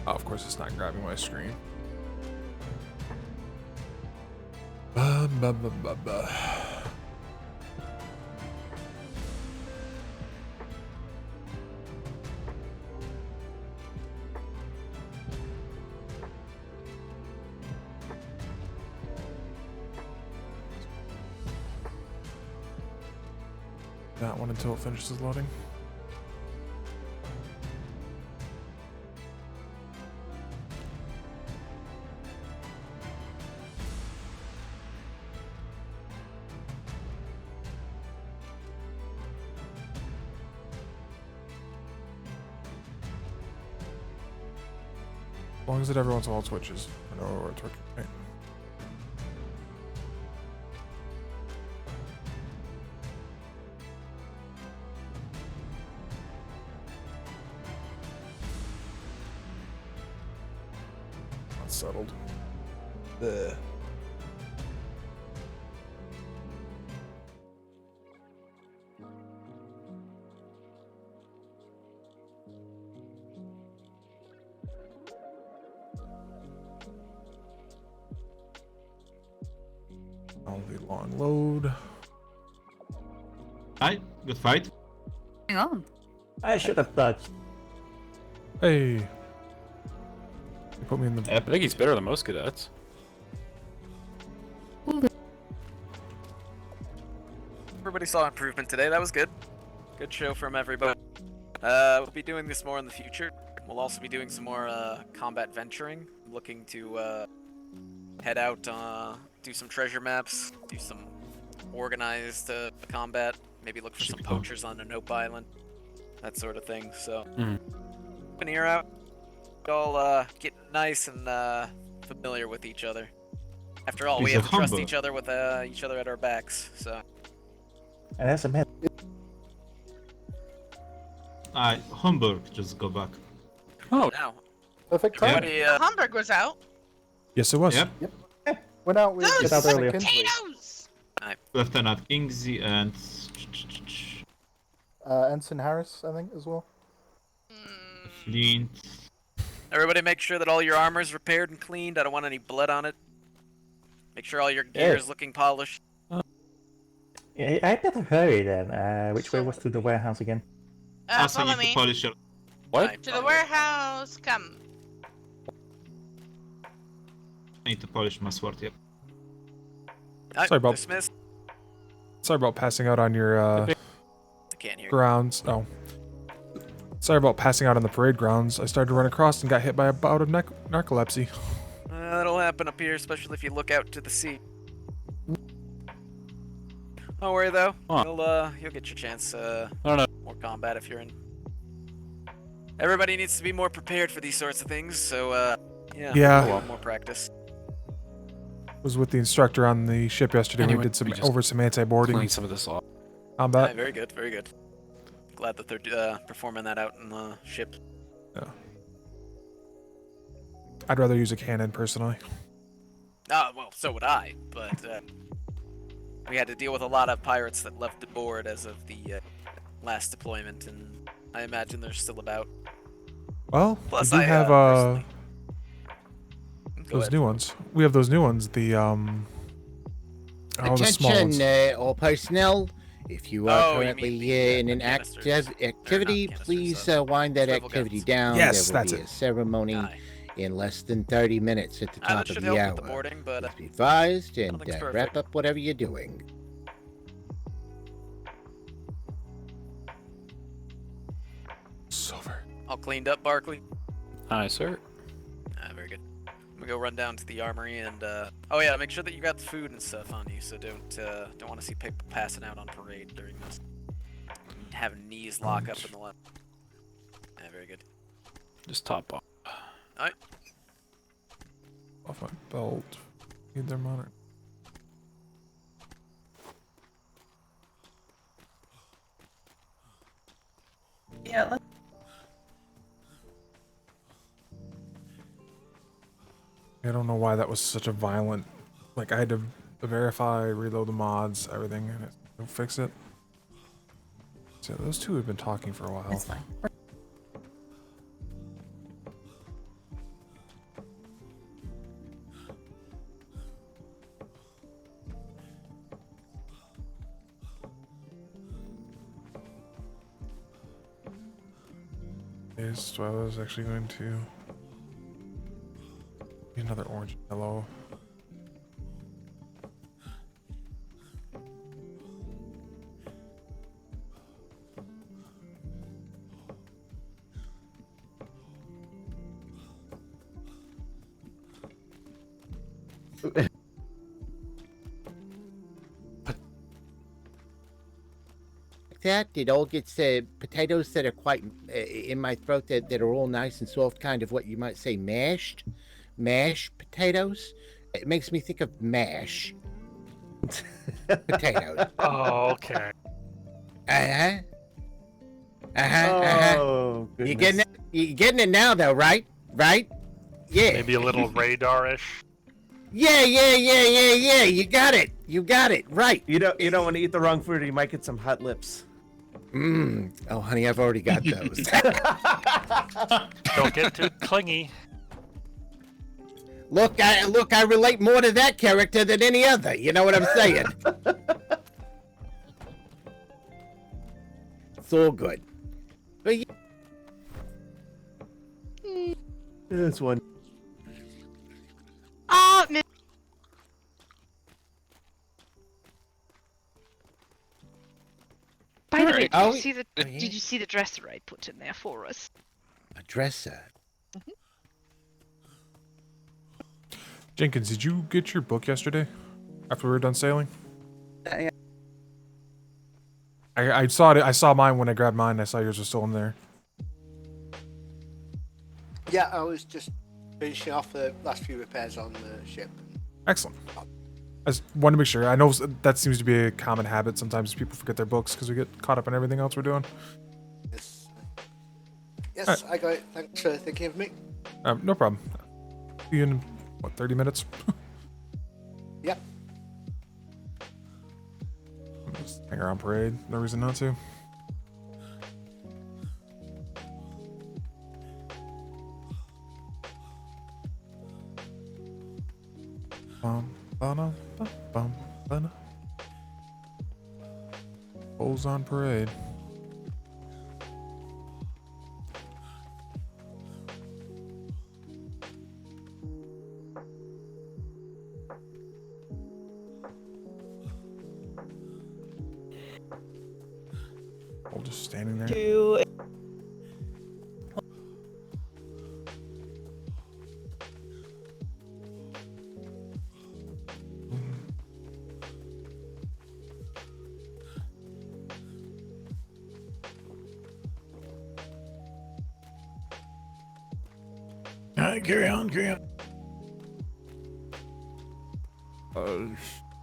Oh, of course it's not grabbing my screen. That one until it finishes loading. As long as it every once in a while switches. I know where it's working. Right. Not settled. Ugh. The long load. Hi, good fight. Hang on. I should have touched. Hey. You put me in the. I think he's better than most cadets. Everybody saw improvement today. That was good. Good show from everybody. We'll be doing this more in the future. We'll also be doing some more combat venturing. Looking to head out, do some treasure maps, do some organized combat. Maybe look for some poachers on a Nope Island. That sort of thing. So, keep an ear out. All get nice and familiar with each other. After all, we have to trust each other with each other at our backs. So. And that's a man. Hamburg, just go back. Oh, Now, Perfect time. everybody, Hamburg was out. Yes, it was. Yep. Went out with Those out earlier. potatoes! Lieutenant Kingsley and Ensign Harris, I think, as well. Flint. everybody make sure that all your armor is repaired and cleaned. I don't want any blood on it. Make sure all your gear is looking polished. Yeah, I better hurry then. Which way was to the warehouse again? Also Follow need to me. polish your... what? To the warehouse, come. I need to polish my sword, yep. Sorry, Bob. Dismissed. Sorry about passing out on your I can't hear you. grounds. Oh. Sorry about passing out on the parade grounds. I started to run across and got hit by a bout of narcolepsy. That'll happen up here, especially if you look out to the sea. Don't worry though. You'll get your chance. I don't know. More combat if you're in. Everybody needs to be more prepared for these sorts of things. So Yeah. more practice. Was with the instructor on the ship yesterday. Anyway, we did some we just over some anti-boarding Clean some of this off. combat. Aye, very good, very good. Glad that they're performing that out in the ship. Yeah. I'd rather use a cannon personally. Well, so would I, but we had to deal with a lot of pirates that left the board as of the last deployment, and I imagine they're still about. Well, Plus, we do I have personally- Go those ahead. new ones. We have those new ones. The the small ones. Attention, all personnel. If you are Oh, you currently mean the, in an canisters. activity, canisters, please wind that swivel activity guns. down. Yes, there will that's be it. a ceremony Aye. in less than 30 minutes at the That top should of help the with hour. the boarding, but Please be advised and nothing's wrap perfect. up whatever you're doing. Silver. all cleaned up, Barkley. Aye, sir. Very good. I'm gonna go run down to the armory and oh yeah, make sure that you got the food and stuff on you. So don't want to see people passing out on parade during this. Having knees lock up in the left. Yeah, very good. Just top off. Alright. Off my belt. Need their monitor. Yeah, let's I don't know why that was such a violent. Like I had to verify, reload the mods, everything, and it fix it. So those two have been talking for a while. It's fine. Okay, so I was actually going to be another orange and yellow. That it all gets potatoes that are quite in my throat that are all nice and soft, kind of what you might say mashed potatoes. It makes me think of mash potatoes. Oh, okay. Uh-huh. Uh-huh. Oh, You goodness. getting it? You getting it now though, right? Right? Yeah. Maybe a little radar-ish. Yeah. You got it. You got it. Right. You don't want to eat the wrong food, or you might get some hot lips. Oh, honey, I've already got those. Don't get too clingy. Look, I relate more to that character than any other. You know what I'm saying? It's all good. But This one. Miss. By the way, Alright. Oh, yeah. did you see the dresser I put in there for us? a dresser. Jenkins, did you get your book yesterday after we were done sailing? Yeah. I saw it. I saw mine when I grabbed mine. I saw yours was still in there. Yeah, I was just finishing off the last few repairs on the ship. Excellent. I just wanted to make sure. I know that seems to be a common habit. Sometimes people forget their books because we get caught up in everything else we're doing. Yes, yes, I got it. Thanks for thinking of me. No problem. See you in, what, 30 minutes? Yep. Just hang around parade. No reason not to. Bum. Bulls on parade. Bull just standing there. Alright, carry on. Yeah.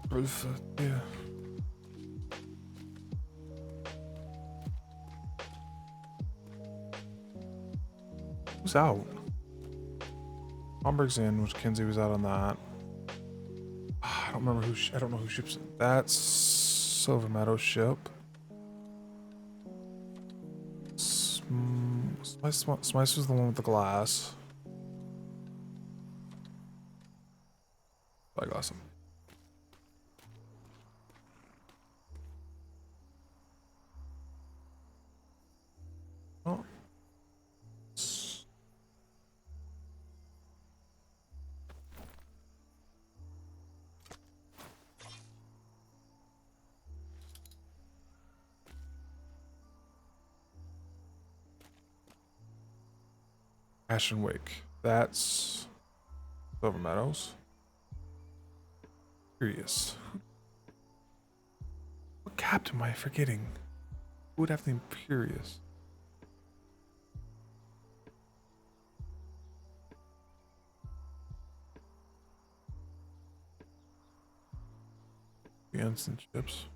Who's out? Homburg's in, which Kinsey was out on that. I don't remember I don't know who ships it. That's Silver Meadow ship. Smice was the one with the glass. Spyglass him. Oh. Ashen Wake. That's Silver Meadows. Curious. What captain am I forgetting? Who would have the Imperious? The ensign ships.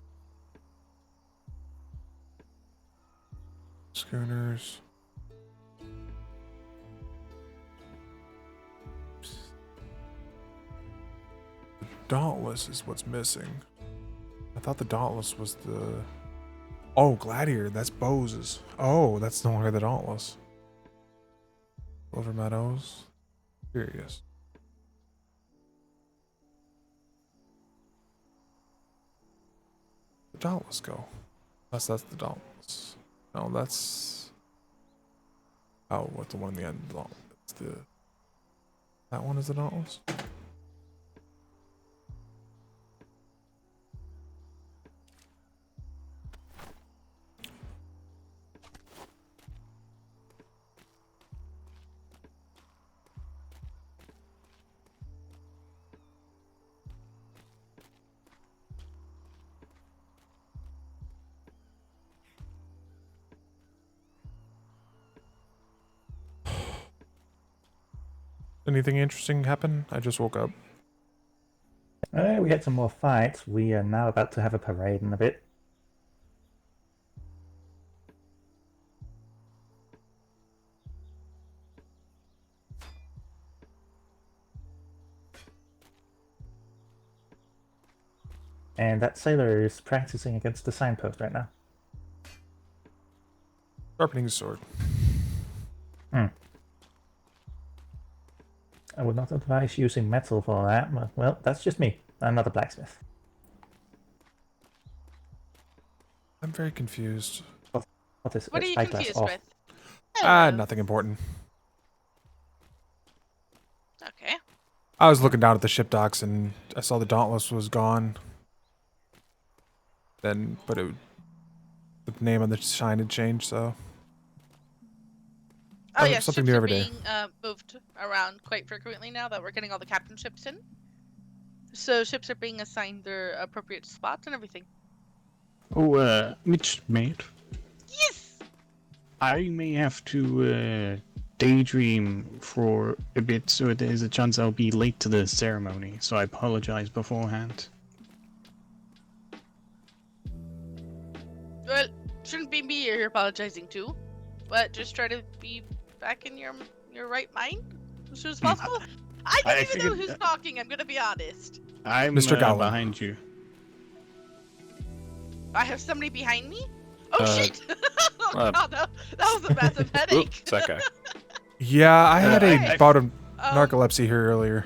Schooners. Dauntless is what's missing. I thought the Dauntless was the... Oh, Gladiator. That's Bose's. Oh, that's no longer the Dauntless. Silver Meadows. Curious. The Dauntless go. Unless that's the Dauntless. No, that's... Oh, what's the one in the end? It's the. That one is the Dauntless? Anything interesting happen? I just woke up. We had some more fights. We are now about to have a parade in a bit. And that sailor is practicing against the signpost right now. Sharpening his sword. I would not advise using metal for that, but, well, that's just me. I'm not a blacksmith. I'm very confused. What is What are you spyglass confused off? with? Nothing important. Okay. I was looking down at the ship docks and I saw the Dauntless was gone. Then, but the name on the sign had changed, so. Oh yes, something ships new are every day. being moved around quite frequently now that we're getting all the captain ships in. So ships are being assigned their appropriate spots and everything. Oh, Mitch, mate. Yes! I may have to daydream for a bit, so there's a chance I'll be late to the ceremony, so I apologize beforehand. Well, shouldn't be me you're apologizing to. But just try to be back in your right mind as soon as possible. I don't even know who's talking, I'm gonna be honest. I'm Mr. Gowan. behind you. I have somebody behind me? Oh shit! uh, God, that was a massive headache. It's that guy. Yeah, I had a bout of Um, narcolepsy here earlier.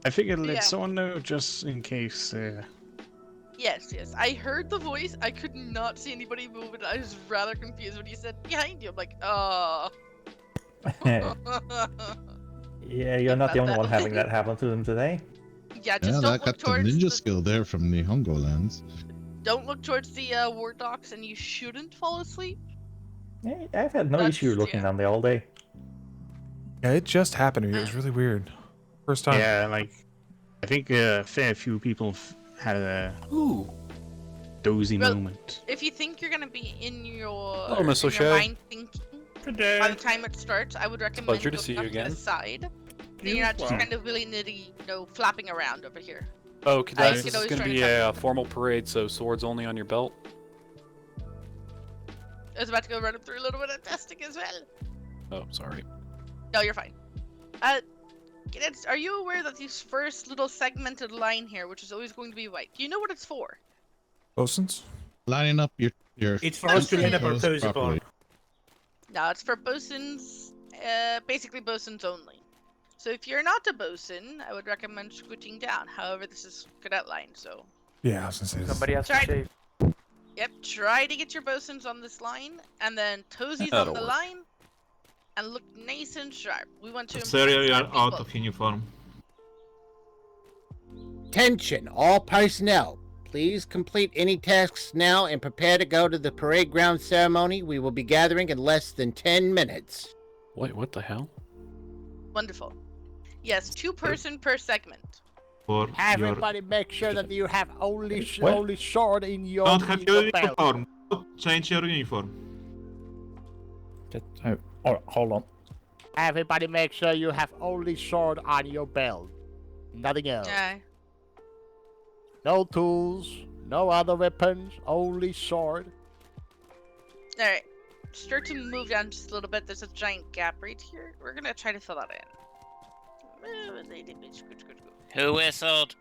I figured let Yeah. someone know just in case. Yes. I heard the voice. I could not see anybody move, and I was rather confused when you said behind you. I'm like, oh. Yeah, you're not the only one having that happen to them today. Yeah, just don't look towards ninja the, skill there from the Hongo lands. don't look towards the war docks, and you shouldn't fall asleep. Yeah, I've had no That's- issue looking yeah. down there all day. Yeah, it just happened to me. It was really weird. First time. Yeah, like I think a fair few people had a dozy Well, moment. If you think you're gonna be in your, Hello, Miss in your O'Shea. mind thinking by the time it starts, I would recommend Pleasure to going see you off to again. the side. So you're not just kind of willy-nilly, flapping around over here. Oh, Cadets, can this is always going to try be to a formal parade, so swords only on your belt. I was about to go run up through a little bit of testing as well. Oh, sorry. No, you're fine. Cadets, are you aware that this first little segmented line here, which is always going to be white, do you know what it's for? Bosuns? Lining up your It's for us to line up our toes toes properly. upon. No, it's for bosuns, basically bosuns only. So if you're not a bosun, I would recommend scooting down. However, this is cadet line, so... Yeah, I was gonna say this. Somebody has to Try- shave. Yep, try to get your bosuns on this line, and then toesies That'll on the work. line, and look nice and sharp. We want to Sorry, impress you our are out people. of uniform. Attention, all personnel. Please complete any tasks now and prepare to go to the parade ground ceremony. We will be gathering in less than 10 minutes. Wait, what the hell? Wonderful. Yes, 2 person per segment. For your... Everybody make sure that you have only What? sword in your, Don't have your belt. uniform. Don't change your uniform. Hold on. Everybody make sure you have only sword on your belt. Nothing else. Yeah. No tools, no other weapons, only sword. Alright. Start to move down just a little bit. There's a giant gap right here. We're gonna try to fill that in. Who whistled?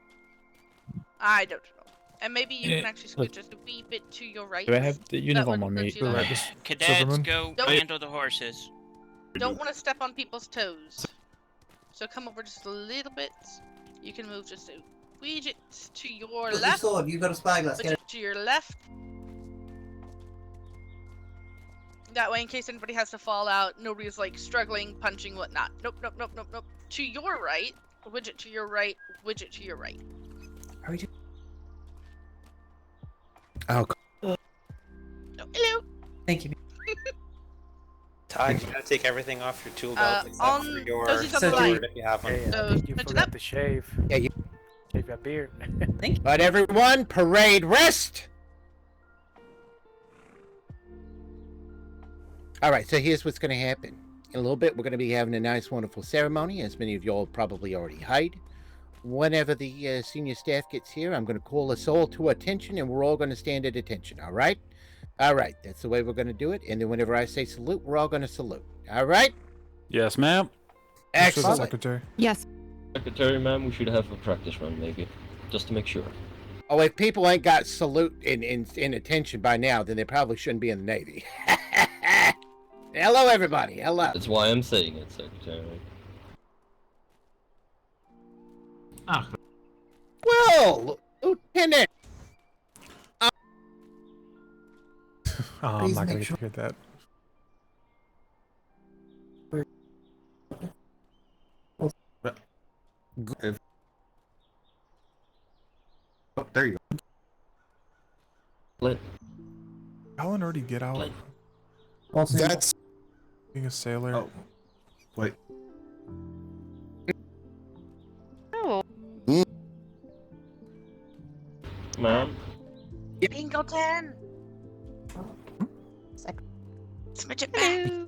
I don't know. And maybe you can actually scoot just a wee bit to your right. Do I have the uniform one on me? puts you there. Cadets, Silverman? go handle the horses. Don't want to step on people's toes. So come over just a little bit. You can move just a wee bit to your left. Sword, you got a spyglass. But to your left. That way, in case anybody has to fall out, nobody's like struggling, punching, whatnot. Nope, nope, nope, nope, nope. To your right, widget to your right, widget to your right. Are we doing? Oh. Oh, hello. Thank you. Todd, you gotta take everything off your tool belt except on for your those on the right. sword if you have one. Hey, I think you forgot to shave. Yeah, you. Shave your beard. Thank you. But everyone, parade rest. All right, so here's what's going to happen. In a little bit, we're going to be having a nice, wonderful ceremony, as many of y'all probably already heard. Whenever the senior staff gets here, I'm going to call us all to attention, and we're all going to stand at attention, all right? All right, that's the way we're going to do it. And then whenever I say salute, we're all going to salute. All right? Yes, ma'am. Excellent. Secretary. Yes. Secretary, ma'am, we should have a practice run, maybe, just to make sure. Oh, if people ain't got salute in attention by now, then they probably shouldn't be in the Navy. Hello, everybody. Hello. That's why I'm saying it, Secretary. Ah, Well, Lieutenant. Oh, I'm Please not make gonna sure- get to hear that. Oh, there you go. Let Alan already get out. That's Being a sailor. Oh. Wait. Oh, ma'am. Bingo 10. Smidge it back. hello.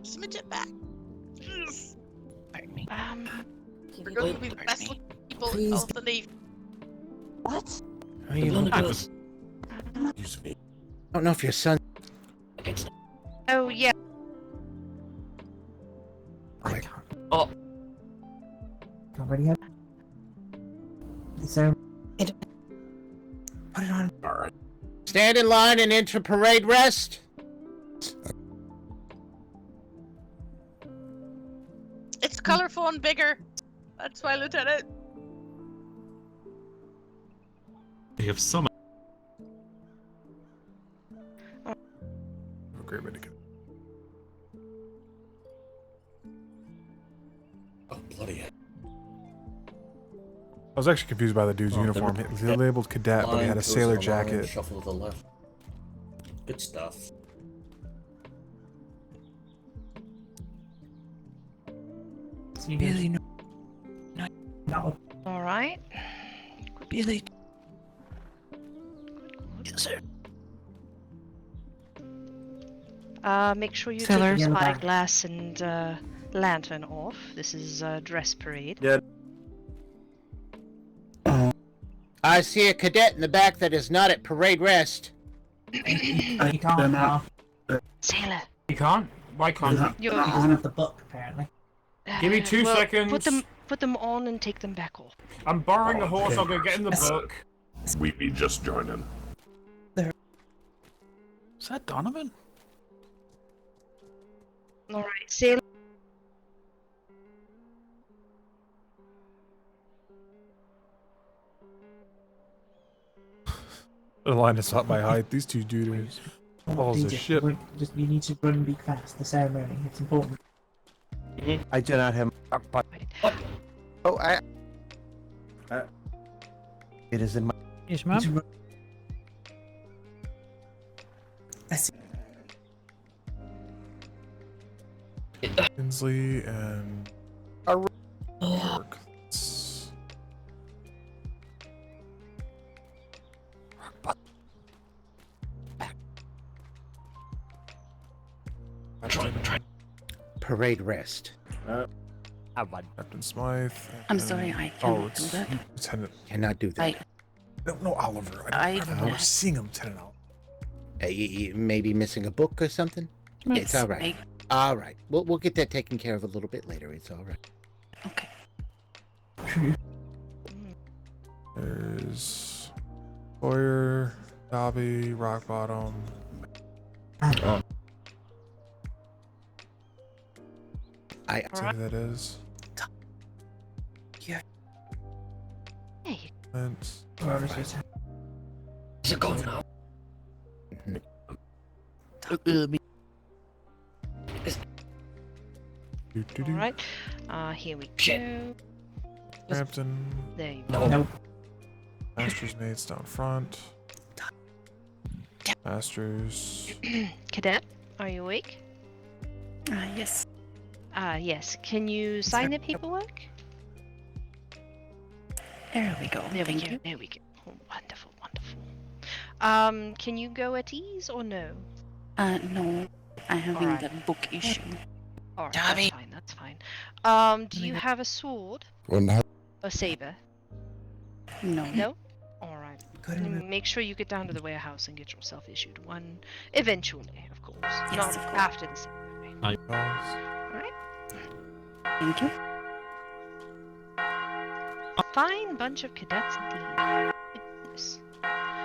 Smidge it back. Pardon me. We're going to be the best looking people in Please. all of the Navy. What? Are you I don't know if your son. Oh, yeah. Oh. Already had. Is there? Put it on. Stand in line and enter parade rest. It's colorful and bigger. That's why, Lieutenant. you have so much. Have a great minute. Oh, bloody hell. I was actually confused by the dude's uniform. He labeled cadet, but he had a sailor jacket. Shuffle to the left. Good stuff. Billy, no. No. All right. Billy. Yes, sir. Make sure you Sailor. take your Yeah. spyglass and lantern off. This is dress parade. Yeah. I see a cadet in the back that is not at parade rest. You can't. Sailor. You can't? Why can't you? You're on of the book, apparently. Give me 2 well, seconds. Put them on and take them back off. I'm borrowing the horse, I'll go get in the book. We be just joining. Is that Donovan? All right, sailor. The line is not my height. These two dudes are balls of shit. You need to run and be fast. The ceremony. It's important. I do not have. Oh, it is in my. Yes, ma'am. Inslee and Mark. Parade rest. Captain Smythe. I'm and- sorry, I Oh, cannot it's do that. Lieutenant. Cannot do that. No, Oliver. I remember seeing him, Lieutenant Oliver. You maybe missing a book or something? It's all right. All right. We'll get that taken care of a little bit later. It's all right. Okay. There's Boyer, Dobby, Rock Bottom. I see who that is. Yeah. Hey. Lance. Is it going now? Do-do-do. Alright. Here we go. Crampton. There you No. go. Nope. Masters mates down front. Masters. Cadet, are you awake? Yes. Yes. Can you sign the paperwork? There we go. There we Thank go. you. There we go. Oh, wonderful, wonderful. Can you go at ease or no? No. I'm having Alright. the book issue. Alright, Dobby. that's fine, that's fine. Do you have a sword? A saber? No. No? Alright. Make sure you get down to the warehouse and get yourself issued one. Eventually, of course. Yes, Not of course. after the ceremony. Alright. Thank you. A fine bunch of cadets indeed. Goodness.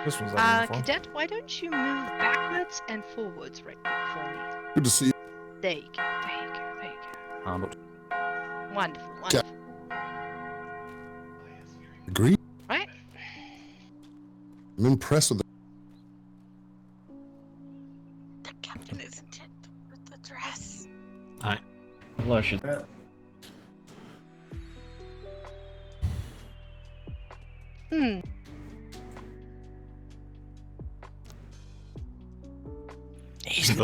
This one's not uniform. Cadet, why don't you move backwards and forwards right quick for me? Good to see you. There you go, there you go, there you go. Wonderful, Ja- wonderful. Agree? Right? I'm impressed with The captain isn't it with the dress. Hi. Blush. Hmm. He's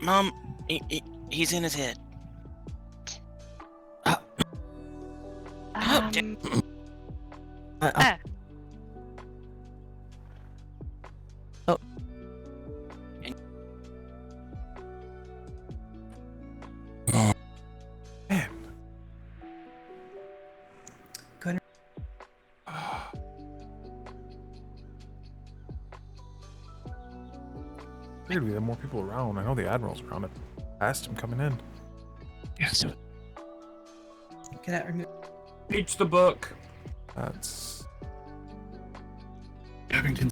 Mom, he's in his head. Oh. Man. Figured we had more people around. I know the admiral's around it. Past him coming in. Yes. Cadet remove. Teach the book. That's. Abington.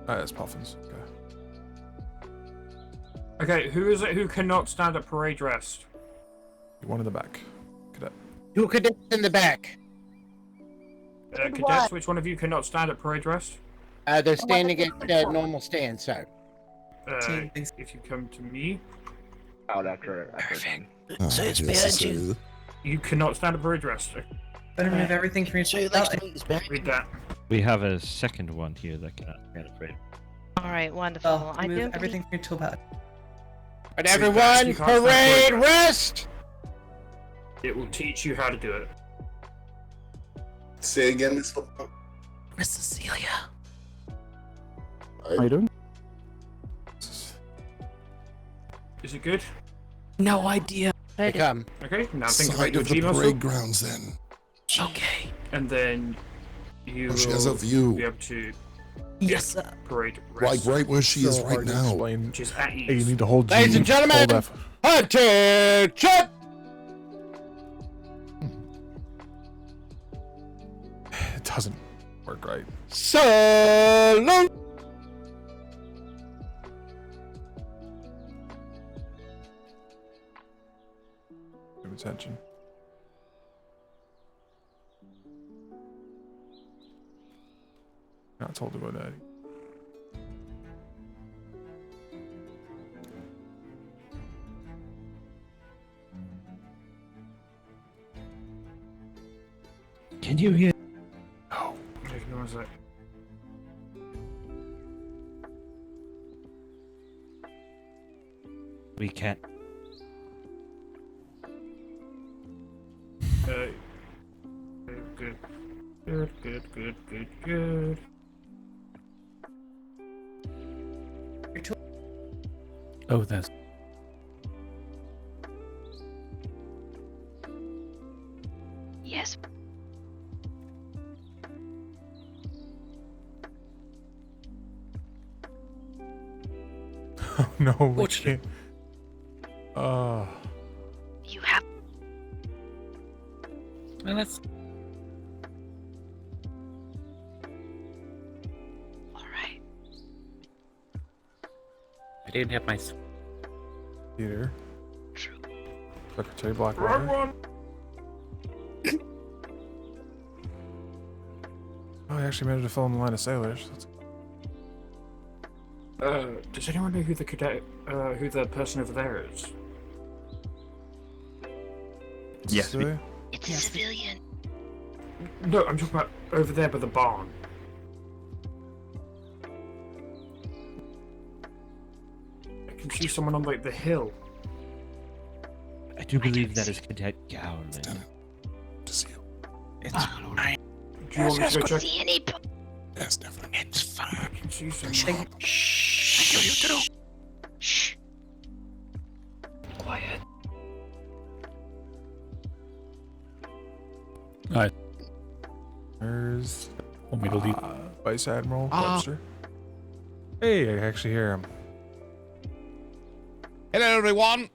That's Puffins. Okay. Okay, who is it who cannot stand at parade rest? One in the back. Cadet. Two cadets in the back. Cadets, which one of you cannot stand at parade rest? They're standing at normal stand, sir. If you come to me. Out after. Perfect. So it's behind you. You cannot stand at parade rest. Better move everything from your So you like to meet his back? Read that. We have a second one here that cannot stand afraid. Alright, wonderful. Oh, I move don't everything from your toolbox. But everyone, parade rest! It will teach you how to do it. Say again, Miss. Miss Cecilia. I don't. Is it good? No idea. They come. Okay, now think about Side your of the G muscle. parade grounds, then. Okay. And then you Oh, she has will a view. be able to Yes, sir. parade Like rest. right where she is So right hard to now. explain. Which is at ease. Hey, you need to hold G. Ladies and gentlemen, Hold F. attention! It doesn't work right. Salute! Give attention. Not told to go daddy. Can you hear? No. Ignore that. We can't. Good. Good. Oh, that's. Yes. Oh no, we Watch can't. You have. Well, that's Alright. I didn't have my. Peter. True. Secretary Blackwater. One. Oh, I actually managed to fill in the line of sailors. That's... Does anyone know who the cadet, who the person over there is? What's Yes, it say? It's a civilian. No, I'm talking about over there by the barn. I can see someone on like the hill. I do believe that is Cadet Gowland. To see you. It's fine. Do you want me to go check? See any Yes, definitely. It's fine. I can see someone. Shh. You too. Shh. Quiet. There's Vice Admiral Webster. Hey, I actually hear him. Hello, everyone.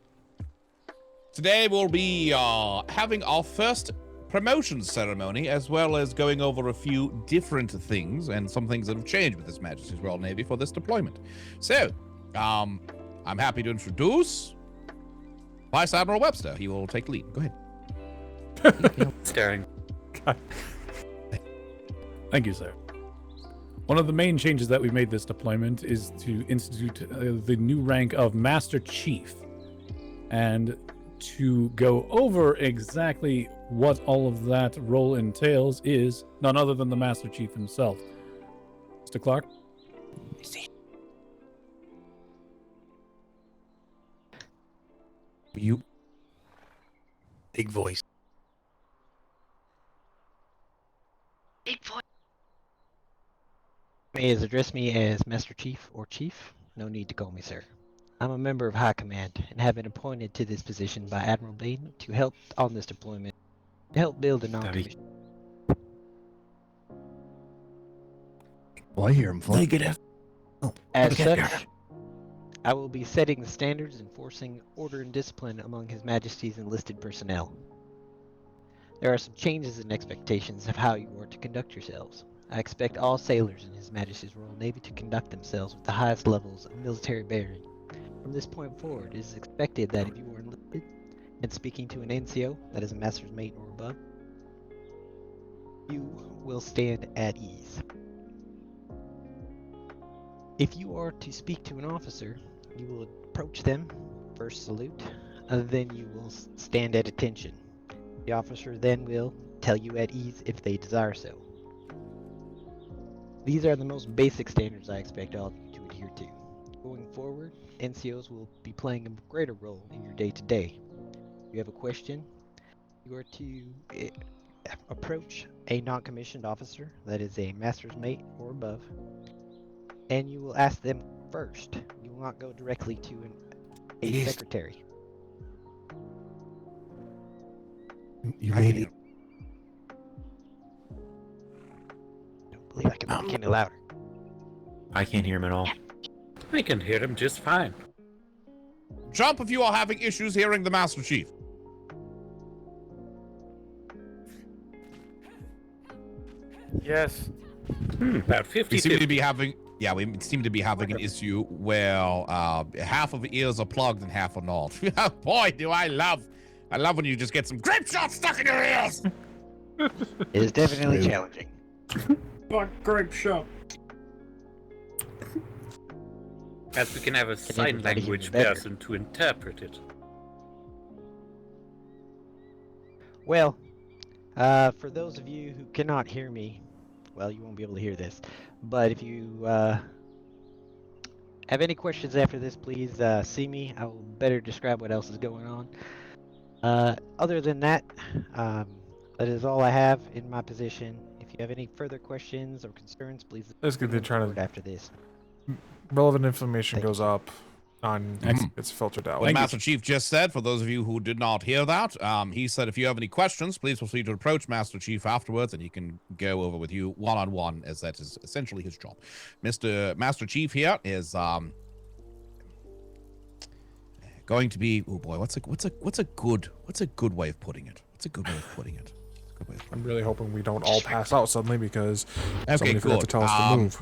Today we'll be having our first promotion ceremony, as well as going over a few different things and some things that have changed with His Majesty's Royal Navy for this deployment. So, I'm happy to introduce Vice Admiral Webster. He will take lead. Go ahead. Staring. Thank you, sir. One of the main changes that we made this deployment is to institute the new rank of Master Chief. And to go over exactly what all of that role entails is none other than the Master Chief himself. Mr. Clark? You. Big voice. Big voice. May address me as Master Chief or Chief. No need to call me sir. I'm a member of High Command and have been appointed to this position by Admiral Blaine to help on this deployment, to help build a non-commissioned. Well, I hear him. Negative. As such, I will be setting the standards, enforcing order and discipline among His Majesty's enlisted personnel. There are some changes in expectations of how you are to conduct yourselves. I expect all sailors in His Majesty's Royal Navy to conduct themselves with the highest levels of military bearing. From this point forward, it is expected that if you are enlisted and speaking to an NCO, that is a master's mate or above, you will stand at ease. If you are to speak to an officer, you will approach them, first salute, then you will stand at attention. The officer then will tell you at ease if they desire so. These are the most basic standards I expect all of you to adhere to. Going forward, NCOs will be playing a greater role in your day-to-day. If you have a question, you are to approach a non-commissioned officer, that is a master's mate or above, and you will ask them first. You will not go directly to a secretary. You made it. I don't believe I can talk any louder. I can't hear him at all. I can hear him just fine. Jump if you are having issues hearing the Master Chief. Yes. About 50. We seem to be having an issue where half of the ears are plugged and half are not. Boy, do I love when you just get some grape shots stuck in your ears. It is definitely challenging. Like grape shot. As we can have a sign language person to interpret it. Well, for those of you who cannot hear me, well, you won't be able to hear this. But if you have any questions after this, please see me. I will better describe what else is going on. Other than that, that is all I have in my position. If you have any further questions or concerns, please. That's good. They're trying to. After this. Relevant information goes up on it's filtered out. What Master Chief just said, for those of you who did not hear that, he said if you have any questions, please feel free to approach Master Chief afterwards and he can go over with you one-on-one, as that is essentially his job. Master Chief here is going to be, oh boy, what's a good way of putting it? I'm really hoping we don't all pass out suddenly because okay, somebody forgot to tell us to move.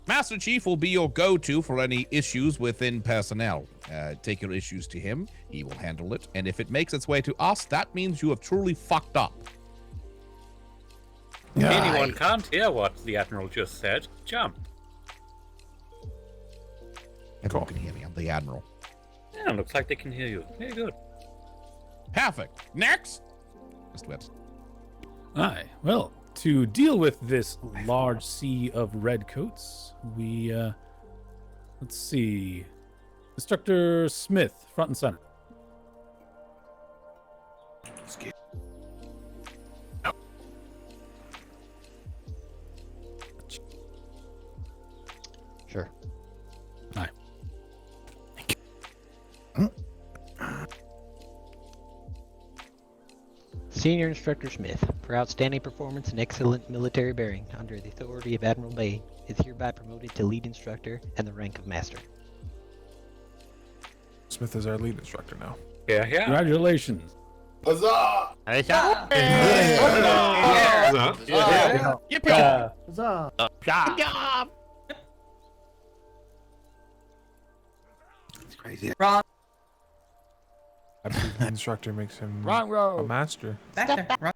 Master Chief will be your go-to for any issues within personnel. Take your issues to him, he will handle it, and if it makes its way to us, that means you have truly fucked up. Anyone can't hear what the Admiral just said. Jump. Everyone can hear me, I'm the Admiral. Yeah, looks like they can hear you. Very good. Perfect. Next. Mr. Webs. Aye. Well, to deal with this large sea of redcoats, we let's see. Instructor Smith, front and center. Sure. Aye. Senior Instructor Smith, for outstanding performance and excellent military bearing under the authority of Admiral Bay, is hereby promoted to lead instructor and the rank of master. Smith is our lead instructor now. Yeah. Congratulations. Huzzah! Huzzah! Good job! It's crazy. Wrong. The instructor makes him Wrong row. a master. Back there. Wrong.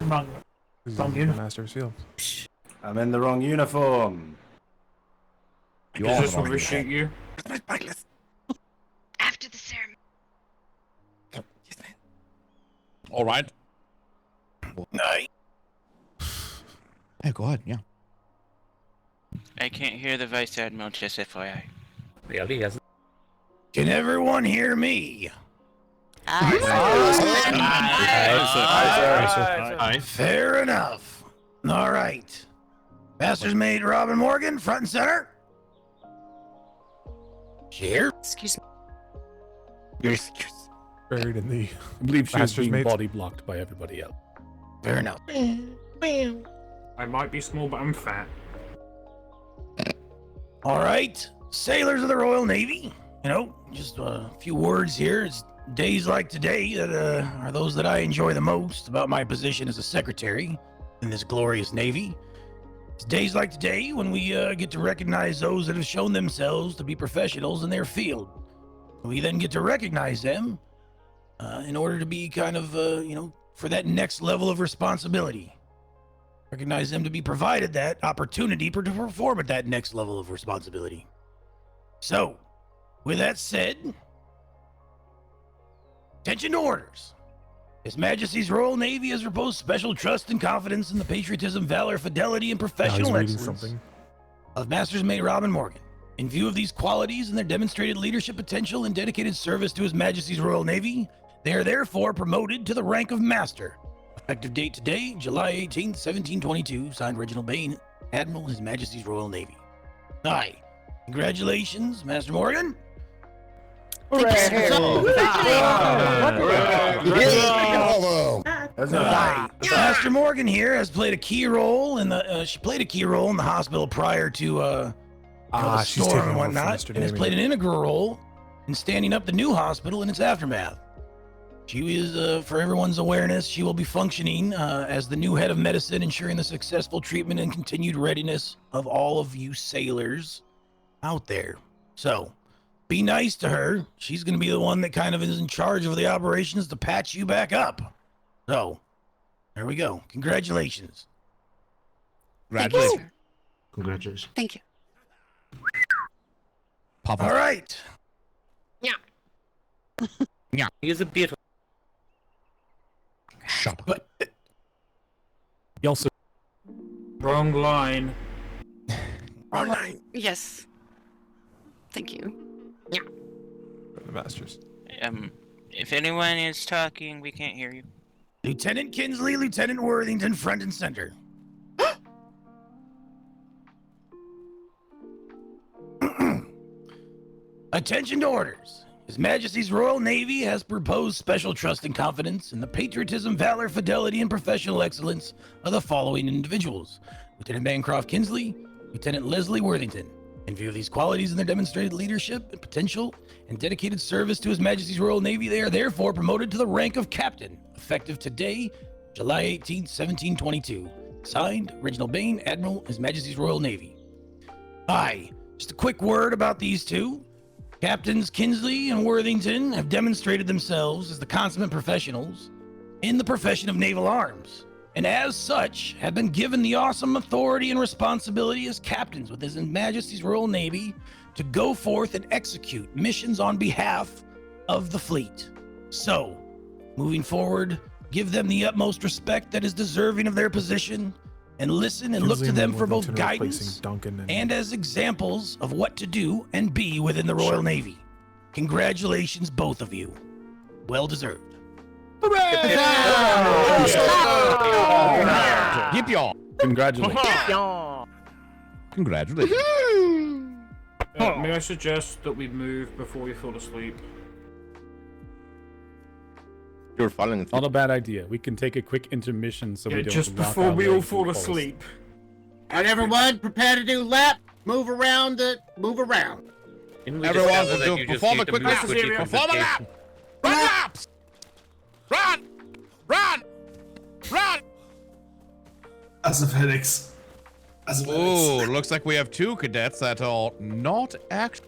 Wrong. He's Wrong the uniform. master of seals. I'm in the wrong uniform. Is this where we shoot you? After the ceremony. All right. Hey, go ahead. Yeah. I can't hear the Vice Admiral, just FYI. Yeah, he hasn't. Can everyone hear me? Aye. Fair enough. All right. Master's Mate Robin Morgan, front and center. Here. Excuse me. Buried in the I believe she was master's being mates. body blocked by everybody else. Fair enough. I might be small, but I'm fat. All right. Sailors of the Royal Navy. You know, just a few words here. It's days like today that are those that I enjoy the most about my position as a secretary in this glorious Navy. It's days like today when we get to recognize those that have shown themselves to be professionals in their field. We then get to recognize them in order to be kind of, for that next level of responsibility. Recognize them to be provided that opportunity to perform at that next level of responsibility. So, with that said, attention to orders. His Majesty's Royal Navy has reposed special trust and confidence in the patriotism, valor, fidelity, and professional excellence of Master's Mate Robin Morgan. In view of these qualities and their demonstrated leadership potential and dedicated service to His Majesty's Royal Navy, they are therefore promoted to the rank of Master. Effective date today, July 18th, 1722, signed Reginald Bain, Admiral, His Majesty's Royal Navy. Aye. Congratulations, Master Morgan. Master Morgan here has played a key role in the. She played a key role in the hospital prior to the she's storm taking and over from whatnot, Mr. and has Damien. played an integral role in standing up the new hospital in its aftermath. She is, for everyone's awareness, she will be functioning as the new head of medicine, ensuring the successful treatment and continued readiness of all of you sailors out there. So, be nice to her. She's going to be the one that kind of is in charge of the operations to patch you back up. So, there we go. Congratulations. Congratulations. Congratulations. Thank you. All right. Yeah. Yeah. He's a beautiful. Shop. He also. Wrong line. Wrong line. Yes. Thank you. Yeah. The masters. If anyone is talking, we can't hear you. Lieutenant Kinsley, Lieutenant Worthington, front and center. Attention to orders. His Majesty's Royal Navy has proposed special trust and confidence in the patriotism, valor, fidelity, and professional excellence of the following individuals. Lieutenant Bancroft Kinsley, Lieutenant Leslie Worthington. In view of these qualities and their demonstrated leadership and potential and dedicated service to His Majesty's Royal Navy, they are therefore promoted to the rank of Captain, effective today, July 18th, 1722. Signed, Reginald Bain, Admiral, His Majesty's Royal Navy. Aye, just a quick word about these two. Captains Kinsley and Worthington have demonstrated themselves as the consummate professionals in the profession of naval arms, and as such have been given the awesome authority and responsibility as captains with His Majesty's Royal Navy to go forth and execute missions on behalf of the fleet. So, moving forward, give them the utmost respect that is deserving of their position, and listen and look to them for both guidance and as examples of what to do and be within the Royal Navy. Congratulations, both of you. Well deserved. Hooray! Yip y'all. Congratulations. Congratulations. May I suggest that we move before we fall asleep? You're following. Not a bad idea. We can take a quick intermission so we don't. Just lock before our we all legs fall and asleep. All right, everyone, prepare to do lap. Move around. Move around. Everyone, perform a quick lap. Perform a lap. Run laps. Run. Run. Run. As of headaches. Ooh, looks like we have two cadets that are not actually.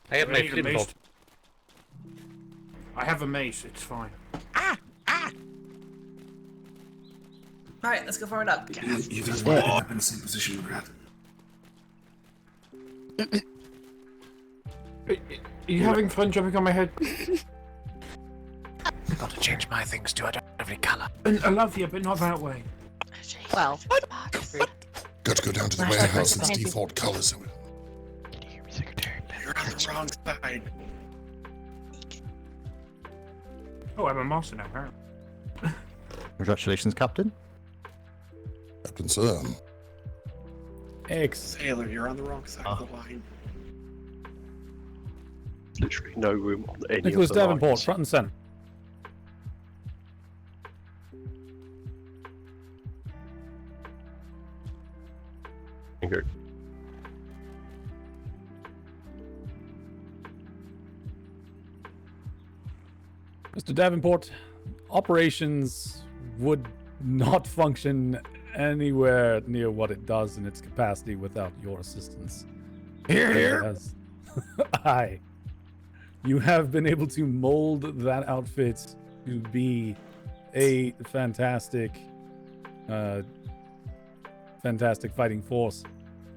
I have my need a flip mace. top. I have a mace, it's fine. Alright, let's go forward up. You guys want to end up in the same position we're at. Are you having fun jumping on my head? I've got to change my things too. I don't have any colour. I love you, but not that way. Well, Got to go down to the warehouse in its default colours. You're on the wrong side. Oh, I'm a master now, apparently. Congratulations, Captain. Captain Sir. Sailor, you're on the wrong side of the line. Literally no room on any Nicholas of the Davenport, lines. front and center. Okay. Mr. Davenport, operations would not function anywhere near what it does in its capacity without your assistance. Here, here. As you have been able to mold that outfit to be a fantastic fighting force,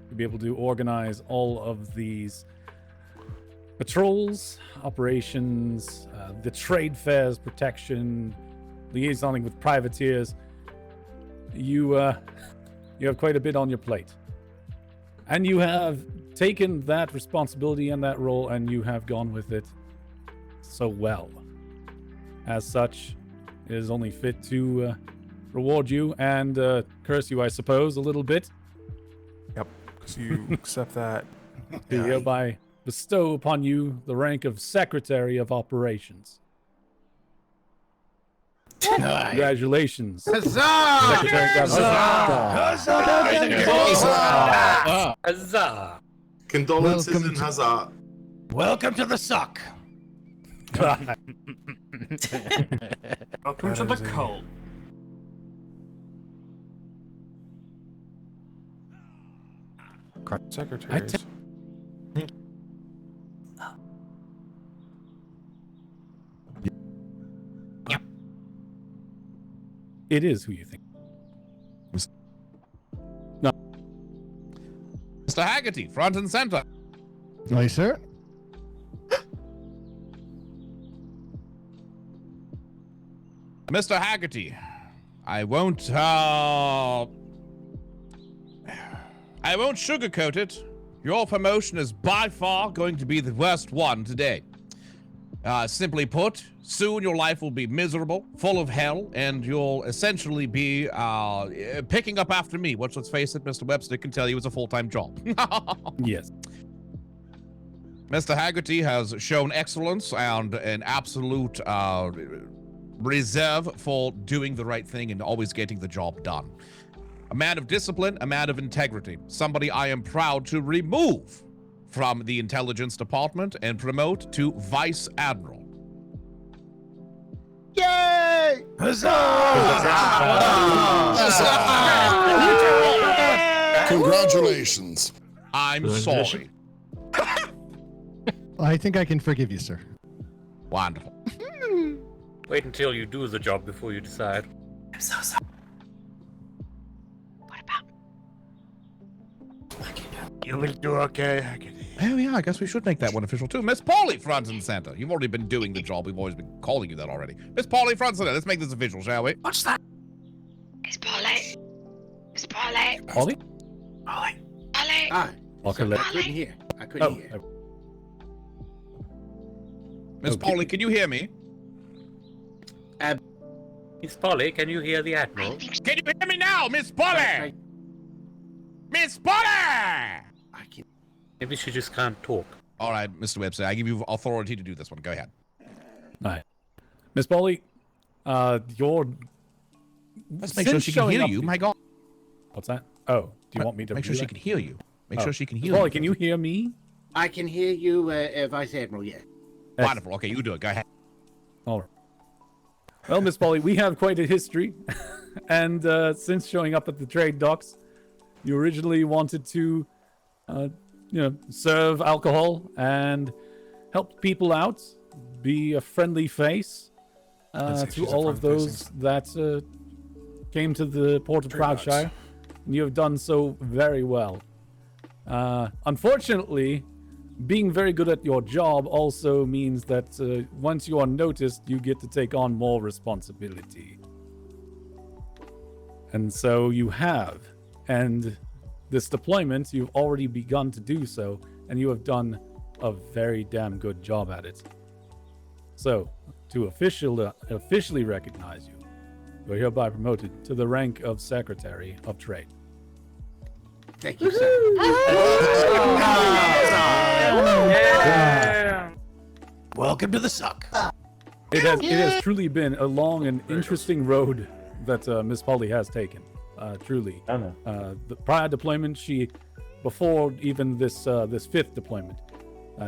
to be able to organize all of these patrols, operations, the trade fairs, protection, liaisoning with privateers. You have quite a bit on your plate, and you have taken that responsibility and that role, and you have gone with it so well. As such, it is only fit to reward you and curse you, I suppose, a little bit. Yep, because you accept that. Hereby bestow upon you the rank of Secretary of Operations. Congratulations. Huzzah! Secretary Huzzah! Huzzah! Condolences and huzzah. Welcome to the suck. Welcome to the cult. Secretaries. It is who you think. No. Mr. Haggerty, front and center. Aye, sir. Mr. Haggerty, I won't sugarcoat it. Your promotion is by far going to be the worst one today. Simply put, soon your life will be miserable, full of hell, and you'll essentially be picking up after me, which, let's face it, Mr. Webster can tell you is a full-time job. Yes. Mr. Haggerty has shown excellence and an absolute reserve for doing the right thing and always getting the job done. A man of discipline, a man of integrity, somebody I am proud to remove from the intelligence department and promote to Vice Admiral. Yay! Congratulations. I'm sorry. I think I can forgive you, sir. Wonderful. Wait until you do the job before you decide. I'm so sorry. What about? I can't do it. You will do okay. Oh yeah, I guess we should make that one official too. Miss Polly, front and center. You've already been doing the job. We've always been calling you that already. Miss Polly, front and center. Let's make this official, shall we? What's that? Miss Polly. Miss Polly. Ollie? Ollie. Polly. Ah, Okay, I couldn't hear. I couldn't hear. Miss Polly, can you hear me? Miss Polly, can you hear the Admiral? Can you hear me now, Miss Polly? Miss Polly! I can. Maybe she just can't talk. All right, Mr. Webster, I give you authority to do this one. Go ahead. All right. Miss Polly, your... Let's make sure she can hear you. My God. What's that? Oh, do you want me to make sure she can hear you? Make sure she can hear Polly, you. can you hear me? I can hear you, Vice Admiral, yeah. Wonderful. Okay, you do it. Go ahead. All right. Well, Miss Polly, we have quite a history. And since showing up at the trade docks, you originally wanted to, serve alcohol and help people out, be a friendly face to all of those that came to the port of Proudshire. And you have done so very well. Unfortunately, being very good at your job also means that once you are noticed, you get to take on more responsibility. And so you have. And this deployment, you've already begun to do so, and you have done a very damn good job at it. So, to officially recognize you, you are hereby promoted to the rank of Secretary of Trade. Thank you, sir. Welcome to the suck. It has truly been a long and interesting road that Miss Polly has taken. Truly. The prior deployment, before even this fifth deployment,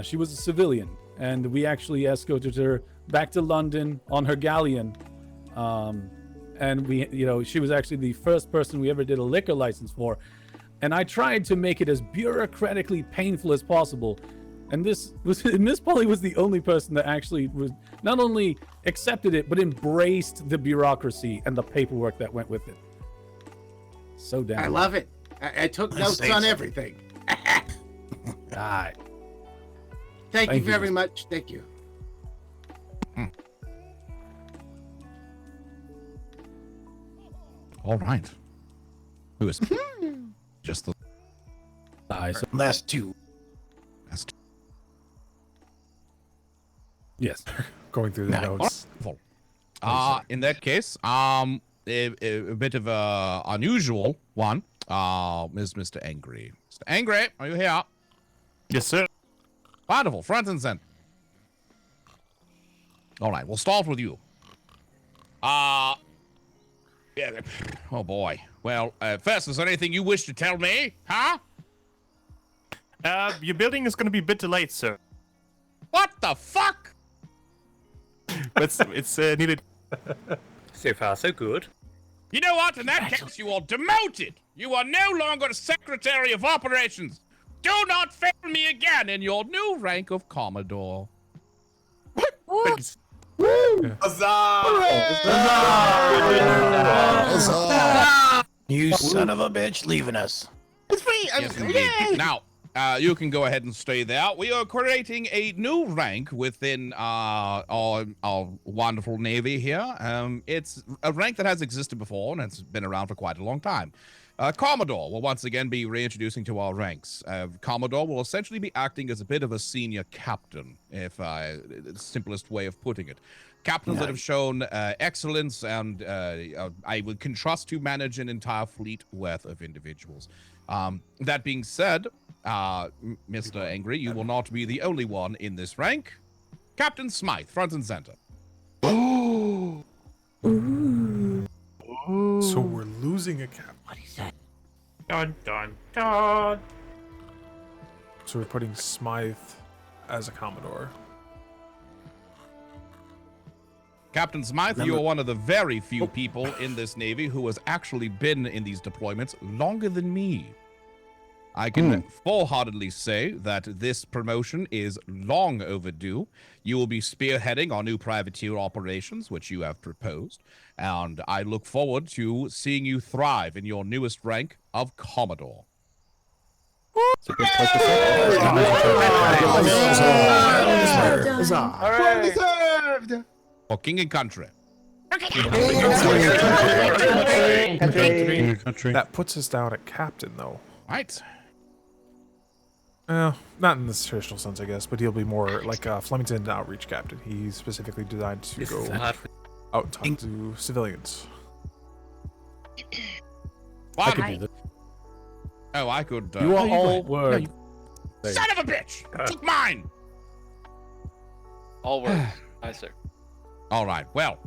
she was a civilian, and we actually escorted her back to London on her galleon. And she was actually the first person we ever did a liquor license for. And I tried to make it as bureaucratically painful as possible. And Miss Polly was the only person that actually was not only accepted it, but embraced the bureaucracy and the paperwork that went with it. So damn. I love it. I took notes on everything. All right. Thank you very much. Thank you. All right. Who is just the last two? Yes. Going through the notes. In that case, a bit of a unusual one. Is Mr. Angry. Mr. Angry, are you here? Yes, sir. Wonderful. Front and center. All right, we'll start with you. Yeah. Oh boy. Well, first, is there anything you wish to tell me? Huh? Your building is going to be a bit delayed, sir. What the fuck? It's needed. So far, so good. You know what? In that case, you are demoted. You are no longer Secretary of Operations. Do not fail me again in your new rank of Commodore. What? Huzzah! You son of a bitch, leaving us. It's free. Yes, indeed. Now, you can go ahead and stay there. We are creating a new rank within our wonderful Navy here. It's a rank that has existed before, and it's been around for quite a long time. Commodore will once again be reintroducing to our ranks. Commodore will essentially be acting as a bit of a senior captain, if the simplest way of putting it. Captains that have shown excellence and I can trust to manage an entire fleet worth of individuals. That being said, Mr. Angry, you will not be the only one in this rank. Captain Smythe, front and center. So we're losing a cap. What is that? Dun dun dun. So we're putting Smythe as a Commodore. Captain Smythe, you are one of the very few people in this Navy who has actually been in these deployments longer than me. I can full-heartedly say that this promotion is long overdue. You will be spearheading our new privateer operations, which you have proposed, and I look forward to seeing you thrive in your newest rank of Commodore. It's a good place to sit. Well deserved. For king and country. That puts us down at captain, though. Right. Not in this traditional sense, I guess, but he'll be more like Flemington outreach captain. He's specifically designed to go out and talk to civilians. I could do this. Oh, I could. You are no, all go word. No, you... Son of a bitch! Took mine! All words. Aye, sir. All right, well,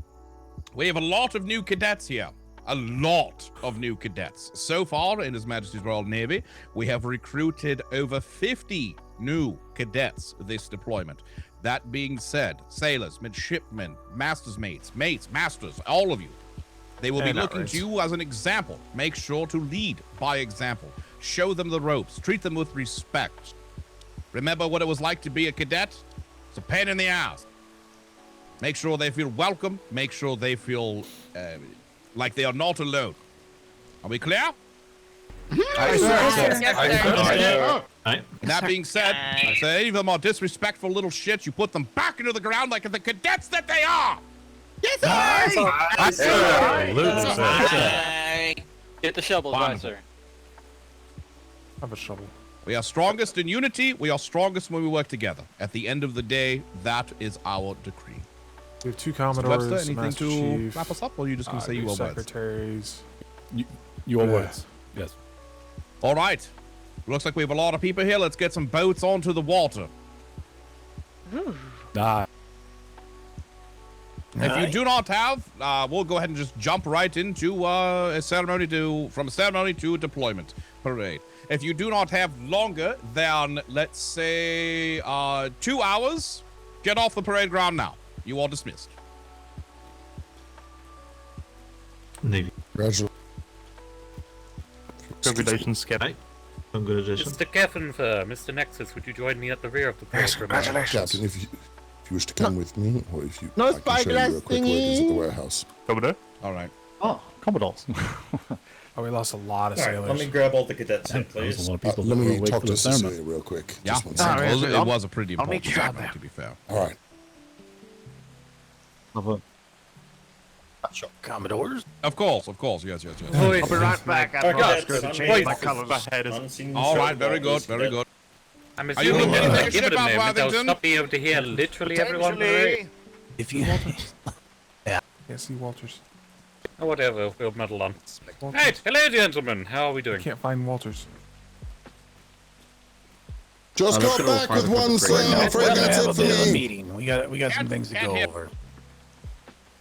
we have a lot of new cadets here. A lot of new cadets. So far, in His Majesty's Royal Navy, we have recruited over 50 new cadets this deployment. That being said, sailors, midshipmen, master's mates, masters, all of you, they will be looking to you as an example. Make sure to lead by example. Show them the ropes. Treat them with respect. Remember what it was like to be a cadet? It's a pain in the ass. Make sure they feel welcome. Make sure they feel like they are not alone. Are we clear? Yes, sir. That being said, if any of them are disrespectful little shits, you put them back into the ground like the cadets that they are. Yes, sir. Get the shovels, right, sir. Have a shovel. We are strongest in unity. We are strongest when we work together. At the end of the day, that is our decree. We have 2 commodores, Webster, anything Master to Chief, wrap us up, or are you just going to say you are words? secretaries. Your words. Yes. All right. Looks like we have a lot of people here. Let's get some boats onto the water. If you do not have, we'll go ahead and just jump right into a ceremony from a ceremony to a deployment parade. If you do not have longer than, let's say, 2 hours, get off the parade ground now. You are dismissed. Navy. Congratulations, Cadet. Congratulations. Mr. Kevin, Mr. Nexus, would you join me at the rear of the parade? Captain, if you wish to come with me, or if you No I can show spyglass you a quick workings at the thingy. warehouse. Commodore? All right. Oh, Commodores. Oh, we lost a lot of sailors. Let me grab all the cadets in, please. There's a lot of people Let who me will wait talk for to the ceremony. Cecilia real quick. Yeah, Just one second. it was a pretty I'll meet important you out ceremony, there. to be fair. All right. Commodores? Of course, yes. I'll be right back. I've Cadets, got to I'm change waiting. my colors. All right, very good, very good. I'm Are you assuming looking that to if I give take a it ship a out, moment, I'll Worthington? not be able to hear literally everyone. Potentially. If you... Yeah, see Walters. Oh, whatever, we'll muddle on. Right, hello, gentlemen. How are we doing? Can't find Walters. Just got back with one, sir. I'm afraid We're gonna that's have it a for bit of a me. meeting. We got some things to go over.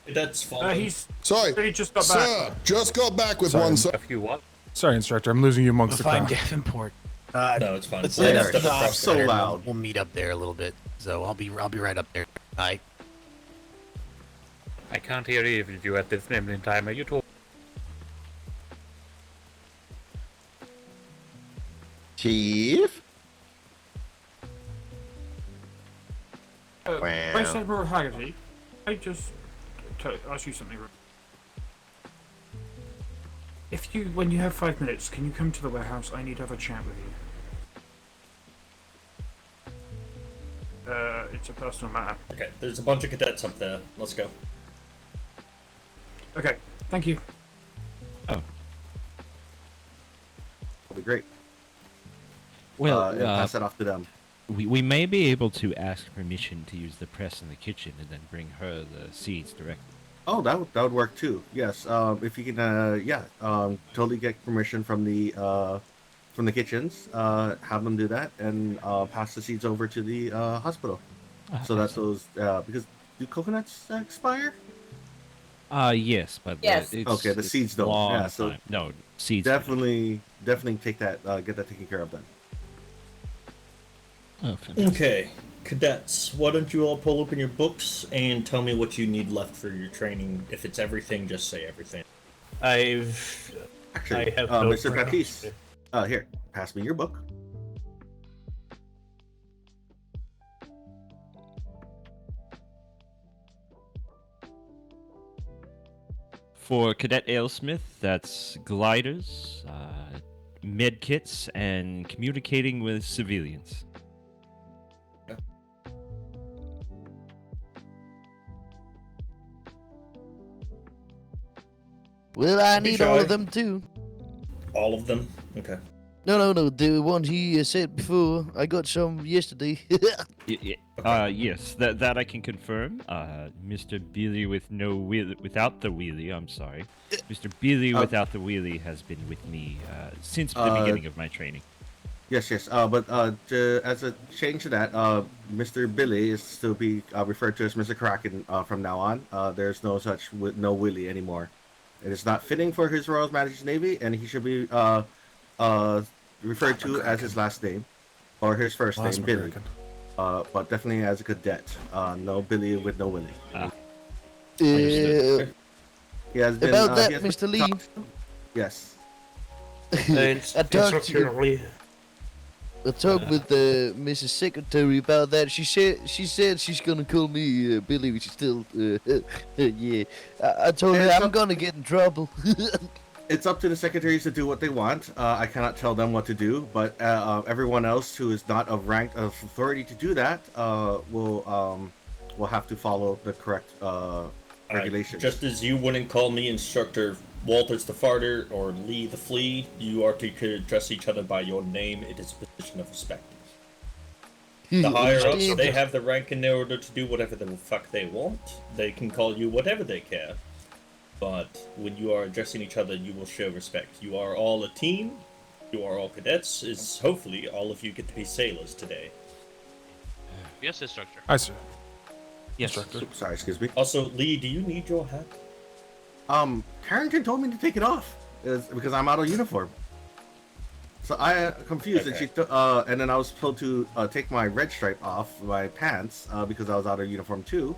That's fine. He's Sorry, he just got sir. back. Just got back with one, sir. A few what? Sorry, Instructor. I'm losing you amongst We'll the find crowd. Davenport. No, it's fine. Let's We'll let step stop across so there. loud. We'll meet up there a little bit. So I'll be right up there. Bye. I can't hear either of you at this moment in time. Are you talking? Chief? Vice Admiral Haggerty, I just ask you something. When you have 5 minutes, can you come to the warehouse? I need to have a chat with you. It's a personal matter. Okay, there's a bunch of cadets up there. Let's go. Okay, thank you. That'll be great. Well, and pass it off to them. We may be able to ask permission to use the press in the kitchen and then bring her the seeds directly. Oh, that would work too. Yes, if you can, totally get permission from the kitchens. Have them do that and pass the seeds over to the hospital. So that's those because do coconuts expire? Yes, but Yes. Okay, the seeds don't. long Yeah, so time. No, seeds. definitely take that, get that taken care of then. Oh, fantastic. Okay, cadets, why don't you all pull open your books and tell me what you need left for your training? If it's everything, just say everything. Actually, I have no Mr. training. Baptiste, here, pass me your book. For Cadet Alesmith, that's gliders, med kits and communicating with civilians. Well, I need all of them too. All of them? Okay. No. The ones he said before. I got some yesterday. Yes, that I can confirm. Mr. Billy with no wheel, without the wheelie. I'm sorry, Mr. Billy without the wheelie has been with me since the beginning of my training. Yes. But as a change to that, Mr. Billy is still be referred to as Mr. Kraken from now on. There's no such no Willie anymore. It is not fitting for His Royal Majesty's Navy, and he should be referred to as his last name or his first name, Billy. But definitely as a cadet. No Billy with no Willie. He has been, about that, he has been Mr. Lee. Yes. I talked with Mrs. Secretary about that. She said she's gonna call me Billy, which is still yeah. I told her I'm gonna get in trouble. It's up to the secretaries to do what they want. I cannot tell them what to do, but everyone else who is not of rank of authority to do that will have to follow the correct regulations. Just as you wouldn't call me Instructor Walters the Farter or Lee the Flea, you are to address each other by your name. It is a position of respect. The higher ups, they have the rank in order to do whatever the fuck they want. They can call you whatever they care. But when you are addressing each other, you will show respect. You are all a team. You are all cadets. Is hopefully all of you get to be sailors today. Yes, Instructor. Hi, sir. Yes. Instructor. Sorry, excuse me. Also, Lee, do you need your hat? Carrington told me to take it off because I'm out of uniform. So I confused, and and then I was told to take my red stripe off my pants because I was out of uniform too.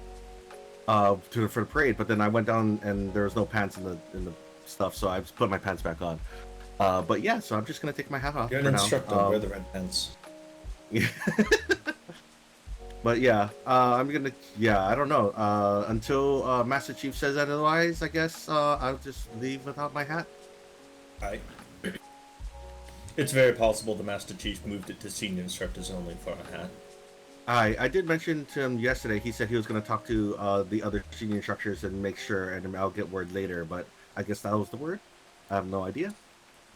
For the parade, but then I went down and there was no pants in the stuff, so I just put my pants back on. But yeah, so I'm just gonna take my hat off. You're an instructor. Wear the red pants. Yeah. But yeah, I'm gonna. Yeah, I don't know. Until Master Chief says otherwise, I guess I'll just leave without my hat. It's very possible the Master Chief moved it to senior instructors only for a hat. I did mention to him yesterday. He said he was going to talk to the other senior instructors and make sure, and I'll get word later. But I guess that was the word. I have no idea.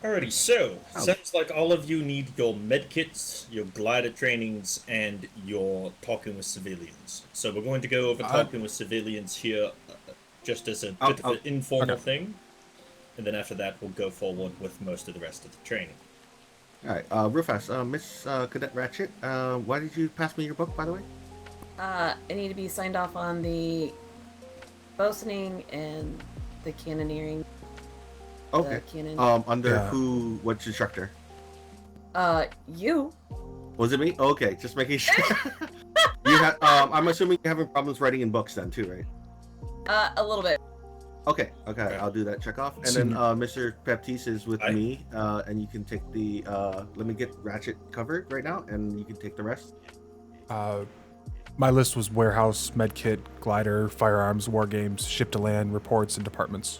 Alrighty, so sounds like all of you need your medkits, your glider trainings, and your talking with civilians. So we're going to go over talking with civilians here, just as a bit of an informal thing, and then after that we'll go forward with most of the rest of the training. All right, real fast, Miss Cadet Ratchet, why did you pass me your book, by the way? I need to be signed off on the boatswain and the cannoneering. Okay. Cannon. Under who? Which instructor? You. Was it me? Okay, just making sure. You have. I'm assuming you're having problems writing in books then too, right? A little bit. Okay, I'll do that check off. And then Mr. Baptiste is with me, and you can take the, let me get Ratchet covered right now, and you can take the rest. My list was warehouse, medkit, glider, firearms, war games, ship to land, reports, and departments.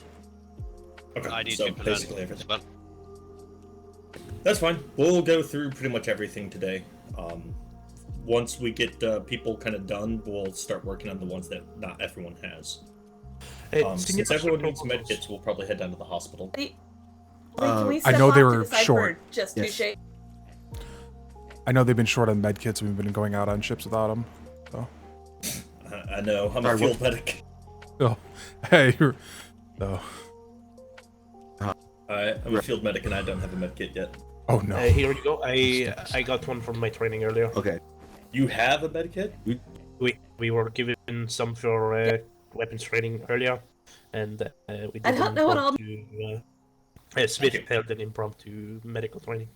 Okay, I need so to put basically that everything. as well. That's fine. We'll go through pretty much everything today. Once we get people kind of done, we'll start working on the ones that not everyone has. Since everyone needs medkits, we'll probably head down to the hospital. I know they were short. Just yes. I know they've been short on medkits. We've been going out on ships without them. So. I know. I'm a field medic. Oh, hey. No. I'm a field medic and I don't have a medkit yet. Oh no. Here we go. I got one from my training earlier. Okay. You have a medkit? We were given some for weapons training earlier, and we did I don't know what all. Switch held an impromptu medical training.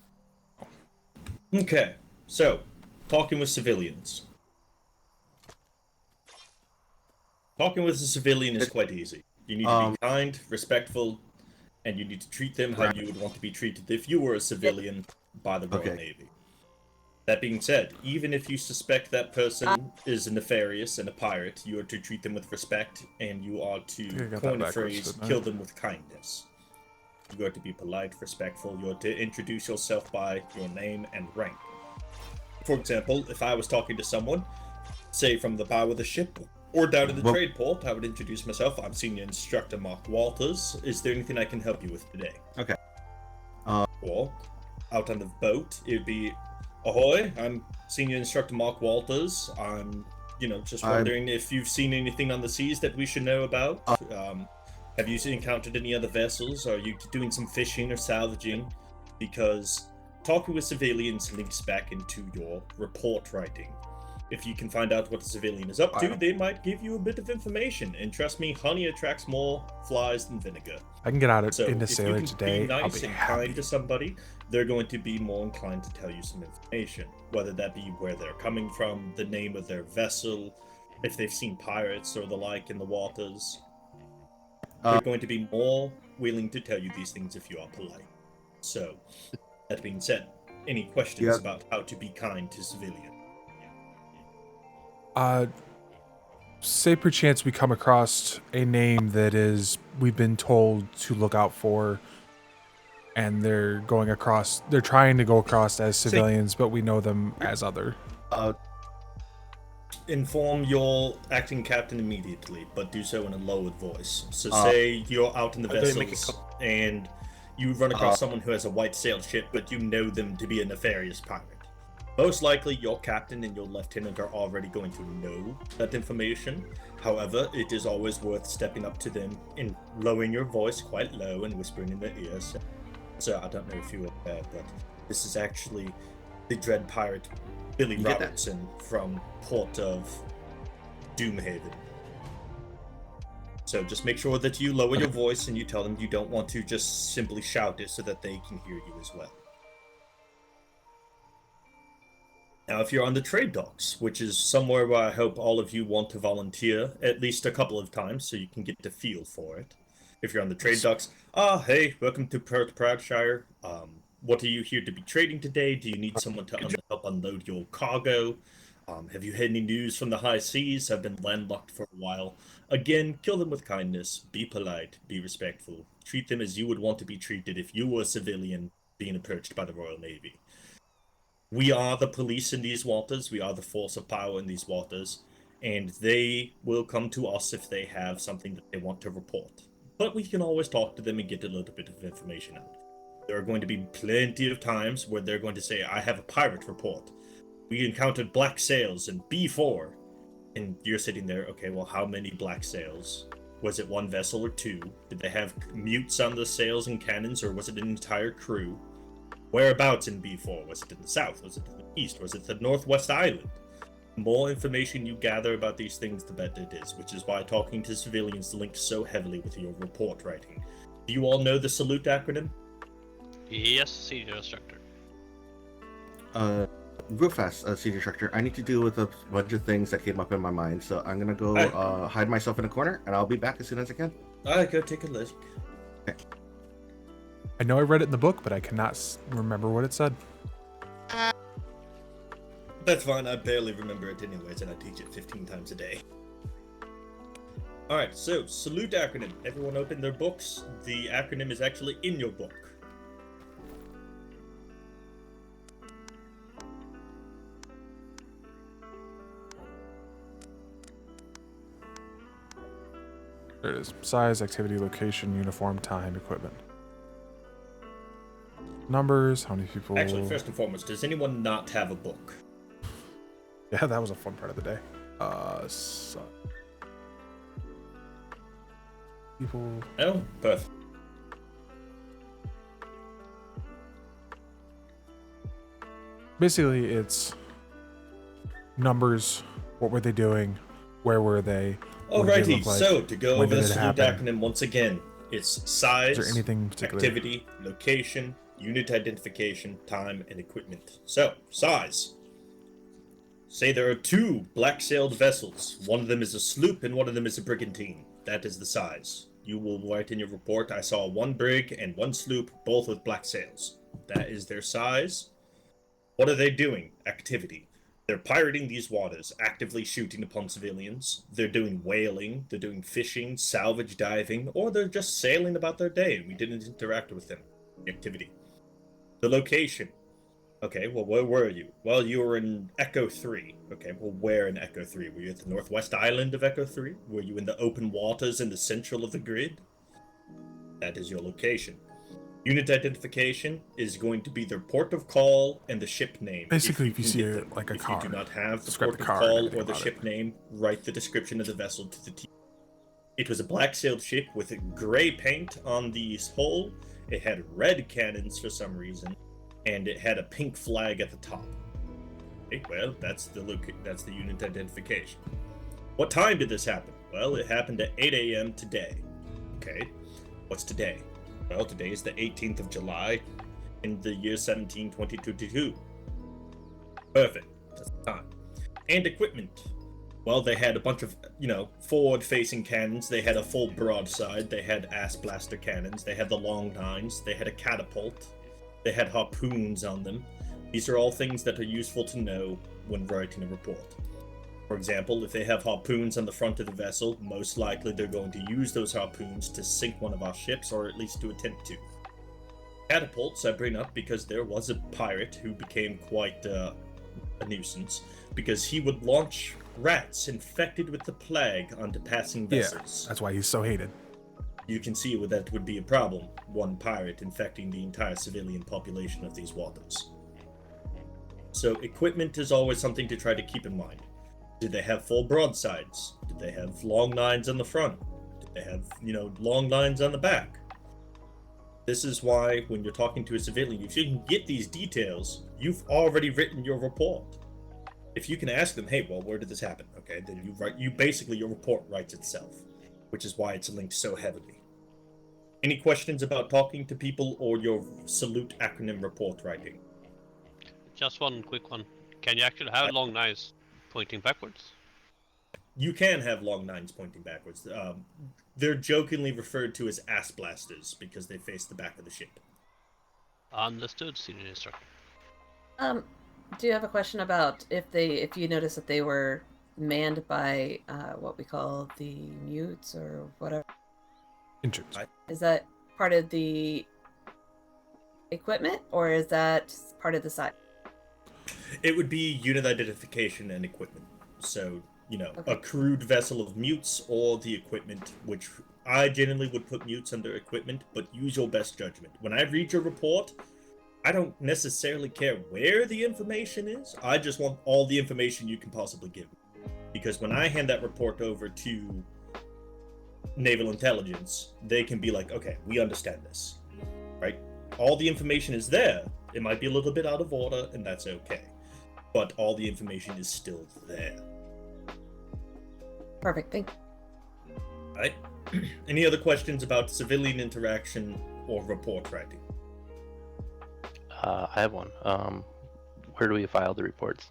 Okay, so talking with civilians. Talking with a civilian is quite easy. You need to be kind, respectful, and you need to treat them how you would want to be treated if you were a civilian by the Royal Navy. That being said, even if you suspect that person is nefarious and a pirate, you are to treat them with respect, and you are to, coin a phrase, kill them with kindness. You're to be polite, respectful. You're to introduce yourself by your name and rank. For example, if I was talking to someone, say from the bow of the ship or down in the trade port, I would introduce myself. I'm Senior Instructor Mark Walters. Is there anything I can help you with today? Okay. Or out on the boat, it'd be, ahoy, I'm Senior Instructor Mark Walters. I'm, just wondering if you've seen anything on the seas that we should know about. Have you encountered any other vessels? Are you doing some fishing or salvaging? Because talking with civilians links back into your report writing. If you can find out what the civilian is up to, they might give you a bit of information. And trust me, honey attracts more flies than vinegar. I can get out So into if you Sailor can today. be nice I'll be and happy. kind to somebody, they're going to be more inclined to tell you some information. Whether that be where they're coming from, the name of their vessel, if they've seen pirates or the like in the waters. They're going to be more willing to tell you these things if you are polite. So, that being said, any questions about how to be kind to civilians? Say perchance we come across a name that we've been told to look out for, and they're trying to go across as civilians, but we know them as other. Inform your acting captain immediately, but do so in a lowered voice. So say you're out in the vessels and you run across someone who has a white sail ship, but you know them to be a nefarious pirate. Most likely your captain and your lieutenant are already going to know that information. However, it is always worth stepping up to them and lowering your voice quite low and whispering in their ears. So I don't know if you were aware, but this is actually the dread pirate Billy Robertson from Port of Doomhaven. So just make sure that you lower your voice and you tell them you don't want to just simply shout it so that they can hear you as well. Now, if you're on the trade docks, which is somewhere where I hope all of you want to volunteer at least a couple of times so you can get the feel for it. If you're on the trade docks, hey, welcome to Perth Proudshire. What are you here to be trading today? Do you need someone to help unload your cargo? Have you had any news from the high seas? I've been landlocked for a while. Again, kill them with kindness. Be polite. Be respectful. Treat them as you would want to be treated if you were a civilian being approached by the Royal Navy. We are the police in these waters. We are the force of power in these waters. And they will come to us if they have something that they want to report. But we can always talk to them and get a little bit of information out. There are going to be plenty of times where they're going to say, I have a pirate report. We encountered black sails in B4. And you're sitting there, okay, well, how many black sails? Was it one vessel or two? Did they have mutes on the sails and cannons, or was it an entire crew? Whereabouts in B4? Was it in the south? Was it in the east? Was it the Northwest Island? The more information you gather about these things, the better it is, which is why talking to civilians links so heavily with your report writing. Do you all know the salute acronym? Yes, Senior Instructor. Real fast, Senior Instructor. I need to deal with a bunch of things that came up in my mind, so I'm gonna go hide myself in a corner, and I'll be back as soon as I can. Alright, go take a look. Okay. I know I read it in the book, but I cannot remember what it said. That's fine, I barely remember it anyways, and I teach it 15 times a day. Alright, so, salute acronym. Everyone open their books. The acronym is actually in your book. There it is. Size, activity, location, uniform, time, equipment. Numbers, how many people... Actually, first and foremost, does anyone not have a book? Yeah, that was a fun part of the day. People... Oh, perfect. Basically, it's numbers, what were they doing, where were they, what did they Alrighty, look like, so to go when over the did it salute happen? acronym once again, it's size, Is there anything particular? activity, location, unit identification, time, and equipment. So, size. Say there are two black-sailed vessels. One of them is a sloop and one of them is a brigantine. That is the size. You will write in your report, I saw one brig and one sloop, both with black sails. That is their size. What are they doing? Activity. They're pirating these waters, actively shooting upon civilians. They're doing whaling, they're doing fishing, salvage diving, or they're just sailing about their day and we didn't interact with them. Activity. The location. Okay, well, where were you? Well, you were in Echo 3. Okay, well, where in Echo 3? Were you at the northwest island of Echo 3? Were you in the open waters in the central of the grid? That is your location. Unit identification is going to be their port of call and the ship name. Basically, if you can see get a, them. like a if car, you do not have the describe port the of car and call everything or the about ship it. name, write the description of the vessel to the team. It was a black-sailed ship with a gray paint on the hull. It had red cannons for some reason, and it had a pink flag at the top. Okay, well, that's the unit identification. What time did this happen? Well, it happened at 8 a.m. today. Okay, what's today? Well, today is the 18th of July in the year 2022. Perfect. That's the time. And equipment. Well, they had a bunch of, forward-facing cannons. They had a full broadside. They had ass blaster cannons. They had the long nines. They had a catapult. They had harpoons on them. These are all things that are useful to know when writing a report. For example, if they have harpoons on the front of the vessel, most likely they're going to use those harpoons to sink one of our ships, or at least to attempt to. Catapults I bring up because there was a pirate who became quite a nuisance, because he would launch rats infected with the plague onto passing vessels. Yeah, that's why he's so hated. You can see where that would be a problem, one pirate infecting the entire civilian population of these waters. So equipment is always something to try to keep in mind. Did they have full broadsides? Did they have long nines on the front? Did they have, long nines on the back? This is why when you're talking to a civilian, if you can get these details, you've already written your report. If you can ask them, hey, well, where did this happen? Okay, then your report writes itself, which is why it's linked so heavily. Any questions about talking to people or your salute acronym report writing? Just one quick one. Can you actually have long knives pointing backwards? You can have long nines pointing backwards. They're jokingly referred to as ass blasters because they face the back of the ship. Understood, senior instructor. Do you have a question about if you notice that they were manned by what we call the mutes or whatever? Interns. Is that part of the equipment or is that part of the site? It would be unit identification and equipment. So, a crewed vessel of mutes or the equipment, which I generally would put mutes under equipment, but use your best judgment. When I read your report, I don't necessarily care where the information is. I just want all the information you can possibly give me. Because when I hand that report over to Naval Intelligence, they can be like, okay, we understand this, right? All the information is there. It might be a little bit out of order, and that's okay. But all the information is still there. Perfect, thank you. All right. Any other questions about civilian interaction or report writing? I have one. Where do we file the reports?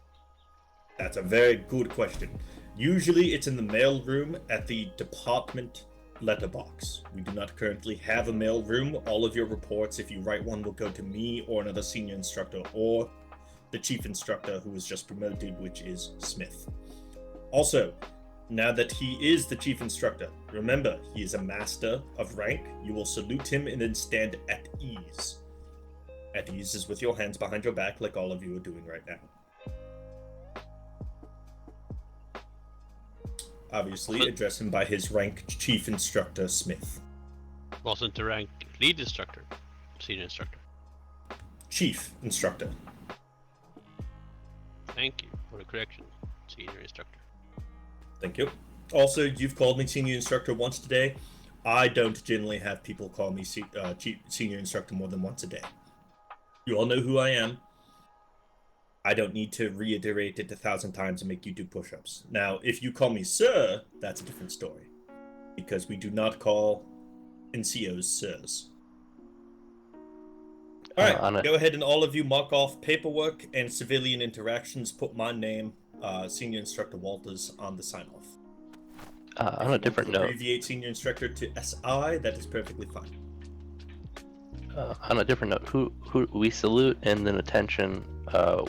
That's a very good question. Usually it's in the mail room at the department letterbox. We do not currently have a mail room. All of your reports, if you write one, will go to me or another senior instructor or the chief instructor who was just promoted, which is Smith. Also, now that he is the chief instructor, remember, he is a master of rank. You will salute him and then stand at ease. At ease is with your hands behind your back, like all of you are doing right now. Obviously, address him by his rank, Chief Instructor Smith. Wasn't the rank lead instructor, senior instructor? Chief Instructor. Thank you for the correction, senior instructor. Thank you. Also, you've called me senior instructor once today. I don't generally have people call me senior instructor more than once a day. You all know who I am. I don't need to reiterate it 1,000 times and make you do push-ups. Now, if you call me sir, that's a different story. Because we do not call NCOs sirs. Alright, go ahead and all of you mark off paperwork and civilian interactions. Put my name, Senior Instructor Walters, on the sign-off. On a different note. Abbreviate Senior Instructor to SI, that is perfectly fine. On a different note, who we salute and then attention,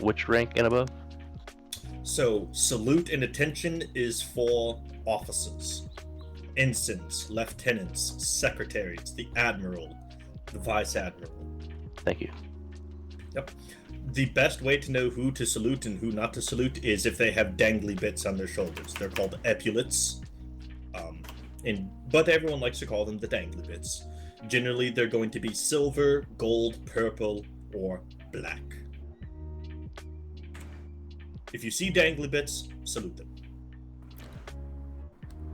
which rank and above? So, salute and attention is for officers, ensigns, lieutenants, secretaries, the admiral, the vice admiral. Thank you. Yep. The best way to know who to salute and who not to salute is if they have dangly bits on their shoulders. They're called epaulets. But everyone likes to call them the dangly bits. Generally, they're going to be silver, gold, purple, or black. If you see dangly bits, salute them.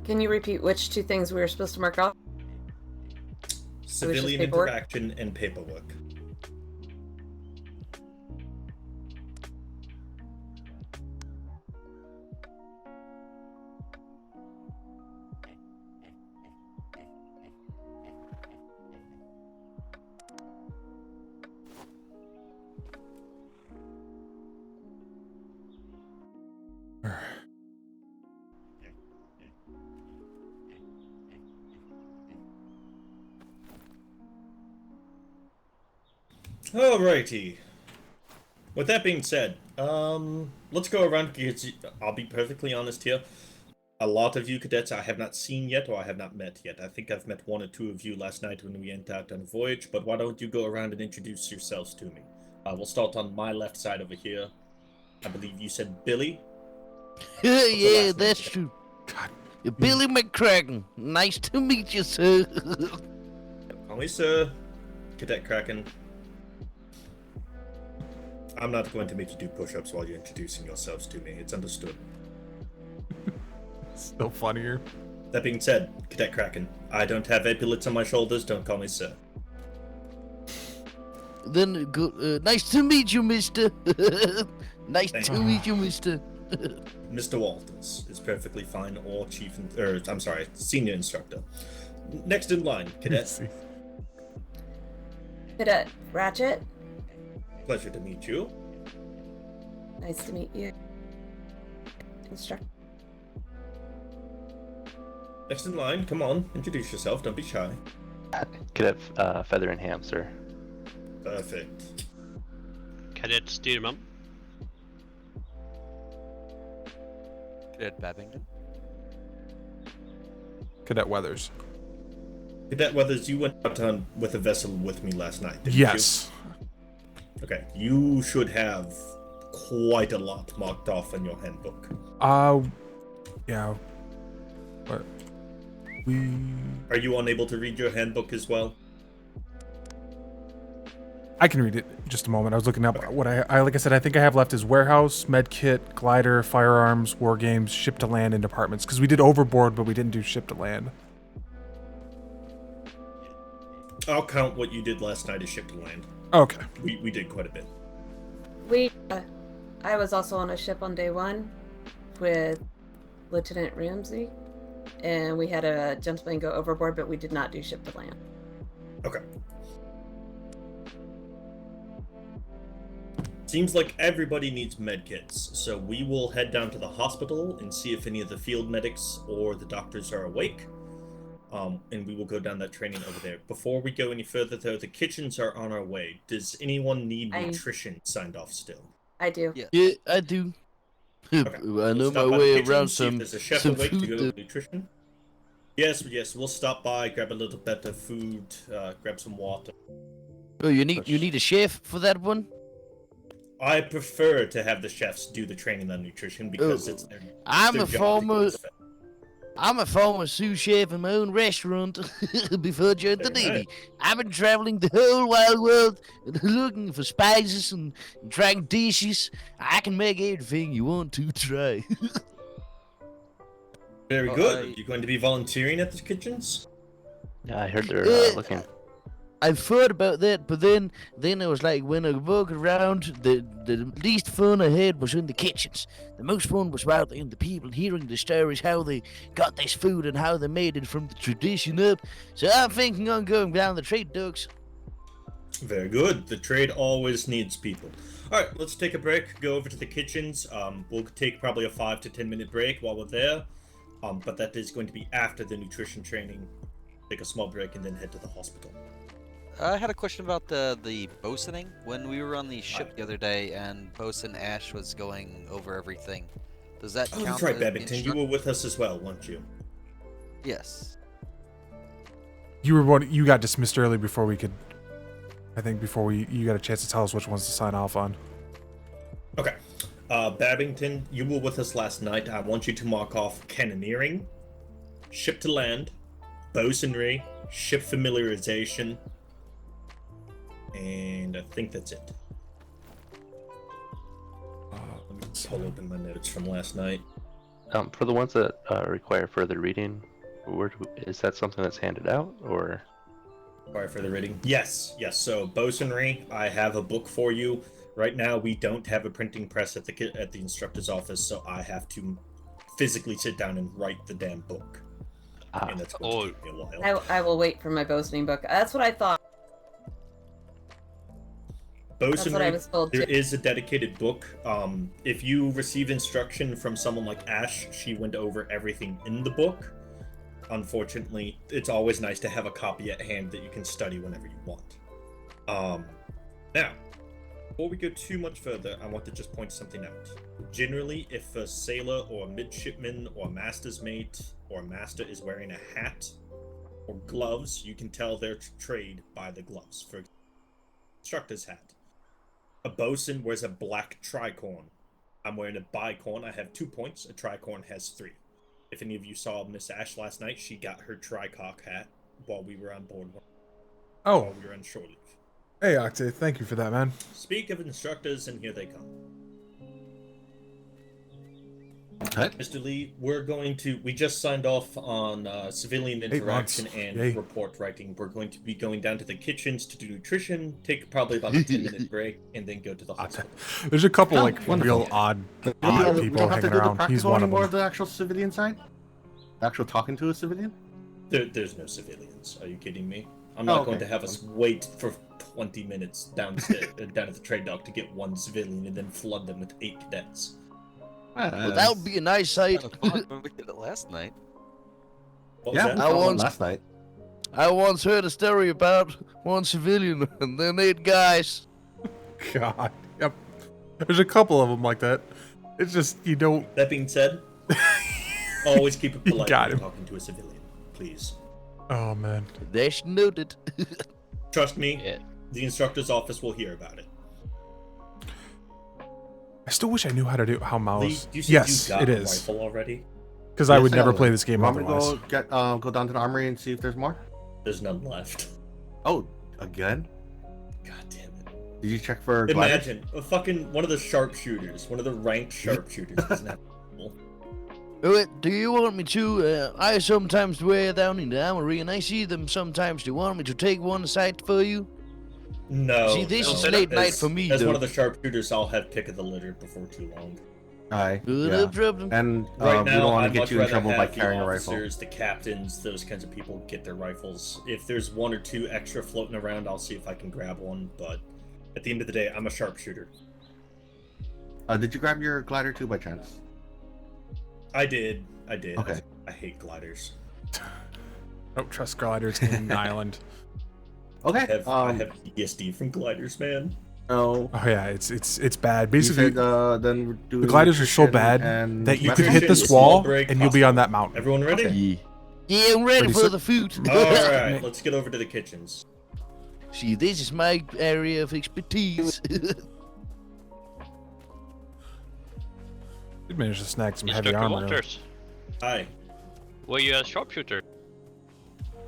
Can you repeat which two things we were supposed to mark off? Civilian interaction and paperwork. Alrighty. With that being said, let's go around, because I'll be perfectly honest here. A lot of you cadets I have not seen yet, or I have not met yet. I think I've met one or two of you last night when we went out on a voyage, but why don't you go around and introduce yourselves to me? We'll start on my left side over here. I believe you said Billy? Yeah, that's true. God. Billy McCracken. Nice to meet you, sir. Call me Sir. Cadet Kraken. I'm not going to make you do push-ups while you're introducing yourselves to me. It's understood. Still funnier. That being said, Cadet Kraken, I don't have epaulets on my shoulders. Don't call me Sir. Then, nice to meet you, mister. Nice Thank to you. meet you, mister. Mr. Walters is perfectly fine, or senior instructor. Next in line, Cadet. Cadet Ratchet. Pleasure to meet you. Nice to meet you. Instructor. Next in line, come on, introduce yourself, don't be shy. Cadet Feather and Ham, sir. Perfect. Cadet Stearman. Cadet Babington. Cadet Weathers. Cadet Weathers, you went out on with a vessel with me last night, didn't Yes. you? Okay, you should have quite a lot marked off in your handbook. Yeah. But Are you unable to read your handbook as well? I can read it in just a moment. I was looking up what I like I said, I think I have left is warehouse, med kit, glider, firearms, war games, ship to land, and departments. Because we did overboard, but we didn't do ship to land. I'll count what you did last night as ship to land. Okay. We did quite a bit. I was also on a ship on day one with Lieutenant Ramsey, and we had a gentleman go overboard, but we did not do ship to land. Okay. Seems like everybody needs medkits, so we will head down to the hospital and see if any of the field medics or the doctors are awake. And we will go down that training over there. Before we go any further, though, the kitchens are on our way. Does anyone need nutrition signed off still? I do. Yeah, I do. Okay. I know my way around some There's a chef some awake to food. go to nutrition. Yes, we'll stop by, grab a little bit of food, grab some water. Oh, you need a chef for that one? I prefer to have the chefs do the training on nutrition because it's their I'm their a job to former keep us fed. I'm a former sous chef in my own restaurant before I joined the Navy. I've been traveling the whole wide world looking for spices and trying dishes. I can make everything you want to try. Very good. Are you going to be volunteering at the kitchens? Yeah, I heard they're looking. I thought about that, but then I was like, when I walk around, the least fun I had was in the kitchens. The most fun was out in the people hearing the stories, how they got this food and how they made it from the tradition up. So I'm thinking on going down the trade docks. Very good. The trade always needs people. All right, let's take a break. Go over to the kitchens. We'll take probably a 5 to 10 minute break while we're there. But that is going to be after the nutrition training. Take a small break and then head to the hospital. I had a question about the bosuning. When we were on the ship the other day and Bosun Ash was going over everything, Does that Oh, count? that's right, as Babington. You were with us as well, weren't you? Yes. You got dismissed early before we could. I think before you got a chance to tell us which ones to sign off on. Okay. Babington, you were with us last night. I want you to mark off cannoneering, ship to land, bosunry, ship familiarization, and I think that's it. Let me pull open my notes from last night. For the ones that require further reading, is that something that's handed out, or? Require further reading? Yes. So bosunry, I have a book for you. Right now, we don't have a printing press at the instructor's office, so I have to physically sit down and write the damn book. And that's going to take me a while. I will wait for my boasting book. That's what I thought. That's what I was told There too. is a dedicated book. If you received instruction from someone like Ash, she went over everything in the book. Unfortunately, it's always nice to have a copy at hand that you can study whenever you want. Now, before we go too much further, I want to just point something out. Generally, if a sailor or a midshipman or a master's mate or a master is wearing a hat or gloves, you can tell their trade by the gloves. For example, instructor's hat. A bosun wears a black tricorn. I'm wearing a bicorn. I have 2 points. A tricorn has 3. If any of you saw Miss Ash last night, she got her tricock hat while we were on board. While we were on shore leave. Hey, Octave, thank you for that, man. Speak of instructors, and here they come. Mr. Lee, we just signed off on civilian interaction and report writing. We're going to be going down to the kitchens to do nutrition, take probably about a 10-minute break, and then go to the hospital. There's a couple real odd We don't people have to hanging do the around. He's practical one of anymore them. of the actual civilian side? The actual talking to a civilian? There's no civilians. Are you kidding me? I'm not going to have us wait for 20 minutes down at the trade dock to get one civilian and then flood them with 8 cadets. Well, that would be a nice sight. We did it last night. What was that? Last night. I once heard a story about one civilian and then 8 guys. God. Yep. There's a couple of them like that. It's just, you don't... That being said, always keep it polite got when him. you're talking to a civilian, please. Oh, man. That's noted. Trust me, the instructor's office will hear about it. I still wish I knew how to do mouse. Lee, you said Yes, you got it a is. rifle already? Because I would never play this game Want me to otherwise. go down to the armory and see if there's more? There's none left. Oh, again? God damn it. Did you check for Imagine, one of the sharpshooters, one of the ranked sharpshooters doesn't have a rifle. Do you want me to? I sometimes wear down in the armory and I see them sometimes. Do you want me to take one aside for you? No. See, this no. is late night for me, As though. one of the sharpshooters, I'll have pick of the litter before too long. Aye. No problem. And Right we now, don't want I'd to get much you in rather trouble by have the carrying a rifle. officers, the captains, those kinds of people get their rifles. If there's 1 or 2 extra floating around, I'll see if I can grab one. But at the end of the day, I'm a sharpshooter. Did you grab your glider too by chance? I did. Okay. I hate gliders. Don't trust gliders in Island. Okay. I have PTSD from gliders, man. No. Oh yeah, it's bad. Basically, You said, then the gliders are so bad that you could hit this wall and you'll be on that mountain. Everyone ready? Yeah, I'm ready Pretty for soon. the food. Alright, let's get over to the kitchens. See, this is my area of expertise. Did manage to snag some heavy Instructor armor. Walters, Aye. were you a sharpshooter?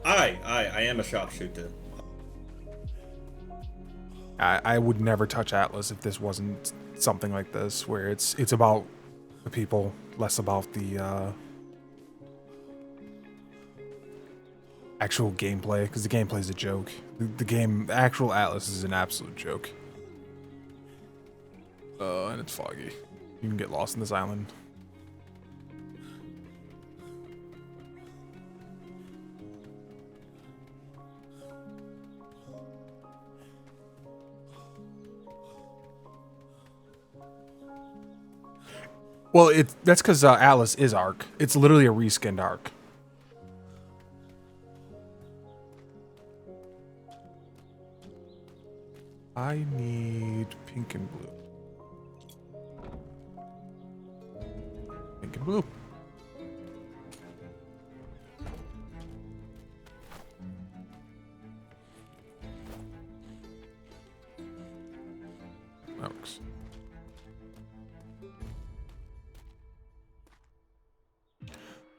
I am a sharpshooter. I would never touch Atlas if this wasn't something like this, where it's about the people, less about the actual gameplay, because the gameplay is a joke. The actual Atlas is an absolute joke. And it's foggy. You can get lost in this island. Well, that's because Atlas is Arc. It's literally a reskinned Arc. I need pink and blue. Pink and blue. That works.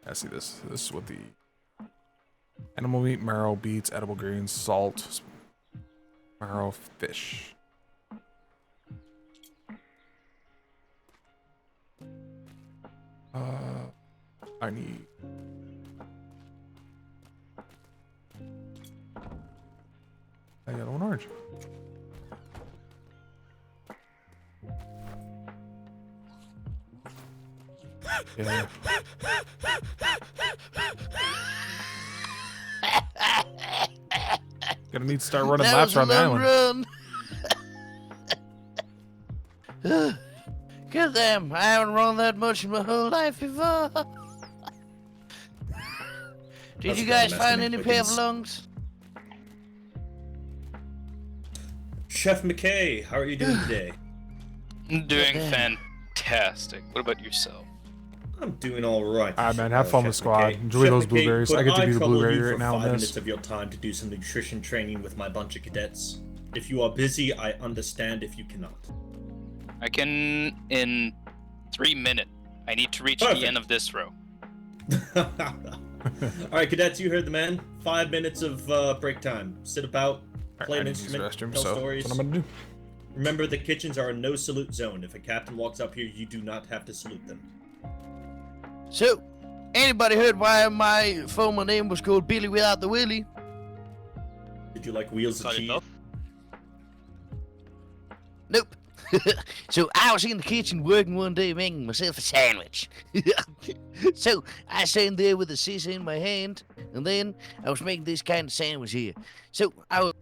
I see this. This is what the animal meat, marrow, beets, edible greens, salt, marrow, fish. I need. A yellow and orange. Yeah. Gonna need to start running That laps was a around the long island. run. God damn, I haven't run that much in my whole life before. Did That's you a guys dumbass find name, any pair of Wiggins. lungs? Chef McKay, how are you doing today? I'm doing fantastic. What about yourself? I'm doing all right. Alright, man, have fun with Chef squad. McKay. Enjoy Chef those McKay, blueberries. could I get to be the trouble blueberry you for right now in 5 this. minutes of your time to do some nutrition training with my bunch of cadets. If you are busy, I understand if you cannot. I can in 3 minutes. I need to reach the end of this row. All right, cadets, you heard the man. 5 minutes of break time. Sit about, play an I need to use the instrument, restroom, tell so stories. that's what I'm gonna do. Remember, the kitchens are a no salute zone. If a captain walks up here, you do not have to salute them. So, anybody heard why my former name was called Billy without the Willy? Did you like wheels of cheese? Nope. So I was in the kitchen working one day making myself a sandwich. So I sat there with a scissor in my hand, and then I was making this kind of sandwich here. So I was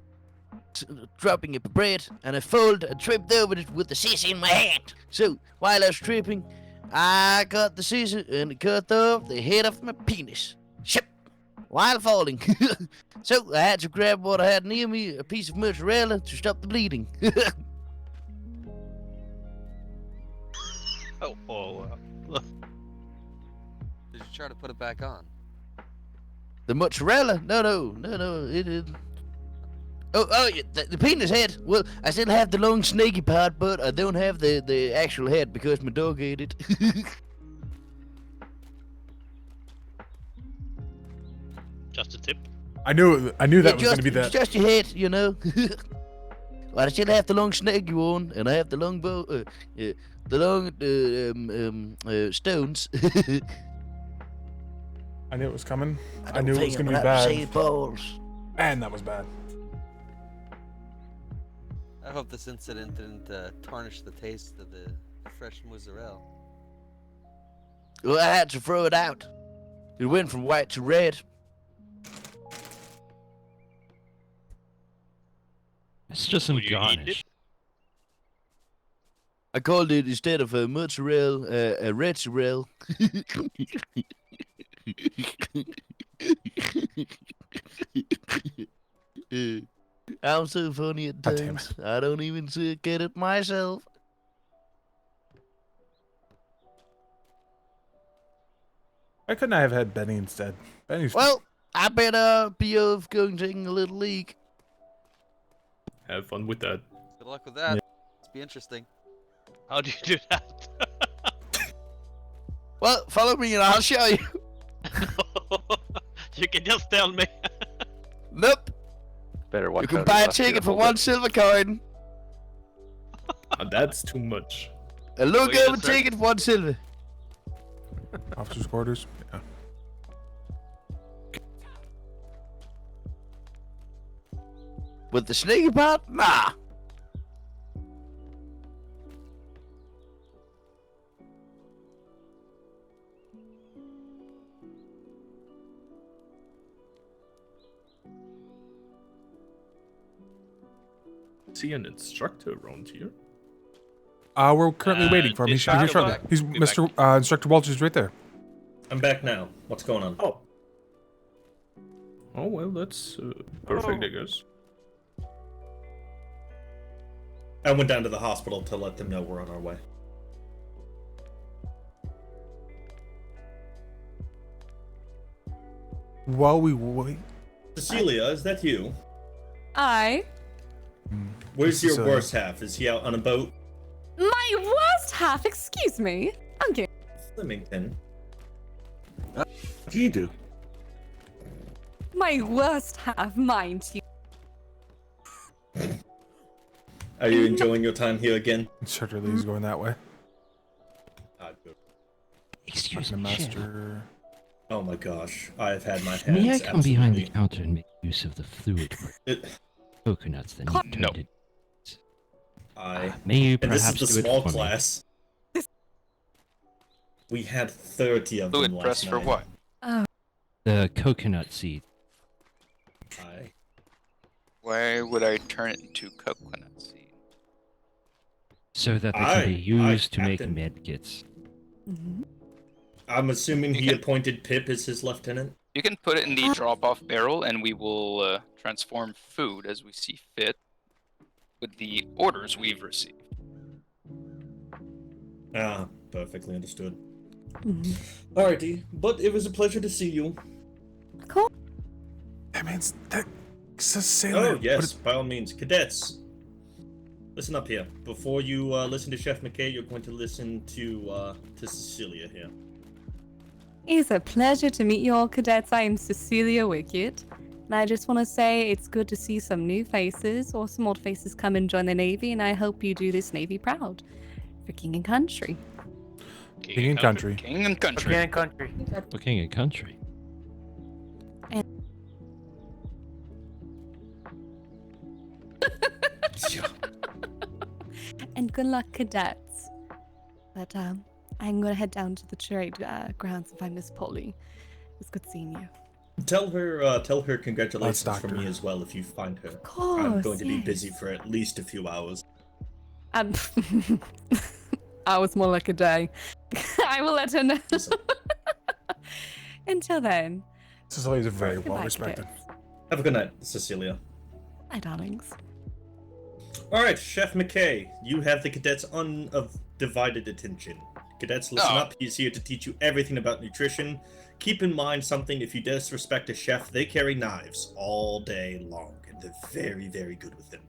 dropping a bread, and I folded and tripped over it with the scissor in my hand. So while I was tripping, I got the scissor and cut off the head of my penis. Ship. While falling. So I had to grab what I had near me, a piece of mozzarella, to stop the bleeding. Did you try to put it back on? The mozzarella? No. It. Yeah, the penis head. Well, I still have the long snaky part, but I don't have the actual head because my dog ate it. Just a tip. I knew that was just, gonna be that. Just your head, you know. Well, I still have the long snaky one, and I have the long stones. I knew it was coming. I don't knew it was think gonna be I'm allowed to say bad. balls. And that was bad. I hope this incident didn't tarnish the taste of the fresh mozzarella. Well, I had to throw it out. It went from white to red. It's just some garnish. I called it, instead of a mozzarella, a red sorrel. I'm so funny at times. I don't even get it myself. Why couldn't I have had Benny instead? Benny's Well, I better be off going taking a little leak. Have fun with that. Good luck with that. It's be interesting. How do you do that? Well, follow me and I'll show you. You can just tell me. Nope. Better watch You can out buy a enough to ticket for hold one it. silver coin. That's too much. A look What over you said? ticket, 1 silver. officers' quarters. Yeah. With the sneaky part? Nah. See an instructor around here? We're currently waiting for him. He should be here shortly. He's Mr. Instructor Walters right there. I'm back now. What's going on? Oh. Oh, well, that's perfect, I guess. I went down to the hospital to let them know we're on our way. while we wait. Cecilia, is that you? I. Where's your Cecilia. worst half? Is he out on a boat? My worst half, excuse me. Thank you. Flemington. What do you do? My worst half, mind you. Are you enjoying your time here again? Instructor Lee's going that way. Good. Excuse me, me, Chef. Master. Oh my gosh, I've had my hands. May I come behind the absolutely- counter and make use of the fluid for coconuts that need No. turned in? And May you this is perhaps the do it small for me? class. We had 30 of Fluid them last press for night. what? Oh. The coconut seed. Why would I turn it into coconut seed? So that they can be used to make Captain. med kits. I'm assuming he appointed Pip as his lieutenant. You can put it in the drop-off barrel, and we will transform food as we see fit with the orders we've received. Ah, perfectly understood. Alrighty, but it was a pleasure to see you. Cool. That means that Cecilia. Oh yes, by all means, cadets. Listen up here. Before you listen to Chef McKay, you're going to listen to Cecilia here. It's a pleasure to meet you all, cadets. I am Cecilia Wickett. And I just want to say it's good to see some new faces or some old faces come and join the Navy, and I hope you do this Navy proud for King and Country. King and Country. King and Country. King and Country. For King and Country. And good luck, cadets. But I'm gonna head down to the trade grounds and find Miss Polly. It's good seeing you. Tell her congratulations Thanks, from Doctor. me as well if you find her. I'm course, going to be yes. busy for at least a few hours. I was more like a day. I will let her know. Until then, Cecilia's very Goodbye, well respected. cadets. Have a good night, Cecilia. Bye, darlings. Alright, Chef McKay, you have the cadets' undivided attention. Cadets, listen up. He's here to teach you everything about nutrition. Keep in mind something, if you disrespect a chef, they carry knives all day long, and they're very, very good with them.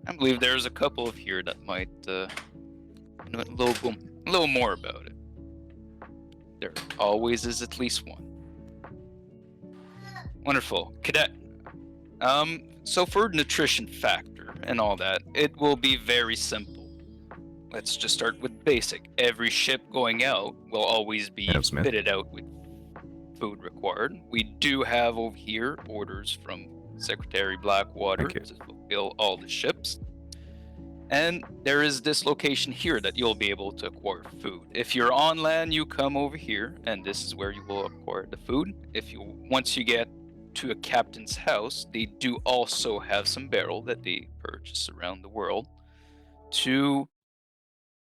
I believe there's a couple of here that might know a little more about it. There always is at least one. Wonderful. Cadet. So for nutrition factor and all that, it will be very simple. Let's just start with basic. Every ship going out will always be fitted out with food required. We do have over here orders from Secretary Blackwater to fulfill all the ships. And there is this location here that you'll be able to acquire food. If you're on land, you come over here, and this is where you will acquire the food. Once you get to a captain's house, they do also have some barrel that they purchase around the world to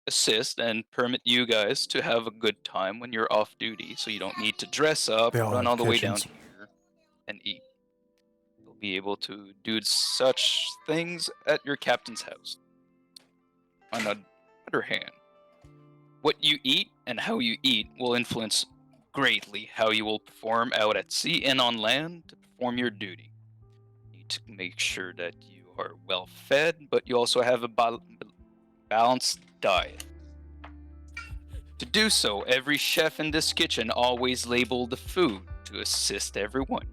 assist and permit you guys to have a good time when you're off duty, so you don't need to dress up, They all run have all the way down kitchens. here, and eat. You'll be able to do such things at your captain's house. On the other hand, what you eat and how you eat will influence greatly how you will perform out at sea and on land to perform your duty. You need to make sure that you are well fed, but you also have a balanced diet. To do so, every chef in this kitchen always labeled the food to assist everyone.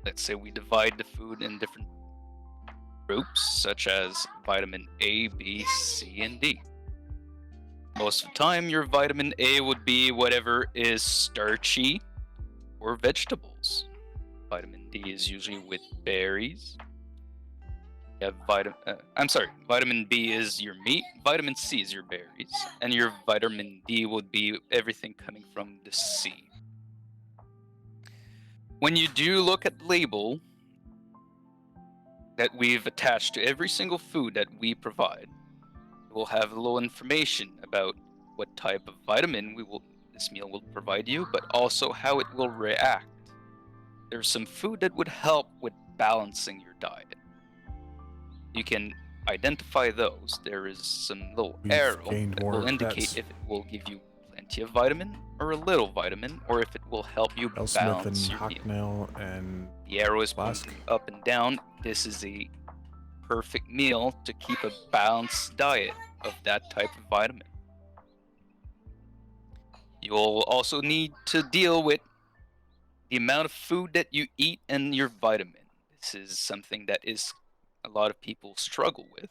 Let's say we divide the food in different groups, such as vitamin A, B, C, and D. Most of the time, your vitamin A would be whatever is starchy or vegetables. Vitamin D is usually with berries. You have vitamin B is your meat, vitamin C is your berries, and your vitamin D would be everything coming from the sea. When you do look at the label that we've attached to every single food that we provide, we'll have a little information about what type of vitamin this meal will provide you, but also how it will react. There's some food that would help with balancing your diet. You can identify those. There is some little We've arrow gained that more will indicate pets. if it will give you plenty plenty of vitamin or a little vitamin, or if it will help you L. Smith and balance your meal. Hocknail and The arrow is Flask. pointing up and down. This is a perfect meal to keep a balanced diet of that type of vitamin. You'll also need to deal with the amount of food that you eat and your vitamin. This is something that is a lot of people struggle with.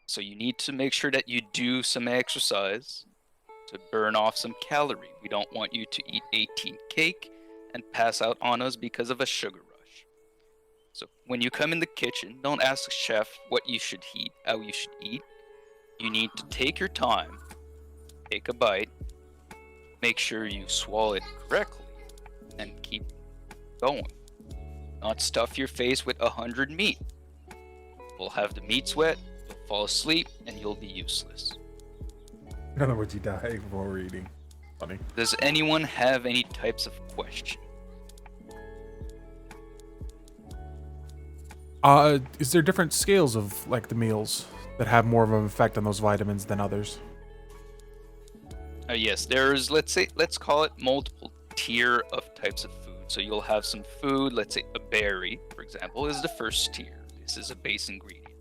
So you need to make sure that you do some exercise to burn off some calorie. We don't want you to eat 18 cake and pass out on us because of a sugar rush. So when you come in the kitchen, don't ask the chef what you should eat, how you should eat. You need to take your time, take a bite, make sure you swallow it correctly, and keep going. Not stuff your face with 100 meat. You'll have the meat sweat, you'll fall asleep, and you'll be useless. In other words, you die before eating. Funny. Does anyone have any types of question? Is there different scales of like the meals that have more of an effect on those vitamins than others? Yes, there's, let's call it multiple tier of types of food. So you'll have some food, let's say a berry, for example, is the first tier. This is a base ingredient.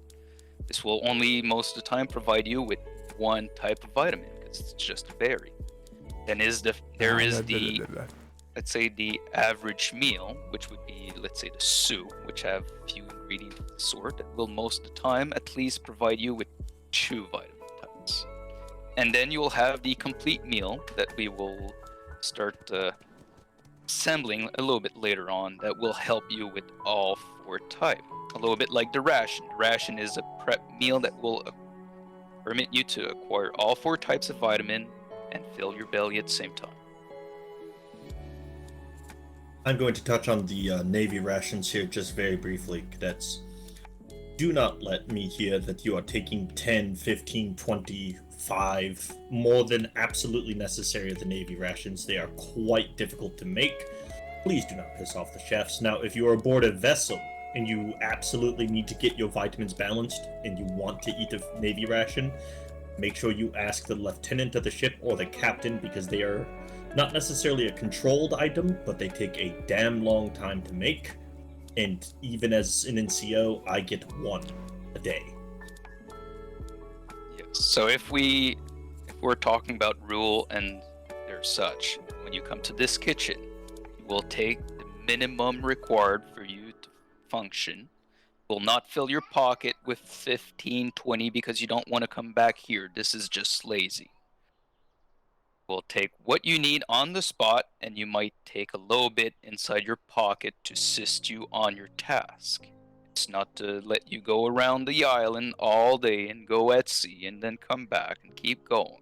This will only, most of the time, provide you with one type of vitamin, because it's just a berry. Then there is the, let's say the average meal, which would be, let's say the soup, which have few ingredients of the sort, that will most of the time at least provide you with 2 vitamin types. And then you'll have the complete meal that we will start assembling a little bit later on that will help you with all 4 types. A little bit like the ration. The ration is a prep meal that will permit you to acquire all 4 types of vitamin and fill your belly at the same time. I'm going to touch on the Navy rations here just very briefly, cadets. Do not let me hear that you are taking 10, 15, 25, more than absolutely necessary of the Navy rations. They are quite difficult to make. Please do not piss off the chefs. Now, if you are aboard a vessel and you absolutely need to get your vitamins balanced and you want to eat a Navy ration, make sure you ask the lieutenant of the ship or the captain, because they are not necessarily a controlled item, but they take a damn long time to make. And even as an NCO, I get 1 a day. Yes. So if we're talking about rule and there's such, when you come to this kitchen, you will take the minimum required for you to function. Will not fill your pocket with 15, 20 because you don't want to come back here. This is just lazy. We'll take what you need on the spot, and you might take a little bit inside your pocket to assist you on your task. It's not to let you go around the island all day and go at sea and then come back and keep going.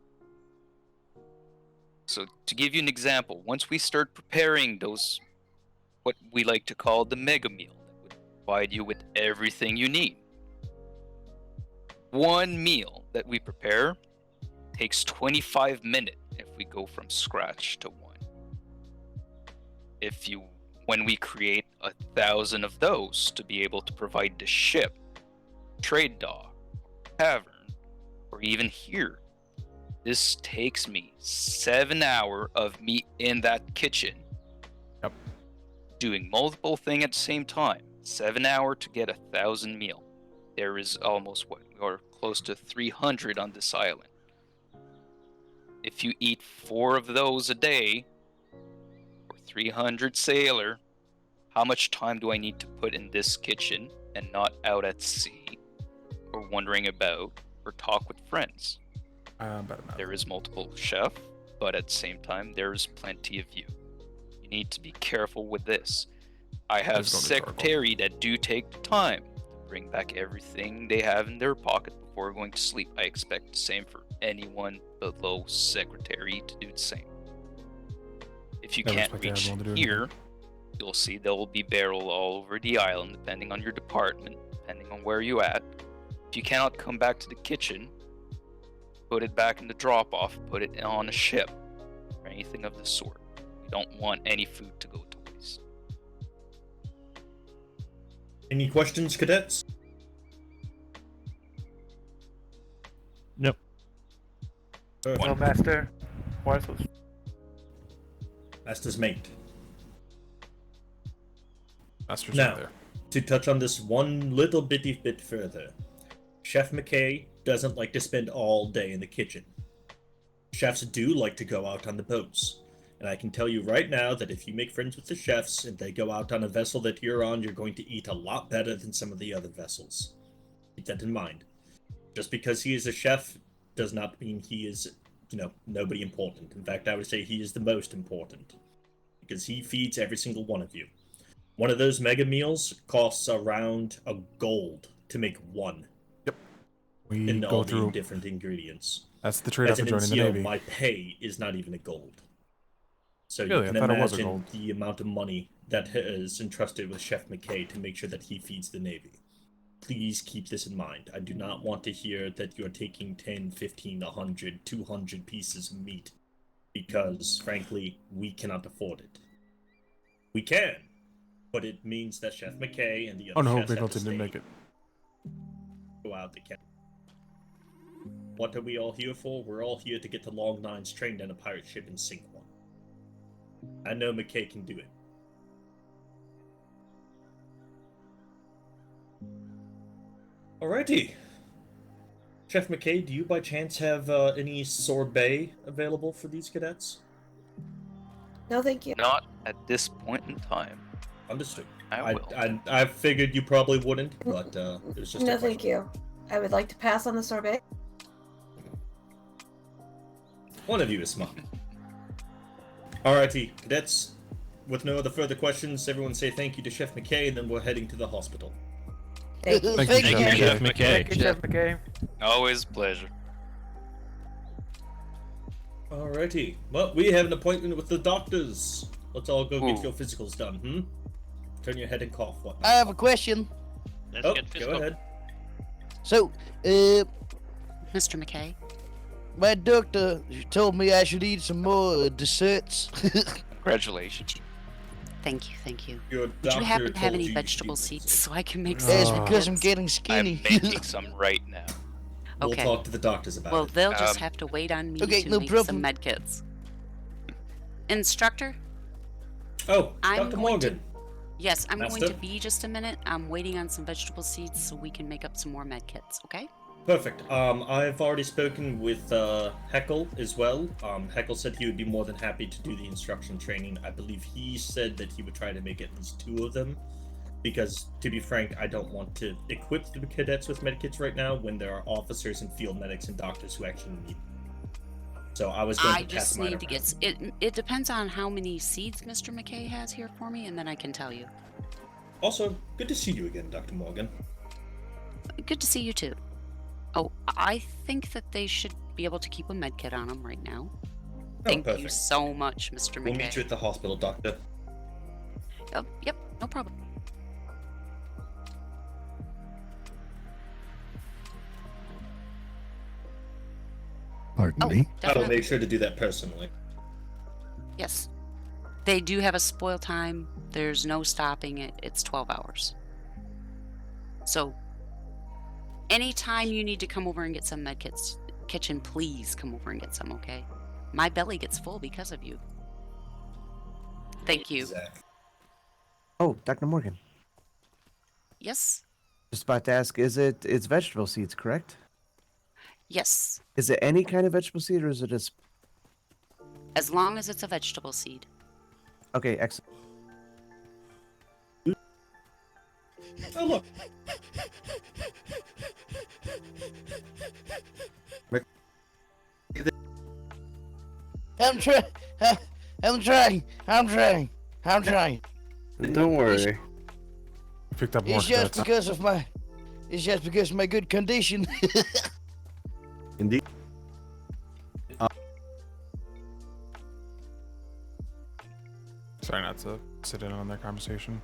So to give you an example, once we start preparing those, what we like to call the mega meal, that would provide you with everything you need. One meal that we prepare takes 25 minutes if we go from scratch to 1. When we create 1,000 of those to be able to provide the ship, trade dock, tavern, or even here, this takes me 7 hours of me in that kitchen. Yep. Doing multiple things at the same time. 7 hours to get 1,000 meal. There is almost or close to 300 on this island. If you eat 4 of those a day, or 300 sailor, how much time do I need to put in this kitchen and not out at sea, or wandering about, or talk with friends? There is multiple chef, but at the same time, there's plenty of you. You need to be careful with this. I have secretary that do take the time to bring back everything they have in their pocket before going to sleep. I expect the same for anyone below secretary to do the same. If you can't reach here, you'll see there will be barrel all over the island, depending on your department, depending on where you at. If you cannot come back to the kitchen, put it back in the drop-off, put it on a ship, or anything of the sort. We don't want any food to go to waste. Any questions, cadets? No. No, Master. Worthless. Master's mate. Master's Now, right there. to touch on this one little bitty bit further, Chef McKay doesn't like to spend all day in the kitchen. Chefs do like to go out on the boats. And I can tell you right now that if you make friends with the chefs and they go out on a vessel that you're on, you're going to eat a lot better than some of the other vessels. Keep that in mind. Just because he is a chef does not mean he is, nobody important. In fact, I would say he is the most important. Because he feeds every single one of you. One of those mega meals costs around a gold to make one. Yep. We in go all through the different ingredients. That's the trade-off As an of joining the NCO, Navy. my pay is not even a gold. So Really? you I can thought it was a imagine gold. the amount of money that is entrusted with Chef McKay to make sure that he feeds the Navy. Please keep this in mind. I do not want to hear that you're taking 10, 15, 100, 200 pieces of meat. Because, frankly, we cannot afford it. We can, but it means that Chef McKay and the other Oh no, chefs have to Bingleton didn't stay, make it. go out the camp. What are we all here for? We're all here to get the Long Nines trained on a pirate ship and sink one. I know McKay can do it. Alrighty. Chef McKay, do you by chance have any sorbet available for these cadets? No, thank you. Not at this point in time. Understood. I will. I figured you probably wouldn't, but it was just No, a question. thank you. I would like to pass on the sorbet. One of you is smart. Alrighty, cadets. With no other further questions, everyone say thank you to Chef McKay, and then we're heading to the hospital. Thank you. Thank you, Chef McKay. Thank you, Chef McKay. Always a pleasure. Alrighty. Well, we have an appointment with the doctors. Let's all go get Ooh. your physicals done, Turn your head and cough, whatnot. I have a question. Let's Oh, get go physical. ahead. So, Mr. McKay. my doctor told me I should eat some more desserts. Congratulations. Thank you, thank you. Your Would you doctor happen to have told any you you vegetable should eat seeds so I can make Yeah, some? it's because I'm nuggets? getting skinny. I'm making some right now. We'll Okay. talk to the doctors about Well, it. they'll just have to wait on me okay, to no make problem. some med kits. Instructor? Oh, I'm Dr. going Morgan. Yes, I'm going Master? to be just a minute. I'm waiting on some vegetable seeds so we can make up some more med kits, okay? Perfect. I've already spoken with Heckle as well. Heckle said he would be more than happy to do the instruction training. I believe he said that he would try to make at least 2 of them. Because, to be frank, I don't want to equip the cadets with medikits right now when there are officers and field medics and doctors who actually need them. So I was going I to pass just mine need to around. get it depends on how many seeds Mr. McKay has here for me, and then I can tell you. Also, good to see you again, Dr. Morgan. Good to see you too. Oh, I think that they should be able to keep a med kit on them right now. Thank you perfect. so much, Mr. McKay. We'll meet you at the hospital, Doctor. Yep, no problem. Pardon Oh, me? I'll definitely. make sure to do that personally. Yes. They do have a spoil time. There's no stopping it. It's 12 hours. So, anytime you need to come over and get some med kits, kitchen, please come over and get some, okay? My belly gets full because of you. Thank you. Oh, Dr. Morgan. Yes? Just about to ask, it's vegetable seeds, correct? Yes. Is it any kind of vegetable seed or is it a As long as it's a vegetable seed. Okay, excellent. Oh, look. I'm trying. I'm trying. Don't worry. Picked up more It's just cadets. because of my. It's just because of my good condition. Indeed. Sorry not to sit in on that conversation.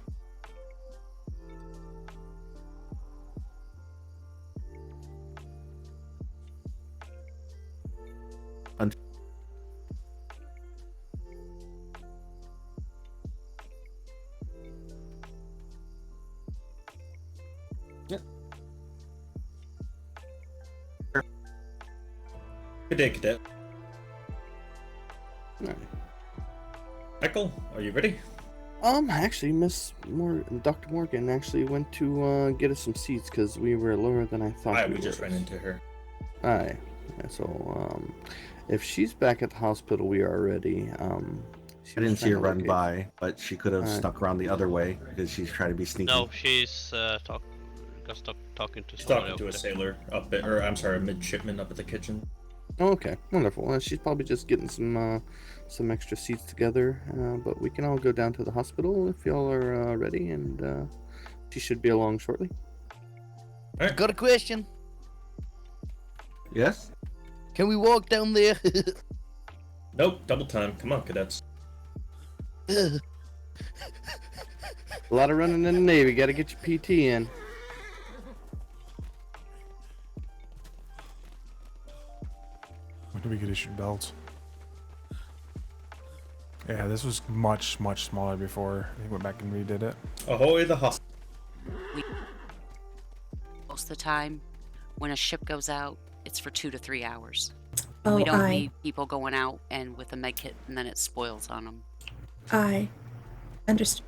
Good day, Cadet. Michael, are you ready? Actually, Dr. Morgan actually went to get us some seats because we were lower than I thought. We just ran into her. Aye. So, if she's back at the hospital, we are ready. I didn't see her run by, but she could have stuck around the other way because she's trying to be sneaky. No, she's talking to She's somebody talking to a up there. sailor up at, or I'm sorry, a midshipman up at the kitchen. Oh, okay, wonderful. Well, she's probably just getting some extra seats together. But we can all go down to the hospital if y'all are ready, and she should be along shortly. All right. Got a question. Yes? Can we walk down there? Nope, double time. Come on, cadets. A lot of running in the Navy. Got to get your PT in. When do we get issued belts? Yeah, this was much smaller before. I went back and redid it. Ahoy the hospital. Most of the time, when a ship goes out, it's for 2 to 3 hours. Oh, we don't aye. need people going out and with a med kit and then it spoils on them. I understand.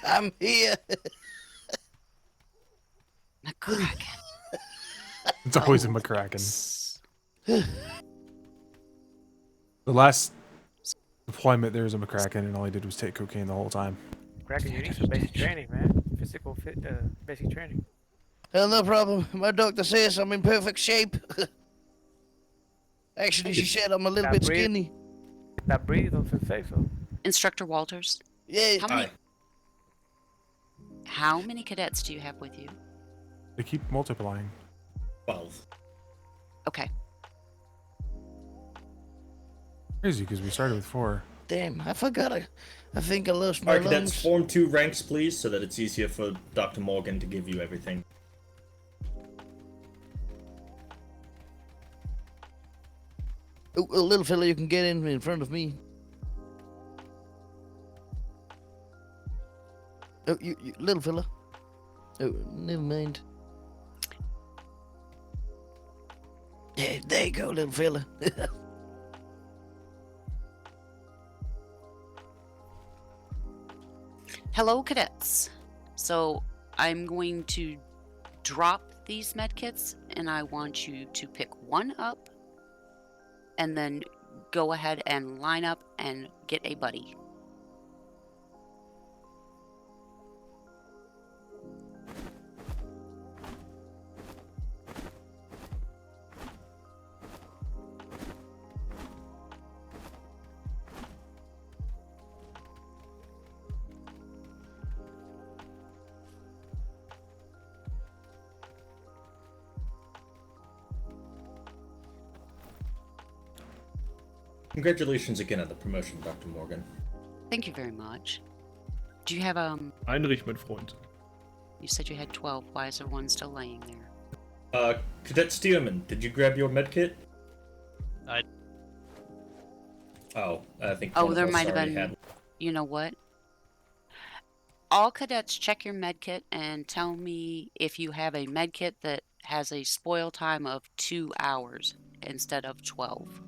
I'm here. McCracken. It's always a McCracken. The last deployment, there was a McCracken, and all he did was take cocaine the whole time. Kraken, you need some basic training, man. Physical basic training. Hell, no problem. My doctor says I'm in perfect shape. Actually, she said I'm a little bit skinny. That breathe, don't say so. Instructor Walters. Yeah. How many cadets do you have with you? They keep multiplying. 12. Okay. Crazy, because we started with 4. Damn, I forgot. I think I lost my Alright, cadets, lungs. form 2 ranks, please, so that it's easier for Dr. Morgan to give you everything. Oh, little fella, you can get in front of me. Oh, you little fella. Oh, never mind. Yeah, there you go, little fella. Hello, cadets. So I'm going to drop these med kits, and I want you to pick one up, and then go ahead and line up and get a buddy. Congratulations again on the promotion, Dr. Morgan. Thank you very much. Do you have Heinrich, mein Freund. You said you had 12. Why is there one still laying there? Cadet Stearman, did you grab your medkit? Oh, I think. Oh, one of there us might have already been. had- You know what? All cadets, check your med kit and tell me if you have a med kit that has a spoil time of 2 hours instead of 12.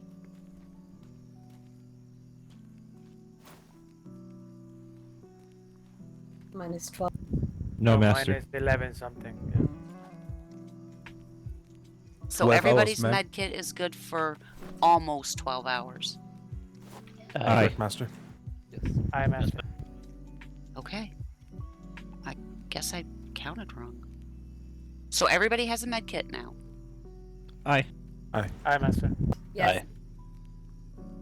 Minus 12. No, Master. Minus 11 something. Yeah. So everybody's med kit is good for almost 12 hours. Aye. Master. Aye, Master. Okay. I guess I counted wrong. So everybody has a med kit now. Aye. Aye. Aye, Master. Yes.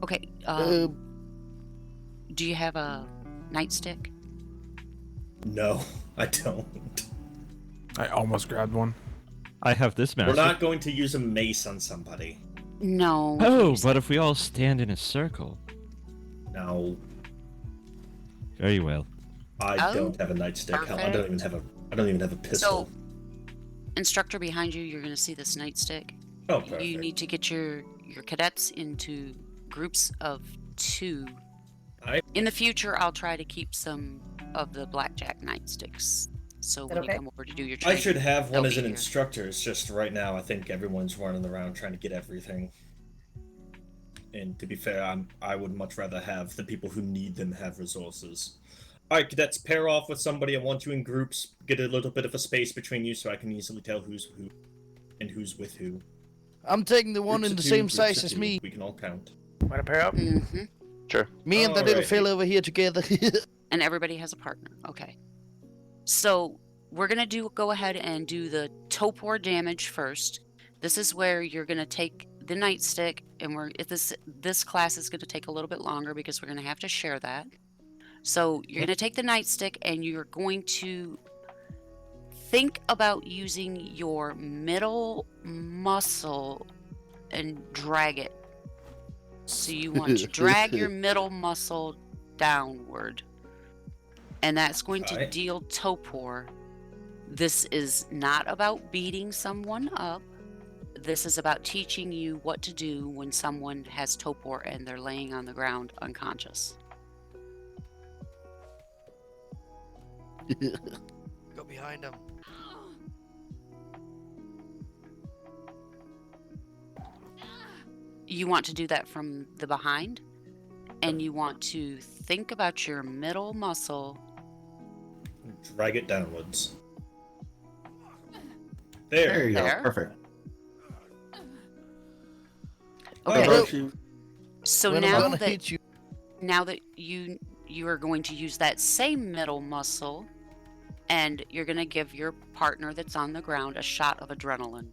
Okay. Do you have a nightstick? No, I don't. I almost grabbed one. I have this, Master. We're not going to use a mace on somebody. No. Oh, but if we all stand in a circle. No. Very well. I don't have a nightstick. Hell, I don't even have a pistol. So, instructor behind you, you're going to see this nightstick. Oh, perfect. You need to get your cadets into groups of 2. In the future, I'll try to keep some of the blackjack nightsticks. So when you come over to do your I training, should have one they'll as be an here. instructor. It's just right now I think everyone's running around trying to get everything. And to be fair, I would much rather have the people who need them have resources. Alright, cadets, pair off with somebody. I want you in groups. Get a little bit of a space between you so I can easily tell who's who and who's with who. I'm taking the one Groups in of the two, same groups size of as two. me. We can all count. Want to pair up? Mm-hmm. Sure. Me and the little Alrighty. fella over here together. And everybody has a partner. Okay. So we're gonna go ahead and do the topor damage first. This is where you're gonna take the nightstick, and this class is gonna take a little bit longer because we're gonna have to share that. So you're gonna take the nightstick and you're going to think about using your middle muscle and drag it. So you want to drag your middle muscle downward. And that's going to deal topor. This is not about beating someone up. This is about teaching you what to do when someone has topor and they're laying on the ground unconscious. Go behind him. You want to do that from the behind, and you want to think about your middle muscle. Drag it downwards. There you There. go. Perfect. Okay. Alright. So When I'm now gonna that hit you. you are going to use that same middle muscle, and you're going to give your partner that's on the ground a shot of adrenaline.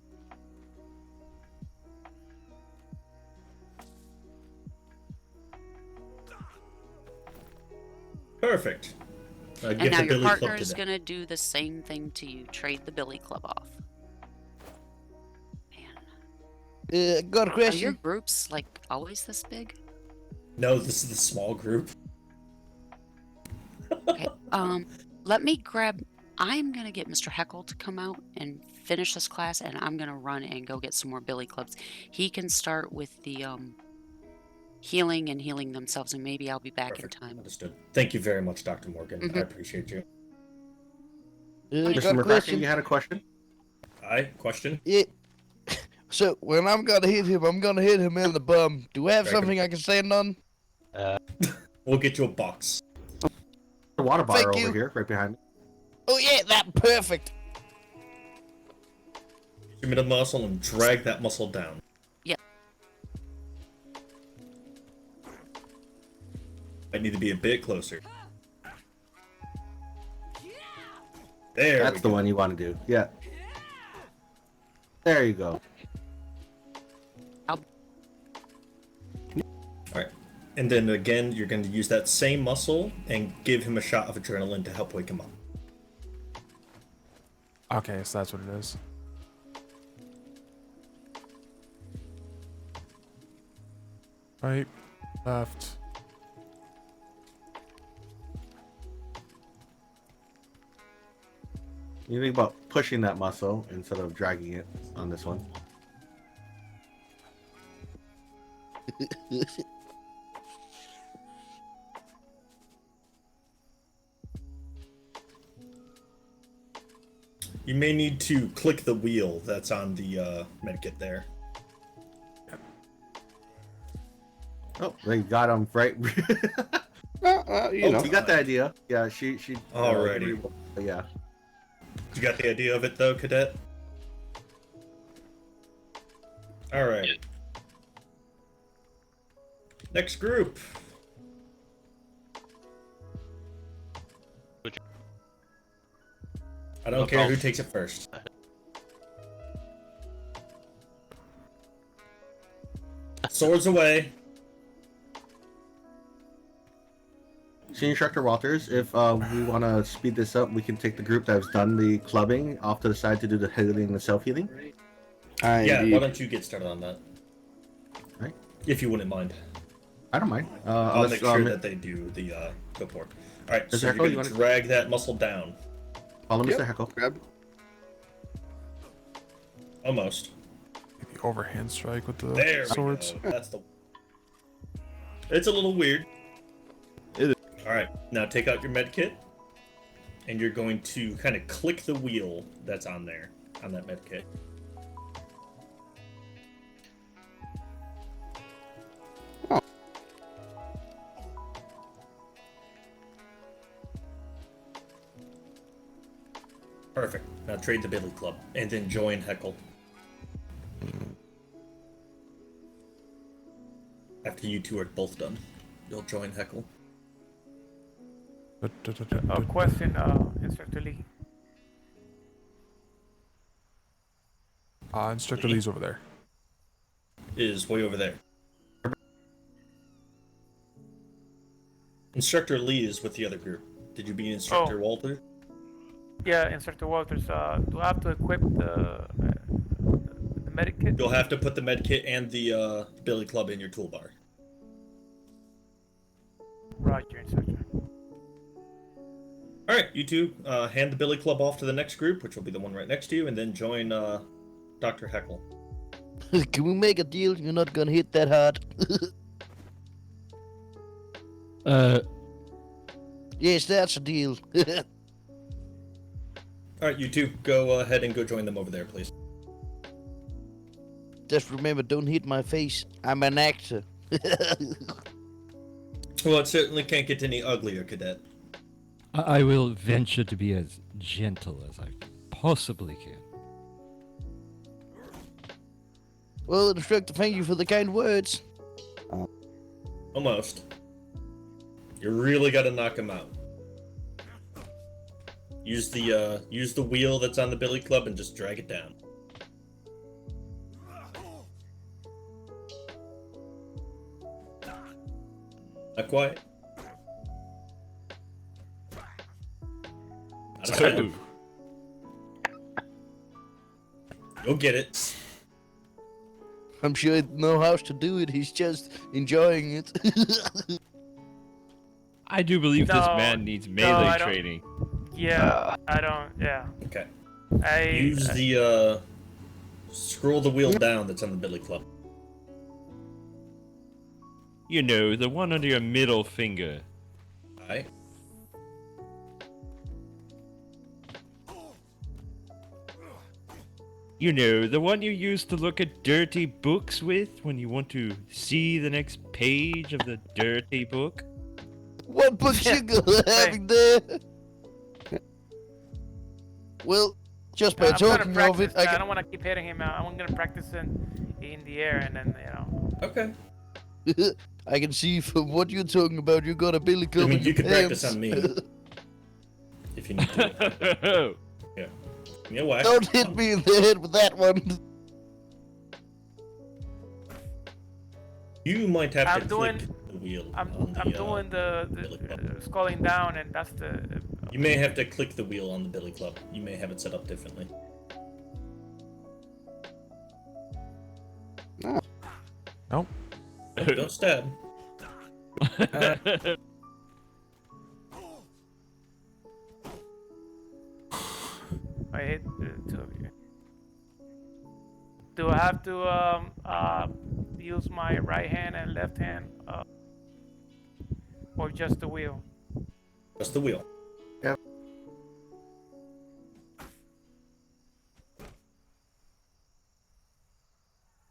Perfect. And Get now the your billy club partner to is them. going to do the same thing to you. Trade the billy club off. Got a Are question. your groups like always this big? No, this is the small group. Okay. Let me grab. I'm gonna get Mr. Heckle to come out and finish this class, and I'm gonna run and go get some more billy clubs. He can start with the healing themselves, and maybe I'll be back in time. Understood. Thank you very much, Dr. Morgan. Mhm. I appreciate you. Got Mr. a McCracken, question. you had a question? Question? Yeah. So when I'm gonna hit him in the bum. Do I have Very good. something I can stand on? We'll get you a box. The water bar Thank over you. here, right behind me. Oh yeah, that perfect. Your middle muscle and drag that muscle down. Yep. I need to be a bit closer. There. That's the one you want to do. Yeah. There you go. Alright. And then again, you're going to use that same muscle and give him a shot of adrenaline to help wake him up. Okay, so that's what it is. Right, left. You think about pushing that muscle instead of dragging it on this one. You may need to click the wheel that's on the medkit there. Oh, they got him right. You know. You got the idea. Yeah, she. Alrighty. Yeah. You got the idea of it though, Cadet? Alright. Next group. I don't care who takes it first. Swords away. Senior Instructor Walters, if we want to speed this up, we can take the group that's done the clubbing off to the side to do the healing and self-healing. Yeah, why don't you get started on that? Right. If you wouldn't mind. I don't mind. I'll make sure that they do the support. Alright, Mr. so you're Heckle, going you to wanna- drag that muscle down. Follow Mr. Heckle. Grab. Almost. Maybe overhand strike with the There swords. we go. That's the... It's a little weird. It is. Alright, now take out your med kit. And you're going to kind of click the wheel that's on there, on that med kit. Perfect. Now trade the Billy Club, and then join Heckle. After you two are both done, you'll join Heckle. A question, Instructor Lee. Instructor Lee's over there. Is way over there. Instructor Lee is with the other group. Did you be Instructor Walter? Yeah, Instructor Walters. Do I have to equip the medic kit? You'll have to put the med kit and the Billy Club in your toolbar. Roger, Instructor. Alright, you two hand the Billy Club off to the next group, which will be the one right next to you, and then join Dr. Heckle. Can we make a deal? You're not gonna hit that hard. Yes, that's a deal. Alright, you two, go ahead and go join them over there, please. Just remember, don't hit my face. I'm an actor. Well, it certainly can't get any uglier, Cadet. I will venture to be as gentle as I possibly can. Well, Instructor, thank you for the kind words. Almost. You really gotta knock him out. Use the wheel that's on the Billy Club and just drag it down. Not quite. Not quite. You'll get it. I'm sure he knows how to do it. He's just enjoying it. I do believe this man needs melee training. Yeah, I don't. Yeah. Okay. Use the scroll the wheel down that's on the Billy Club. You know, the one under your middle finger. Aye. You know, the one you use to look at dirty books with when you want to see the next page of the dirty book. What book you gonna having there? Well, just by I'm gonna talking practice, of it, I don't want to keep hitting him. I'm gonna practice in the air, and then Okay. I can see from what you're talking about, you got a Billy Club. I mean, in you your can practice pants. on me. If you need to. Yeah. Yeah, whack. Don't hit me in the head with that one. You might have I'm to doing- click the wheel. I'm on doing the scrolling down, and that's the. You may have to click the wheel on the Billy Club. You may have it set up differently. Nope. Don't stab. I hit the two of you. Do I have to use my right hand and left hand, or just the wheel? Just the wheel. Yep.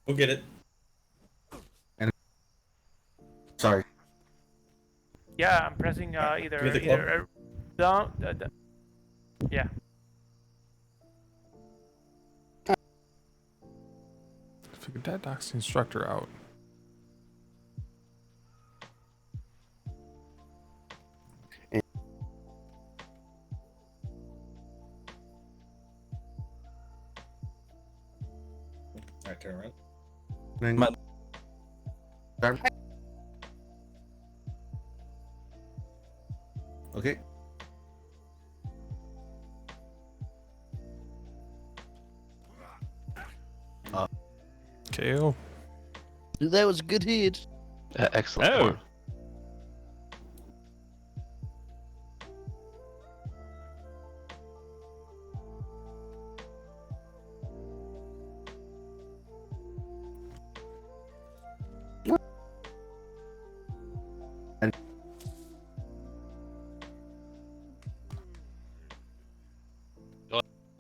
We'll get it. Sorry. Yeah, I'm pressing Give me the club. either down. Yeah. Figured that knocks the instructor out. Alright, turn around. Okay. KO. That was a good hit. Excellent. Oh. One.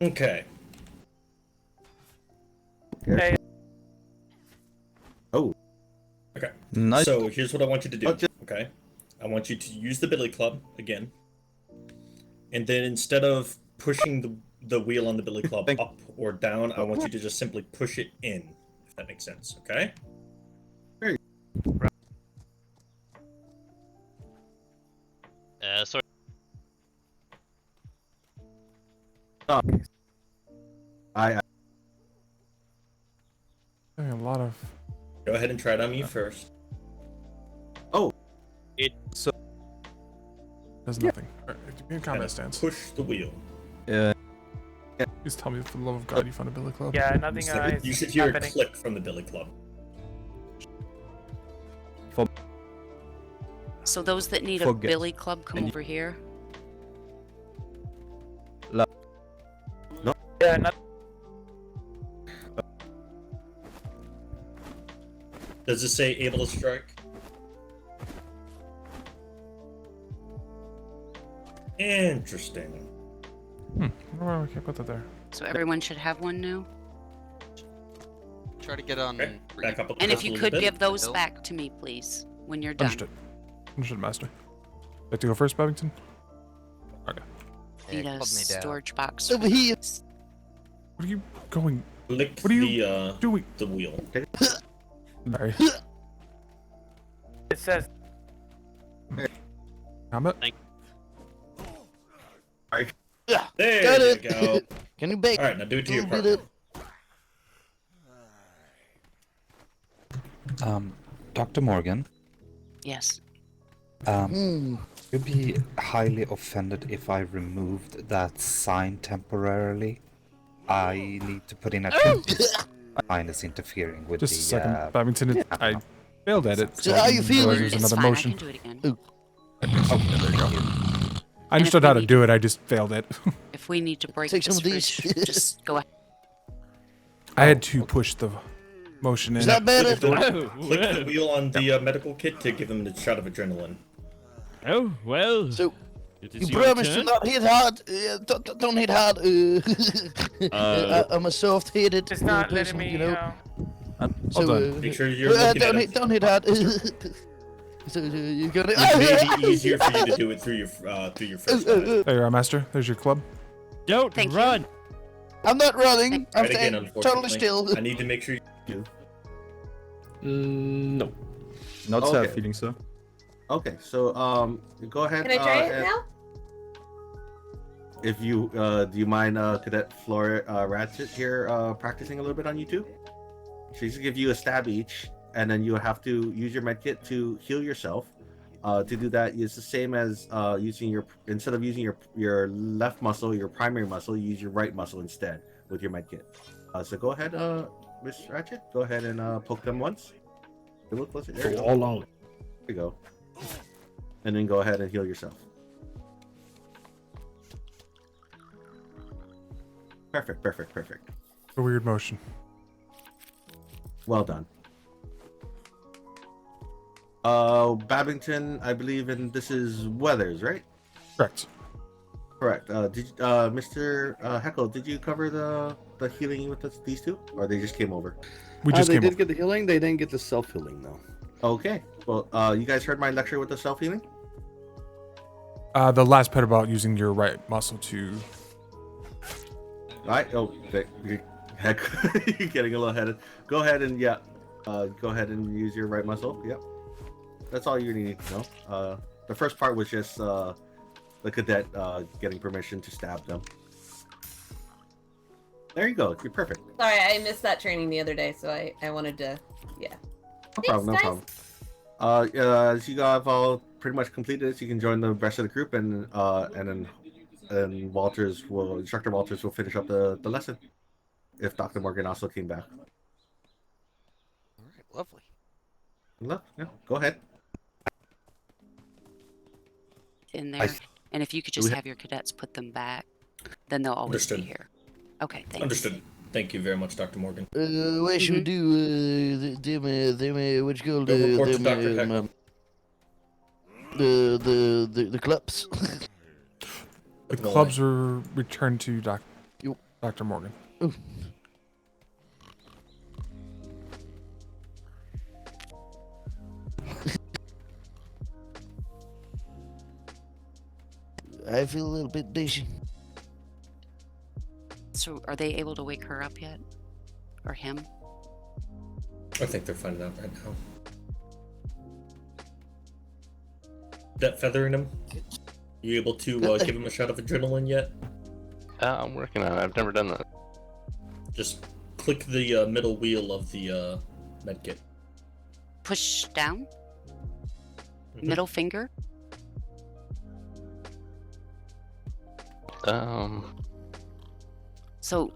Okay. Hey. Oh. Okay. Nice. So here's what I want you to do. Okay. I want you to use the Billy Club again. And then instead of pushing the wheel on the billy club up or down. I want you to just simply push it in, if that makes sense. Okay. Sorry. I Having a lot of. Go ahead and try it on me first. Oh. So. Does nothing. Alright, give me a combat stance. Push the wheel. Please tell me, for the love of God, you found a billy club. Yeah, nothing You is should hear happening. a click from the billy club. So those that need a Forget. billy club, come over here. Yeah, not. Does it say able to strike? Interesting. Oh, I can't put that there. So everyone should have one now. Try to get on. Back up And if you could give those Bill? back to me, please, when you're done. Understood. Understood, Master. Like to go first, Babington? Okay. Need a club me down. storage box. Over here. What are you going? Lick What are you doing? The wheel. Sorry. It says. Combat? There Got you it. go. Can you bake? All right, now do it to your Little partner. Dr. Morgan, Yes. you'd be highly offended if I removed that sign temporarily. I need to put in a sign is interfering with Just a the. second, Babington. I failed at it. So how you feeling? Use It's another fine. motion. I can do it again. Okay, there you go. I understood how to do it. I just failed it. If we need to break Take this some of these. fridge, just go ahead. I had to push the motion in. Is that better? Click the wheel on the medical kit to give him a shot of adrenaline. Oh, well. So, it you is your promise to turn. not hit hard. Don't hit hard. I'm a soft-headed It's not person, letting me. you know. Hold on. Make sure you're looking at it. don't hit hard. So you're gonna. It may be easier for you to do it through your first. There you are, Master. There's your club. Don't Thank you. run. I'm not running. I'm Right again, staying totally unfortunately. still. I need to make sure you do. No. Not Okay. feeling so. Okay, so go ahead. Can I try it and- now? If you do you mind Cadet Flora Ratchet here practicing a little bit on you too? She's gonna give you a stab each, and then you have to use your medkit to heal yourself. To do that, it's the same as using instead of using your left muscle, your primary muscle, you use your right muscle instead with your medkit. So go ahead, Miss Ratchet. Go ahead and poke them once. A little closer. There you go. All out. There you go. And then go ahead and heal yourself. Perfect, perfect, perfect. A weird motion. Well done. Babington, I believe, and this is Weathers, right? Correct. Correct. Mr. Heckle, did you cover the healing with these two, or they just came over? We just they came did over. get the healing. They didn't get the self healing though. Okay. Well, you guys heard my lecture with the self healing? The last part about using your right muscle to. Right. Oh, heck, you're getting a little headed. Go ahead and go ahead and use your right muscle. Yep. That's all you need to know. The first part was just the cadet getting permission to stab them. There you go. You're perfect. Sorry, I missed that training the other day, so I wanted to, yeah. No problem. No Thanks, problem. As you guys have all pretty much completed this, you can join the rest of the group, and then Instructor Walters will finish up the lesson. If Dr. Morgan also came back. All right, lovely. Yeah, go ahead. In there. And if you could just have your cadets put them back, then they'll always be Understood. here. Okay, thanks. Understood. Thank you very much, Dr. Morgan. What should we do? Them, what you call Go report to them, Dr. Heckle. the clubs. The clubs were returned to Dr. Morgan. Ooh. I feel a little bit dizzy. So are they able to wake her up yet? Or him? I think they're finding out right now. That feathering him? You able to give him a shot of adrenaline yet? I'm working on it. I've never done that. Just click the middle wheel of the medkit. Push down? Middle finger? So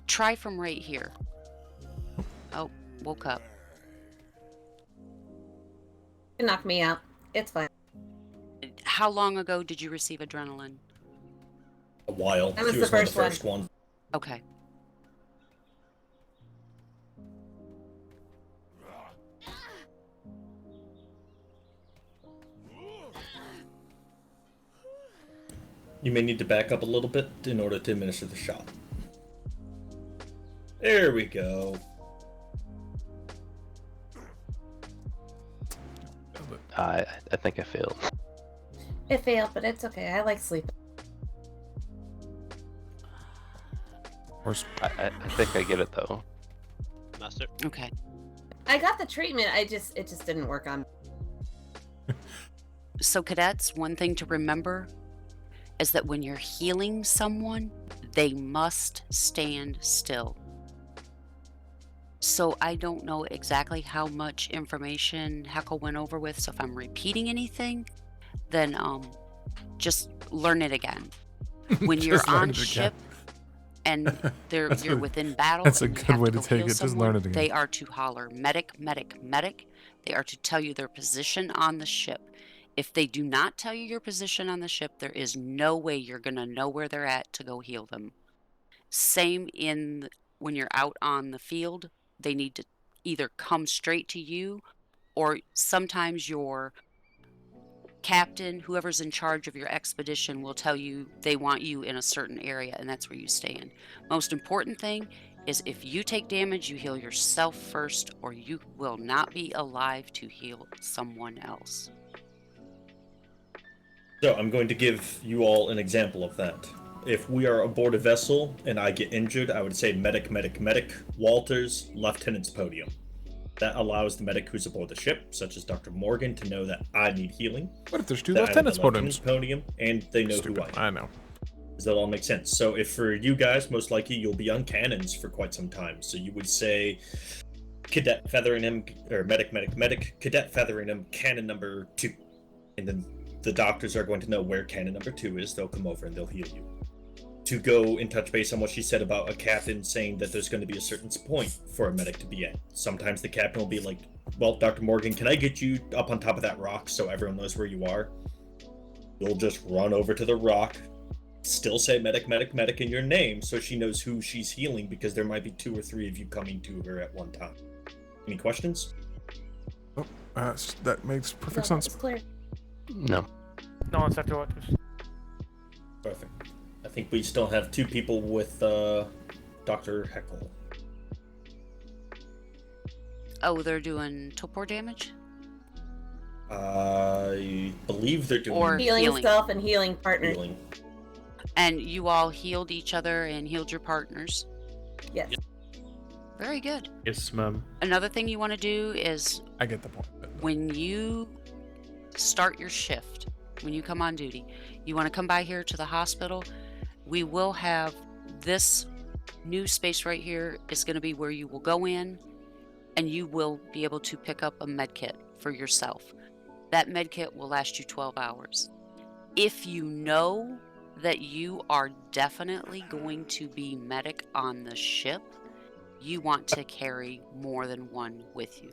try from right here. Oh, woke up. It knocked me out. It's fine. How long ago did you receive adrenaline? A while. That was She the one of first one. Okay. You may need to back up a little bit in order to administer the shot. There we go. I think I failed. It failed, but it's okay. I like sleeping. I think I get it though. Master. Okay. I got the treatment. It just didn't work on me. So cadets, one thing to remember is that when you're healing someone, they must stand still. So I don't know exactly how much information Heckle went over with, so if I'm repeating anything, then just learn it again. When you're Just learn on it again. ship and you're within battle, That's a and you good have way to to go take heal it. Just someone, learn it again. they are to holler medic, medic, medic. They are to tell you their position on the ship. If they do not tell you your position on the ship, there is no way you're going to know where they're at to go heal them. Same when you're out on the field, they need to either come straight to you, or sometimes your captain, whoever's in charge of your expedition, will tell you they want you in a certain area, and that's where you stand. Most important thing is if you take damage, you heal yourself first, or you will not be alive to heal someone else. So I'm going to give you all an example of that. If we are aboard a vessel and I get injured, I would say medic, medic, medic, Walters, lieutenant's podium. That allows the medic who's aboard the ship, such as Dr. Morgan, to know that I need healing. What if there's two that lieutenants' I have the lieutenant's podiums? podium, and they know Stupid. who I am. I know. Does that all make sense? So if for you guys, most likely you'll be on cannons for quite some time. So you would say cadet feathering him, or medic, medic, medic, cadet feathering him, cannon number 2. And then the doctors are going to know where cannon number 2 is. They'll come over and they'll heal you. To go and touch base on what she said about a captain saying that there's going to be a certain point for a medic to be at. Sometimes the captain will be like, well, Dr. Morgan, can I get you up on top of that rock so everyone knows where you are? You'll just run over to the rock, still say medic, medic, medic in your name so she knows who she's healing, because there might be 2 or 3 of you coming to her at one time. Any questions? Oh, that makes perfect No, sense. it's clear. No. No, Inspector Walters. Perfect. I think we still have 2 people with Dr. Heckle. Oh, they're doing topor damage? I believe they're doing Or Healing self and healing partner. healing. And you all healed each other and healed your partners? Yes. Very good. Yes, ma'am. Another thing you want to do is I get the point. when you start your shift, when you come on duty, you want to come by here to the hospital. We will have this new space right here is going to be where you will go in and you will be able to pick up a med kit for yourself. That med kit will last you 12 hours. If you know that you are definitely going to be medic on the ship, you want to carry more than one with you.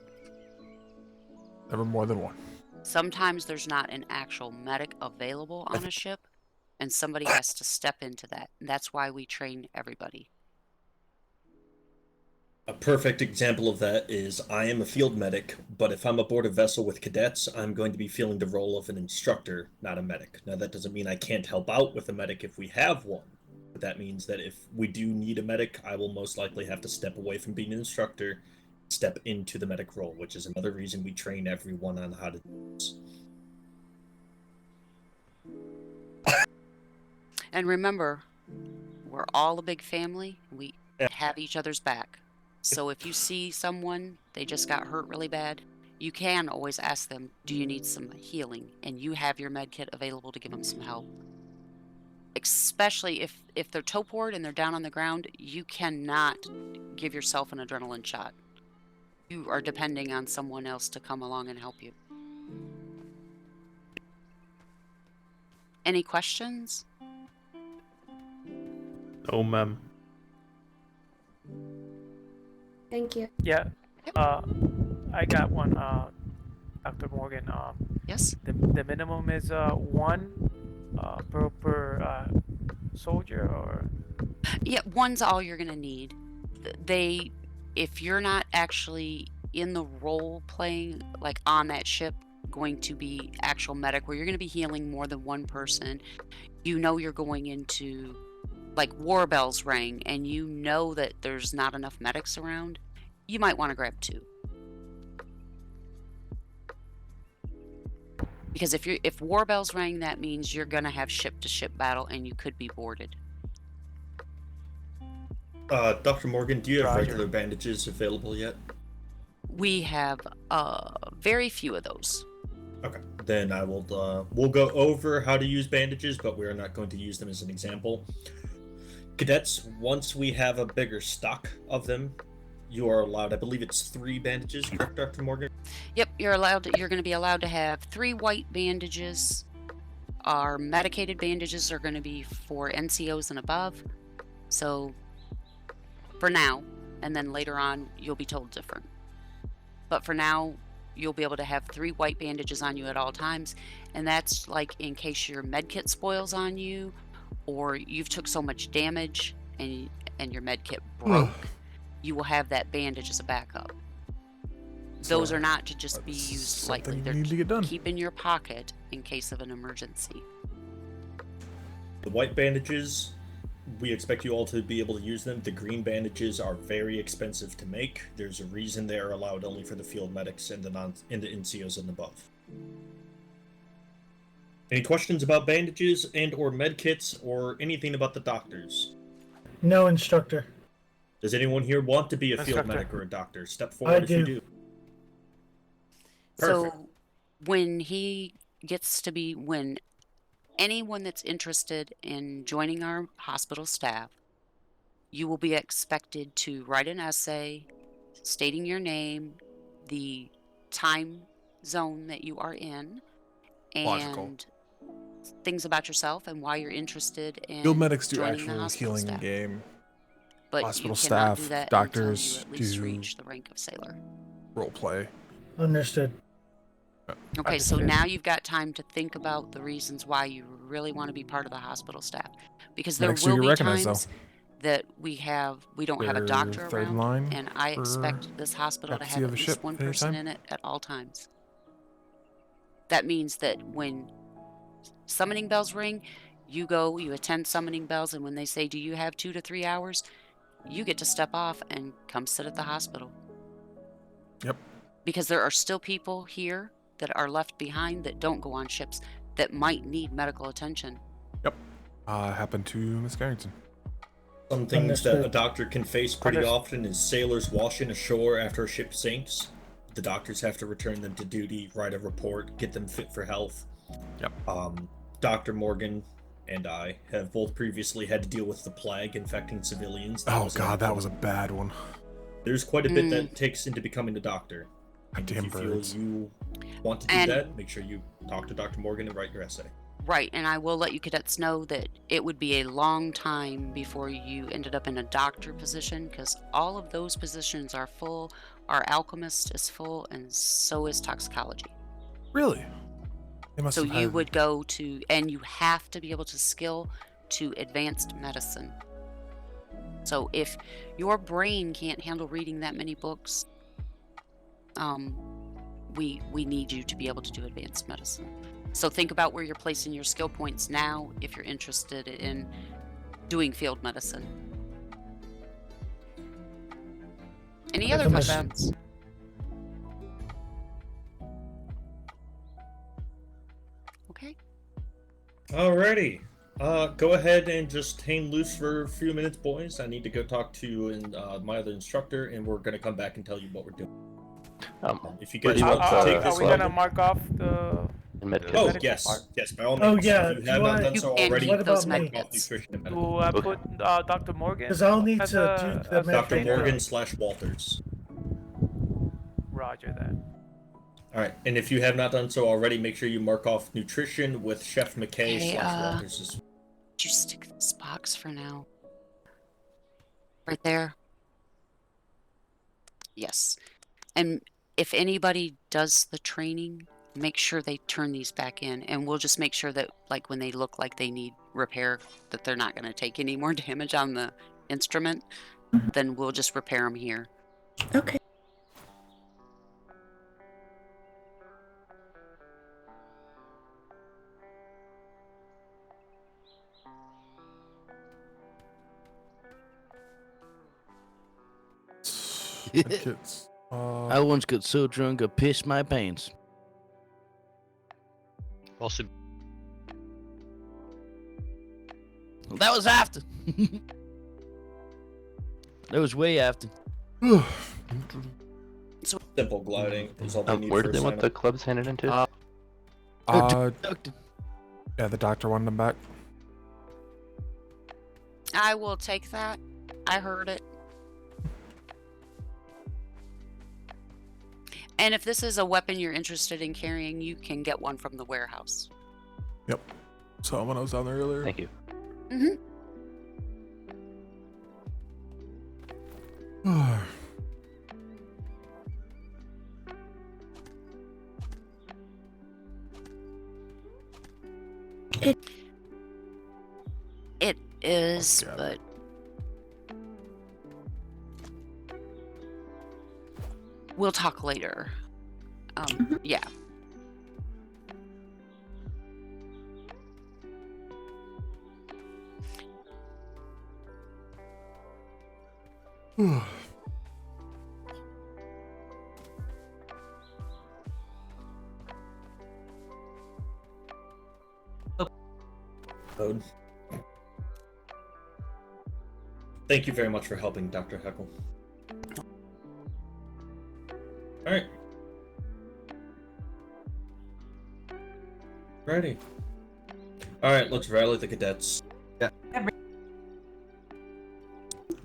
Never more than one. Sometimes there's not an actual medic available on a ship, and somebody has to step into that. And that's why we train everybody. A perfect example of that is I am a field medic, but if I'm aboard a vessel with cadets, I'm going to be filling the role of an instructor, not a medic. Now, that doesn't mean I can't help out with a medic if we have one. But that means that if we do need a medic, I will most likely have to step away from being an instructor, step into the medic role, which is another reason we train everyone on how to do this. And remember, We're all a big family. We have each other's back. So if you see someone, they just got hurt really bad, you can always ask them, do you need some healing? And you have your med kit available to give them some help. Especially if they're topored and they're down on the ground, you cannot give yourself an adrenaline shot. You are depending on someone else to come along and help you. Any questions? Oh, ma'am. Thank you. Yeah. I got one. Dr. Morgan. Yes. The minimum is one per soldier, or Yeah, one's all you're gonna need. If you're not actually in the role playing, like on that ship, going to be actual medic, where you're gonna be healing more than one person, you know you're going into, like, war bells rang, and you know that there's not enough medics around, you might want to grab 2. Because if war bells rang, that means you're gonna have ship-to-ship battle, and you could be boarded. Dr. Morgan, do you have Roger. regular bandages available yet? We have very few of those. Okay, then I will. We'll go over how to use bandages, but we're not going to use them as an example. Cadets, once we have a bigger stock of them, you are allowed. I believe it's 3 bandages, correct, Dr. Morgan? Yep, you're going to be allowed to have 3 white bandages. Our medicated bandages are going to be for NCOs and above. So, for now, and then later on, you'll be told different. But for now, you'll be able to have 3 white bandages on you at all times, and that's like in case your med kit spoils on you, or you've took so much damage and your med kit broke. You will have that bandage as a backup. Those are not to just be used lightly. They're to keep in your pocket in case of an emergency. The white bandages, we expect you all to be able to use them. The green bandages are very expensive to make. There's a reason they are allowed only for the field medics and the NCOs and above. Any questions about bandages and or med kits or anything about the doctors? No, instructor. Does anyone here want to be a field medic or a doctor? Step forward if you do. Perfect. So when anyone that's interested in joining our hospital staff, you will be expected to write an essay stating your name, the time zone that you are in, and things about yourself and why you're interested in Field medics do joining the actual hospital healing staff. game. But Hospital you cannot staff, do that doctors until you at least do reach the rank of sailor. role play. Understood. Okay, so now you've got time to think about the reasons why you really want to be part of the hospital staff, because there Medics do will get be recognized, times that we don't have a doctor They're third around, line and I for expect this hospital to captaincy have of at the least ship one at any person time. in it at all times. That means that when summoning bells ring, you go, you attend summoning bells, and when they say, do you have 2 to 3 hours, you get to step off and come sit at the hospital. Yep. Because there are still people here that are left behind that don't go on ships that might need medical attention. Yep. Happened to Miss Carrington. Some things that a doctor can face pretty often is sailors washing ashore after a ship sinks. The doctors have to return them to duty, write a report, get them fit for health. Yep. Dr. Morgan and I have both previously had to deal with the plague infecting civilians. That was a bad one. There's quite a bit that takes into becoming a doctor. And if you feel you want to do that, make sure you talk to Dr. Morgan and write your essay. Right, and I will let you cadets know that it would be a long time before you ended up in a doctor position, because all of those positions are full. Our alchemist is full, and so is toxicology. Really? So you would go to, and you have to be able to skill to advanced medicine. So if your brain can't handle reading that many books, we need you to be able to do advanced medicine. So think about where you're placing your skill points now if you're interested in doing field medicine. Any other questions? Okay. Alrighty. Go ahead and just hang loose for a few minutes, boys. I need to go talk to my other instructor, and we're gonna come back and tell you what we're doing. If you guys want to take this are we gonna mark off the Oh, medical yes. part? Yes, by all Oh, means. yeah, If you do have not I- done so already, what about me? mark off nutrition and Do medical. I put Dr. Morgan? Because I'll need as to a- do the as a med Dr. trainer? Morgan / Walters. Roger that. All right, and if you have not done so already, make sure you mark off nutrition with Chef McKay Okay, / Walters. Did you stick this box for now? Right there? Yes. And if anybody does the training, make sure they turn these back in, and we'll just make sure that, like, when they look like they need repair, that they're not going to take any more damage on the instrument, then we'll just repair them here. Okay. Kids. I once got so drunk I pissed my pants. Awesome. That was after. That was way after. Simple gliding is all they need Where for do they a want the sign-up. clubs handed into? Yeah, the doctor wanted them back. I will take that. I heard it. And if this is a weapon you're interested in carrying, you can get one from the warehouse. Yep. Saw when I was down there earlier. Thank you. Mm-hmm. It is, but we'll talk later. Yeah. Code. Thank you very much for helping, Dr. Heckle. Alright. Ready. Alright, let's rally the cadets. Yeah.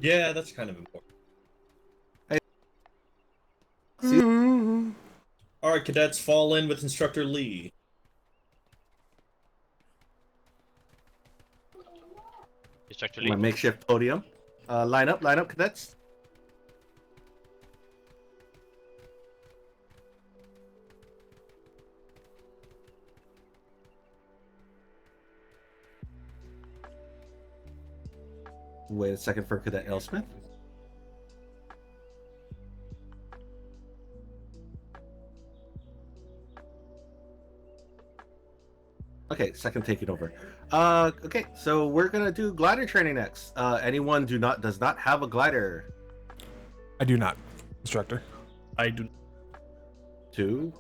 Yeah, that's kind of important. Alright, cadets, fall in with Instructor Lee. Instructor My makeshift podium. Line up, cadets. Wait a second for Cadet L. Smith. Okay, second taking over. Okay, so we're gonna do glider training next. Anyone does not have a glider? I do not, instructor. I do. Two.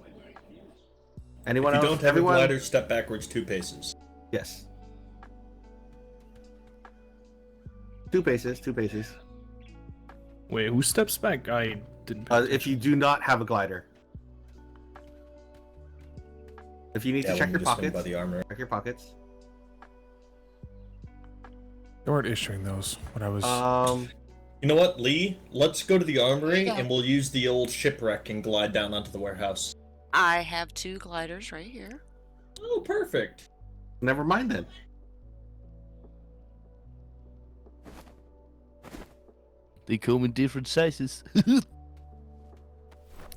Anyone If you else? don't have Everyone? a glider, step backwards 2 paces. Yes. 2 paces. 2 paces. Wait, who steps back? I didn't. If you do not have a glider. If you need Yeah, to check when your you just swing pockets, by the armor. check your pockets. They weren't issuing those when I was. You know what, Lee? Let's go to the armory Yeah. and we'll use the old shipwreck and glide down onto the warehouse. I have 2 gliders right here. Oh, perfect. Never mind then. They come in different sizes.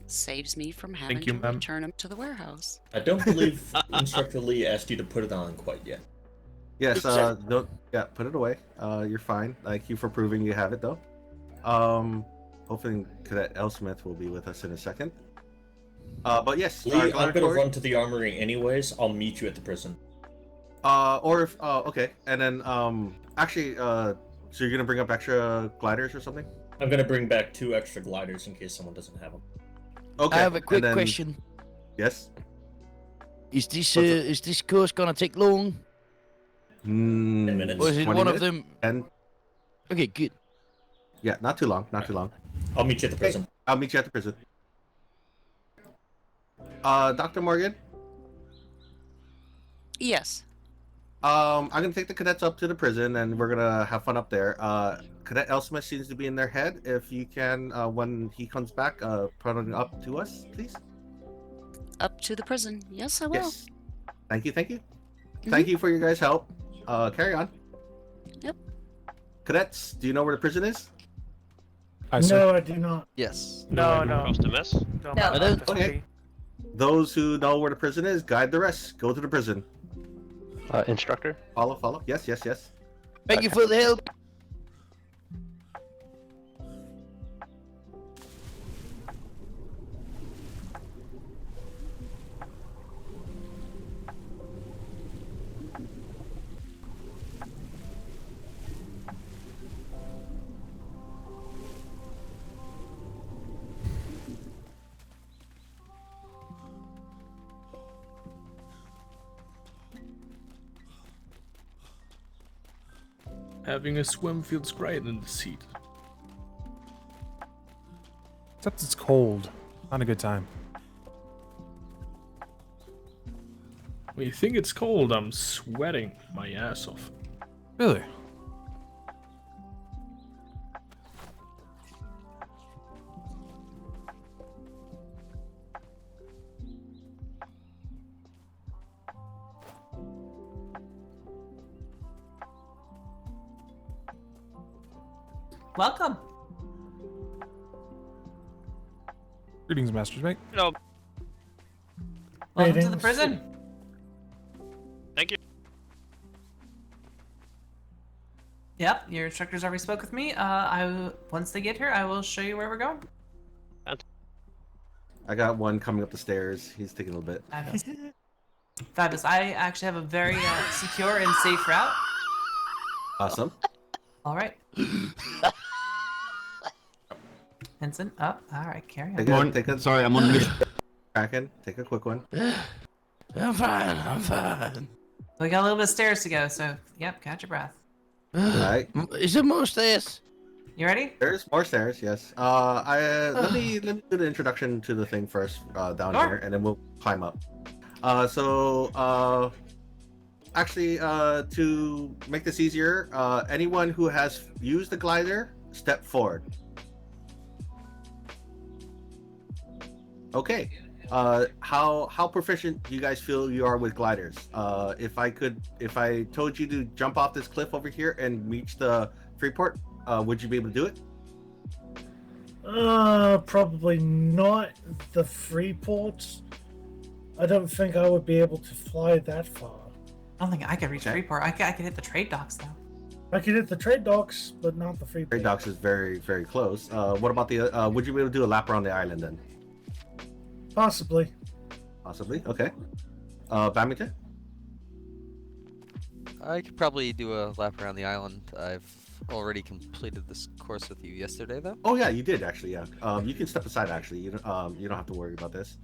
Saves me from having you, to ma'am. return them to the warehouse. I don't believe Instructor Lee asked you to put it on quite yet. Yes, don't, yeah, put it away. You're fine. Thank you for proving you have it though. Hopefully Cadet L. Smith will be with us in a second. But yes, Lee, I'm gonna run to the armory anyways. I'll meet you at the prison. Or if okay, and then actually so you're gonna bring up extra gliders or something? I'm gonna bring back 2 extra gliders in case someone doesn't have them. Okay. I have a and quick then- question. Yes. Is this course gonna take long? 10 minutes. Was it 20 one of minutes? them? And Okay, good. yeah, not too long. Not too long. I'll meet you at the prison. I'll meet you at the prison. Dr. Morgan. Yes. I'm gonna take the cadets up to the prison, and we're gonna have fun up there. Cadet Elsmith seems to be in their head. If you can, when he comes back, put it up to us, please. Up to the prison. Yes, I will. Yes. Thank you. Thank you. Thank you for your guys' help. Carry on. Yep. Cadets, do you know where the prison is? No, I do not. Yes. No, no. Across the mess? No, No. I don't. Okay. Those who know where the prison is, guide the rest. Go to the prison. Instructor? Follow. Yes. Thank you for the help. Having a swim feels great in the seat. Except it's cold. Not a good time. When you think it's cold, I'm sweating my ass off. Really? Welcome. Greetings, Master's Mate. No. Welcome to the Greetings. prison. Thank you. Yep, your instructors already spoke with me. Once they get here, I will show you where we're going. I got one coming up the stairs. He's taking a little bit. Fabulous. Fabulous. I actually have a very secure and safe route. Awesome. All right. Henson, up. All right, carry on. Sorry, I'm on mission. Kraken, take a quick one. I'm fine. We got a little bit of stairs to go, so yep, catch your breath. Alright. Is there more stairs? You ready? There's more stairs, yes. Let me do the introduction to the thing first, down Sure. here, and then we'll climb up. Actually, to make this easier, anyone who has used the glider, step forward. Okay. How proficient do you guys feel you are with gliders? If I told you to jump off this cliff over here and reach the Freeport, would you be able to do it? Probably not the Freeports. I don't think I would be able to fly that far. I don't think I could reach Freeport. I could hit the trade docks though. I could hit the trade docks, but not the Freeport. Trade docks is very, very close. What about the? Would you be able to do a lap around the island then? Possibly. Possibly. Okay. Badminton. I could probably do a lap around the island. I've already completed this course with you yesterday, though. Oh yeah, you did actually. Yeah. You can step aside actually. You don't have to worry about this.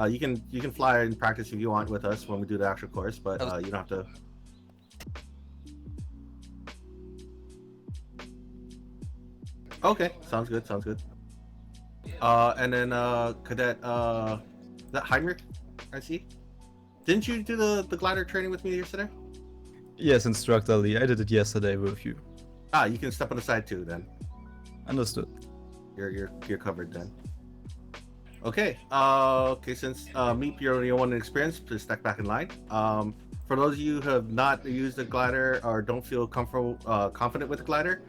You can fly and practice if you want with us when we do the actual course, but you don't have to. Okay, sounds good. And then Cadet, that Heinrich, I see. Didn't you do the glider training with me yesterday? Yes, Instructor Lee. I did it yesterday with you. You can step on the side too then. Understood. You're covered then. Okay. Since Meep, you're the only one in experience, please step back in line. For those of you who have not used the glider or don't feel confident with the glider,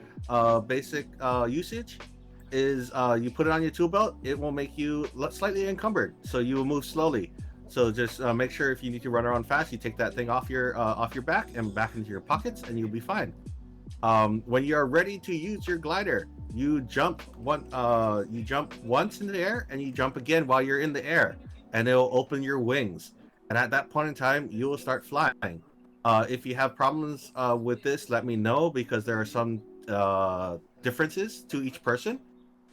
basic usage is you put it on your tool belt. It will make you slightly encumbered, so you will move slowly. So just make sure if you need to run around fast, you take that thing off your back and back into your pockets, and you'll be fine. When you are ready to use your glider, you jump once in the air, and you jump again while you're in the air, and it'll open your wings. And at that point in time, you will start flying. If you have problems with this, let me know, because there are some differences to each person.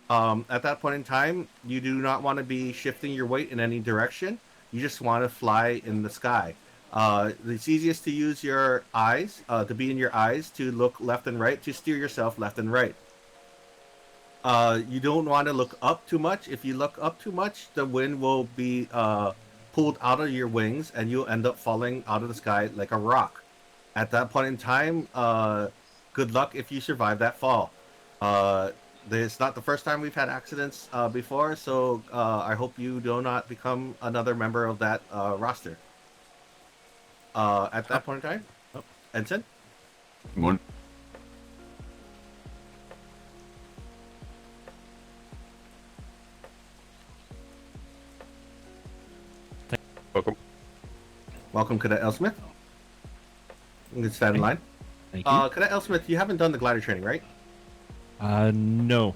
At that point in time, you do not want to be shifting your weight in any direction. You just want to fly in the sky. It's easiest to use your eyes, to be in your eyes, to look left and right, to steer yourself left and right. You don't want to look up too much. If you look up too much, the wind will be pulled out of your wings, and you'll end up falling out of the sky like a rock. At that point in time, good luck if you survive that fall. It's not the first time we've had accidents before, so I hope you do not become another member of that roster. At that point in time, Ensign? Morning. Welcome. Welcome, Cadet Elsmith. You can stand in line. Thank you. Cadet Elsmith, you haven't done the glider training, right? No,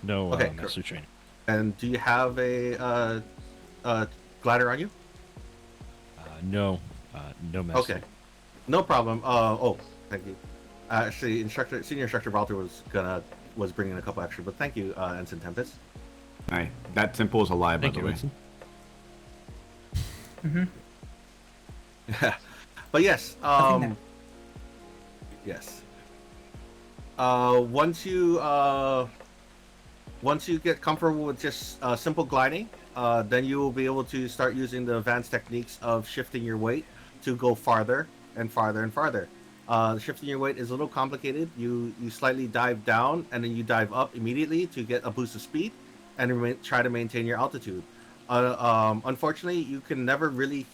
Okay, master training. And do you have a glider on you? No, no master. Okay, no problem. Thank you. Actually, Senior Instructor Walter was bringing a couple extra, but thank you, Ensign Tempest. Hey, that temple is alive, by the way. Yeah, but yes, yes. Once you get comfortable with just simple gliding, then you will be able to start using the advanced techniques of shifting your weight to go farther and farther and farther. Shifting your weight is a little complicated. You slightly dive down and then you dive up immediately to get a boost of speed and try to maintain your altitude. Unfortunately, you can never really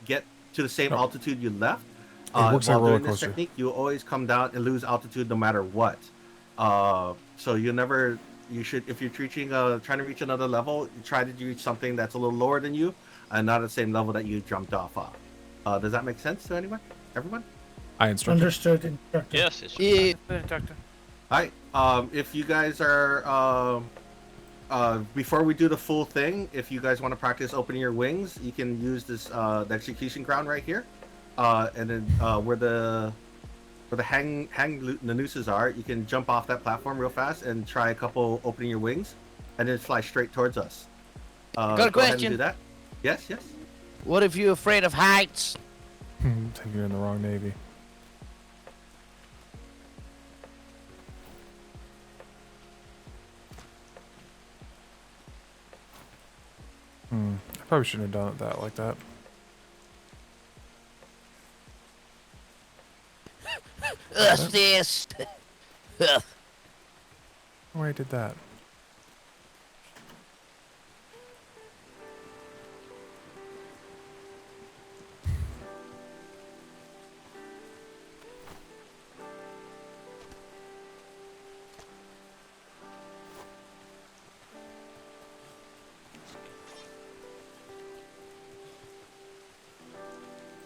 get to the same altitude you left. It works like a while roller doing this coaster. technique, you always come down and lose altitude no matter what. So you should, if you're trying to reach another level, you try to reach something that's a little lower than you and not at the same level that you jumped off of. Does that make sense to anyone? Everyone? I instructed. Understood, instructor. Yes, it's Instructor. Alright, if you guys are, before we do the full thing, if you guys want to practice opening your wings, you can use this, the execution ground right here. And then where the nooses are, you can jump off that platform real fast and try a couple opening your wings, and then fly straight towards us. Got a Go ahead and question. do that. Yes. What if you're afraid of heights? I think you're in the wrong navy. I probably shouldn't have done it like that. This. Oh, I did that.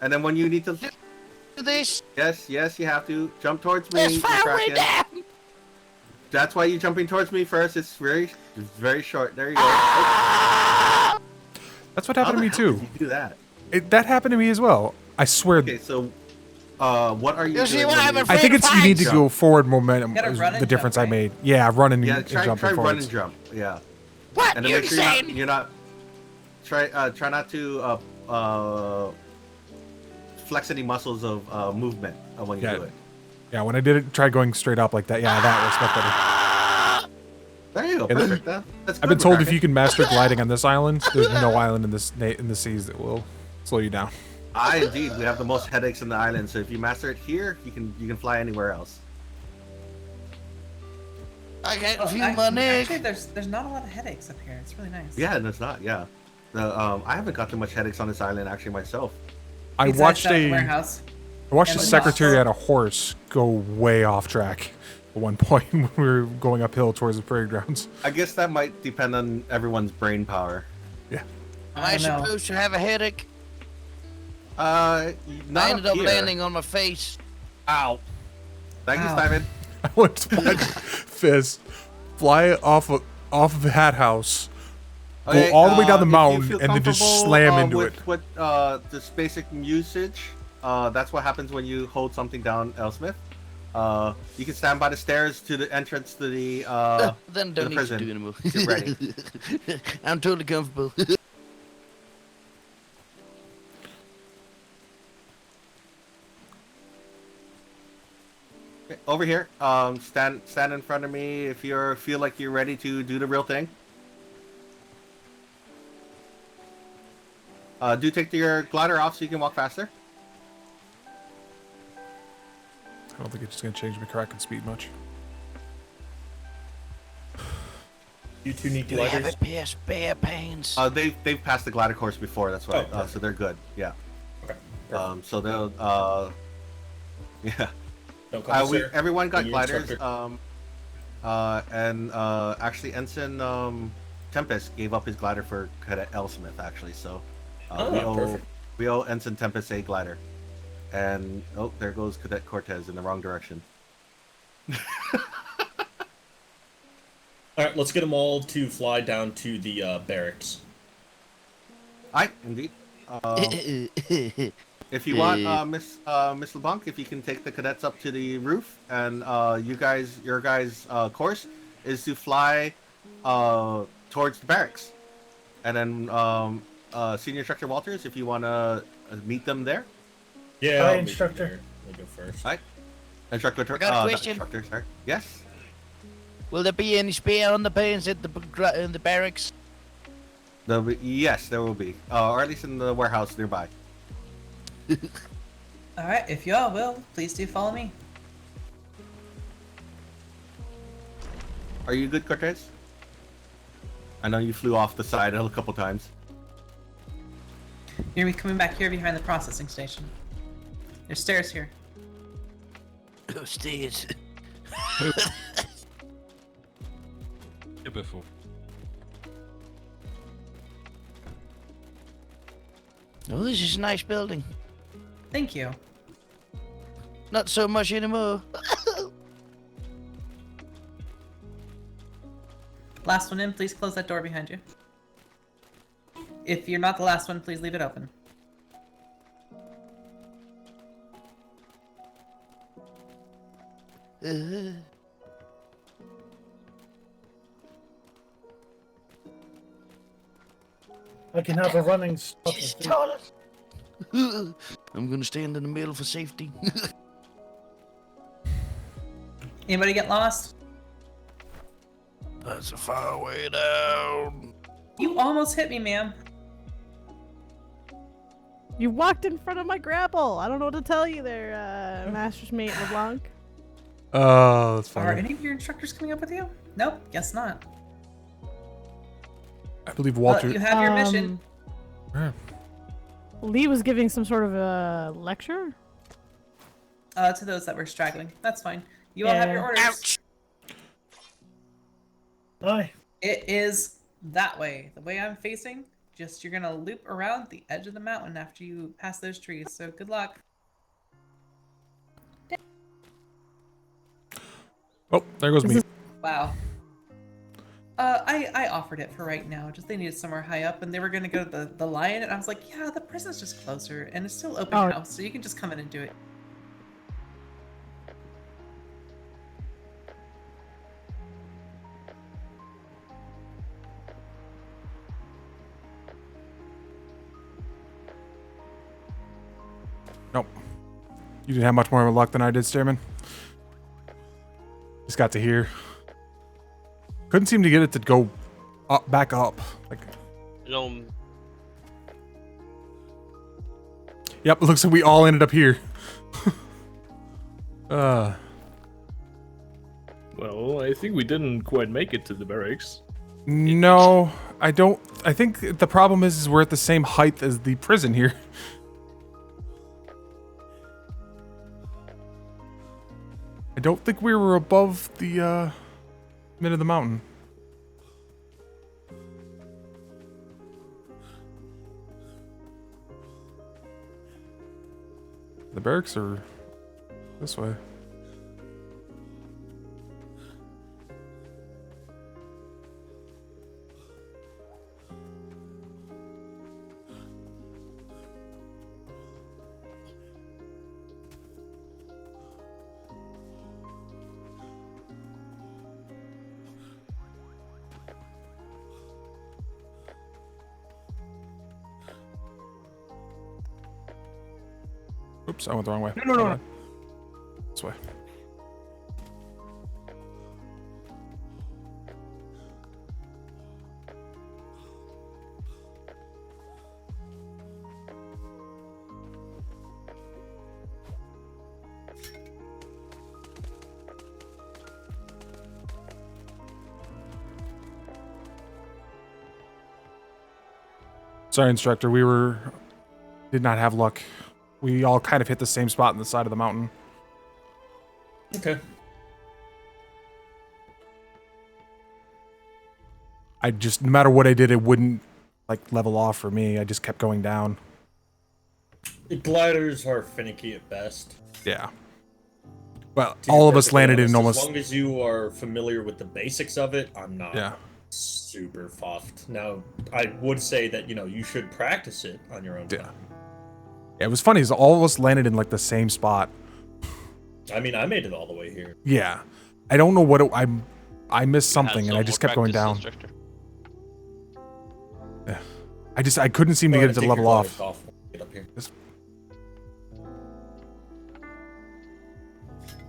And then when you need to do this, yes, you have to jump towards me. It's firing Kraken. down. That's why you're jumping towards me first. It's very short. There you go. That's what happened to me too. You do that. That happened to me as well. I swear. Okay, so what are you You see doing? why when I'm you- afraid I think of it's you need to heights? go forward momentum. You gotta Is run and the difference jump, I made. Yeah, running Yeah, and try jumping run forwards. and jump. Yeah. What? And then You're make sure you're not try not to flex any muscles of movement when you do it. Yeah, when I did it, try going straight up like that. Yeah, that was much better. There you go. Yeah, Perfect. That's I've been good, told if Kraken. you can master gliding on this island, there's no island in the seas that will slow you down. Indeed, we have the most headaches in the island. So if you master it here, you can fly anywhere else. I can't Oh, feel my neck. Actually, there's not a lot of headaches up here. It's really nice. Yeah, no, it's not. Yeah, I haven't got too much headaches on this island actually myself. I Besides watched down at the a warehouse. I watched And a the secretary boss. on a horse go way off track at one point when we were going uphill towards the parade grounds. I guess that might depend on everyone's brain power. Yeah. Am I supposed to have a headache? Not I ended up here. landing on my face. Ow. Thank you, Ow. Simon. I went to watch Fizz fly off of the hat house, Okay, go all the way down the if you mountain, feel and then just comfortable, slam into with it. What this basic usage, that's what happens when you hold something down, Elsmith. You can stand by the stairs to the entrance to the Then to don't the need prison. to do anymore. Get ready. I'm totally comfortable. Over here. Stand in front of me if you feel like you're ready to do the real thing. Do take your glider off so you can walk faster. I don't think it's just gonna change my Kraken speed much. You two need Do they have gliders. a PS bear pains? They've passed the glider course before. That's why. Oh, So they're good. Yeah. Okay. So they'll. Yeah. No comments, sir. Everyone got Your gliders. instructor. And actually, Ensign Tempest gave up his glider for Cadet L. Smith. Actually, so Perfect. we owe Ensign Tempest a glider. And oh, there goes Cadet Cortez in the wrong direction. All right, let's get them all to fly down to the barracks. Aye, indeed. If you want, Miss LeBlanc, if you can take the cadets up to the roof, and your guys' course is to fly towards the barracks, and then Senior Instructor Walters, if you want to meet them there. Yeah, Hi, I'll instructor. We'll go first. Aye. Instructor. I got a question. Instructor, sorry. Yes. Will there be any spare underpants at in the barracks? Yes, there will be, or at least in the warehouse nearby. All right, if you all will, please do follow me. Are you good, Cortez? I know you flew off the side a couple times. You're gonna be coming back here behind the processing station. There's stairs here. Oh, stairs. Beautiful. Oh, this is a nice building. Thank you. Not so much anymore. Last one in, please close that door behind you. If you're not the last one, please leave it open. I can have a running start. This toilet. I'm gonna stand in the middle for safety. Anybody get lost? That's a far way down. You almost hit me, ma'am. You walked in front of my grapple. I don't know what to tell you there, Master's Mate LeBlanc. Oh, that's funny. Are any of your instructors coming up with you? Nope, guess not. I believe Walter. Well, you have your mission. Yeah. Lee was giving some sort of a lecture. To those that were straggling. That's fine. You all have your orders. Ouch. Hi. It is that way. The way I'm facing, just you're gonna loop around the edge of the mountain after you pass those trees. So good luck. Oh, there goes me. Wow. I offered it for right now. Just they needed somewhere high up, and they were gonna go to the lion, and I was like, yeah, the prison's just closer, and it's still open house, so you can just come in and do it. Nope. You didn't have much more luck than I did, Stairman. Just got to here. Couldn't seem to get it to go up, back up. Like. Yep, it looks like we all ended up here. Well, I think we didn't quite make it to the barracks. No, I don't. I think the problem is we're at the same height as the prison here. I don't think we were above the mid of the mountain. The barracks are this way. Oops, I went the wrong way. No. This way. Sorry, instructor. We did not have luck. We all kind of hit the same spot on the side of the mountain. Okay. I just, no matter what I did, it wouldn't like level off for me. I just kept going down. The gliders are finicky at best. Yeah. Well, To be all of us perfectly landed in honest, almost. As long as you are familiar with the basics of it, I'm not Yeah. super fuffed. Now, I would say that, you should practice it on your own time. Yeah, it was funny, is all of us landed in like the same spot. I mean, I made it all the way here. Yeah. I don't know what I missed You had something and some I just more kept going practice, down. instructor. I couldn't seem to Go get ahead it to and take level your off. gliders off. Get up here.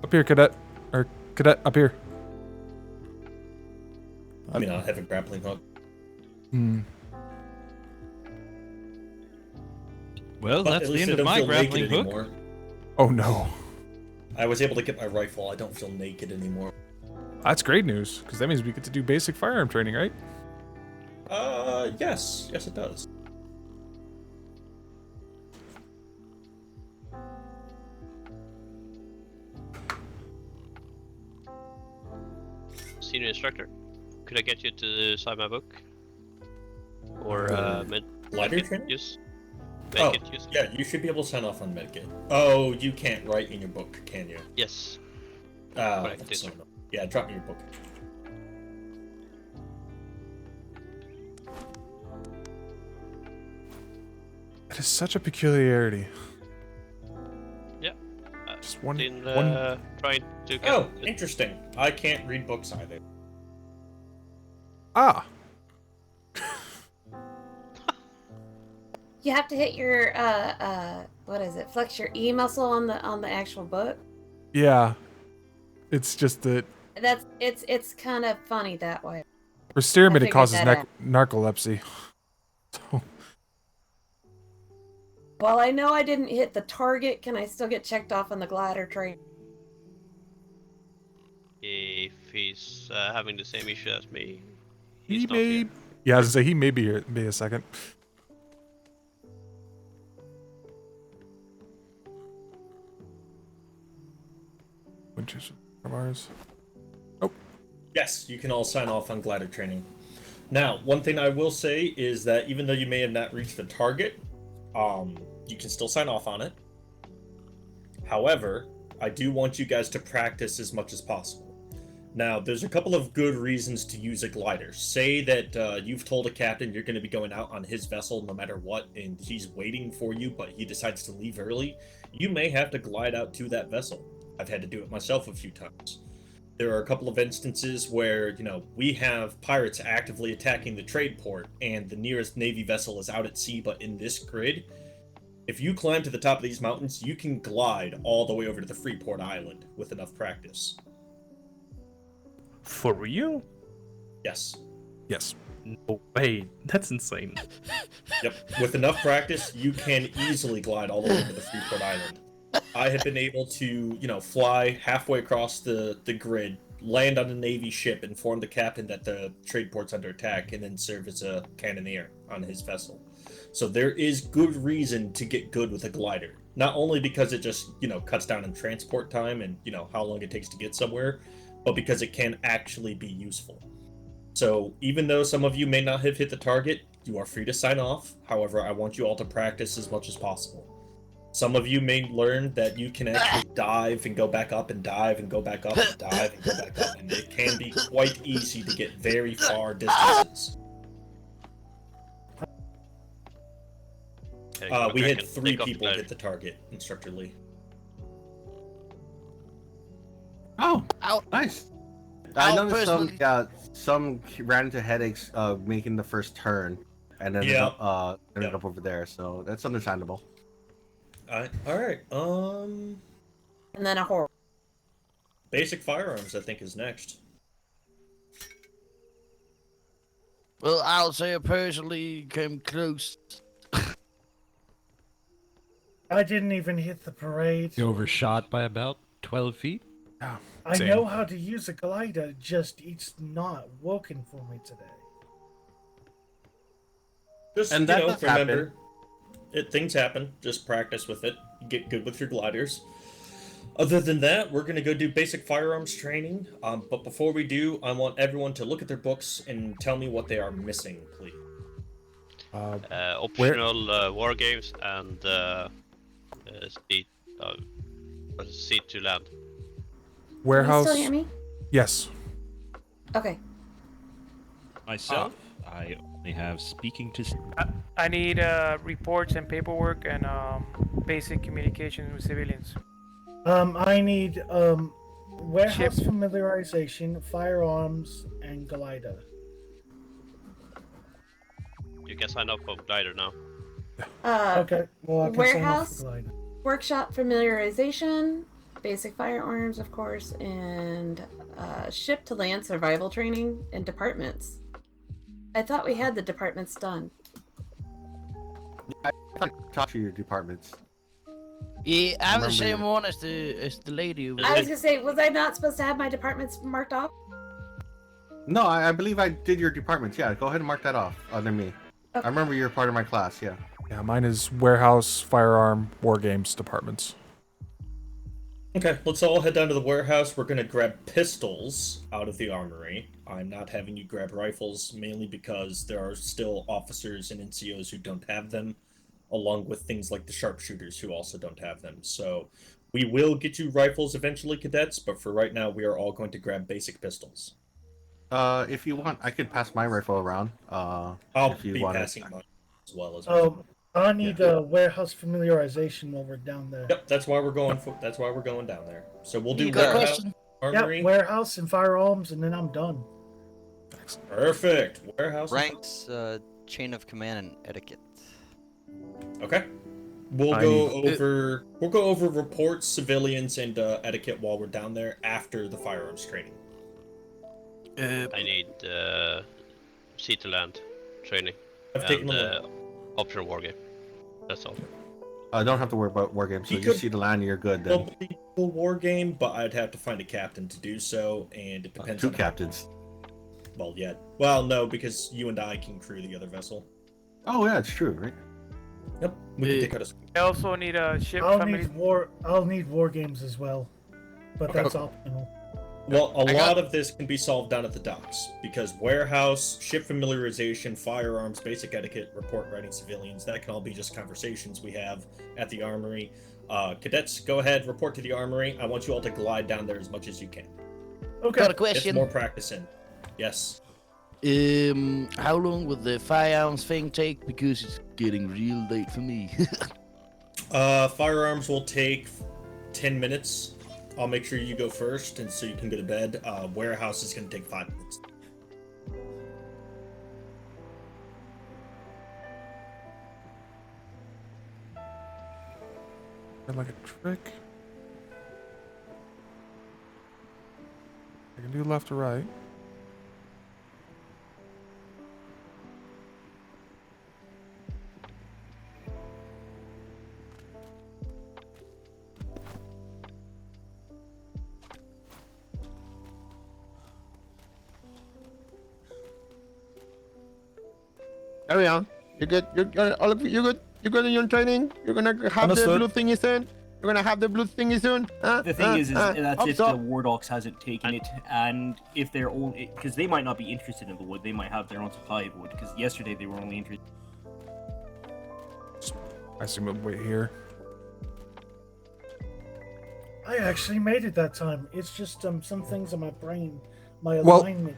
Up here, cadet. Or cadet, up here. I mean, I'll have a grappling hook. Well, But that's at the least end I of don't my feel naked grappling hook. anymore. Oh no. I was able to get my rifle. I don't feel naked anymore. That's great news, because that means we get to do basic firearm training, right? Yes. Yes, it does. Senior instructor, could I get you to sign my book? Or Lighter medkit training? use? Oh, Medkit use? yeah, you should be able to sign off on medkit. Oh, you can't write in your book, can you? Yes. That's yes, so sir. annoying. Yeah, drop me your book. That is such a peculiarity. Yeah. Just one. Trying to get Oh, interesting. I can't read books either. Ah. You have to hit your what is it? Flex your E muscle on the actual book. Yeah. It's just that It's kind of funny that way. for stereomid it figured causes that out. narcolepsy. So, Well, I know I didn't hit the target. Can I still get checked off on the glider train? If he's having the same issue as me, he he's not may. here. Yeah, I was gonna say he may be here. Be a second. Winchester ours. Yes, you can all sign off on glider training. Now, one thing I will say is that even though you may have not reached the target, you can still sign off on it. However, I do want you guys to practice as much as possible. Now, there's a couple of good reasons to use a glider. Say that you've told a captain you're going to be going out on his vessel no matter what, and he's waiting for you, but he decides to leave early. You may have to glide out to that vessel. I've had to do it myself a few times. There are a couple of instances where, we have pirates actively attacking the trade port, and the nearest Navy vessel is out at sea, but in this grid, if you climb to the top of these mountains, you can glide all the way over to the Freeport Island with enough practice. For real? Yes. Yes. No way. That's insane. Yep. With enough practice, you can easily glide all the way to the Freeport Island. I have been able to, fly halfway across the grid, land on a Navy ship, inform the captain that the trade port's under attack, and then serve as a cannoneer on his vessel. So there is good reason to get good with a glider. Not only because it just, cuts down on transport time and, how long it takes to get somewhere, but because it can actually be useful. So even though some of you may not have hit the target, you are free to sign off. However, I want you all to practice as much as possible. Some of you may learn that you can actually dive and go back up and dive and go back up and dive and go back up, and it can be quite easy to get very far distances. We had 3 people hit the target, Instructor Lee. Oh, nice. I noticed some ran into headaches making the first turn, and ended up over there. So that's understandable. All right. And then a horror. Basic firearms, I think, is next. Well, I'll say I personally came close. I didn't even hit the parade. You overshot by about 12 feet? Yeah. I know how to use a glider, just it's not working for me today. Just And that you know, does happen. remember, things happen. Just practice with it. Get good with your gliders. Other than that, we're gonna go do basic firearms training. But before we do, I want everyone to look at their books and tell me what they are missing, please. Optional war games and seat to land. Warehouse. Can you still hear me? Yes. Okay. Myself, I only have speaking to. I need reports and paperwork and basic communication with civilians. I need warehouse familiarization, firearms, and glider. You can sign up for glider now. Okay. Well, I can sign up Warehouse, for glider. workshop familiarization, basic firearms, of course, and ship to land survival training and departments. I thought we had the departments done. I talk to your departments. Yeah, I have the remember same you. one as the lady. Who I was gonna say, was I not supposed to have my departments marked off? No, I believe I did your departments. Yeah, go ahead and mark that off under me. I remember you're part of my class. Yeah. Yeah, mine is warehouse, firearm, war games departments. Okay, let's all head down to the warehouse. We're gonna grab pistols out of the armory. I'm not having you grab rifles, mainly because there are still officers and NCOs who don't have them, along with things like the sharpshooters who also don't have them. So we will get you rifles eventually, cadets, but for right now, we are all going to grab basic pistols. If you want, I could pass my rifle around. I'll if you be want passing mine as well as I need warehouse familiarization while we're down there. Yep, that's why we're going down there. So we'll do got a warehouse, question? armory. Yep, warehouse and firearms, and then I'm done. Perfect. Warehouse. Ranks, chain of command, and etiquette. Okay. We'll go over reports, civilians, and etiquette while we're down there after the firearms training. I need sea to land training I've taken and a look. optional war game. That's all. I don't have to worry about war games. So You you could see the land, you're good then. Probably a war game, but I'd have to find a captain to do so, and it depends. Two on captains. Well, yeah. Well, no, because you and I can crew the other vessel. Oh yeah, it's true, right? Yep. We can take out a. I also need a ship I'll family. need war games as well, but that's optional. Well, a lot of this can be solved down at the docks, because warehouse, ship familiarization, firearms, basic etiquette, report writing civilians, that can all be just conversations we have at the armory. Cadets, go ahead, report to the armory. I want you all to glide down there as much as you can. Okay. Got a Get question. more practice in. Yes. How long will the firearms thing take? Because it's getting real late for me. Firearms will take 10 minutes. I'll make sure you go first, and so you can go to bed. Warehouse is going to take 5 minutes. Like a trick. I can do left to right. Carry on. You're good. All of you. You're good. You're good in your training. You're gonna have Understood. the blue thingy soon. You're gonna have the blue thingy soon. The thing is that's if the up. War Docs hasn't taken it, and if they're only because they might not be interested in the wood, they might have their own supply of wood. Because yesterday they were only interested. I assume we'll wait here. I actually made it that time. It's just some things in my brain, my Well, alignment.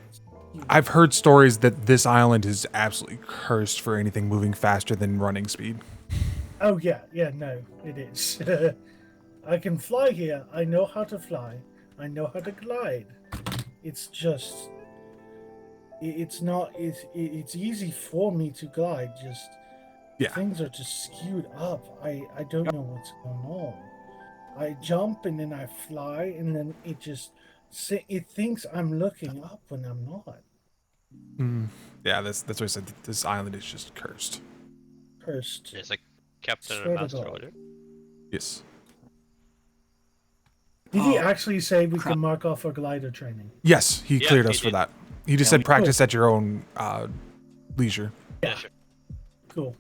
I've heard stories that this island is absolutely cursed for anything moving faster than running speed. Oh yeah, no, it is. I can fly here. I know how to fly. I know how to glide. It's just, it's not. It's easy for me to glide. Just things are just skewed up. I don't know what's going on. I jump and then I fly and then it thinks I'm looking up when I'm not. Yeah, that's what I said. This island is just cursed. Cursed. It's like captain Swear and to master God. order. Yes. Did he actually say we can mark off our glider training? Yes, he Yeah, cleared he us for did. that. He just Yeah, said practice at your own leisure. Yeah, sure. Cool.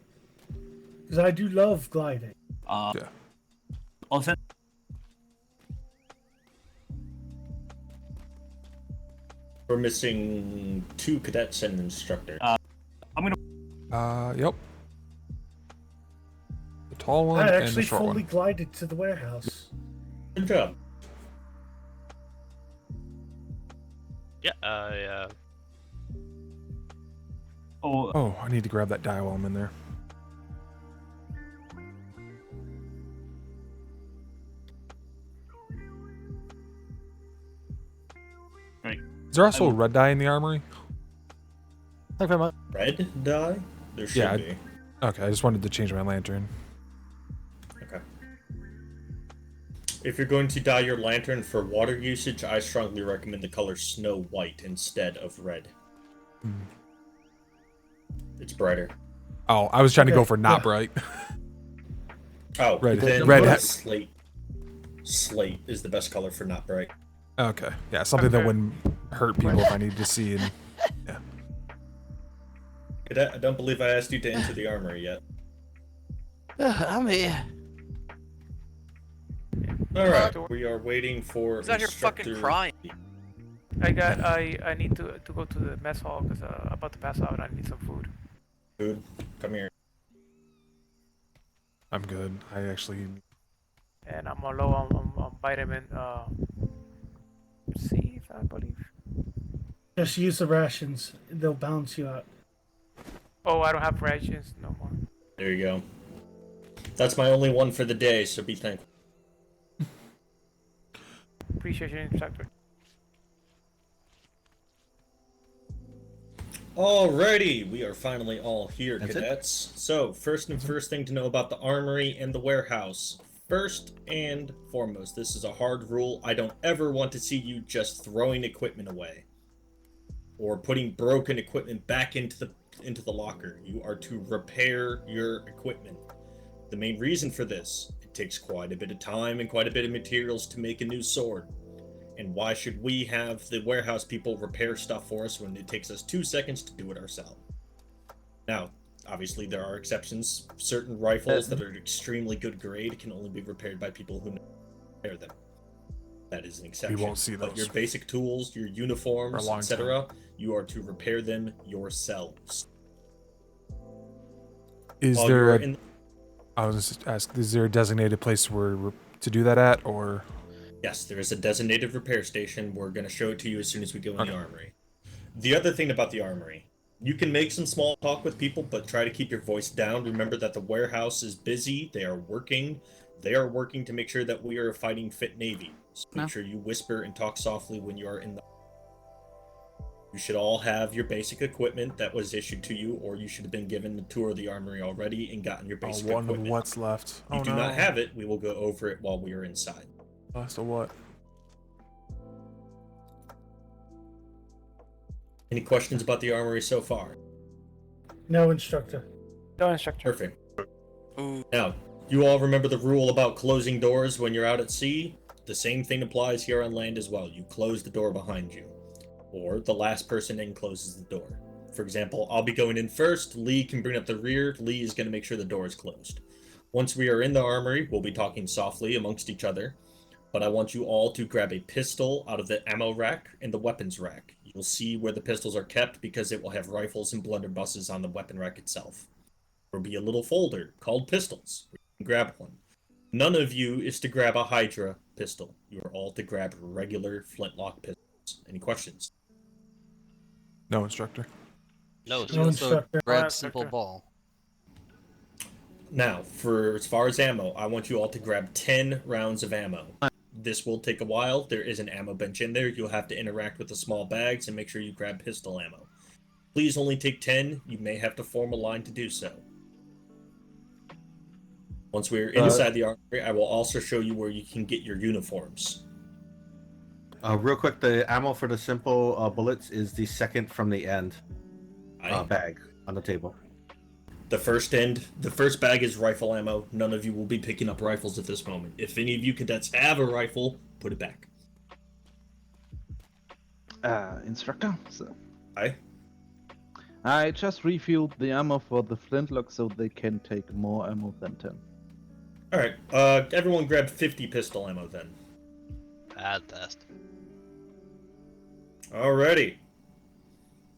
Because I do love gliding. Yeah. I'll send. We're missing 2 cadets and an instructor. I'm gonna. Yep. The tall one I and the actually short fully one. glided to the warehouse. Good job. Yeah, yeah. Oh, I need to grab that die while I'm in there. Right. Is there also a red dye in the armory? Thank you very much. Red dye? There should Yeah. be. Okay, I just wanted to change my lantern. Okay. If you're going to dye your lantern for water usage, I strongly recommend the color snow white instead of red. It's brighter. Oh, I was trying to go Okay, for not yeah. bright. Oh, Red- then red- slate. Slate is the best color for not bright. Okay, yeah, something that Okay. wouldn't hurt people if I needed to see. And Cadet, I don't believe I asked you to enter the armory yet. I'm here. All right, we are waiting for. Who's out here fucking instructor- crying? I need to go to the mess hall because I'm about to pass out and I need some food. Food, come here. I'm good. I actually. And I'm low on vitamin C, I believe. Just use the rations. They'll balance you out. Oh, I don't have rations no more. There you go. That's my only one for the day, so be thankful. Appreciate your instructor. Alrighty, we are finally all here, That's it? cadets. So, first thing to know about the armory and the warehouse. First and foremost, this is a hard rule. I don't ever want to see you just throwing equipment away or putting broken equipment back into the locker. You are to repair your equipment. The main reason for this, it takes quite a bit of time and quite a bit of materials to make a new sword. And why should we have the warehouse people repair stuff for us when it takes us 2 seconds to do it ourselves? Now, obviously there are exceptions. Certain rifles that are extremely good grade can only be repaired by people who know how to repair them. That is an exception. won't see But those your basic tools, your uniforms, for a long etc., you are to repair them yourselves. Is While there you're a, in- I was just ask, is there a designated place where to do that at, or? Yes, there is a designated repair station. We're going to show it to you as soon as we go in the armory. The other thing about the armory, you can make some small talk with people, but try to keep your voice down. Remember that the warehouse is busy. They are working. They are working to make sure that we are a fighting fit Navy. So make sure you whisper and talk softly when you are in the... You should all have your basic equipment that was issued to you, or you should have been given the tour of the armory already and gotten your basic one of equipment. what's left. If you Oh, do no. not have it, we will go over it while we are inside. Last of what? Any questions about the armory so far? No, instructor. No, instructor. Perfect. Now, you all remember the rule about closing doors when you're out at sea? The same thing applies here on land as well. You close the door behind you, or the last person in closes the door. For example, I'll be going in first. Lee can bring up the rear. Lee is going to make sure the door is closed. Once we are in the armory, we'll be talking softly amongst each other, but I want you all to grab a pistol out of the ammo rack and the weapons rack. You'll see where the pistols are kept because it will have rifles and blunderbusses on the weapon rack itself. There will be a little folder called pistols. You can grab one. None of you is to grab a Hydra pistol. You are all to grab regular flintlock pistols. Any questions? No, instructor. No, No, instructor. Grab No, simple instructor. ball. Now, for as far as ammo, I want you all to grab 10 rounds of ammo. This will take a while. There is an ammo bench in there. You'll have to interact with the small bags and make sure you grab pistol ammo. Please only take 10. You may have to form a line to do so. Once we're inside the armory, I will also show you where you can get your uniforms. Real quick, the ammo for the simple bullets is the second from the end bag on the table. The first bag is rifle ammo. None of you will be picking up rifles at this moment. If any of you cadets have a rifle, put it back. Instructor? So, Aye? I just refilled the ammo for the flintlock so they can take more ammo than 10. Alright, everyone grab 50 pistol ammo then. Fantastic. Alrighty.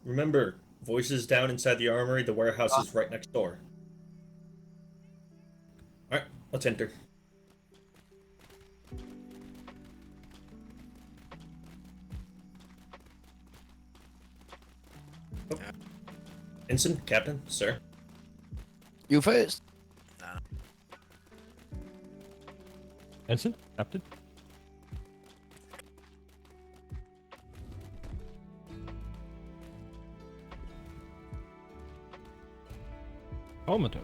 Remember, voices down inside the armory, the warehouse is right next door. Alright, let's enter. Oh. Ensign, Captain, sir. You first. Ensign, Captain. Commodore.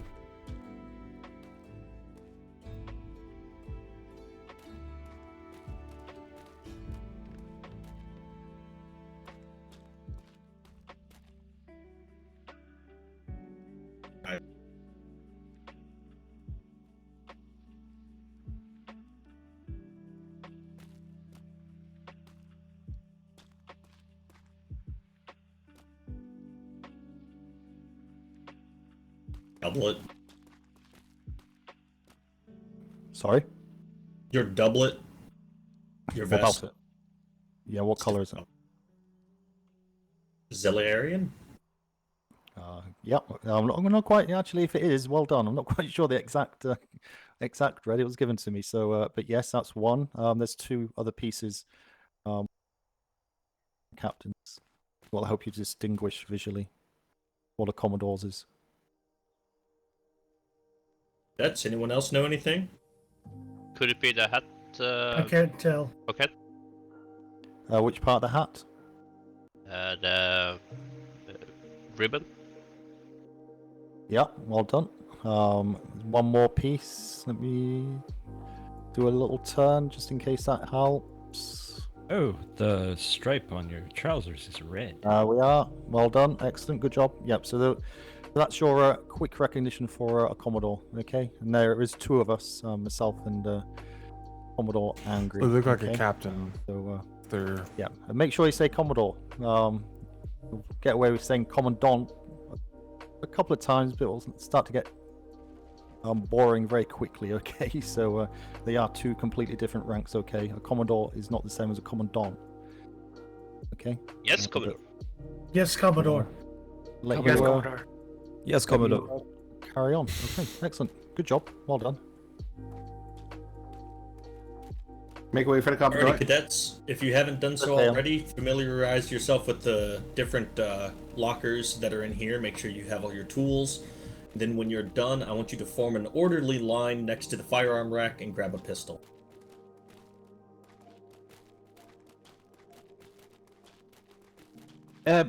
Doublet. Sorry? Your doublet. Your What vest. about it? Yeah, what color is it? Zilliarian? Yeah, I'm not quite actually. If it is, well done. I'm not quite sure the exact red it was given to me. So, but yes, that's one. There's two other pieces. Captains. Well, I hope you distinguish visually what a Commodore's is. Does anyone else know anything? Could it be the hat? I can't tell. Okay. Which part of the hat? The ribbon. Yeah, well done. One more piece. Let me do a little turn just in case that helps. Oh, the stripe on your trousers is red. We are. Well done. Excellent. Good job. Yep. So that's your quick recognition for a Commodore. Okay. And there is two of us, myself and Commodore Angry. They look like okay? a captain. So they're yeah. And make sure you say Commodore. Get away with saying Commandant a couple of times, but it'll start to get boring very quickly. Okay. So they are two completely different ranks. Okay. A Commodore is not the same as a Commandant. Okay. Yes, Commodore. Yes, Commodore. Let Yes, you, Commodore. Yes, Commodore. Carry on. Okay, excellent. Good job. Well done. Make way for the Commodore. Alrighty, cadets. If you haven't done so Okay. already, familiarize yourself with the different lockers that are in here. Make sure you have all your tools. Then when you're done, I want you to form an orderly line next to the firearm rack and grab a pistol.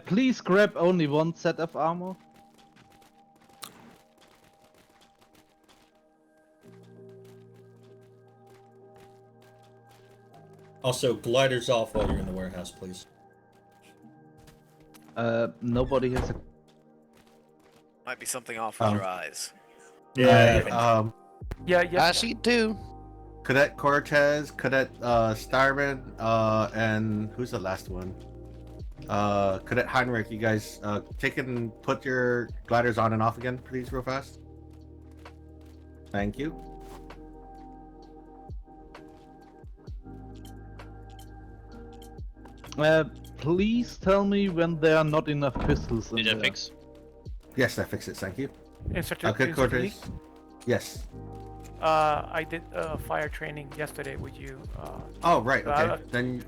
Please grab only one set of armor. Also, gliders off while you're in the warehouse, please. Nobody has a... Might be something off with your eyes. Yeah. Yeah. I see two. Cadet Cortez, Cadet Starman, and who's the last one? Cadet Heinrich. You guys put your gliders on and off again, please, real fast. Thank you. Please tell me when there are not enough pistols in Did I there. fix? Yes, I fixed it. Thank you. Instructor Cortez. Yes. I did fire training yesterday with you. Oh, right. Okay. Then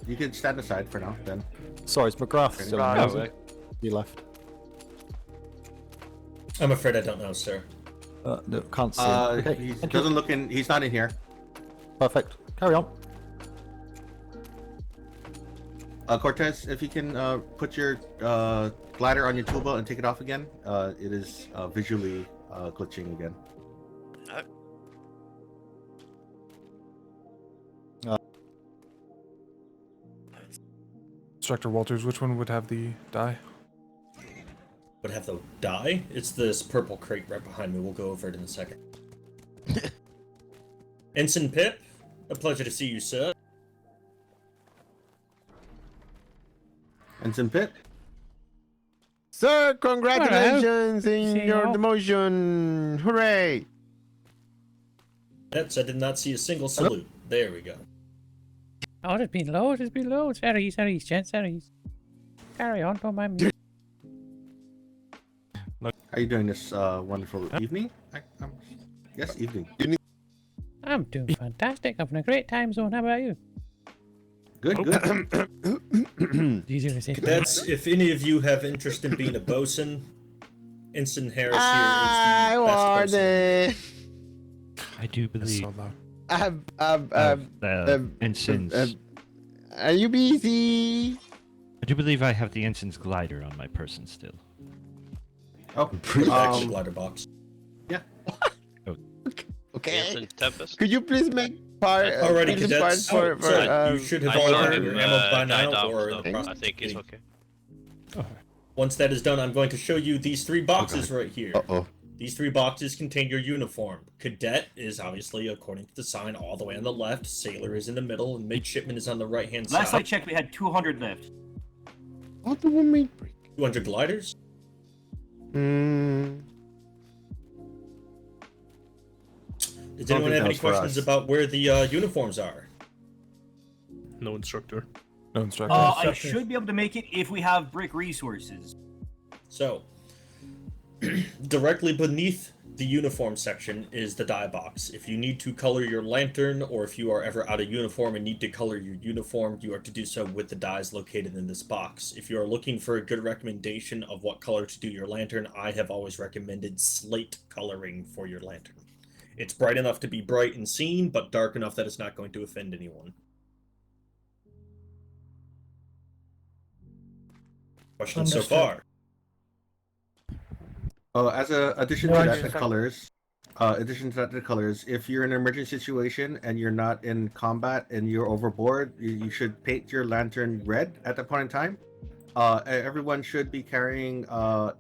you can stand aside for now. Then. Sorry, it's McGrath still in Right. there, isn't it? You left. I'm afraid I don't know, sir. No, can't see. Okay. He thank you. doesn't look in. He's not in here. Perfect. Carry on. Cortez, if you can put your glider on your tool belt and take it off again. It is visually glitching again. Instructor Walters, which one would have the die? Would have the die? It's this purple crate right behind me. We'll go over it in a second. Ensign Pip, a pleasure to see you, sir. Ensign Pip. Sir, congratulations in See your you. demotion! Hooray! That's, I did not see a single salute. There we go. Oh, there's been loads. There's been loads. Sorry, gents. Sorry. Carry on. Don't mind me. How are you doing this wonderful evening? Yes, evening. I'm doing fantastic. Having a great time zone. How about you? Good, good. Easier to say. Cadets, if any of you have interest in being a bosun, Ensign Harris here I is the want best bosun. it. I do believe. Ensigns. Are you busy? I do believe I have the ensign's glider on my person still. Oh, Actually, glider box. Yeah. Okay. Ensign Tempest. Could you please make part? Alrighty, please cadets. part for, You should have I all saw had him your ammo by die now, down, or so in the process I think he's of okay. Once that is done, I'm going to show you these three boxes right here. Uh-oh. These three boxes contain your uniform. Cadet is obviously, according to the sign, all the way on the left. Sailor is in the middle, and midshipman is on the right-hand side. Last I checked, we had 200 left. What do we mean? 200 gliders? Does anyone have any questions about where the uniforms are? No instructor. No instructor. I should be able to make it if we have brick resources. So, directly beneath the uniform section is the dye box. If you need to color your lantern, or if you are ever out of uniform and need to color your uniform, you are to do so with the dyes located in this box. If you are looking for a good recommendation of what color to do your lantern, I have always recommended slate coloring for your lantern. It's bright enough to be bright and seen, but dark enough that it's not going to offend anyone. Questions so far? As a addition to that, the colors. If you're in an emergency situation and you're not in combat and you're overboard, you should paint your lantern red at that point in time. Everyone should be carrying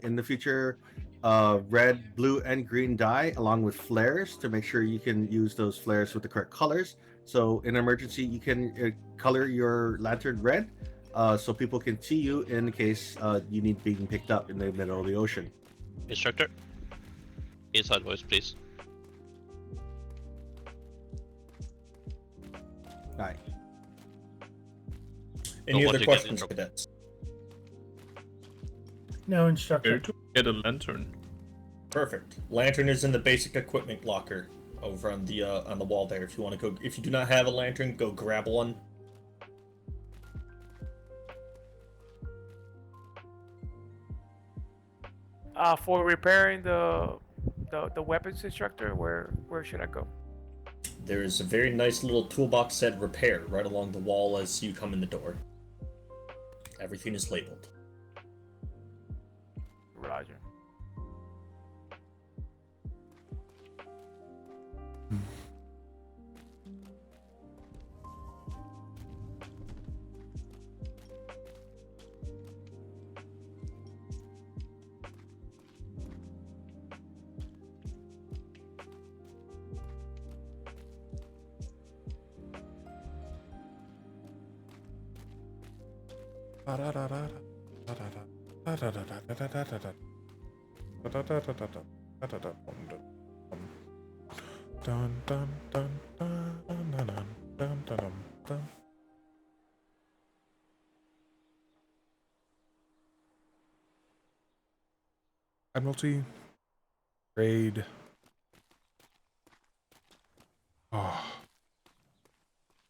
in the future red, blue, and green dye along with flares to make sure you can use those flares with the correct colors. So in an emergency, you can color your lantern red so people can see you in case you need being picked up in the middle of the ocean. Instructor. Inside voice, please. Aye. Any Don't other want to get in questions, trouble. cadets? No instructor. Where to get a lantern? Perfect. Lantern is in the basic equipment locker over on the wall there. If you want to go, if you do not have a lantern, go grab one. For repairing the weapons, instructor, where should I go? There is a very nice little toolbox said repair right along the wall as you come in the door. Everything is labeled. Roger. Admiralty. Trade. Oh.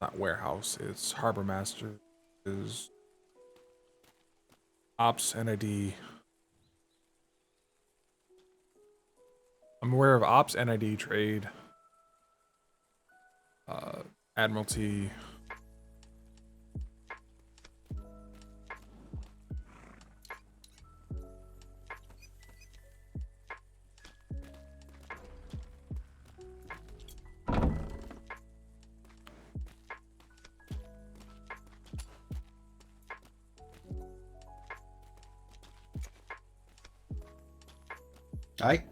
Not warehouse, it's harbor master. Is Ops NID. I'm aware of Ops NID trade. Admiralty. Aye.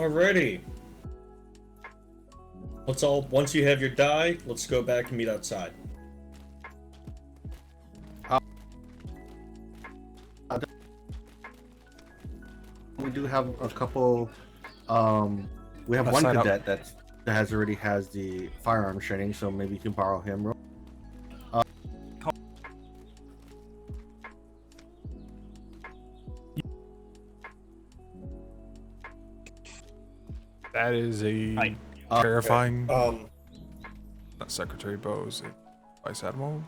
Alrighty. Let's all, once you have your die, let's go back and meet outside. We do have a couple. We have Let's one sign up. cadet that already has the firearms training, so maybe you can borrow him. That is a Hi. terrifying. Okay. Not Secretary Bose, Vice Admiral.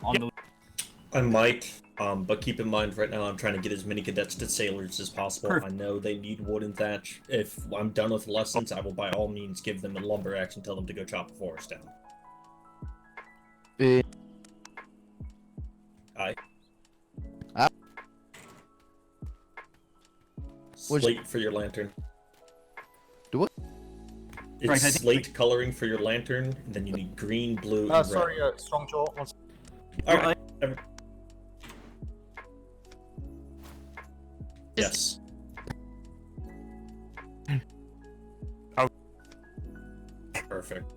I'm Mike, but keep in mind right now I'm trying to get as many cadets to sailors as possible. Perfect. I know they need wood and thatch. If I'm done with lessons, I will by all means give them a lumber axe and tell them to go chop a forest down. Aye. Slate for your lantern. Do what? It's Right, I think- slate coloring for your lantern, and then you need green, blue, and red. Sorry, strong jaw. Alright. Yes. Oh. Perfect.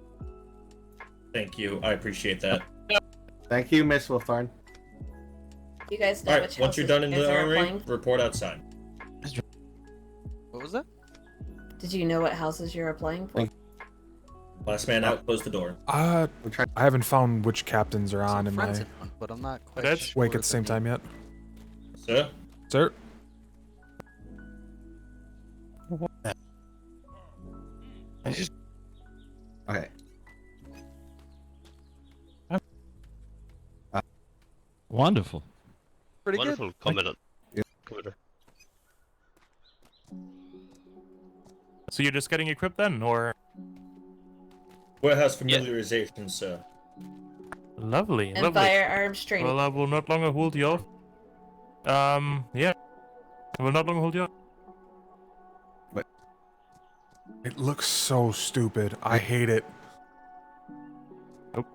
Thank you. I appreciate that. Thank you, Miss Wolfthorn. You guys know Alright, which once you're houses done in you guys the are armory, applying? report outside. What was that? Did you know what houses you're applying for? Last man out, close the door. I haven't found which captains are on in my Friends in one, but I'm not quite wake sure at the same time yet. Sir? Sir? Okay. Wonderful. Pretty Wonderful, Commodore. Commodore. So you're just getting equipped then, or? Warehouse familiarization, sir. Lovely, And lovely. firearms training. Well, I will not longer hold you off. Yeah. I will not longer hold you off. It looks so stupid. I hate it. Nope.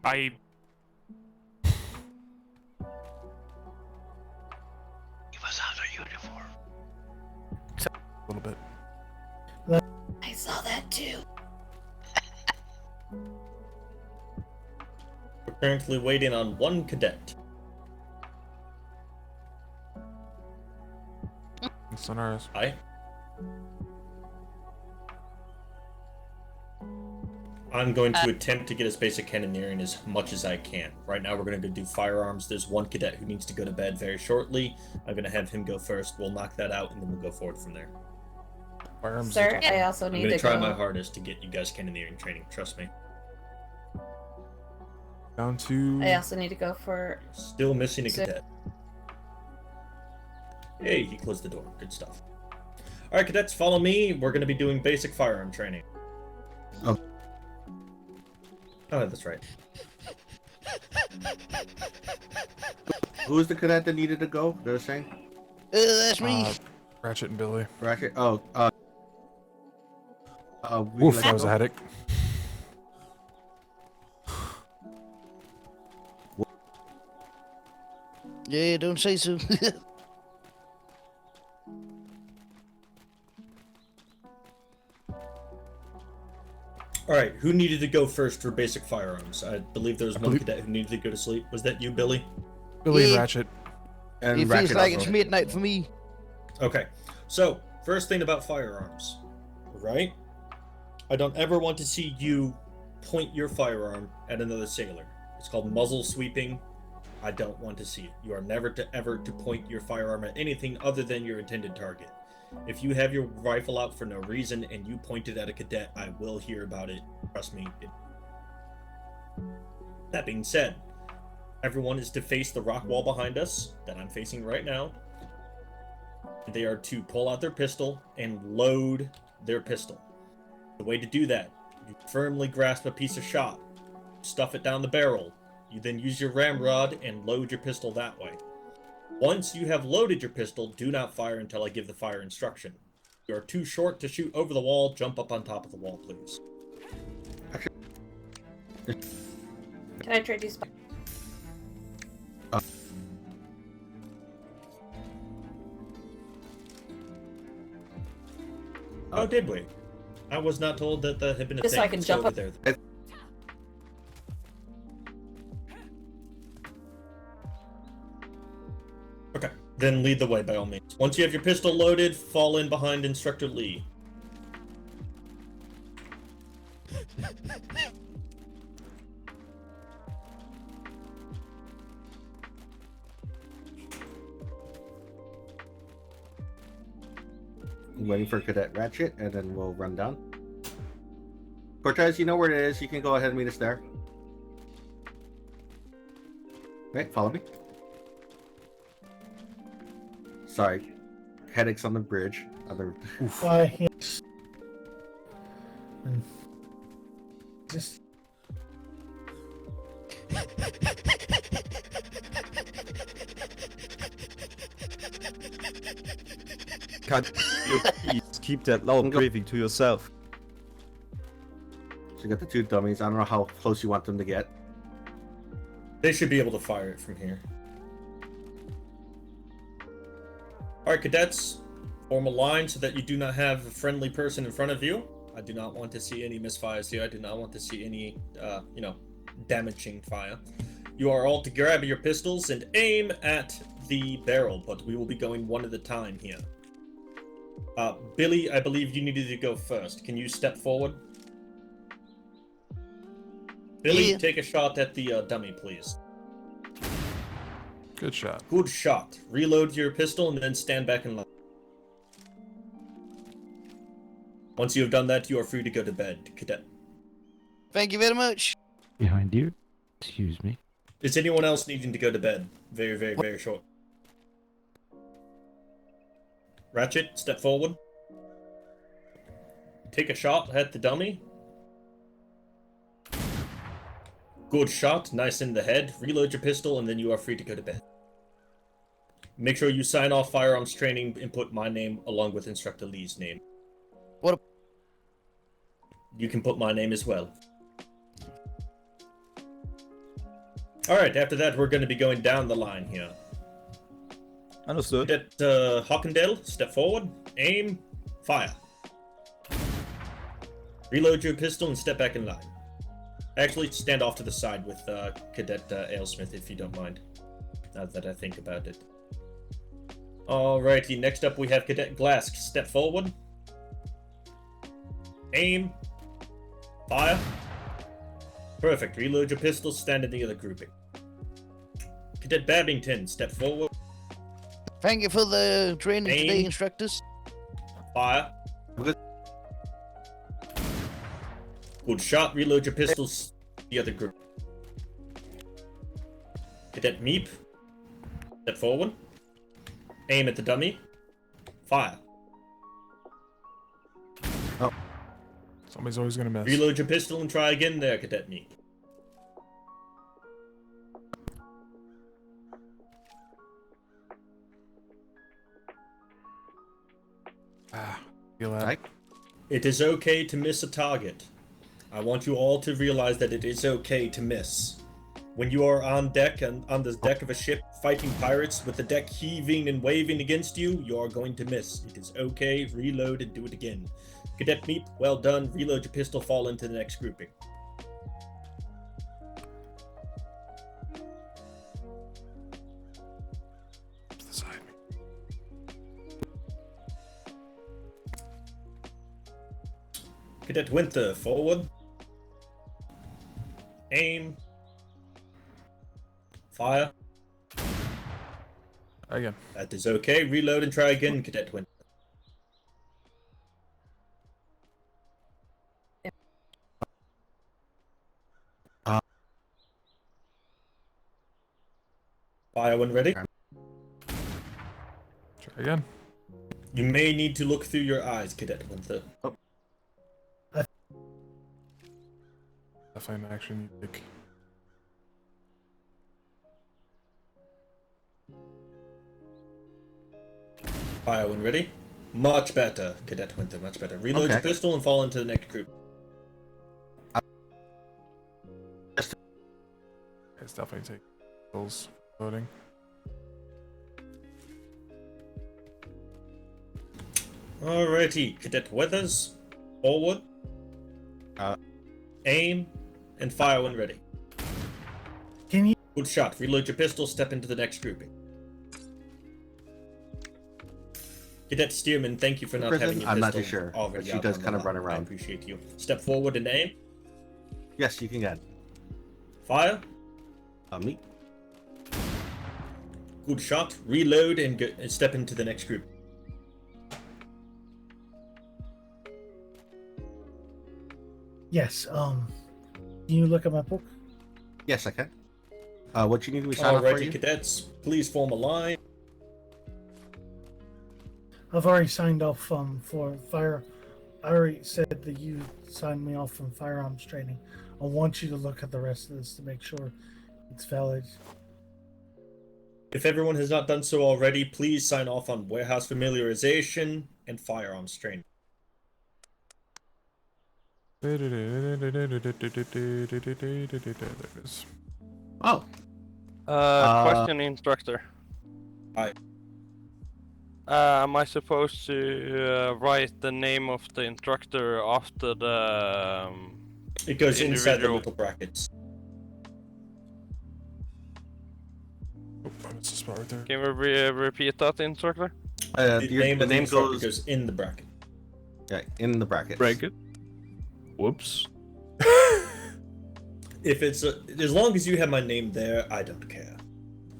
I... Give us out our uniform. A little bit. I saw that too. We're currently waiting on one cadet. It's on ours. Aye. I'm going to attempt to get as basic cannoneering as much as I can. Right now we're going to go do firearms. There's one cadet who needs to go to bed very shortly. I'm going to have him go first. We'll knock that out and then we'll go forward from there. Firearms. Sir, I also I'm need going to to try go. my hardest to get you guys cannoneering training. Trust me. Down to. I also need to go for. Still missing a Sir. cadet. Hey, he closed the door. Good stuff. Alright, cadets, follow me. We're going to be doing basic firearm training. Oh. Oh, that's right. Who's the cadet that needed to go? They're saying. That's me. Ratchet and Billy. Ratchet. Oh. Woof, that was a headache. Yeah, don't say so. Alright, who needed to go first for basic firearms? I believe there was one cadet who needed to go to sleep. Was that you, Billy? Billy and Yeah. Ratchet. And It Ratchet feels like also. it's midnight for me. Okay, so, first thing about firearms, right? I don't ever want to see you point your firearm at another sailor. It's called muzzle sweeping. I don't want to see it. You are never to ever to point your firearm at anything other than your intended target. If you have your rifle out for no reason and you point it at a cadet, I will hear about it. Trust me. That being said, everyone is to face the rock wall behind us that I'm facing right now. They are to pull out their pistol and load their pistol. The way to do that, you firmly grasp a piece of shot, stuff it down the barrel. You then use your ramrod and load your pistol that way. Once you have loaded your pistol, do not fire until I give the fire instruction. If you are too short to shoot over the wall, jump up on top of the wall, please. Can I trade you spot? Oh, did we? I was not told that there had been a Just thing. so I can Let's jump go up. over there. Okay, then lead the way by all means. Once you have your pistol loaded, fall in behind Instructor Lee. Waiting for Cadet Ratchet, and then we'll run down. Cortez, you know where it is. You can go ahead and meet us there. Okay, follow me. Sorry. Headaches on the bridge. Why, yes. Just. Can't you please keep that loud breathing to yourself? So you got the two dummies. I don't know how close you want them to get. They should be able to fire it from here. Alright, cadets. Form a line so that you do not have a friendly person in front of you. I do not want to see any misfires here. I do not want to see any, damaging fire. You are all to grab your pistols and aim at the barrel, but we will be going one at a time here. Billy, I believe you needed to go first. Can you step forward? Billy, Yeah. take a shot at the dummy, please. Good shot. Good shot. Reload your pistol and then stand back in line. Once you have done that, you are free to go to bed, Cadet. Thank you very much. Behind you. Excuse me. Is anyone else needing to go to bed? Very, very, very short. Ratchet, step forward. Take a shot at the dummy. Good shot, nice in the head. Reload your pistol, and then you are free to go to bed. Make sure you sign off firearms training and put my name along with Instructor Lee's name. What? You can put my name as well. Alright, after that, we're going to be going down the line here. Understood. Cadet Hawkendale, step forward, aim, fire. Reload your pistol and step back in line. Actually, stand off to the side with Cadet Alesmith, if you don't mind. Now that I think about it. Alrighty, next up we have Cadet Glask. Step forward. Aim. Fire. Perfect. Reload your pistol, stand in the other grouping. Cadet Babington, step forward. Thank you for the training Aim. today, instructors. Fire. Good shot. Reload your pistols. The other group. Cadet Meep. Step forward. Aim at the dummy. Fire. Oh. Somebody's always gonna miss. Reload your pistol and try again there, Cadet Meep. Feel that. It is okay to miss a target. I want you all to realize that it is okay to miss. When you are on deck and on the deck of a ship fighting pirates with the deck heaving and waving against you, you are going to miss. It is okay. Reload and do it again. Cadet Meep, well done. Reload your pistol, fall into the next grouping. Cadet Winter, forward. Aim. Fire. Again. That is okay. Reload and try again, Cadet Winter. Fire when ready. Try again. You may need to look through your eyes, Cadet Winter. Definitely an action you take. Fire when ready. Much better, Cadet Winter, much better. Reload your Okay. pistol and fall into the next group. It's definitely take those loading. Alrighty, Cadet Weathers, forward. Aim and fire when ready. Can you? Good shot. Reload your pistol. Step into the next grouping. Cadet Stearman, thank you for not having your I'm pistol not too sure, already but she out does on the kind of line. run around. I appreciate you. Step forward and aim. Yes, you can get. Fire. Me. Good shot. Reload and step into the next group. Yes. Can you look at my book? Yes, I can. What you need me to sign off for Alrighty, you? cadets, please form a line. I've already signed off for fire. I already said that you signed me off from firearms training. I want you to look at the rest of this to make sure it's valid. If everyone has not done so already, please sign off on warehouse familiarization and firearms training. There it is. Oh. Question, instructor. Hi. Am I supposed to write the name of the instructor after the It goes inside the individual? little brackets. Oh, it's a spot right there. Can we repeat that, instructor? The name of the instructor goes goes in the bracket. Yeah, in the brackets. Bracket. Whoops. If it's as long as you have my name there, I don't care.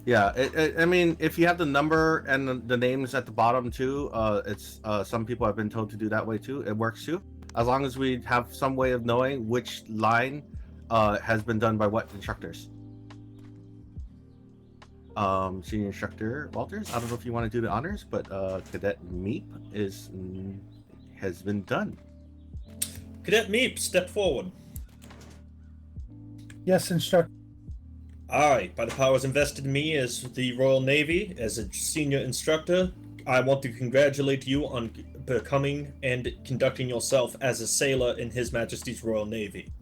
Yeah, I mean, if you have the number and the names at the bottom too, it's some people have been told to do that way too. It works too, as long as we have some way of knowing which line has been done by what instructors. Senior Instructor Walters, I don't know if you want to do the honors, but Cadet Meep has been done. Cadet Meep, step forward. Yes, instructor. Alright, by the powers invested in me as the Royal Navy, as a senior instructor, I want to congratulate you on becoming and conducting yourself as a sailor in His Majesty's Royal Navy.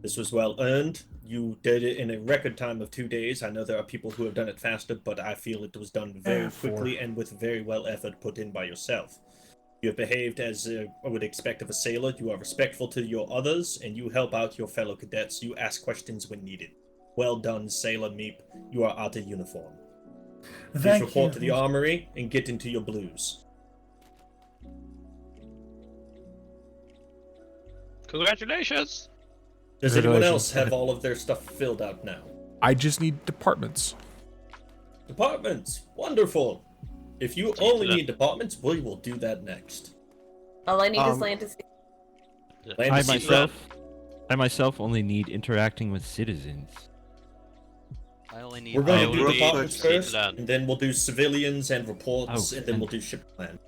This was well earned. You did it in a record time of 2 days. I know there are people who have done it faster, but I feel it was done very quickly and with very well effort put in by yourself. You have behaved as I would expect of a sailor. You are respectful to your others, and you help out your fellow cadets. You ask questions when needed. Well done, Sailor Meep. You are out of uniform. Please report to the armory and get into your blues. Congratulations! Does anyone else have all of their stuff filled out now? I just need departments. Departments! Wonderful! If you only need departments, we will do that next. All I need is land to sea. I myself only need interacting with citizens. I only need. We're going to do departments first, and then we'll do civilians and reports, Oh, and then we'll do ship land.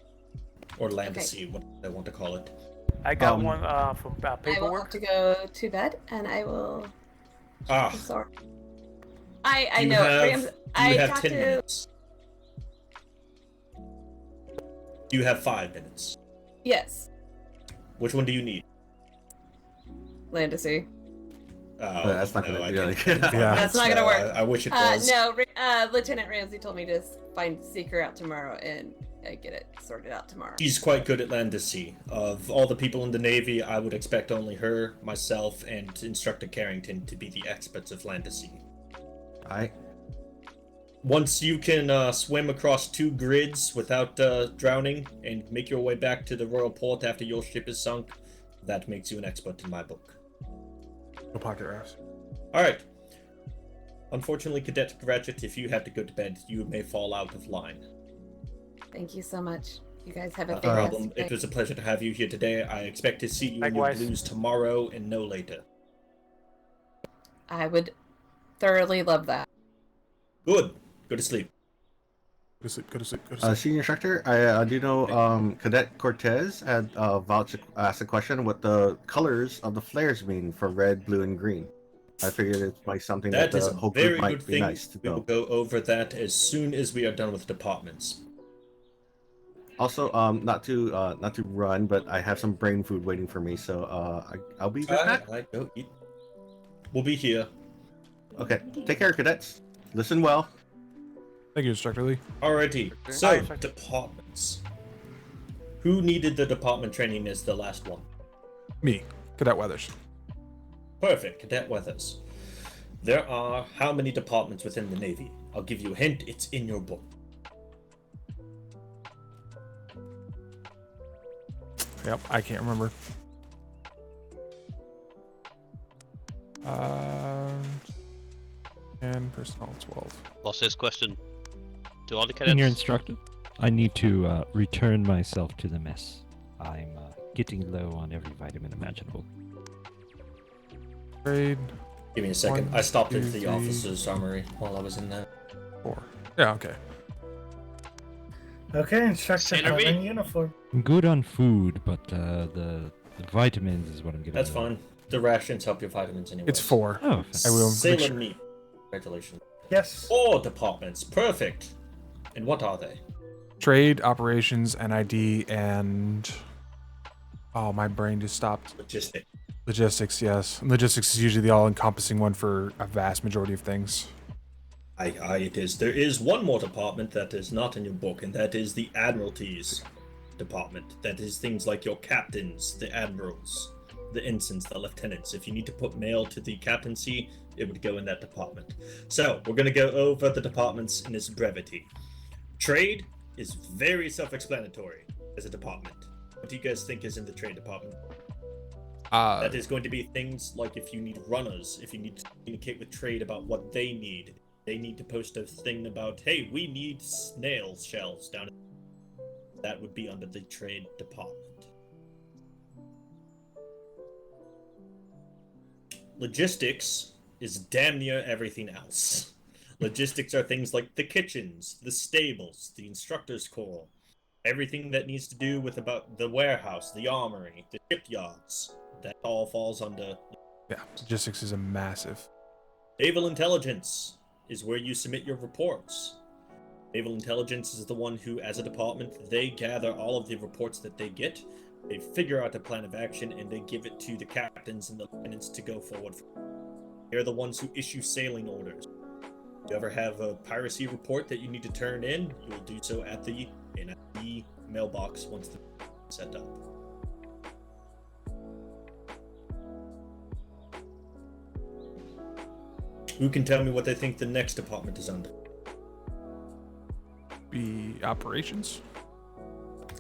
Or land to sea, what I want to call it. I got one from I will paperwork. have to go to bed, and I will. Ah. Sorry. I You know. have- Rams, you I have got 10 to. minutes. You have 5 minutes. Yes, Which one do you need? land to sea. That's not gonna I be can't- like. Yeah. That's not gonna work. I wish it was. No, Lieutenant Ramsey told me to find Seeker out tomorrow and get it sorted out tomorrow. She's quite good at land to sea. Of all the people in the Navy, I would expect only her, myself, and Instructor Carrington to be the experts of land to sea. Alright. Once you can swim across 2 grids without drowning and make your way back to the Royal Port after your ship is sunk, that makes you an expert in my book. No pocket rafts. Alright. Unfortunately, Cadet Cratchit, if you have to go to bed, you may fall out of line. Thank you so much. You guys have a No fantastic problem. day. It was a pleasure to have you here today. I expect to see you Likewise. in your blues tomorrow and no later. I would thoroughly love that. Good. Go to sleep. Go to sleep. Go to sleep. Go to sleep. Senior Instructor, I do know Cadet Cortez had asked a question what the colors of the flares mean for red, blue, and green. I figured it might be something that, That is the a whole very group might good be thing. nice to We will know. go over that as soon as we are done with departments. Also, not to run, but I have some brain food waiting for me, so I'll be right back. Go eat. We'll be here. Okay, take care, cadets. Listen well. Thank you, Instructor Lee. Alrighty. Hi, So, Instructor. departments. Who needed the department training as the last one? Me, Cadet Weathers. Perfect, Cadet Weathers. There are how many departments within the Navy? I'll give you a hint, it's in your book. Yep, I can't remember. And personnel 12. What's his question? To all the Senior cadets? instructor. I need to return myself to the mess. I'm getting low on every vitamin imaginable. Grade. Give me a second. 1, I stopped 2, into the 3, officer's summary while I was in there. 4. Yeah, okay. Okay, instructor Sailor in V. uniform. I'm good on food, but the vitamins is what I'm getting. That's low on. fine. The rations help your vitamins anyway. It's 4. Oh, I will make Sailor sure. meat. Congratulations. Yes. 4 departments. Perfect. And what are they? Trade, operations, NID, and... Oh, my brain just stopped. Logistics. Logistics, yes. Logistics is usually the all-encompassing one for a vast majority of things. Aye, it is. There is one more department that is not in your book, and that is the Admiralties department. That is things like your captains, the admirals, the ensigns, the lieutenants. If you need to put mail to the captaincy, it would go in that department. So, we're going to go over the departments in its brevity. Trade is very self-explanatory as a department. What do you guys think is in the trade department? That is going to be things like if you need runners, if you need to communicate with trade about what they need. They need to post a thing about, hey, we need snail shells down. That would be under the trade department. Logistics is damn near everything else. Logistics are things like the kitchens, the stables, the instructor's corps, everything that needs to do with about the warehouse, the armory, the shipyards. That all falls under. Yeah, logistics is a massive. Naval intelligence is where you submit your reports. Naval intelligence is the one who, as a department, they gather all of the reports that they get, they figure out a plan of action, and they give it to the captains and the lieutenants to go forward. They're the ones who issue sailing orders. If you ever have a piracy report that you need to turn in, you will do so at the mailbox once the set up. Who can tell me what they think the next department is under? Be operations.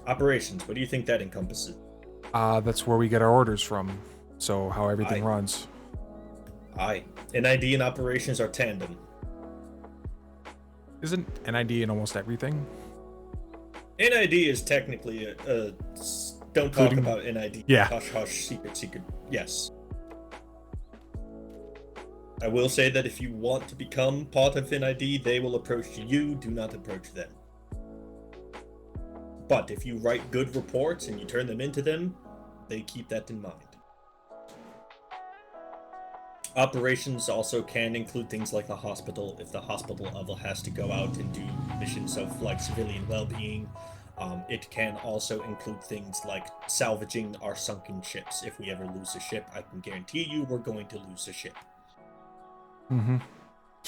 Operations. What do you think that encompasses? That's where we get our orders from. So how everything runs. Aye. NID and operations are tandem. Isn't NID in almost everything? NID is technically a don't talk about NID. Yeah. Hush hush. Secret. Yes. I will say that if you want to become part of NID, they will approach you. Do not approach them. But if you write good reports and you turn them into them, they keep that in mind. Operations also can include things like the hospital. If the hospital level has to go out and do missions of like civilian well-being, it can also include things like salvaging our sunken ships. If we ever lose a ship, I can guarantee you we're going to lose a ship. Mm-hmm.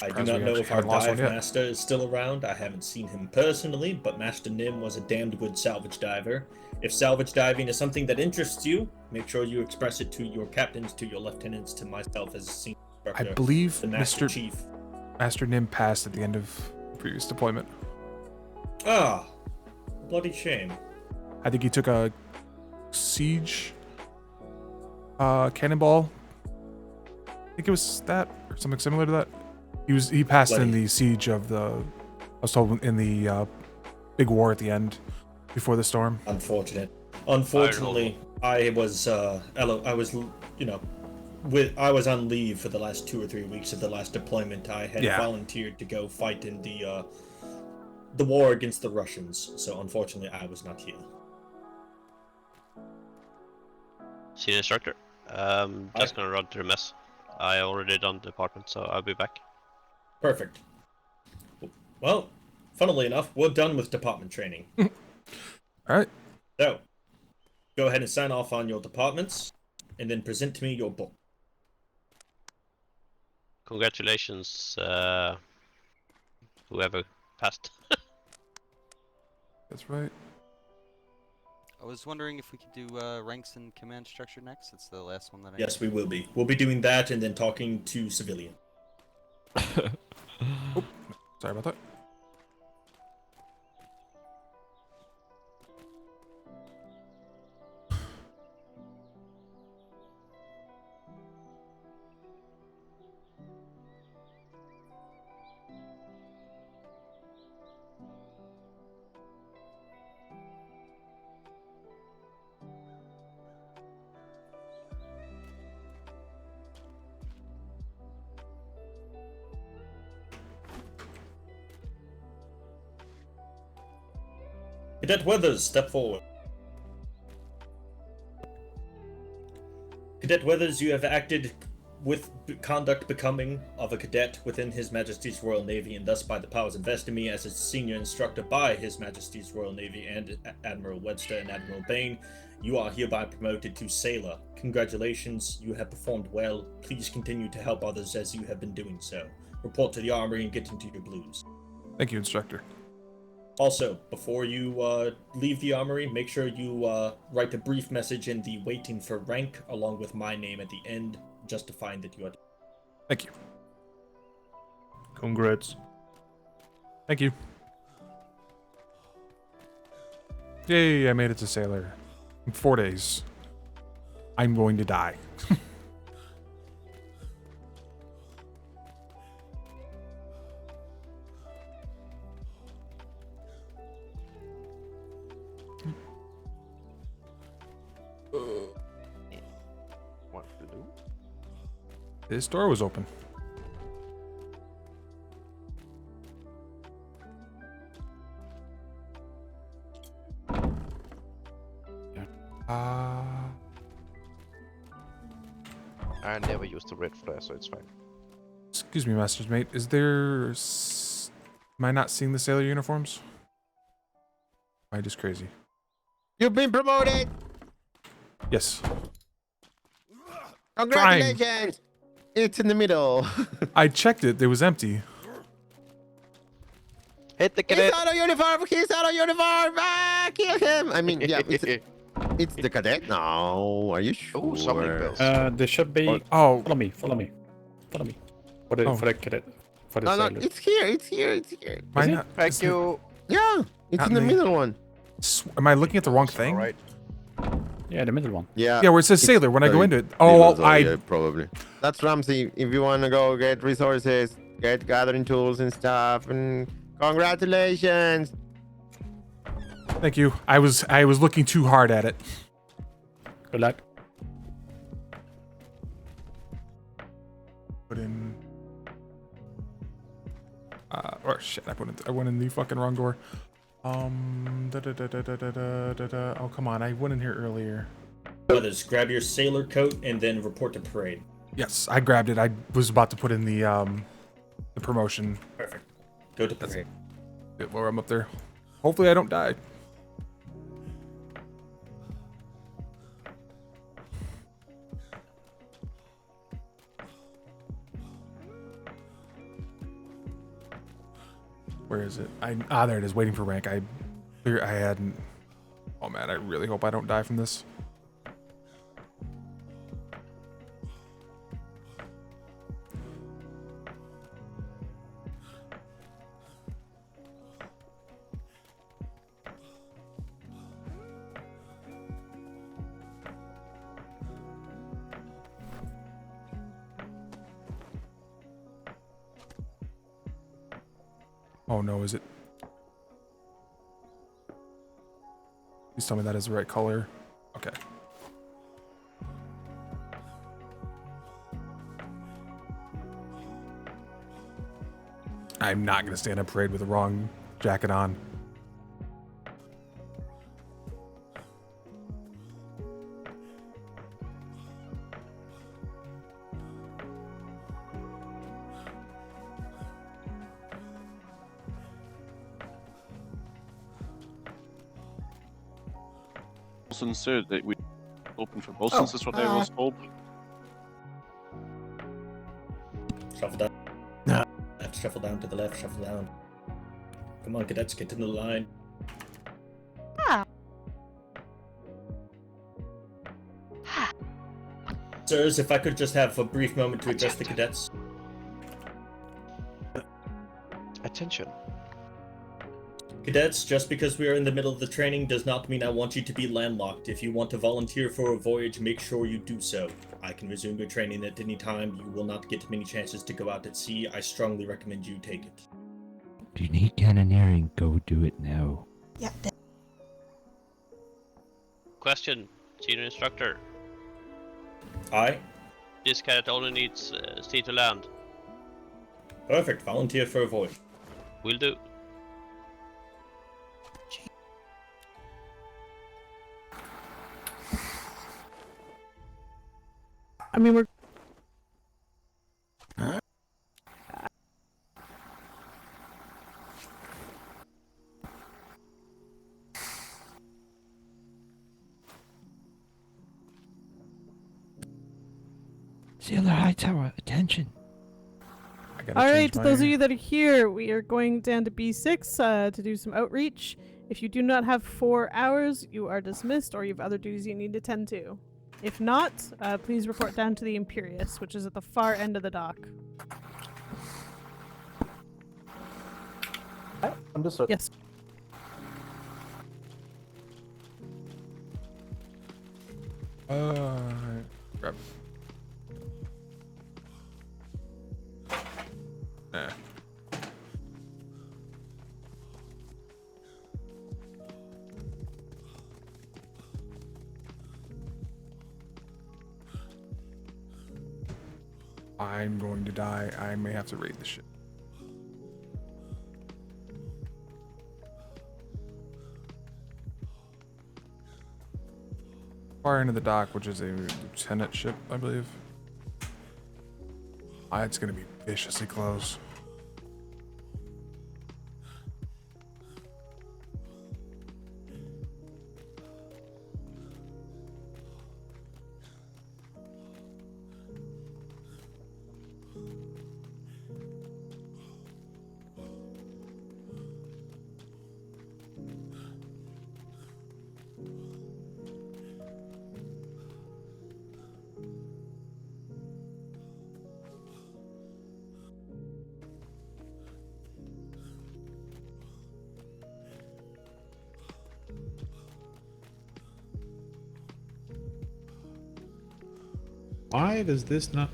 I do not know if our dive master is still around. I haven't seen him personally, but Master Nim was a damned good salvage diver. If salvage diving is something that interests you, make sure you express it to your captains, to your lieutenants, to myself as a senior instructor. I believe the Master Chief. Master Nim passed at the end of previous deployment. Ah, bloody shame. I think he took a siege cannonball. I think it was that or something similar to that. He passed in the siege of the. I was told in the big war at the end before the storm. Unfortunately, I was on leave for the last 2 or 3 weeks of the last deployment. I had volunteered to go fight in the war against the Russians. So unfortunately, I was not here. Senior instructor. Just gonna run through mess. I already done the department, so I'll be back. Perfect. Well, funnily enough, we're done with department training. All right. So, go ahead and sign off on your departments, and then present to me your book. Congratulations, whoever passed. That's right. I was wondering if we could do ranks and command structure next. It's the last one that I. Yes, we will be. We'll be doing that and then talking to civilian. Oh, sorry about that. Cadet Weathers, step forward. Cadet Weathers, you have acted with conduct becoming of a cadet within His Majesty's Royal Navy, and thus by the powers invested in me as a senior instructor by His Majesty's Royal Navy and Admiral Webster and Admiral Bain, you are hereby promoted to sailor. Congratulations, you have performed well. Please continue to help others as you have been doing so. Report to the armory and get into your blues. Thank you, instructor. Also, before you leave the armory, make sure you write a brief message in the waiting for rank along with my name at the end, justifying that you are. Thank you. Congrats. Thank you. Yay, I made it to sailor. In 4 days. I'm going to die. What to do? This door was open. I never used the red flare, so it's fine. Excuse me, Master's Mate. Is there... Am I not seeing the sailor uniforms? Am I just crazy? You've been promoted! Yes. Congratulations! It's in the middle. I checked it. It was empty. Hit the cadet! He's out of uniform! He's out of uniform! Ah, kill him! I mean, yeah, it's the cadet now. Are you sure? Oh, summoning bells. There should be... Oh. Follow me. For the cadet. For the No, sailor. it's here. It's here. Am I not, Thank you. Yeah, it's Not in the me. middle one. Am I looking at the wrong thing? Right. Yeah, the middle one. Yeah. Yeah, where it says sailor when I go into it. Yeah, probably. That's Ramsey. If you want to go get resources, get gathering tools and stuff, and congratulations. Thank you. I was looking too hard at it. Good luck. Put in. Oh shit! I went in the fucking wrong door. Oh come on! I went in here earlier. Brothers, grab your sailor coat and then report to parade. Yes, I grabbed it. I was about to put in the promotion. Perfect. Go to parade. Bit lower. I'm up there. Hopefully, I don't die. Where is it? There it is. Waiting for rank. I hadn't. Oh man, I really hope I don't die from this. Oh no, is it? Please tell me that is the right color. Okay. I'm not gonna stand up parade with the wrong jacket on. Bolson said that we open for Bolsons, that's what I was told. Shuffle down. Left, shuffle down to the left, shuffle down. Come on, cadets, get in the line. Sirs, if I could just have a brief moment to address the cadets. Attention. Cadets, just because we are in the middle of the training does not mean I want you to be landlocked. If you want to volunteer for a voyage, make sure you do so. I can resume your training at any time. You will not get many chances to go out at sea. I strongly recommend you take it. If you need cannoneering, go do it now. Yeah. Question, senior instructor. Aye. This cadet only needs sea to land. Perfect. Volunteer for a voyage. Will do. I mean, we're. Sailor Hightower, attention. All right, to those of you that are here, we are going down to B6 to do some outreach. If you do not have 4 hours, you are dismissed, or you have other duties you need to tend to. If not, please report down to the Imperious, which is at the far end of the dock. Understood. Yes. Grab. Nah. I'm going to die. I may have to raid the ship. Far end of the dock, which is a lieutenant ship, I believe. It's gonna be viciously close. Why does this not...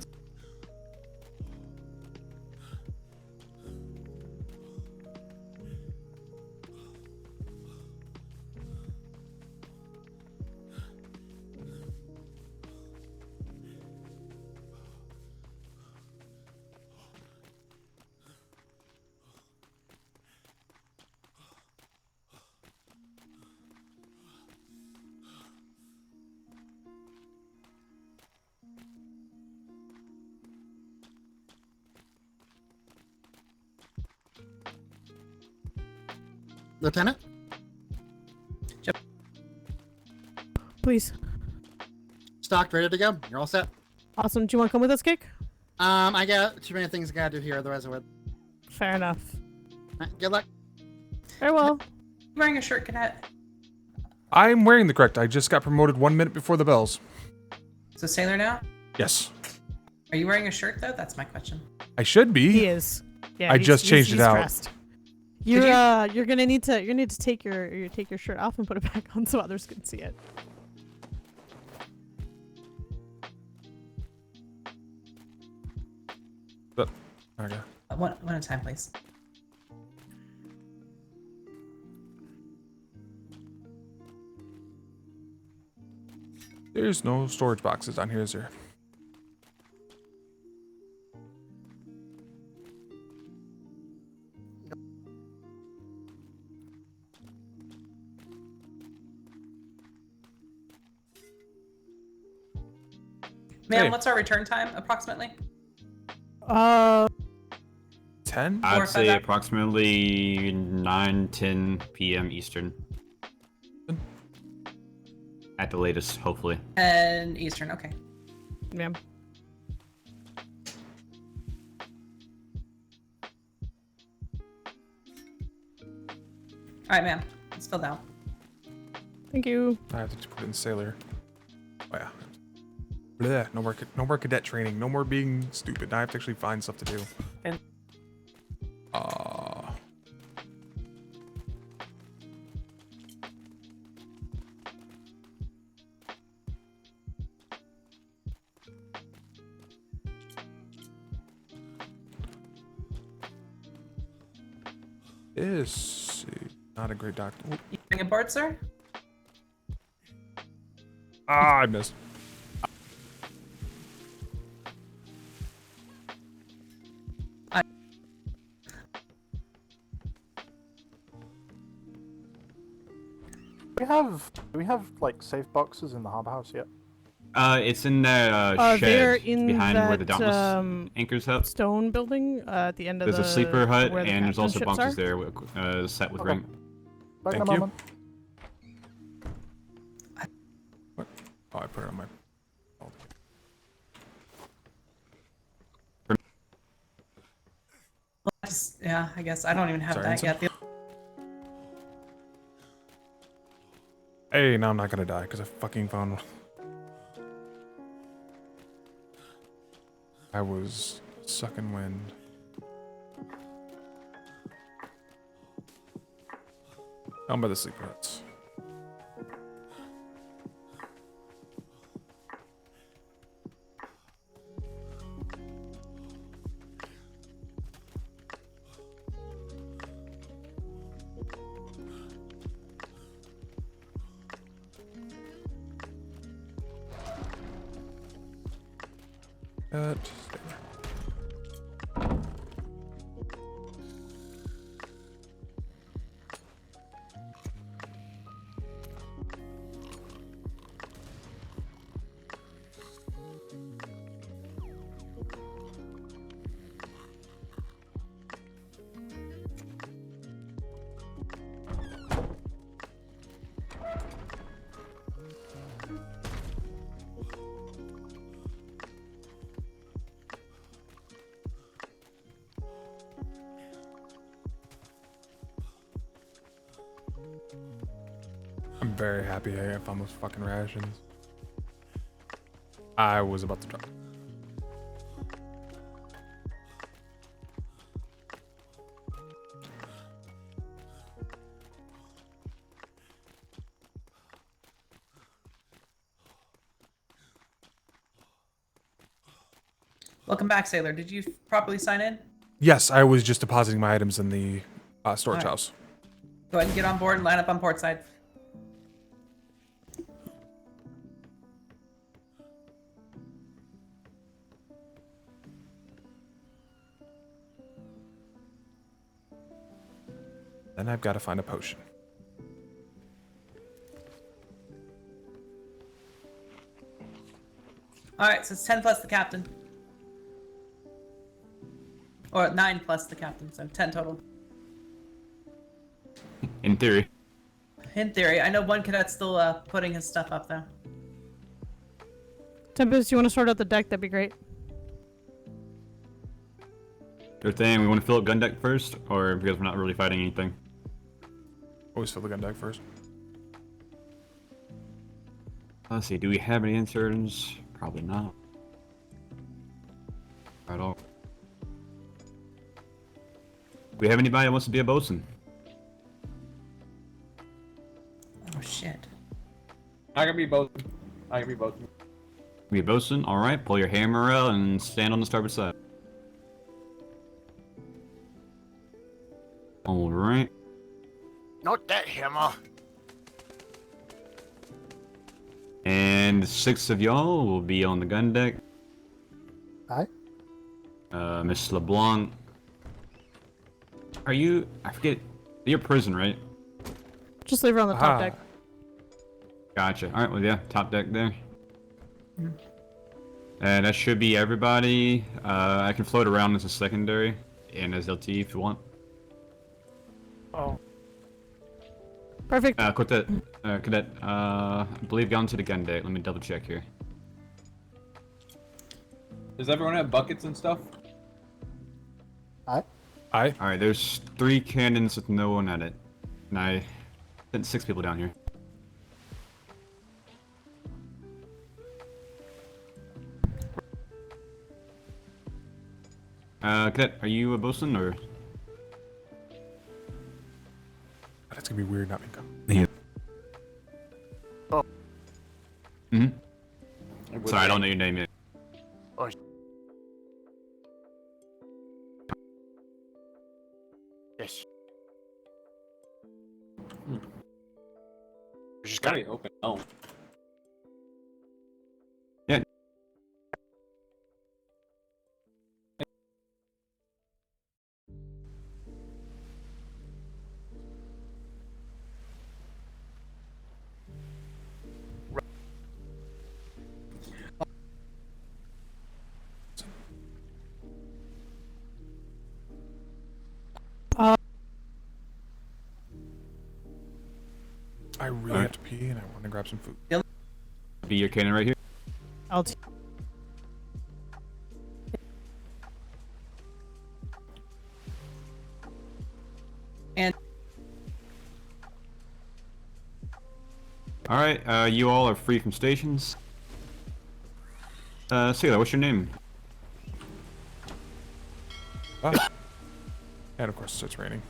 Lieutenant? Please. Stocked, ready to go. You're all set. Awesome. Do you want to come with us, Cake? I got too many things I gotta do here, otherwise I would. Fair enough. Good luck. Very well. Wearing a shirt, Cadet. I'm wearing the correct. I just got promoted 1 minute before the bells. So sailor now? Yes. Are you wearing a shirt though? That's my question. I should be. He is. Yeah. I just changed it out. Dressed. You're gonna need to take your shirt off and put it back on so others can see it. Okay. One at a time, please. There's no storage boxes on here, is there? Ma'am, Hey. what's our return time approximately? 10? I'd say approximately 9-10 p.m. Eastern. At the latest, hopefully. And Eastern, okay. Ma'am. Alright, ma'am. It's filled out. Thank you. I have to put it in sailor. Oh yeah. Bleh, no more cadet training. No more being stupid. Now I have to actually find stuff to do. And Is not a great doctor. Ooh. You bring aboard, sir? Ah, I missed. Do we have like safe boxes in the harbor house yet? It's in the they're shed in behind where the that, Dauntless anchors up. stone building at the end of There's the. a sleeper hut, where the and there's also captain ships boxes are. there set with Okay. rank. Back in Thank a you. moment. What? Oh, I put it on my. Yeah, I guess I don't even have Sorry, that Ensign? yet. Hey, now I'm not gonna die because I fucking found one. I was sucking wind. Down by the sleeper huts. Stay there. I'm very happy I found those fucking rations. I was about to drop. Welcome back, sailor. Did you properly sign in? Yes, I was just depositing my items in the storage Alright. house. Go ahead and get on board and line up on port side. Then I've got to find a potion. Alright, so it's 10 plus the captain. Or 9 plus the captain, so 10 total. In theory. In theory, I know one cadet's still putting his stuff up though. Tempest, you want to sort out the deck? That'd be great. Sure thing. We want to fill up gun deck first, or because we're not really fighting anything. Always fill the gun deck first. Let's see. Do we have any inserts? Probably not. At all. Do we have anybody that wants to be a bosun? Oh shit. I can be both. I can be both. Be a bosun? Alright, pull your hammer out and stand on the starboard side. Alright. Not that hammer. And 6 of y'all will be on the gun deck. Aye. Miss LeBlanc. Are you... I forget. You're prison, right? Just leave her on the top deck. Gotcha. Alright, well, yeah. Top deck there. And that should be everybody. I can float around as a secondary and as LT if you want. Oh. Perfect. Cadet, I believe gone to the gun deck. Let me double check here. Does everyone have buckets and stuff? Aye. Aye. Alright, there's 3 cannons with no one at it. And I sent 6 people down here. Cadet, are you a bosun or? That's gonna be weird not being come. Mm-hmm. Sorry, I don't know your name yet. Oh. Yes. Just gotta be open. Oh. Yeah. I really have to pee and I want to grab some food. Be your cannon right here. I'll. And All right, you all are free from stations. Sailor, what's your name? And of course it starts raining.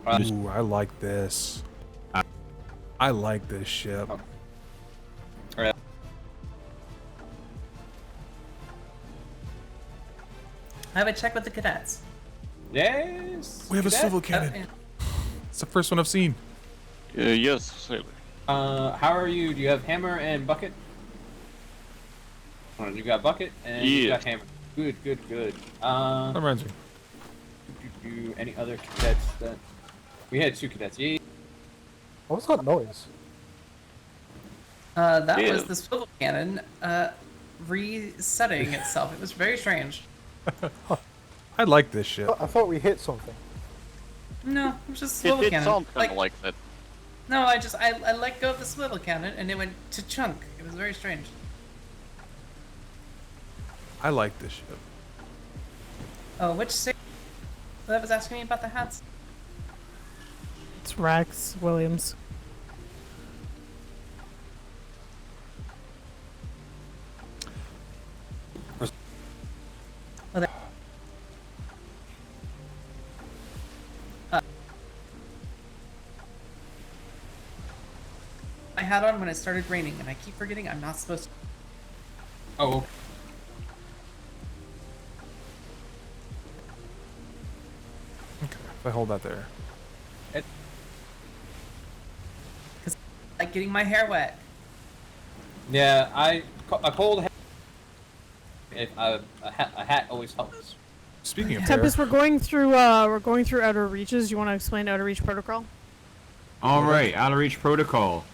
Ooh, I like this. I like this ship. I have a check with the cadets. Yes. We have a Cadet? swivel cannon. It's the first one I've seen. Yes, sailor. How are you? Do you have hammer and bucket? You got bucket and you got hammer. Good, good, good. That reminds me. Any other cadets that we had 2 cadets? Yeah. What was that noise? That was the swivel cannon resetting itself. It was very strange. I like this ship. I thought we hit something. No, it was just a swivel It cannon. sounds kind of like that. No, I let go of the swivel cannon and it went to chunk. It was very strange. I like this ship. Oh, which city? That was asking me about the hats. It's Rex Williams. I had on when it started raining, and I keep forgetting I'm not supposed to. Oh. Okay, if I hold that there. Because I like getting my hair wet. Yeah, a cold hat. If a hat always helps. Speaking of Tempest, we're going through outer reaches. You want to explain outer reach protocol? All right, out of reach protocol.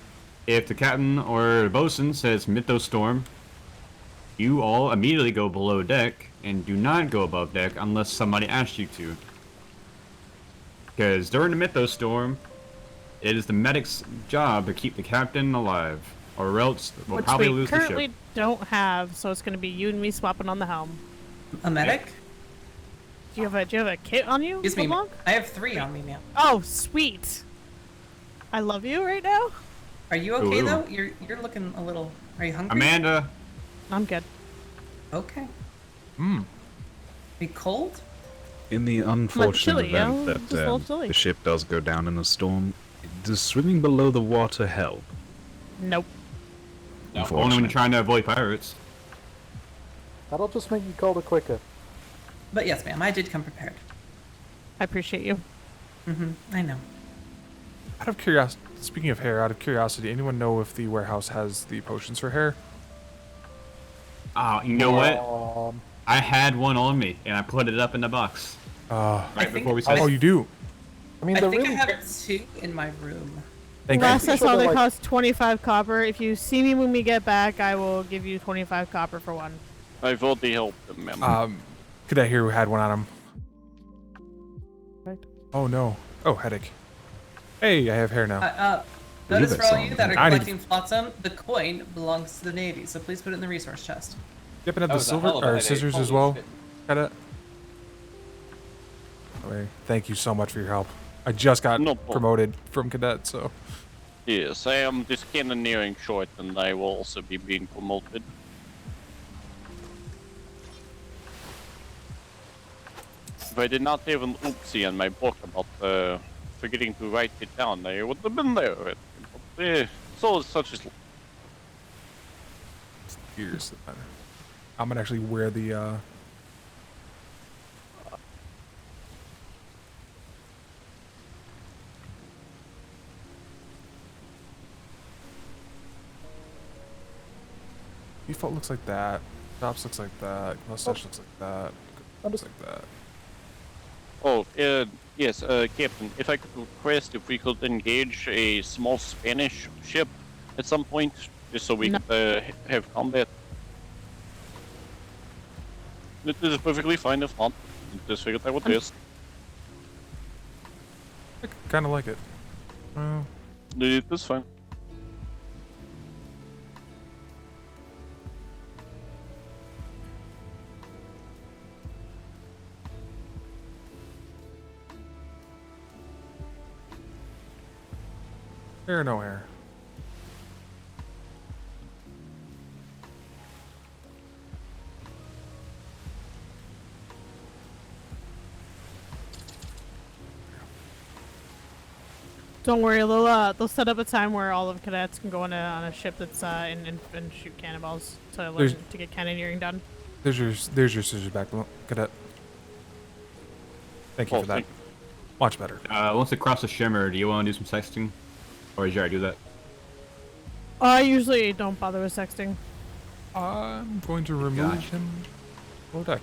If the captain or the bosun says mythos storm, you all immediately go below deck and do not go above deck unless somebody asks you to. Because during the mythos storm, it is the medic's job to keep the captain alive, or else we'll Which probably we lose the ship. currently don't have, so it's going to be you and me swapping on the helm. A medic? Do you have a kit on you? Excuse me. Leblanc? I have 3 on me now. Oh, sweet. I love you right now. Are you okay Ooh. though? You're looking a little. Are you hungry? Amanda. I'm good. Okay. Hmm. Be cold? In the unfortunate chilly, yeah? event Just a little that chilly. the ship does go down in a storm, does swimming below the water help? Nope. No, only when you're trying to avoid pirates. That'll just make you colder quicker. But yes, ma'am, I did come prepared. I appreciate you. I know. Out of curiosity, speaking of hair, out of curiosity, anyone know if the warehouse has the potions for hair? You know what? I had one on me, and I put it up in the box. Right before we Oh, you do? I mean, I they're think really. I have 2 in my room. Thank Last you. I saw, they're they like- cost 25 copper. If you see me when we get back, I will give you 25 copper for one. I vote they help them, ma'am. Cadet here who had one on him. Right. Oh no. Oh, headache. Hey, I have hair now. Notice Leave for it all on. you that are I need- collecting flotsam, the coin belongs to the Navy, so please put it in the resource chest. Dipping at That the was a silver hell of a or headache. scissors as Holy well. shit. Cadet. Okay, thank you so much for your help. I just got No problem. promoted from cadet, so Yes, I am this cannon nearing short, and I will also be being promoted. If I did not have an oopsie in my book about forgetting to write it down, I would have been there. But, so such as. Here's I'm gonna actually wear the default looks like that. Tops looks like that. Mustache looks like that. Looks like that. Oh, yes, Captain, if I could request if we could engage a small Spanish ship at some point, just so we could have combat. It is perfectly fine if not. Just figured I would test. I kind of like it. It is fine. Hair or no hair? Don't worry, they'll set up a time where all of cadets can go on a ship that's and shoot cannonballs to learn to get cannoneering done. There's your scissors back, Cadet. Thank you for that. Much better. Once it crosses Shimmer, do you want to do some sexting? Or did you already do that? I usually don't bother with sexting. I'm going to remove him below deck.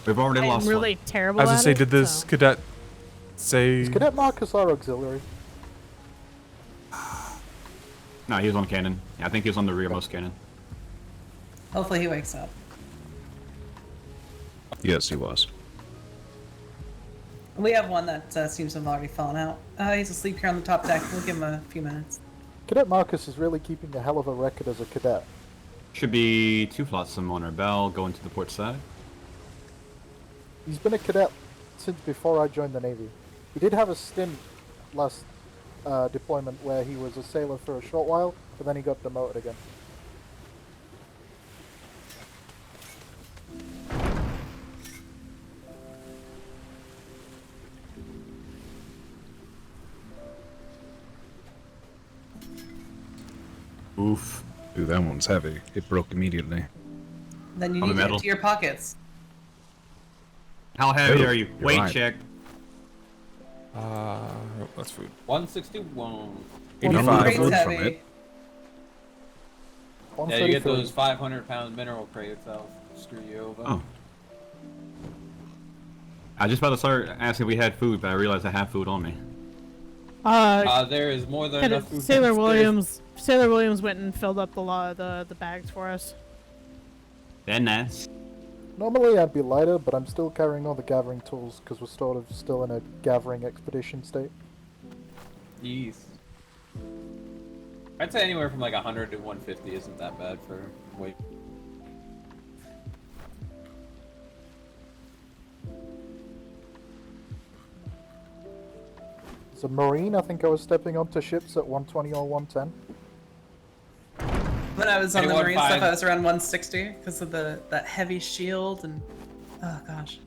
We've already lost I'm really one. terrible As I at say, it, did this so. cadet say... Is Cadet Marcus our auxiliary? No, he was on cannon. Yeah, I think he was on the rearmost cannon. Hopefully he wakes up. Yes, he was. We have one that seems to have already fallen out. He's asleep here on the top deck. We'll give him a few minutes. Cadet Marcus is really keeping a hell of a record as a cadet. Should be 2 flotsam on our bow going to the port side. He's been a cadet since before I joined the Navy. He did have a stint last deployment where he was a sailor for a short while, but then he got demoted again. Oof. Ooh, that one's heavy. It broke immediately. Then you On need the to metal. empty your pockets. How heavy Oh, are you? you're Weight right. check. That's food. 161. 85 Crate's food from heavy. it. Yeah, you get those 500-pound mineral crates. That'll screw you over. Oh. I was just about to start asking if we had food, but I realized I have food on me. There is more than enough food. Sailor Williams went and filled up the bags for us. Then nice. Normally I'd be lighter, but I'm still carrying all the gathering tools because we're sort of still in a gathering expedition state. Yes. I'd say anywhere from like 100 to 150 isn't that bad for weight. As a Marine, I think I was stepping onto ships at 120 or 110. When I was on the Anyone marine find- stuff, I was around 160 because of that heavy shield and oh gosh.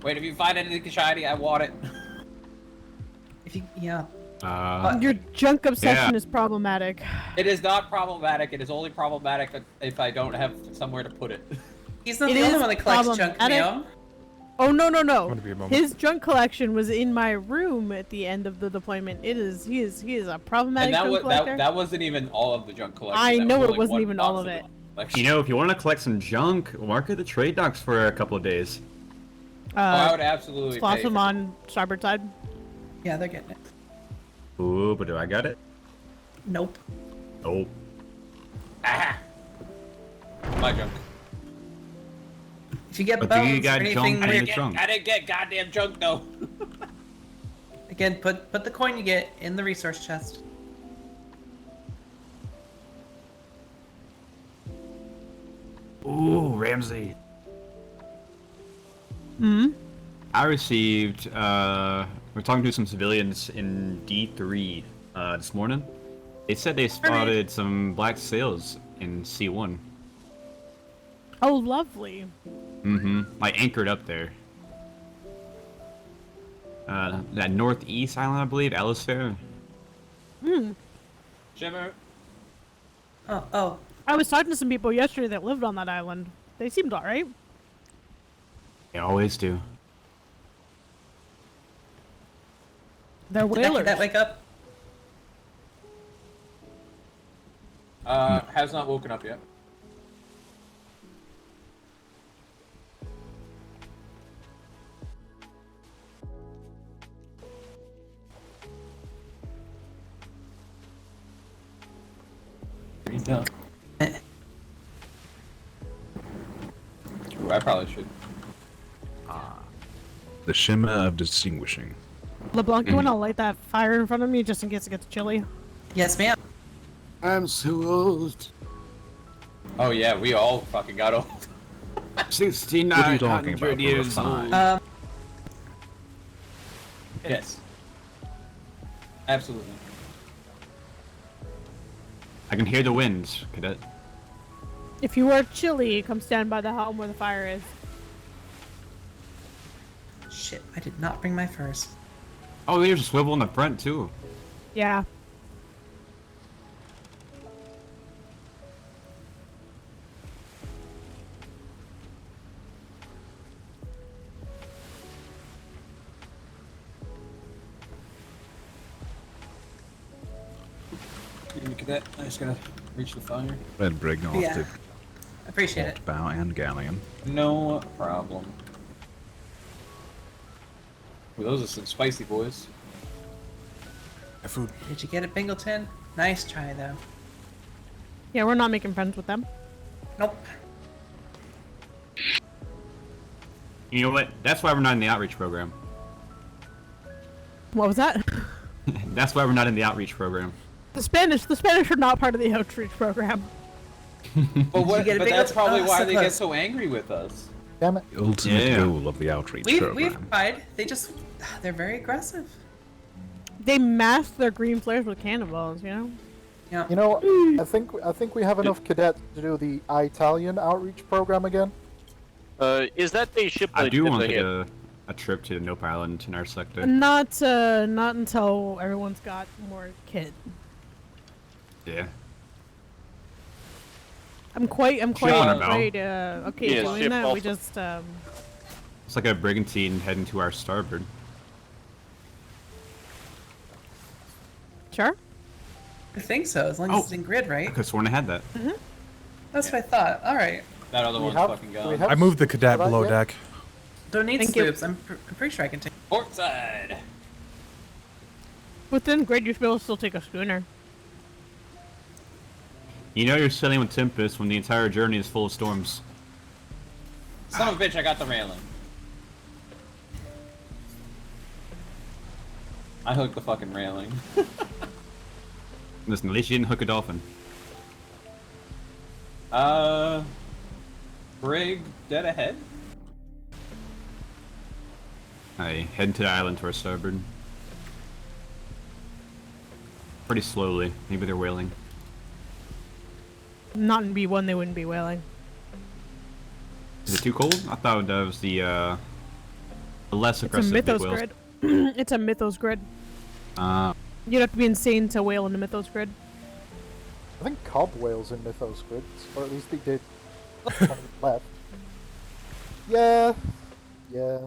Wait, if you find anything shiny, I want it. If you yeah. Your junk obsession is problematic. It is not problematic. It is only problematic if I don't have somewhere to put it. He's not It the only is one that collects junk, problematic. Neo. Oh no. gonna be a moment. His junk collection was in my room at the end of the deployment. He is a problematic And junk collector. that wasn't even all of the junk collection. I That know was it only wasn't one even all box of it. the collection. You know, if you want to collect some junk, mark at the trade docks for a couple of days. I would absolutely Floss pay them for- on starboard side. Yeah, they're getting it. Ooh, but do I got it? Nope. Oh. Ah! My junk. If you get But bones you or got anything junk in weird, the trunk. I didn't get goddamn junk though. again, put the coin you get in the resource chest. Ooh, Ramsey. Hmm. I received We're talking to some civilians in D3 this morning. They said they spotted some black sails in C1. Oh, lovely. Mm-hmm. Like anchored up there. That northeast island, I believe, Alistair. Hmm. Jimmer. Oh. I was talking to some people yesterday that lived on that island. They seemed alright. They always do. They're Did whalers. that wake up? Has not woken up yet. No. Ooh, I probably should. The shimmer of distinguishing. LeBlanc, you want to light that fire in front of me just in case it gets chilly? Yes, ma'am. I'm so old. Oh yeah, we all fucking got old. 6,900 years old. Yes. Absolutely. I can hear the winds, Cadet. If you are chilly, come stand by the home where the fire is. Shit, I did not bring my furs. Oh, there's a swivel in the front, too. Yeah. Look at that. I just gotta reach the fire. Red bring off Yeah. the Appreciate it. bow and galleon. No problem. Well, those are some spicy boys. Food. Did you get it, Bingleton? Nice try, though. Yeah, we're not making friends with them. Nope. You know what? That's why we're not in the outreach program. What was that? That's why we're not in the outreach program. The Spanish are not part of the outreach program. But what? get a But big that's old- probably oh, why so they get close. so angry with us. Damn it. The ultimate Yeah. goal of the outreach We've program. tried. They're very aggressive. They mask their green flares with cannonballs, you know? Yeah. You know, I think we have enough cadets to do the Italian outreach program again. Is that the ship I that do that want to they take hit? a trip to Nope Island in our sector. Not until everyone's got more kit. Yeah. I'm quite on a bow. afraid. Okay, Yeah, doing ship that, off we the- just It's like a brigantine heading to our starboard. Sure. I think so, as long as Oh. it's in grid, I right? could have sworn I had that. That's what I thought. All right. That other We one's have- fucking we gone. have- I moved the cadet Did I below get- deck. Don't need Thank you. sloops. I'm pretty sure I can take port side. within grid. You should be able to still take a schooner. You know you're sailing with Tempest when the entire journey is full of storms. Son of a bitch! I got the railing. I hooked the fucking railing. Listen, at least you didn't hook a dolphin. Brig dead ahead. I head to the island to our starboard. Pretty slowly. Maybe they're whaling. Not in B1, they wouldn't be whaling. Is it too cold? I thought that was the less It's a aggressive big mythos whales. grid. It's a mythos grid. You'd have to be insane to whale in the mythos grid. I think cob whales in Mythos grids, or at least they did. On the left. Yeah. Yeah.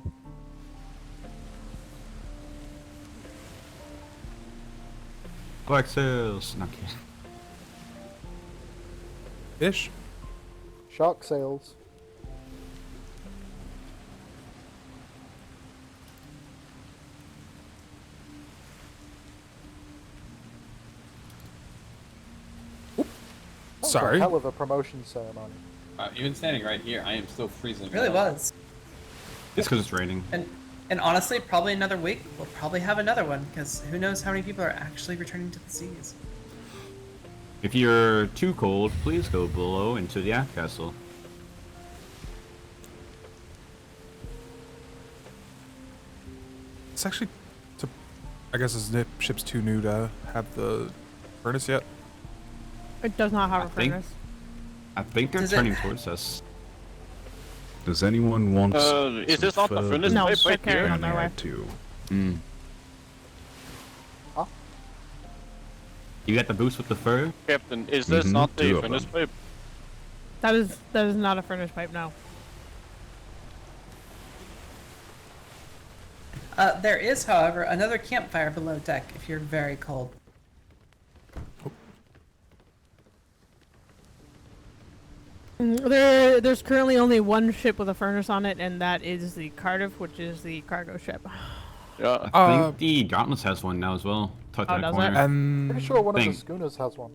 Black sails. Not kidding. Fish. Shark sails. That was Sorry. a hell of a promotion ceremony. Even standing right here, I am still freezing. It really was. It's because it's raining. And honestly, probably another week, we'll probably have another one, because who knows how many people are actually returning to the seas. If you're too cold, please go below into the aft castle. It's actually, to I guess this ship's too new to have the furnace yet. It does not have a think- furnace. I think they're Does it- turning towards us. Does anyone want? Is this not the furnace No, pipe they're right carrying here? on their way. Too. You got the boost with the fur? Captain, is this Mhm, not the two of furnace them. pipe? That is not a furnace pipe. No. There is, however, another campfire below deck if you're very cold. There's currently only one ship with a furnace on it, and that is the Cardiff, which is the cargo ship. Yeah, I think the Dauntless has one now as well. Tucked in a does corner. it? Pretty sure one of the Thing. schooners has one.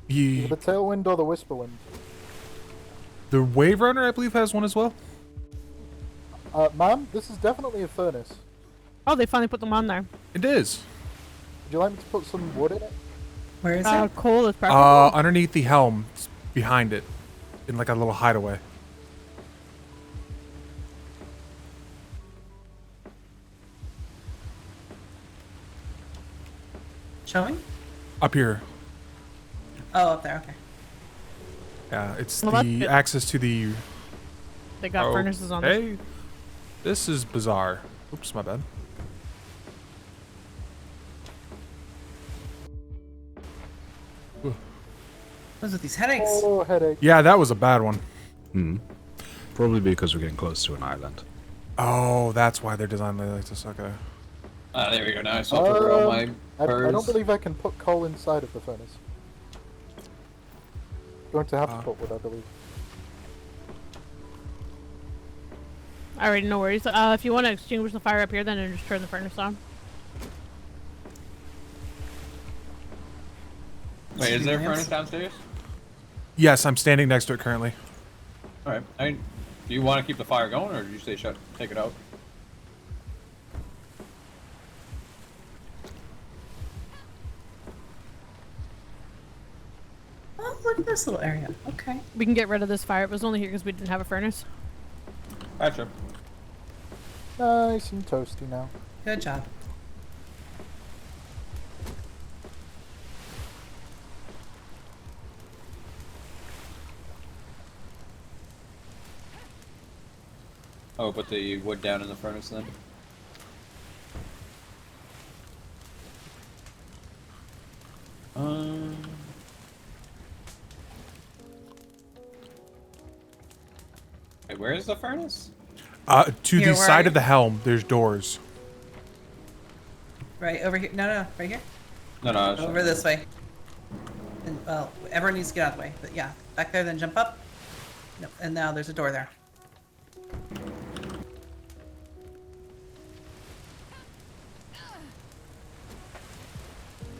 Yeah. The Tailwind or the Whisperwind. The Wave Runner, I believe, has one as well. Ma'am, this is definitely a furnace. Oh, they finally put them on there. It is. Would you like me to put some wood in it? Where is Coal is preferable. Underneath the helm, it's behind it, in like a little hideaway. Showing? Up here. Oh, up there. Okay. Yeah, it's Well, that's the good. access to the. They got furnaces on this. Hey, this is bizarre. Oops, my bad. What's with these headaches? Oh, headache. Yeah, that was a bad one. Probably because we're getting close to an island. Oh, that's why they're designed like this. Okay. There we go. Now I swapped over all my I don't furs. believe I can put coal inside of the furnace. Going to have to put wood, I believe. Alright, no worries. If you want to extinguish the fire up here, then and just turn the furnace on. Wait, is there a furnace downstairs? Yes, I'm standing next to it currently. All right. Do you want to keep the fire going, or did you say shut? Take it out. Oh, look at this little area. Okay. We can get rid of this fire. It was only here because we didn't have a furnace. Gotcha. Nice and toasty now. Good job. Oh, put the wood down in the furnace then. Wait, where is the furnace? To Here, the where side are of the helm, there's doors. Right over here. No, right here. No, no. Over this way. And, well, everyone needs to get out of the way. But yeah, back there, then jump up. No, and now there's a door there.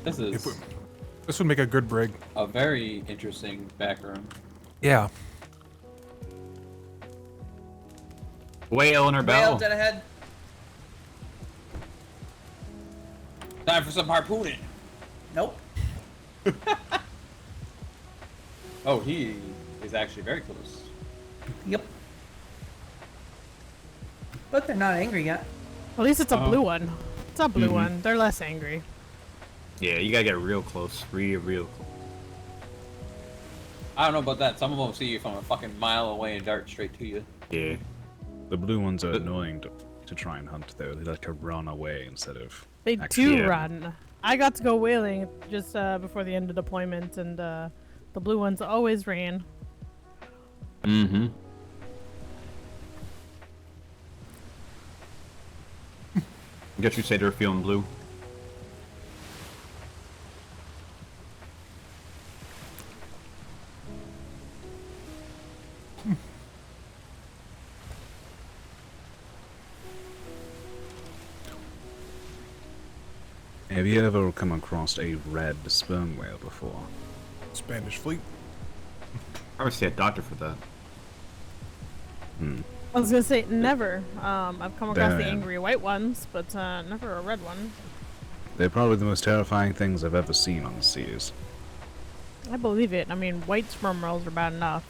This is This would make a good brig. a very interesting back room. Yeah. Whale in her Whale bell. dead ahead. Time for some harpooning. Nope. Oh, he is actually very close. Yep. But they're not angry yet. At least it's a Uh-huh. blue one. It's a blue Mhm. one. They're less angry. Yeah, you gotta get real close. Real close. I don't know about that. Some of them see you from a fucking mile away and dart straight to you. Yeah. The blue ones are annoying to try and hunt, though. They like to run away instead of. They actually- do run. I got to go whaling just before the end of deployment, and the blue ones always ran. Mm-hmm. Guess you say they're feeling blue. Have you ever come across a red sperm whale before? Spanish fleet. I would say a doctor for that. I was gonna say never. I've come across the Damn. angry white ones, but never a red one. They're probably the most terrifying things I've ever seen on the seas. I believe it. I mean, white sperm whales are bad enough.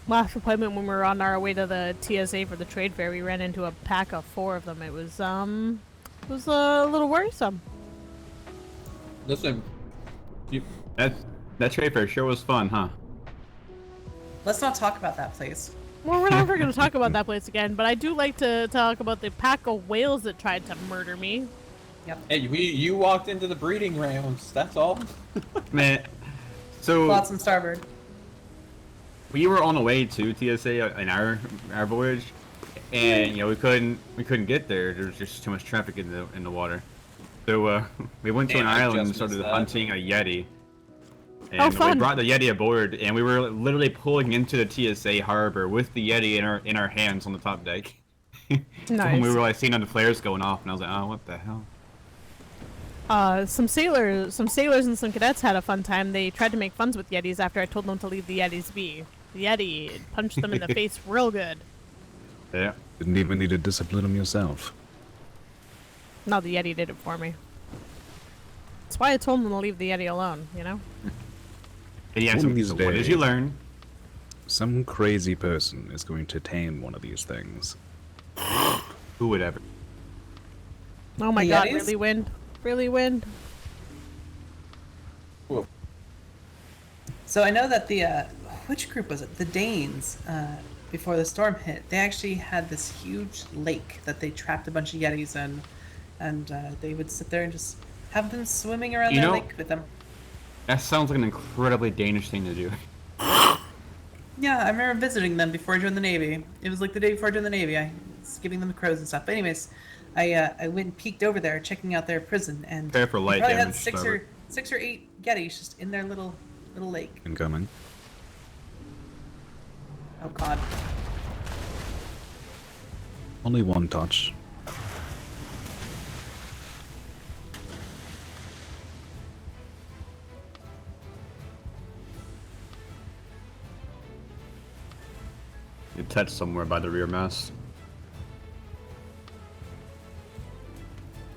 Last deployment when we were on our way to the TSA for the trade fair, we ran into a pack of 4 of them. It was a little worrisome. Listen, that trade fair sure was fun, huh? Let's not talk about that place. Well, we're never going to talk about that place again, but I do like to talk about the pack of whales that tried to murder me. Yep. Hey, you walked into the breeding grounds. That's all. Man, so Lots and starboard. we were on the way to TSA in our voyage, and you know we couldn't get there. There was just too much traffic in the water. So we went to an island and started hunting a Yeti. And we brought the Yeti aboard, and we were literally pulling into the TSA harbor with the Yeti in our hands on the top deck. Nice. When we were like seeing the flares going off, and I was like, oh, what the hell? Some sailors and some cadets had a fun time. They tried to make funs with Yetis after I told them to leave the Yetis be. The Yeti punched them in the face real good. Yeah. Didn't even need to discipline them yourself. No, the Yeti did it for me. That's why I told them to leave the Yeti alone, you know? What did you learn? Some crazy person is going to tame one of these things. Who would ever? Oh my The god, Yetis? really wind? Really wind? So I know that the which group was it? The Danes. Before the storm hit, they actually had this huge lake that they trapped a bunch of Yetis in, and they would sit there and just have them swimming around their lake with them. That sounds like an incredibly Danish thing to do. Yeah, I remember visiting them before I joined the Navy. It was like the day before I joined the Navy. I was giving them the crows and stuff. But anyways, I went and peeked over there, checking out their prison, and Prepare for light they probably damage, had six or eight Yetis just in their little lake. Incoming. Oh god. Only one touch. You touched somewhere by the rear mast.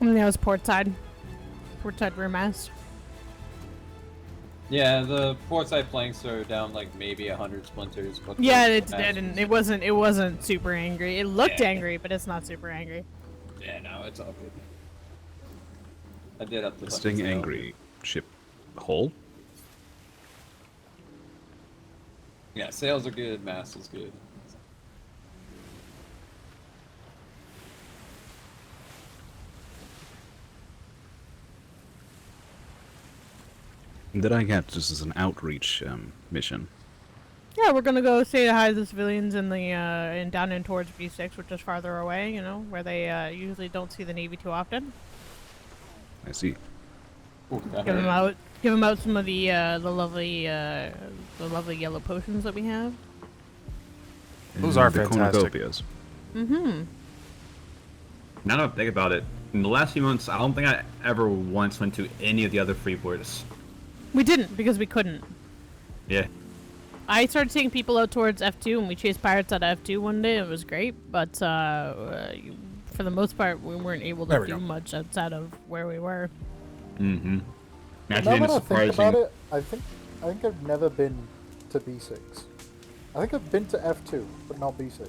Yeah, it was port side. Port side rear mast. Yeah, the port side planks are down like maybe 100 splinters. But Yeah, it did, and it wasn't super angry. It looked angry, but it's not super angry. Yeah, no, it's all good. I did up the Sting fucking angry ship hull. Yeah, sails are good, mast is good. Did I get this as an outreach mission? Yeah, we're gonna go say hi to the civilians in the and down in towards B6, which is farther away. You know, where they usually don't see the Navy too often. I see. Give them out some of the lovely yellow potions that we have. Those are the fantastic. cornucopias. Mm-hmm. Now that I think about it, in the last few months, I don't think I ever once went to any of the other free ports. We didn't because we couldn't. Yeah. I started taking people out towards F2, and we chased pirates out of F2 one day. It was great, but for the most part, we weren't able to do much outside of where we were. Mm-hmm. Now that I think about it, I think I've never been to B6. I think I've been to F2, but not B6.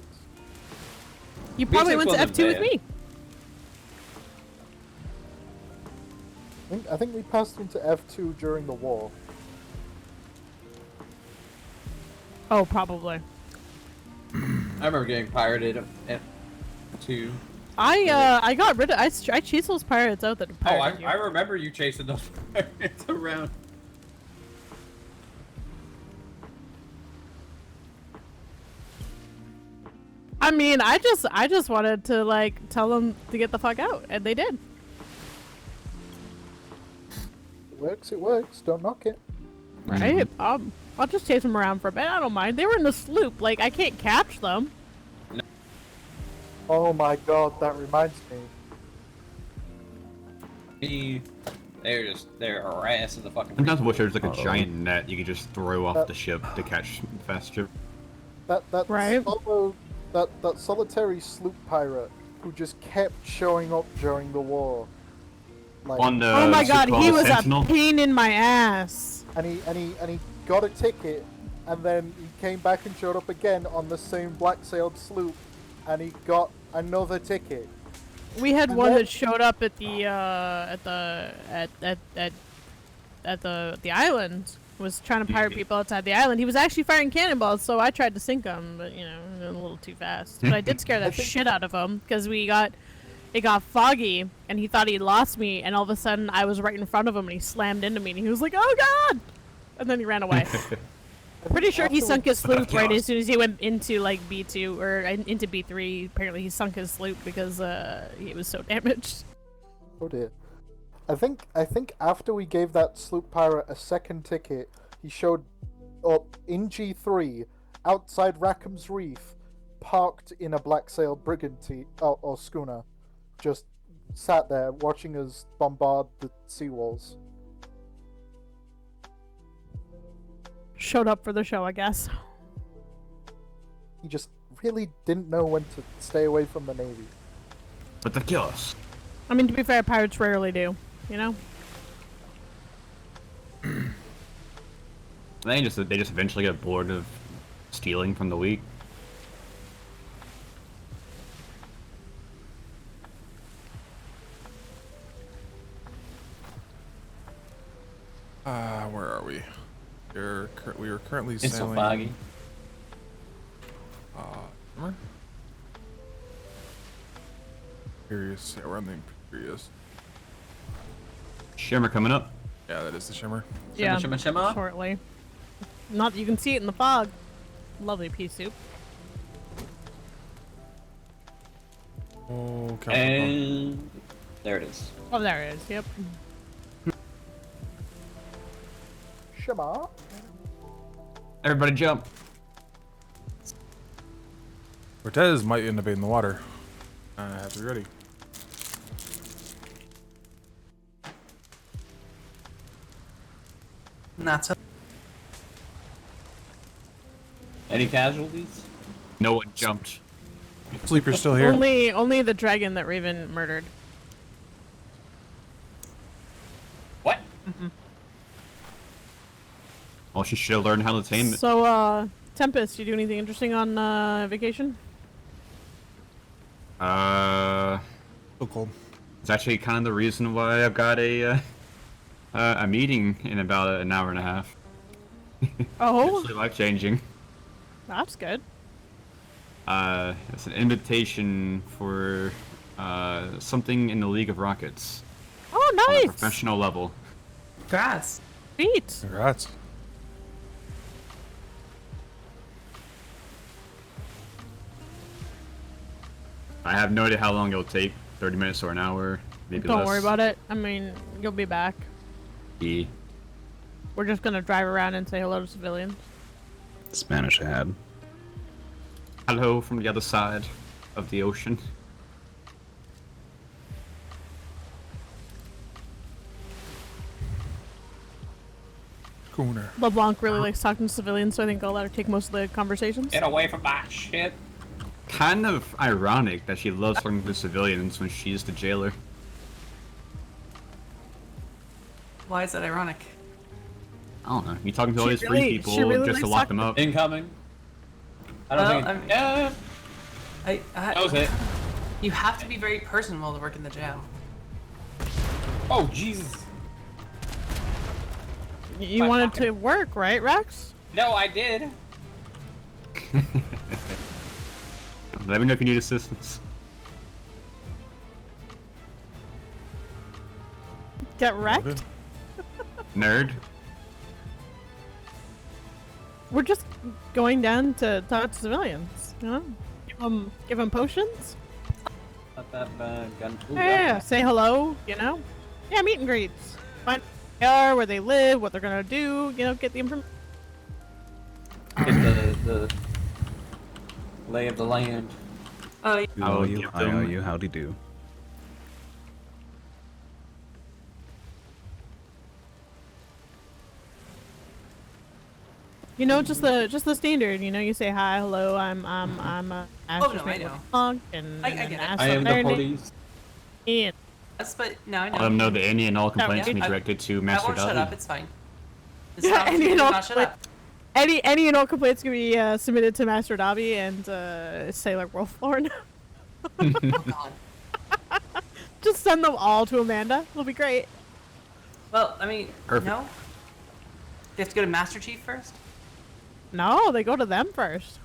You probably went to F2 with me. I think we passed into F2 during the war. Oh, probably. I remember getting pirated at 2. I got rid of. I chased those pirates out that Oh, pirated you. I remember you chasing those pirates around. I mean, I just wanted to like tell them to get the fuck out, and they did. It works. Don't knock it. Right? I'll just chase them around for a bit. I don't mind. They were in the sloop. Like, I can't catch them. Oh my god, that reminds me. They're harassing the fucking. Sometimes I wish there was like a giant net you could just throw off the ship to catch fast ship. That solitary sloop pirate who just kept showing up during the war. Like, oh my god, he was a pain in my ass. And he got a ticket and then he came back and showed up again on the same black-sailed sloop, and he got another ticket. We had And one then- that showed up at the island. Was trying to pirate people outside the island. He was actually firing cannonballs, so I tried to sink him, but you know, a little too fast. But I did scare the shit out of him because it got foggy, and he thought he lost me, and all of a sudden I was right in front of him, and he slammed into me, and he was like, "Oh God!" And then he ran away. Pretty sure he sunk his sloop right as soon as he went into like B2 or into B3. Apparently, he sunk his sloop because he was so damaged. Oh dear. I think after we gave that sloop pirate a second ticket, he showed up in G3 outside Rackham's Reef, parked in a black-sailed brigantine or schooner, just sat there watching us bombard the seawalls. Showed up for the show, I guess. He just really didn't know when to stay away from the Navy. But they kill us. I mean, to be fair, pirates rarely do. You know. They just eventually get bored of stealing from the weak. Where are we? We are currently It's so sailing. foggy. Shimmer? Imperious. Yeah, we're on the Imperious. Shimmer coming up. Yeah, that is the Shimmer. Yeah. Shimmer. Shortly. Not you can see it in the fog. Lovely pea soup. Oh, And there it is. Oh, there it is. Yep. Shema. Everybody jump. Cortez might end up in the water. I have to be ready. Not so. Any casualties? No one jumped. Sleeper's still here. Only the dragon that Raven murdered. What? Well, she should have learned how to tame it. So, Tempest, you do anything interesting on vacation? So cold. It's actually kind of the reason why I've got a meeting in about an hour and a half. Oh, It's life changing. that's good. It's an invitation for something in the League of Rockets. Oh, On a nice. professional level. Congrats. Sweet. Congrats. I have no idea how long it'll take. 30 minutes or an hour, maybe Don't less. worry about it. I mean, you'll be back. Yeah. We're just gonna drive around and say hello to civilians. Spanish ad. Hello from the other side of the ocean. Schooner. LeBlanc really likes talking to civilians, so I think I'll let her take most of the conversations. Get away from that shit. Kind of ironic that she loves talking to civilians when she's the jailer. Why is that ironic? I don't know. You talking to all She these really- free she people really just to likes lock talking them to- up. Incoming. I don't Well, think. Yeah. That was it. You have to be very personal to work in the jail. Oh Jesus. You wanted to work, right, Rex? No, I did. Let me know if you need assistance. Get wrecked? Nerd. We're just going down to talk to civilians, you know? Give them potions? Not that bad. Gun. Ooh, Yeah, say hello, you know? Yeah, meet and greets. Find who they are, where they live, what they're gonna do, you know, get the information. Get the lay of the land. I I'll owe you, give I owe them- you, howdy do. You know, just the standard. You know, you say hi, hello. I'm Ashley I know. Punk, and I then get it. ask I them am the their name. police. Yeah. Yes, but now I know. Let them know that any and all complaints yeah. can be directed to Master I won't shut Dudley. up. It's fine. This is Yeah, how and you you do know, not shut like- up. Any and all complaints can be submitted to Master Dobby and Sailor Wolflorn. Oh God. Just send them all to Amanda. It'll be great. Well, I mean, Perfect. no. They have to go to Master Chief first. No, they go to them first.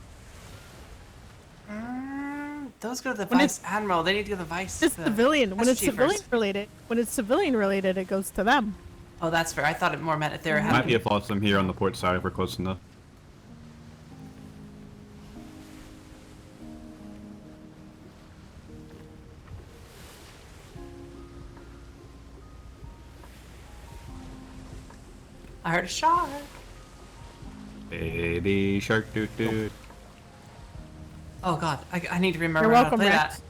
Those go to the When Vice Admiral. They need to go to the Vice. It's civilian. When Master it's Chief civilian first. related, it goes to them. Oh, that's fair. I thought it more meant if they were Might having. be a flotsam here on the port side if we're close enough. I heard a shark. Baby shark doo doo. Oh God, I need to remember You're how welcome, to play Rex. that.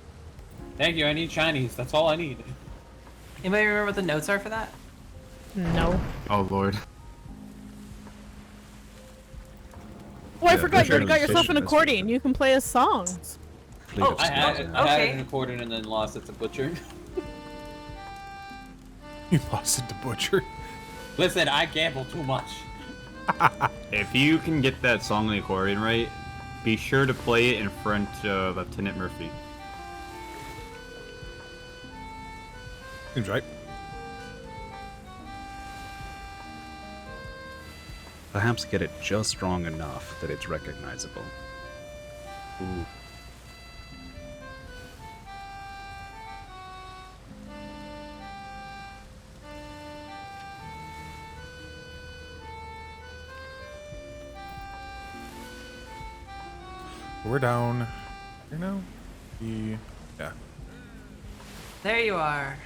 Thank you. I need Chinese. That's all I need. Anybody remember what the notes are for that? No. Oh lord. Oh, I Yeah, forgot. You sure. got yourself an That's accordion. You can play us songs. Oh, I had okay. an accordion and then lost it to Butcher. You lost it to Butcher. Listen, I gamble too much. If you can get that song on the accordion right, be sure to play it in front of Lieutenant Murphy. Seems right. Perhaps get it just strong enough that it's recognizable. Ooh. We're down here now. Yeah. There you are.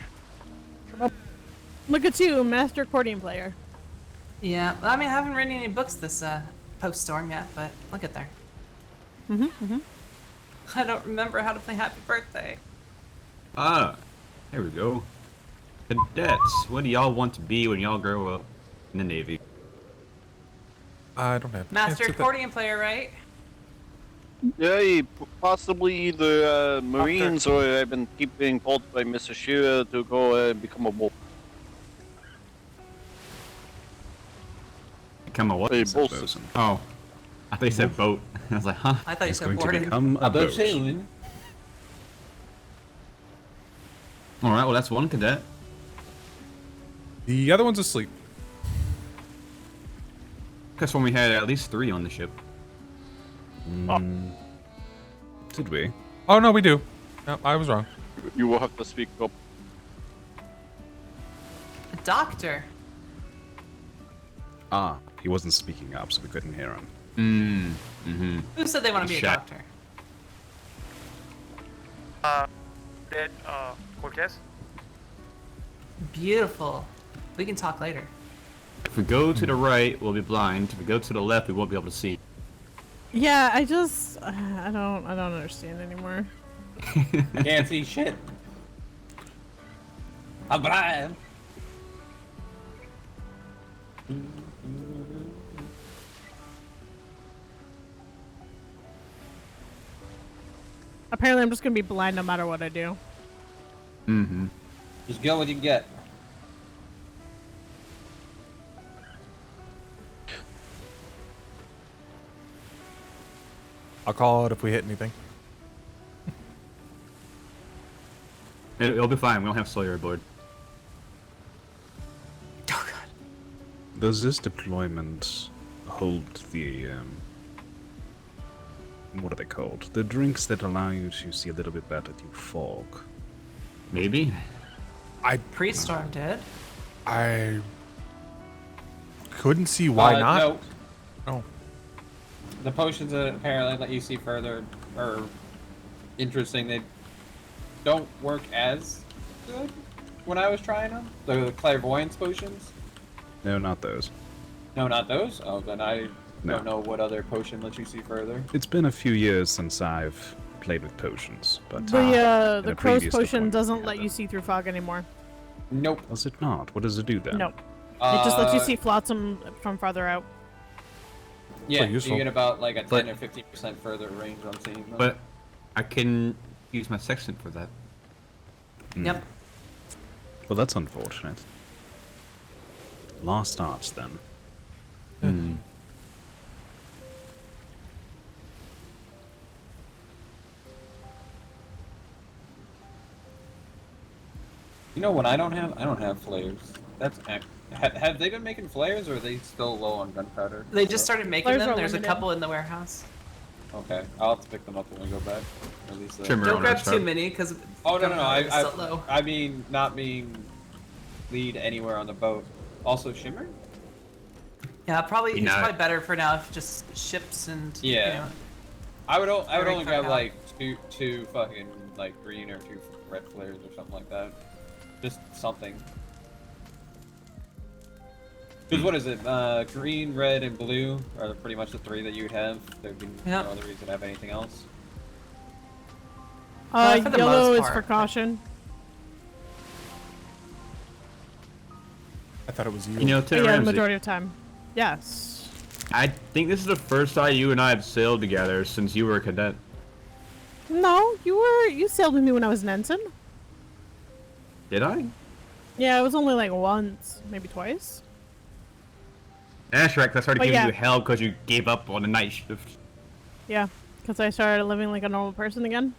Look at you, master accordion player. Yeah. Well, I mean, I haven't written any books this post storm yet, but look at there. I don't remember how to play Happy Birthday. Ah, there we go. Cadets, what do y'all want to be when y'all grow up in the Navy? I don't have. Master can't sit accordion player, right? Yeah, possibly either Marines or I've been being told by Mrs. Shearer to go become a wolf. Become a what? A Bosun. bosun. Oh, I thought you said boat. I was like, huh? I thought you He's said going to warden. become a boat. sailing. All right, well that's one cadet. The other one's asleep. Because when we had at least 3 on the ship. Did we? Oh no, we do. No, I was wrong. You will have to speak up. A doctor. Ah, he wasn't speaking up, so we couldn't hear him. Who said they want to be a Shut. doctor? Dead, Cortez? Beautiful. We can talk later. If we go to the right, we'll be blind. If we go to the left, we won't be able to see. Yeah, I don't understand anymore. I can't see shit. I'm blind. Apparently, I'm just gonna be blind no matter what I do. Just get what you get. I'll call it if we hit anything. It'll be fine. We don't have Sawyer aboard. Does this deployment hold the what are they called? The drinks that allow you to see a little bit better through fog. Maybe. Pre-storm did. I couldn't see why not. No. Oh. The potions that apparently let you see further are interesting. They don't work as good when I was trying them. The clairvoyance potions. No, not those. No, not those. Oh, then I No. don't know what other potion lets you see further. It's been a few years since I've played with potions, but in The a crow's previous potion deployment, doesn't let you see through fog anymore. Nope. Does it not? What does it do then? No. It just lets you see flotsam from farther out. Yeah, Pretty you useful. get about like a 10 But- or 15% further range on seeing them. But I can use my sextant for that. Yep. Well, that's unfortunate. Lost arts then. You know what I don't have flares. That's have they been making flares, or are they still low on gunpowder? They just started making Flares them. are There's a limited. couple in the warehouse. Okay, I'll have to pick them up when we go back. Or at least, Don't grab too many, because Oh no! low. I mean not being lead anywhere on the boat. Also shimmer. Yeah, probably it's Not- probably better for now if just ships and Yeah. You know, I would Very only grab cut out. like two fucking like green or two red flares or something like that. Just something. Because what is it? Green, red, and blue are pretty much the three that you would have. There'd be no other reason to have anything else. for the Yellow most is part. for caution. I thought it was you. You know, to Yeah, the Ramsey, majority of time. Yes. I think this is the first time you and I have sailed together since you were a cadet. No, you sailed with me when I was an ensign. Did I? Yeah, it was only like once, maybe twice. That's right, 'cause I started But giving yeah. you hell because you gave up on the night shift. Yeah, because I started living like a normal person again.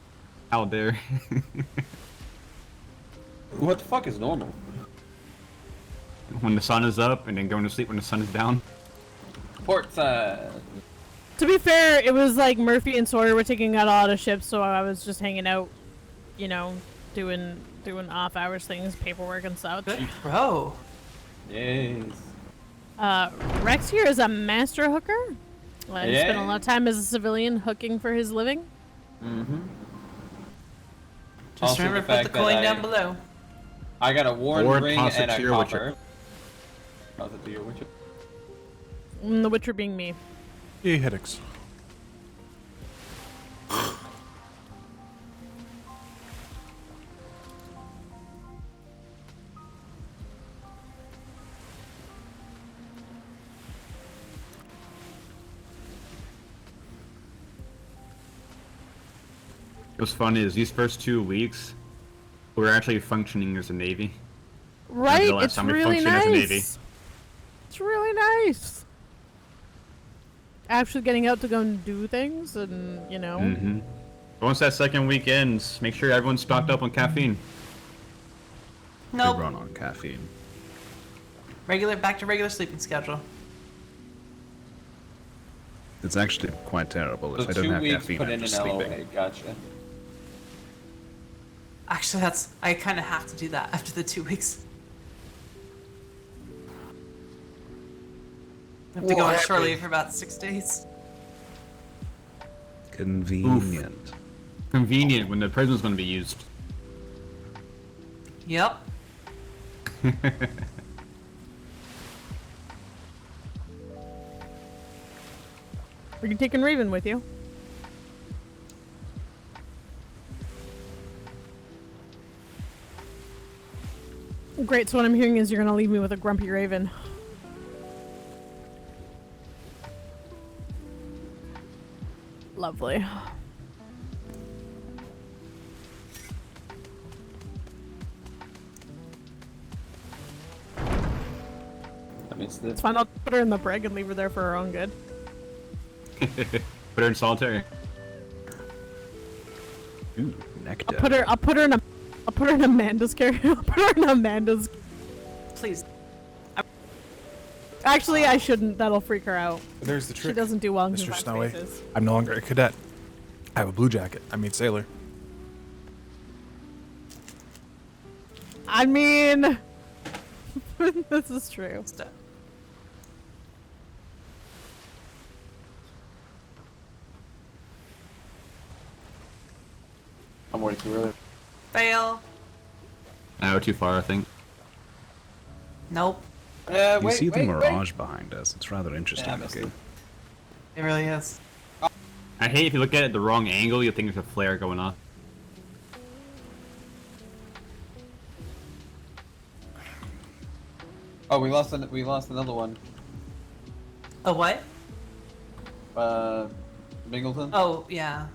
Out there. What the fuck is normal? When the sun is up and then going to sleep when the sun is down. Port side. To be fair, it was like Murphy and Sawyer were taking out a lot of ships, so I was just hanging out, you know, doing off hours things, paperwork and stuff. Bro. Yes. Rex here is a master hooker. He spent a Yeah. lot of time as a civilian hooking for his living. Mm-hmm. Just remember to put the coin down below. I got a worn Or ring toss it and a to your copper. Witcher. Toss it to your Witcher. The Witcher being me. Yeah, headaches. What's funny is these first 2 weeks, we're actually functioning as a navy. Right? The last It's time we really functioned as a navy. nice. It's really nice. Actually getting out to go and do things and, you know. Mm-hmm. Once that second week ends, make sure everyone's stocked up on caffeine. Nope. We run on caffeine. Back to regular sleeping schedule. It's actually quite terrible. So If I don't 2 have weeks caffeine, put I'm in just an LOA. sleeping. Gotcha. Actually, I kind of have to do that after the 2 weeks. I have to go on shore leave for about 6 days. Convenient. Convenient when the prison's going to be used. Yep. Are you taking Raven with you? Great, so what I'm hearing is you're gonna leave me with a grumpy Raven. Lovely. It's fine, I'll put her in the brig and leave her there for her own good. Put her in solitary. Ooh, nectar. I'll put her in Amanda's carrier. I'll put her in Amanda's. Please. Actually, I shouldn't. That'll freak her out. There's the trick. She doesn't do well in Mr. confined Snowy. spaces. I'm no longer a cadet. I have a blue jacket. I mean sailor. I mean, this is true. I'm way too early. Fail. No, too far, I think. Nope. You see the mirage behind us. It's rather interesting looking. It really is. I hate if you look at it the wrong angle, you think there's a flare going off. Oh, we lost another one. A what? Mingleton. Oh, yeah.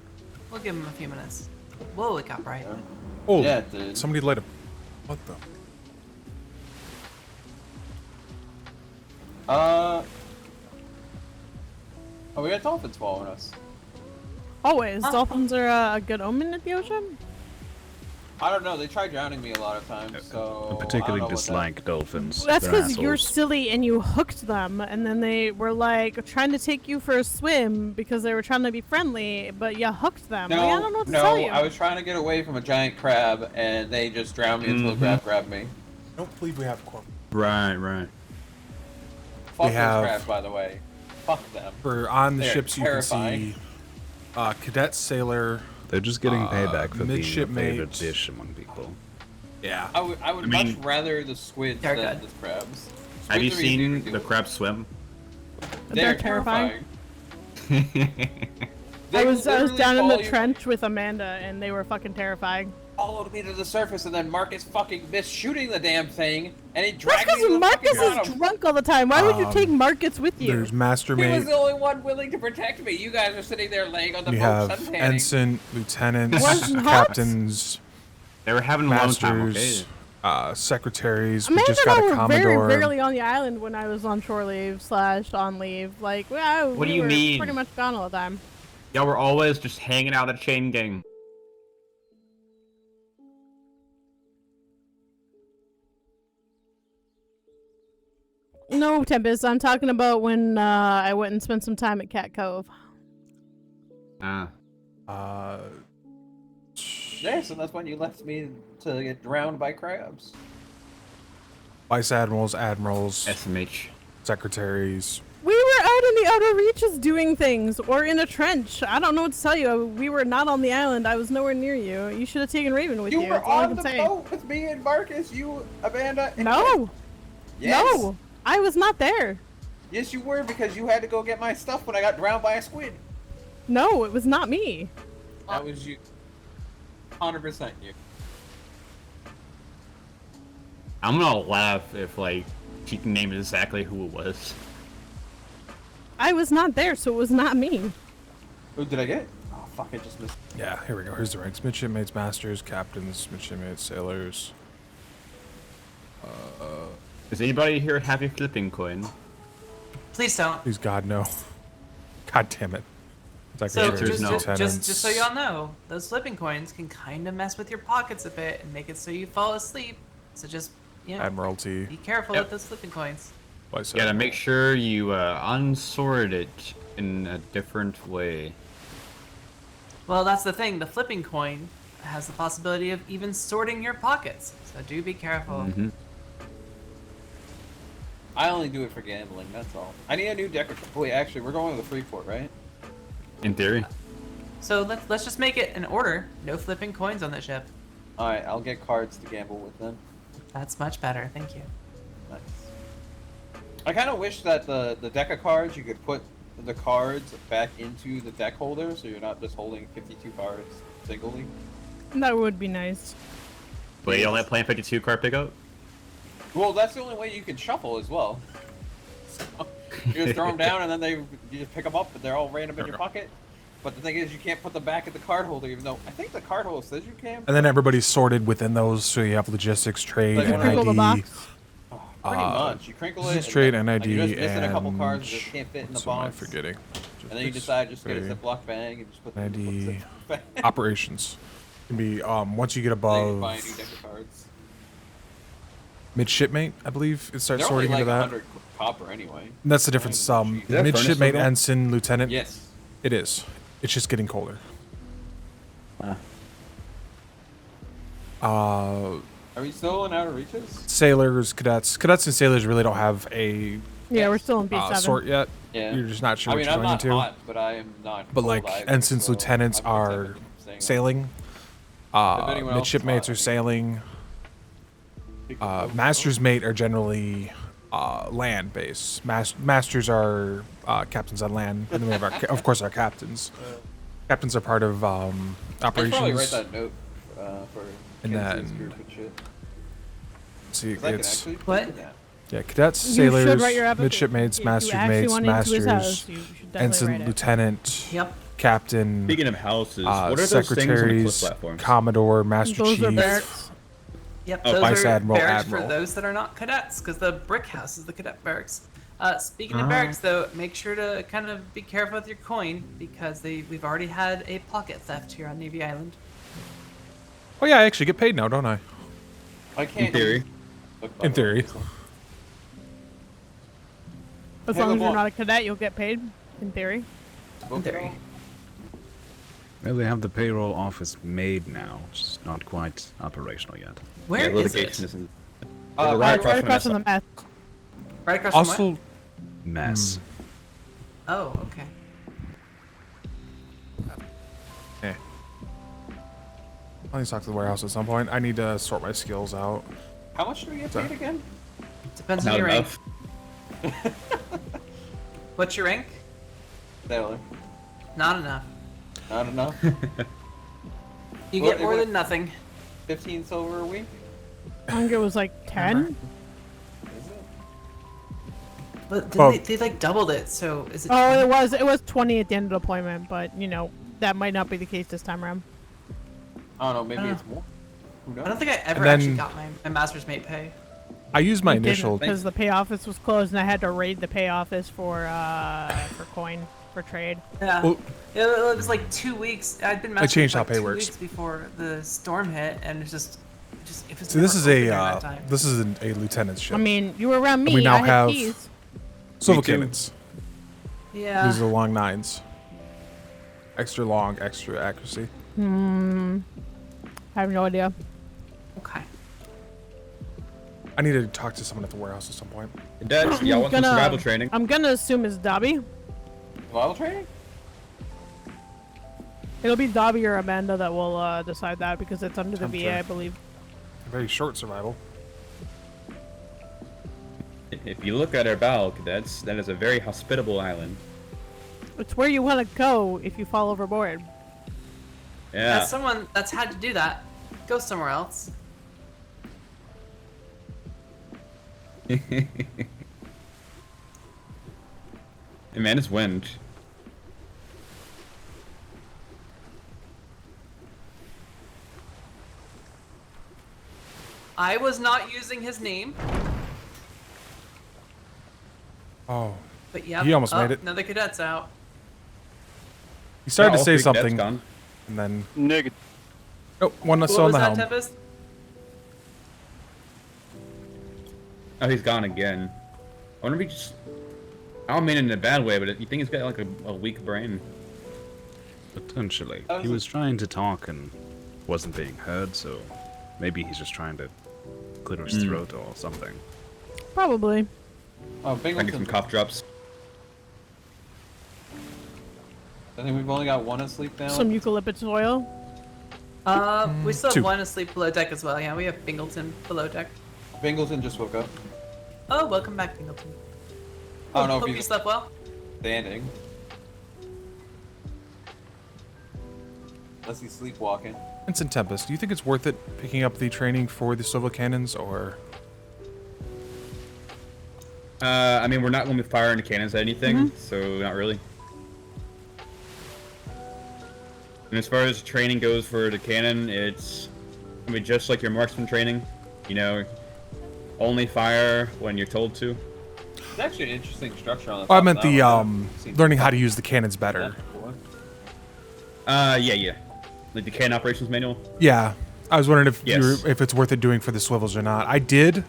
We'll give him a few minutes. Whoa, it got bright. Oh, Yeah, it did. somebody light him. What the? Oh, we got dolphins following us. Always. Dolphins are a good omen at the ocean. I don't know. They tried drowning me a lot of times, so I particularly dislike dolphins. That's They're because you're assholes. silly and you hooked them, and then they were like trying to take you for a swim because they were trying to be friendly, but you hooked them. No, Like, I don't know what to tell you. I was trying to get away from a giant crab, and they just drowned me until the crab grabbed me. I don't believe we have corp. Right. Fuck We those have- crabs, by the way. Fuck them. For on the They're ships, terrifying. you can see cadet, sailor. They're just getting payback for being a midshipmate. favorite dish among people. Yeah. I would much rather the squids than the crabs. Have you Squids are easier to seen deal the with. crabs swim? They're terrifying. They I was literally down in the follow you- trench with Amanda, and they were fucking terrifying. Followed me to the surface, and then Marcus fucking missed shooting the damn thing, and he That's dragged me to because the Marcus fucking bottom. is drunk all the time. Why would you take Marcus with you? There's master He was mate. the only one willing to protect me. You guys are sitting there laying on the You boat have suntanning. ensign, lieutenants, Wasn't hot. captains. They were having a long time, masters, secretaries. We Amanda just and got I a were commodore. very rarely on the island when I was on shore leave / on leave. Like, wow, What do we you were mean? pretty much gone all the time. Y'all were always just hanging out at chain gang. No, Tempest, I'm talking about when I went and spent some time at Cat Cove. Ah. Yes, and that's when you left me to get drowned by crabs. Vice admirals, admirals, SMH, secretaries. We were out in the outer reaches doing things, or in a trench. I don't know what to tell you. We were not on the island. I was nowhere near you. You should have taken Raven with you. You were That's all I on can the say. boat with me and Marcus, you, Amanda, and No. Yes. No. I was not there. Yes, you were, because you had to go get my stuff when I got drowned by a squid. No, it was not me. That was you. 100% you. I'm gonna laugh if, like, she can name exactly who it was. I was not there, so it was not me. Who did I get? Oh, fuck, I just missed. Yeah, here we go. Here's the ranks: midshipmates, masters, captains, midshipmates, sailors. Does anybody here have a flipping coin? Please don't. Please, God, no. God damn it. So Secretaries, just lieutenants. so y'all know, those flipping coins can kind of mess with your pockets a bit and make it so you fall asleep. So just, you know, Admiralty. be careful with those flipping coins. Vice You gotta admiral. make sure you unsort it in a different way. Well, that's the thing. The flipping coin has the possibility of even sorting your pockets. So do be careful. Mm-hmm. I only do it for gambling, that's all. I need a new deck. Wait, actually, we're going to the Freeport, right? In theory. So let's just make it an order. No flipping coins on the ship. Alright, I'll get cards to gamble with then. That's much better. Thank you. Nice. I kind of wish that the deck of cards, you could put the cards back into the deck holder, so you're not just holding 52 cards singly. That would be nice. Wait, you only playing 52 card pickup? Well, that's the only way you can shuffle as well. So, you just throw them down and then you just pick them up and they're all random in your pocket. But the thing is, you can't put them back in the card holder, even though I think the card holder says you can. And then everybody's sorted within those, so you have logistics, trade, Like, NID. crinkle the box? Pretty much. You crinkle it. Logistics, and trade, then, NID, like, you're just missing a couple and cards that just can't fit in the what am I box. forgetting? And then you decide just get a Trade, Ziploc bag and just put the NID, bag. operations. Can be once you get Then you above buy a new deck of cards. midshipmate, I believe it starts They're sorting only into like that. 100 copper anyway. And that's the difference. Is that furnace Midshipmate, still going? ensign, lieutenant. Yes. It is. It's just getting colder. Are we still in outer reaches? Sailors, cadets. Cadets and sailors really don't have a Yeah, we're still in B7. sort yet. Yeah. You're just not sure I what mean, you're I'm going not into. hot, but I am not. But cold like either, ensigns, so lieutenants I'm are content with staying sailing. If anyone else is Midshipmates hot, are sailing. Masters mate are generally land based. Masters are captains on land, and then we have our, of course, our captains. Captains are part of I should operations. probably write that note for And Kenzie's then- group and shit. See, 'Cause I can it's actually What? yeah, cadets, You should sailers, write your application. midshipmates, If you master actually mates, went into his masters, house, you should definitely ensign, write it. lieutenant, Yep. captain. Speaking of houses, what are those things on the cliff secretaries, platforms? commodore, master Those are chief. barracks. Yep, Oh, those Vice are Admiral, barracks Admiral. for those that are not cadets, because the brick house is the cadet barracks. Speaking of Ah. barracks, though, make sure to kind of be careful with your coin, because we've already had a pocket theft here on Navy Island. Oh yeah, I actually get paid now, don't I? I can't. In theory. In theory. As long as you're not a cadet, you'll get paid. In theory. In theory. Well, they have the payroll office made now, just not quite operational yet. Where yeah, is litigation it? isn't. Right across from the mess. Right across from Also, what? Mess. Oh, okay. I need to talk to the warehouse at some point. I need to sort my skills out. How much do we get paid again? Depends on Not your enough. rank. What's your rank? Sailor. Not enough. Not enough. You Well, get it more went- than nothing. 15 silver a week? I think it was like 10. But Oh. they like doubled it, so is it? Oh, it was 20 at the end of deployment, but you know that might not be the case this time around. I don't know, maybe Uh, it's more. Who knows? I don't think I ever And then- actually got my master's mate pay. I used my initial. because the pay office was closed and I had to raid the pay office for coin for trade. Yeah. Well- It was like 2 weeks. I'd been master's changed for how like pay 2 works. weeks before the storm hit, and it was. So this never is open a during that time. a lieutenant's ship. I mean, you were around And me. we now I had have keys. swivel Me too. cannons. Yeah. These are long 9s. Extra long, extra accuracy. I have no idea. Okay. I need to talk to someone at the warehouse at some point. Dad, y'all want some survival training? I'm gonna assume it's Dobby. Survival training? It'll be Dobby or Amanda that will decide that because it's under the VA, I believe. Very short survival. If you look at our bow, cadets, that is a very hospitable island. It's where you want to go if you fall overboard. Yeah. As someone that's had to do that, go somewhere else. Hey man, it's wind. I was not using his name, Oh. but yeah. He almost made it. Another cadet's out. He started Yeah, to all say three cadets something, gone. and then Negative. oh, one that's What still on was the that, helm. Tempest? Oh, he's gone again. I wonder if he just... I don't mean it in a bad way, but you think he's got like a weak brain? Potentially. That He was was trying to talk and wasn't being heard, so maybe he's just trying to clear his throat or something. Probably. Oh, I get some Bingleton. cough drops. I think we've only got one asleep now. Some eucalyptus oil. We still have Two. one asleep below deck as well. Yeah, we have Bingleton below deck. Bingleton just woke up. Oh, welcome back, Bingleton. I don't know Hope if you he's slept well. standing. Unless he's sleepwalking. Vincent Tempest, do you think it's worth it picking up the training for the swivel cannons, or I mean, we're not going to be firing the cannons at anything, so not really. And as far as training goes for the cannon, it's I mean just like your marksman training, you know, only fire when you're told to. It's actually an interesting structure on the oh, I top meant of that the one. Seems learning how to use the cannons better. that's cool. Yeah. Like the cannon operations manual. Yeah, I was wondering if Yes. if it's worth it doing for the swivels or not. I did.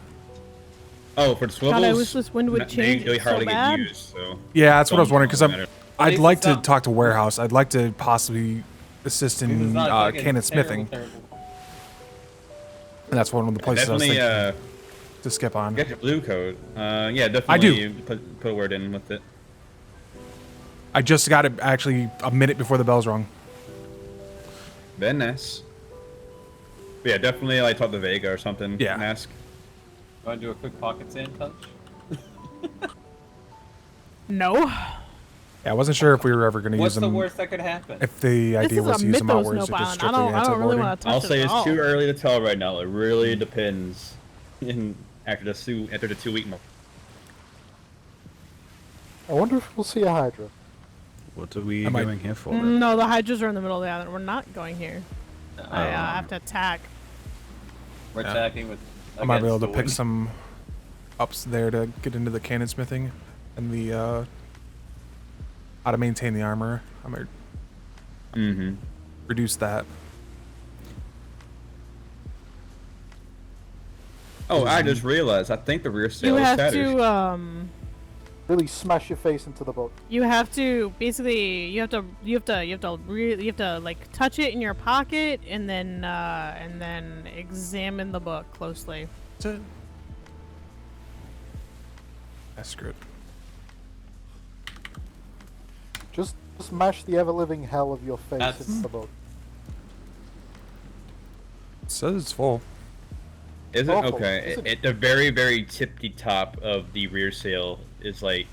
Oh, for the swivels. God, I wish this wind would change. They It's so hardly bad. get used, so. Yeah, that's what I was wondering because Doesn't I'd least like it's to not- talk to warehouse. I'd like to possibly assist It's in not fucking cannon terrible, smithing, terrible. and that's one of the places I was Definitely, thinking to skip on. get your blue code. Yeah, definitely. I do. Put a word in with it. I just got it actually a minute before the bells rung. Very nice. But yeah, definitely like talk to Vega or something. Yeah. And ask. Want to do a quick pocket sand touch? No. Yeah, I wasn't sure if we were ever going to use What's the them. worst that could happen? If the This idea is was a to use them mythos outwards or Nope just Island. strictly I don't really anti-boarding. want to touch I'll it say at it's all. too early to tell right now. It really depends. After the 2 week mark. I wonder if we'll see a Hydra. What are we I might- going here for? then? No, the hydras are in the middle of the island. We're not going here. I have to attack. We're Yeah. attacking with. I might be able to against the pick wind. some ups there to get into the cannon smithing and the how to maintain the armor. I might Mm-hmm. reduce that. Oh, I just realized. I think the rear sail You is have tattered. to Really smash your face into the book. You have to basically you have to like touch it in your pocket and then examine the book closely. That's it. That's good. Just smash the ever-living hell of your face That's- into the book. It says it's full. Is it? Awful. Okay. Is it- At the very, very tippy top of the rear sail is like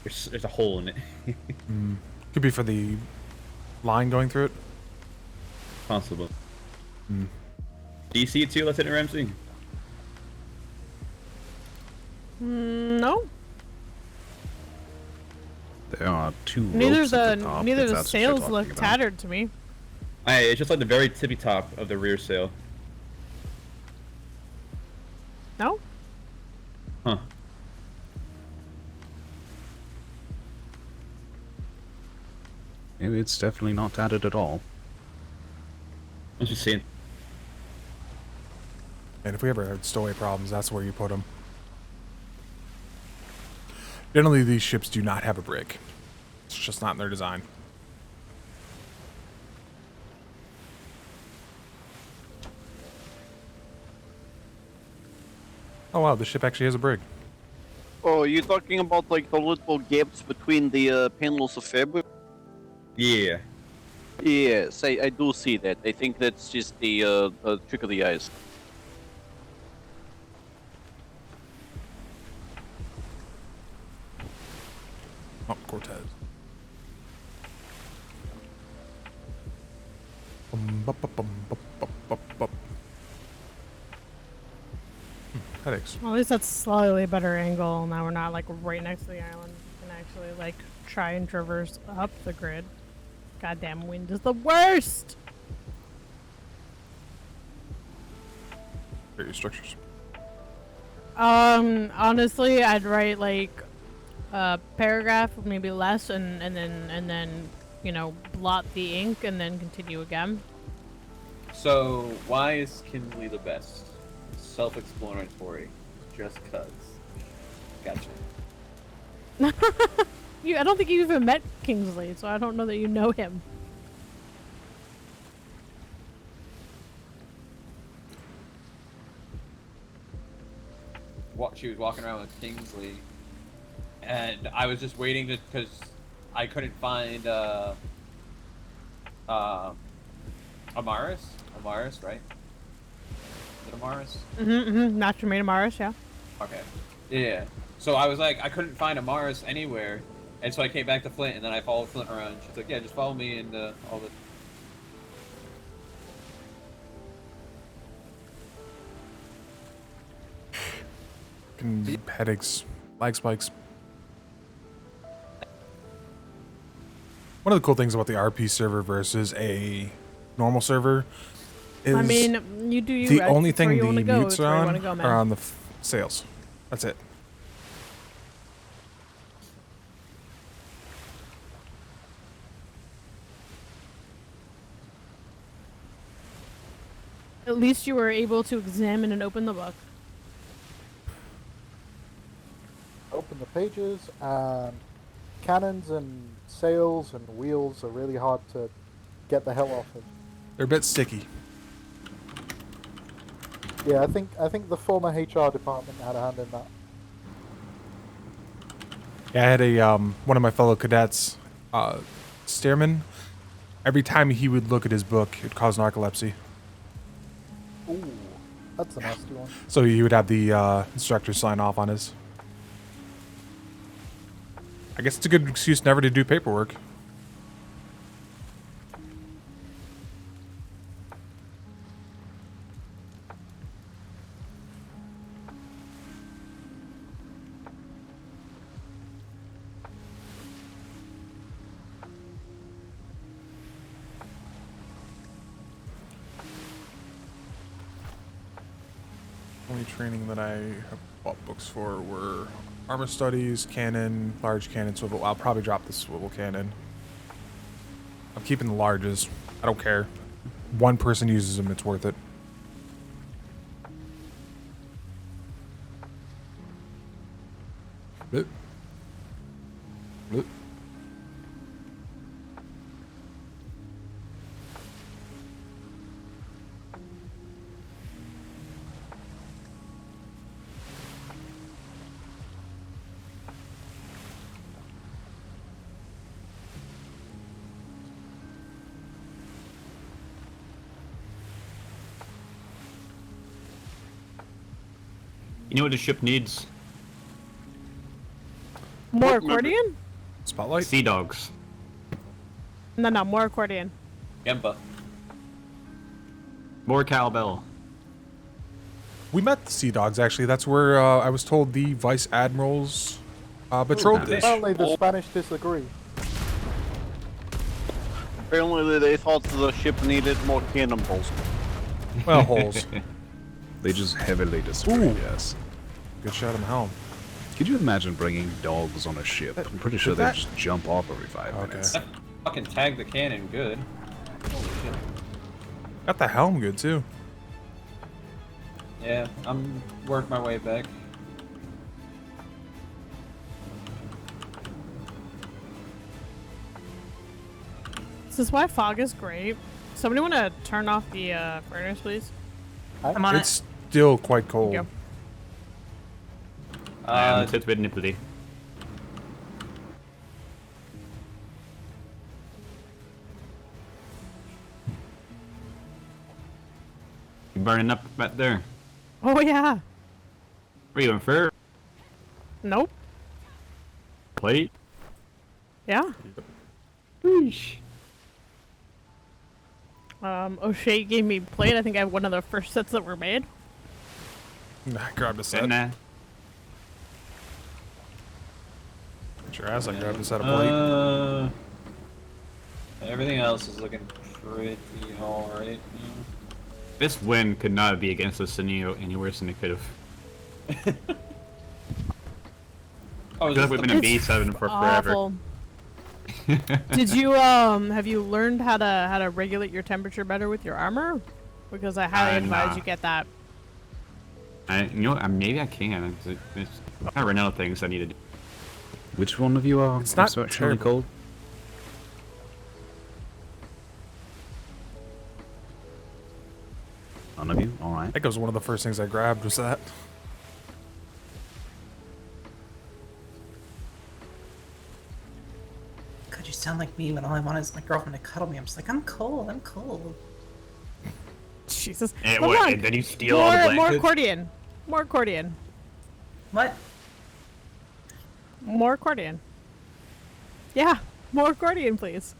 there's a hole in it. Could be for the line going through it. Possible. Do you see it too, Lieutenant Ramsey? No. There are two Neither ropes at the top, neither if the that's what you're sails talking look about. tattered to me. It's just like the very tippy top of the rear sail. No. Huh. Maybe it's definitely not tattered at all. What you seeing? And if we ever had stowaway problems, that's where you put them. Generally, these ships do not have a brig. It's just not in their design. Oh wow, the ship actually has a brig. Oh, you talking about like the little gaps between the panels of fabric? Yeah. Yes, I do see that. I think that's just the trick of the eyes. Oh, Cortez. Headaches. Well, at least that's slightly a better angle. Now we're not like right next to the island. We can actually like try and traverse up the grid. Goddamn wind is the worst. Various structures. Honestly, I'd write like a paragraph, maybe less, and then you know blot the ink and then continue again. So why is Kinsley the best? Self-explanatory. Just cuz. Gotcha. I don't think you even met Kingsley, so I don't know that you know him. She was walking around with Kingsley, and I was just waiting to, because I couldn't find Amaris. Amaris, right? Is it Amaris? Master Maid Amaris, yeah. Okay. Yeah. So I was like, I couldn't find Amaris anywhere, and so I came back to Flint, and then I followed Flint around. She's like, yeah, just follow me and all the. Headaches. Lag spikes. One of the cool things about the RP server versus a normal server is I mean, you do you. the only thing you the wanna go, mutes it's where you are wanna go, man. on the sails. That's it. At least you were able to examine and open the book. Open the pages, and cannons and sails and wheels are really hard to get the hell off of. They're a bit sticky. Yeah, I think the former HR department had a hand in that. Yeah, I had a one of my fellow cadets, Stearman. Every time he would look at his book, it caused narcolepsy. Ooh, that's a nasty one. So he would have the instructor sign off on his. I guess it's a good excuse never to do paperwork. Only training that I have bought books for were armor studies, cannon, large cannon, swivel. I'll probably drop the swivel cannon. I'm keeping the larges. I don't care. One person uses them, it's worth it. Bloop. Bloop. You know what the ship needs? More accordion? Spotlight? Sea dogs. No, more accordion. Gemba. More cowbell. We met the Sea Dogs, actually. That's where I was told the Vice Admirals betrothed us. Apparently the Spanish disagree. Apparently they thought the ship needed more cannonballs. Well, holes. They just heavily disagree, yes. Good shot on the helm. Could you imagine bringing dogs on a ship? I'm pretty sure they just jump off every 5 minutes. That fucking tagged the cannon good. Holy shit. Got the helm good, too. Yeah, I'm working my way back. This is why fog is great. Somebody want to turn off the furnace, please? I'm on It's still quite cold. Thank It's a bit nipply. You burning up back there? Oh yeah. Are you unfair? Nope. Plate? Yeah. Sheesh. O'Shea gave me plate. I think I have one of the first sets that were made. I grabbed a set. Nah. Sure as I grabbed a set of plate. Everything else is looking pretty alright. This win could not be against us any worse than it could have. I feel like we've been in B7 for forever. Did you have you learned how to regulate your temperature better with your armor? Because I highly advise you get that. Maybe I can. I ran out of things I need to do. Which one of you are It's not exceptionally terrible. cold? None of you? Alright. I think it was one of the first things I grabbed was that. God, you sound like me when all I want is my girlfriend to cuddle me. I'm just like, I'm cold, I'm cold. Jesus. And, Come what, on. and then you steal all the blankets? More accordion. More accordion. What? More accordion. Yeah, more accordion, please.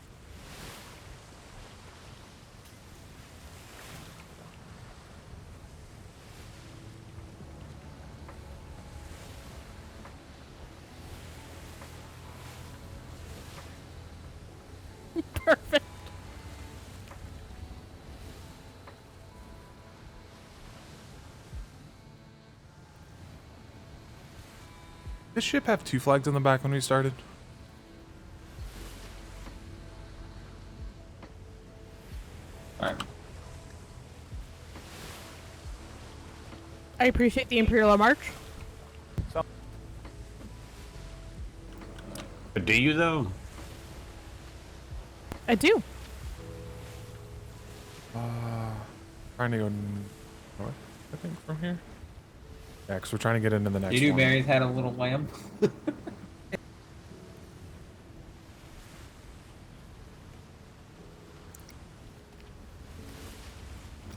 Perfect. Did this ship have 2 flags on the back when we started? Alright. I appreciate the Imperial March. But do you though? I do. Trying to go north, I think, from here. Yeah, because we're trying to get into the next You knew one. Mary's had a little lamb?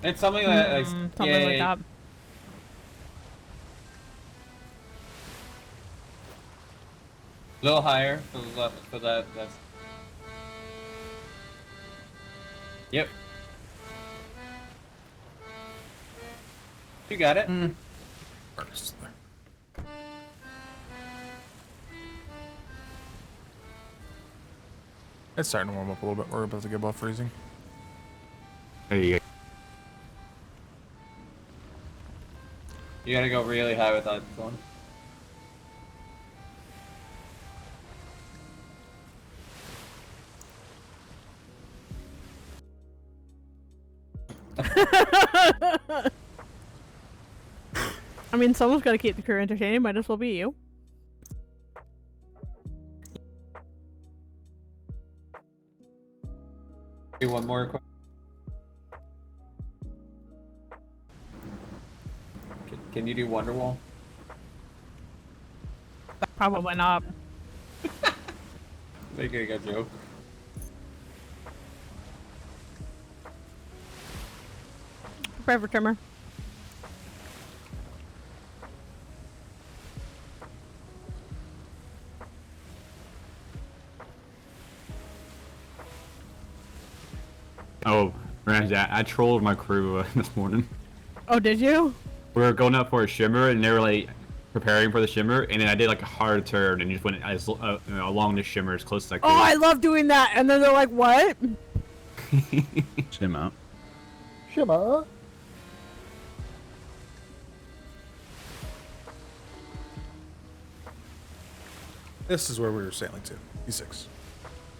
It's something like, something like that. A little higher for that. That's. Yep. You got it. First. It's starting to warm up a little bit. We're about to get above freezing. There you go. You gotta go really high with that one. I mean, someone's got to keep the crew entertained. Might as well be you. one more question. Can you do Wonderwall? Probably not. Making a joke. Prepare for trimmer. Oh, Ramsey, I trolled my crew this morning. Oh, did you? We were going up for a shimmer, and they were like preparing for the shimmer, and then I did like a hard turn and just went as along the shimmer as close as I could. Oh, I love doing that. And then they're like, what? Shimmer. Shimmer. This is where we were sailing to. B6.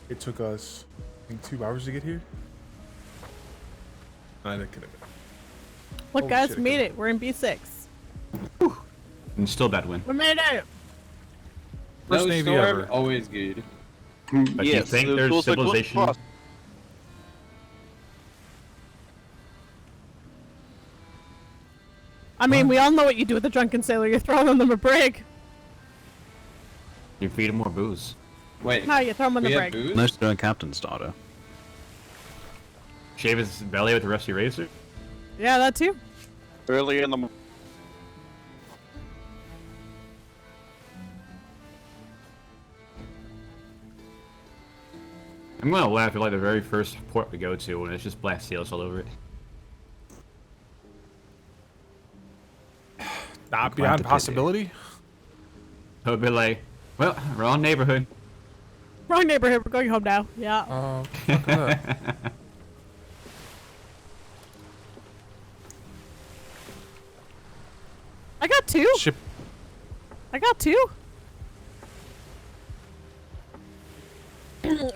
It took us, I think, 2 hours to get here. I didn't get it. Look, Holy guys, shit, we made it. We're in B6. And still bad win. We made it. First no Navy storm, ever. always good. But you think there's civilization? I mean, we all know what you do with a drunken sailor. You throw them a brig. You feed him more booze. Wait. No, you throw them in the brig. Unless you're doing captain's daughter. Shave his belly with a rusty razor? Yeah, that too. Early in the morning. I'm gonna laugh at like the very first port we go to when it's just black sails all over it. Not beyond possibility. It'll be like, well, wrong neighborhood. Wrong neighborhood. We're going home now. Yeah. I got 2. Ship. I got 2.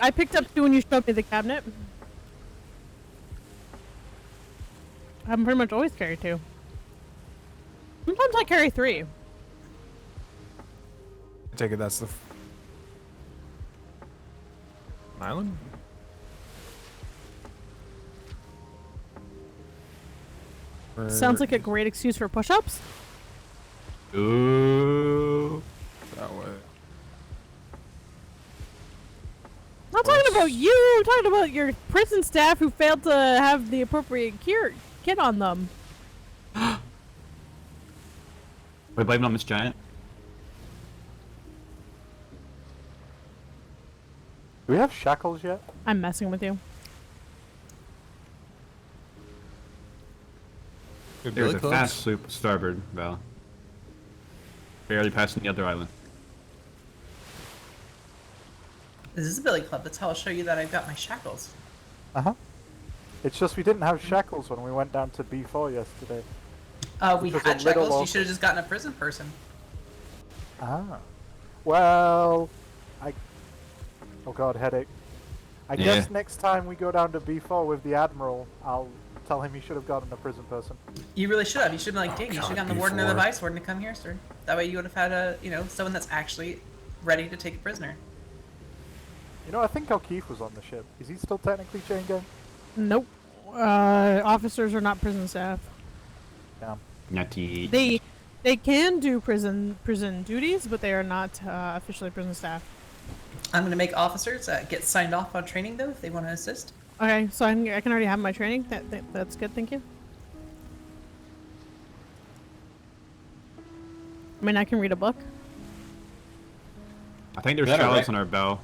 I picked up 2 when you showed me the cabinet. I'm pretty much always carry 2. Sometimes I carry 3. I take it that's the island? Sounds like a great excuse for push-ups. Ooh. That way. I'm not talking about you. I'm talking about your prison staff who failed to have the appropriate kit on them. We blame it on Miss Giant. Do we have shackles yet? I'm messing with you. There's a fast sloop starboard, Val. Barely passing the other island. This is a billy club. That's how I'll show you that I've got my shackles. Uh-huh. It's just we didn't have shackles when we went down to B4 yesterday. We Which was a had little shackles. You awkward. should have just gotten a prison person. Ah. Well, oh god, headache. I guess next time we go down to B4 with the Admiral, I'll tell him he should have gotten a prison person. You really should have. You should have like, dang, you should have gotten the warden or the B4. vice warden to come here, sir. That way you would have had a, someone that's actually ready to take a prisoner. You know, I think O'Keefe was on the ship. Is he still technically chain gang? Nope. Officers are not prison staff. Yeah. Nutty. They can do prison duties, but they are not officially prison staff. I'm going to make officers get signed off on training, though, if they want to assist. Okay, so I can already have my training. That's good. Thank you. I mean, I can read a book. I think there's Is that a shallots wreck? on our bow.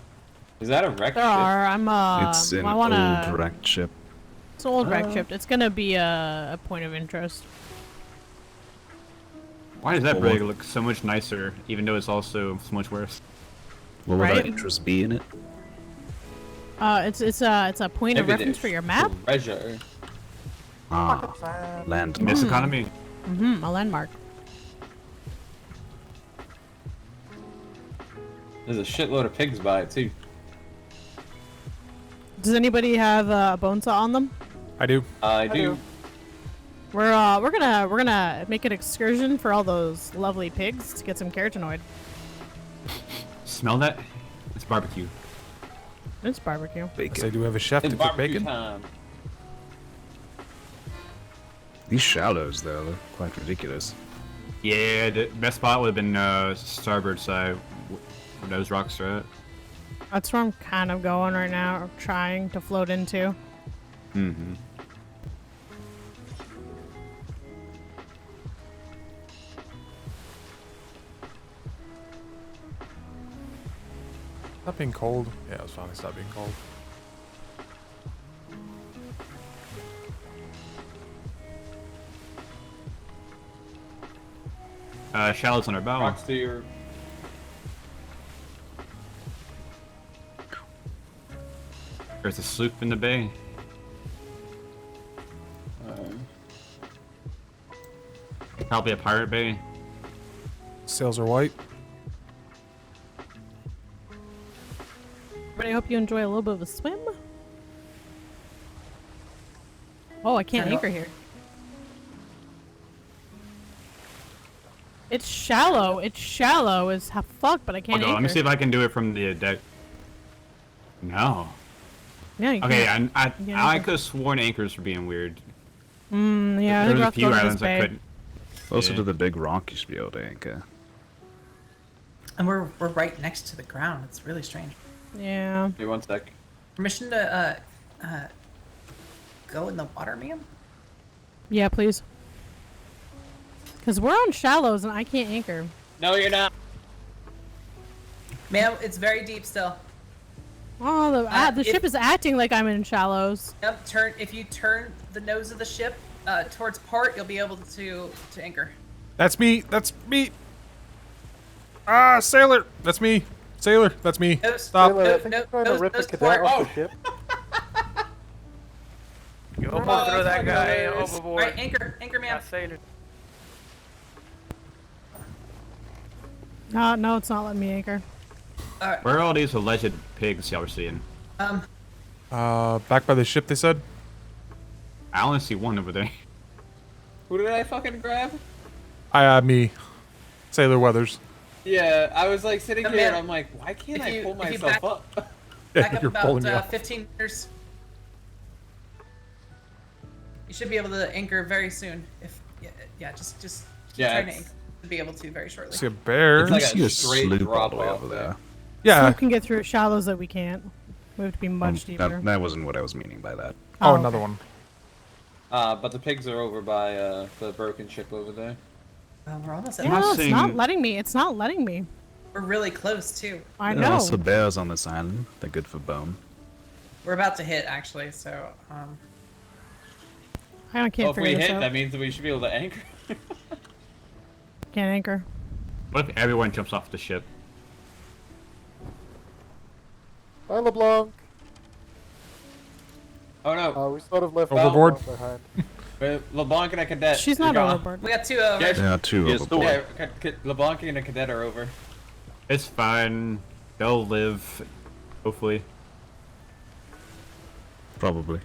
Is that a wreck There ship? are. It's an I wanna. old wrecked ship. It's an old wreck ship. It's gonna be a point of interest. Why does that Well, brig look so much nicer, even though it's also so much worse? What would Right? that interest be in it? It's a point of Maybe reference there's for your map. Treasure. Ah, land. Miss economy. Mm-hmm. A landmark. There's a shitload of pigs by it too. Does anybody have a bone saw on them? I do. I do. We're gonna make an excursion for all those lovely pigs to get some carotenoid. Smell that? It's barbecue. It's barbecue. Bacon. So do we have a chef It's to cook barbecue bacon? time. These shallows, though, look quite ridiculous. Yeah, the best spot would have been starboard side, where those rocks are at. That's where I'm kind of going right now, or trying to float into. Mm-hmm. Stop being cold. Yeah, it was finally stopped being cold. Shallows on our bow. Rocks to your. There's a sloop in the bay. Probably a pirate bay. Sails are white. But I hope you enjoy a little bit of a swim. Oh, I can't anchor here. It's shallow. It's shallow as fuck, but I can't Hold on, anchor. let me see if I can do it from the deck. No. Yeah, you Okay, can't. I You can't I anchor. could have sworn anchors were being weird. Yeah, I There think was we'll a have to few go to this islands I bay. couldn't. Closer Yeah. to the big rock, you should be able to anchor. And we're right next to the ground. It's really strange. Yeah. Hey, one sec. Permission to go in the water, ma'am? Yeah, please. Because we're on shallows and I can't anchor. No, you're not. Ma'am, it's very deep still. Oh, the ship is acting like I'm in shallows. Yep, if you turn the nose of the ship towards port, you'll be able to anchor. That's me. That's me. Ah, sailor. That's me. Sailor. That's me. Stop. Sailor, I think you're trying to rip the cadet off the ship. You almost throw that guy overboard. Right, anchor, ma'am. Sailor. No, it's not letting me anchor. Where are all these alleged pigs y'all were seeing? Back by the ship, they said. I only see one over there. Who did I fucking grab? Me. Sailor Weathers. Yeah, I was like sitting Come here in. and I'm like, why can't If I you- pull if you myself back- up? Back up You're pulling me about off. 15 meters. You should be able to anchor very soon. If yeah, just keep Yeah, trying to it's- anchor to be able to very shortly. See a bear. It's like I see a straight sloop all drop the way off over there. Yeah. Sloop can get through shallows that we can't. We have to be much deeper. That wasn't what I was meaning by that. Oh, another one. But the pigs are over by the broken ship over there. We're almost at. Yeah, it's not letting me. It's not letting me. We're really close too. I There are know. also bears on this island. They're good for bone. We're about to hit actually, so I can't If we figure this hit, out. that means that we should be able to anchor. Can't anchor. What if everyone jumps off the ship? Bye, LeBlanc. Oh no. We sort of left Overboard. behind. LeBlanc and a cadet. She's are not gone. overboard. we got two over. Yes. Yeah, two Yes, overboard. Yeah, LeBlanc and a cadet are over. It's fine. They'll live, hopefully. Probably.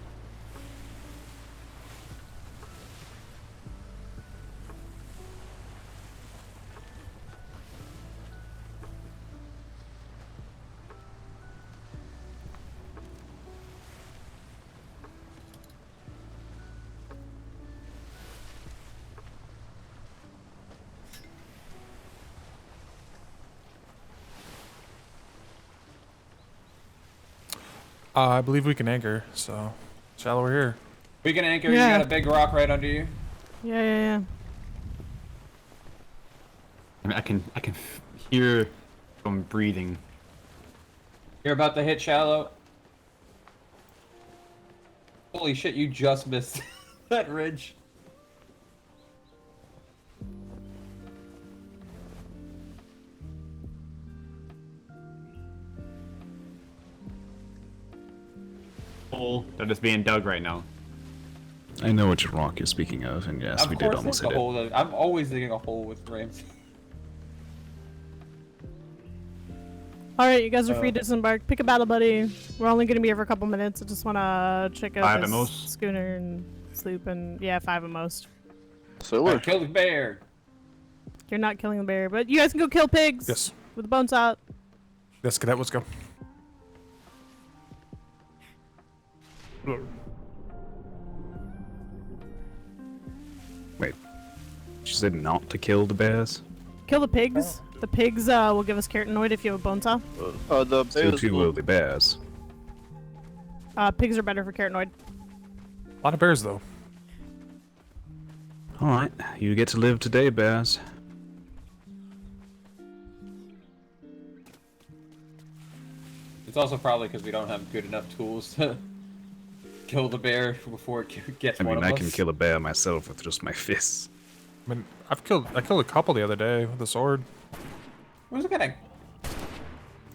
I believe we can anchor, so shallow we're here. We can anchor. Yeah. You got a big rock right under you. Yeah. I mean, I can hear them breathing. You're about to hit shallow. Holy shit! You just missed that ridge. Hole that is being dug right now. I know which rock you're speaking of, and yes, Of we did course almost it's a hit it. hole. I'm always digging a hole with Ramsey. Alright, you guys are free to disembark. Pick a battle buddy. We're only going to be here for a couple minutes. I just want to check out 5 at this most. schooner and sloop and... Yeah, 5 at most. Sailor. Kill the bear. You're not killing the bear, but you guys can go kill pigs. Yes. With the bones out. Yes, cadet, let's go. Wait, she said not to kill the bears? Kill the pigs. The pigs will give us keratinoid if you have a bone saw. The So too will the bears. Pigs are better for keratinoid. A lot of bears, though. Alright, you get to live today, bears. It's also probably because we don't have good enough tools to kill the bear before it gets I one mean, of I us. can kill a bear myself with just my fists. I mean, I killed a couple the other day with a sword. Where's it gonna?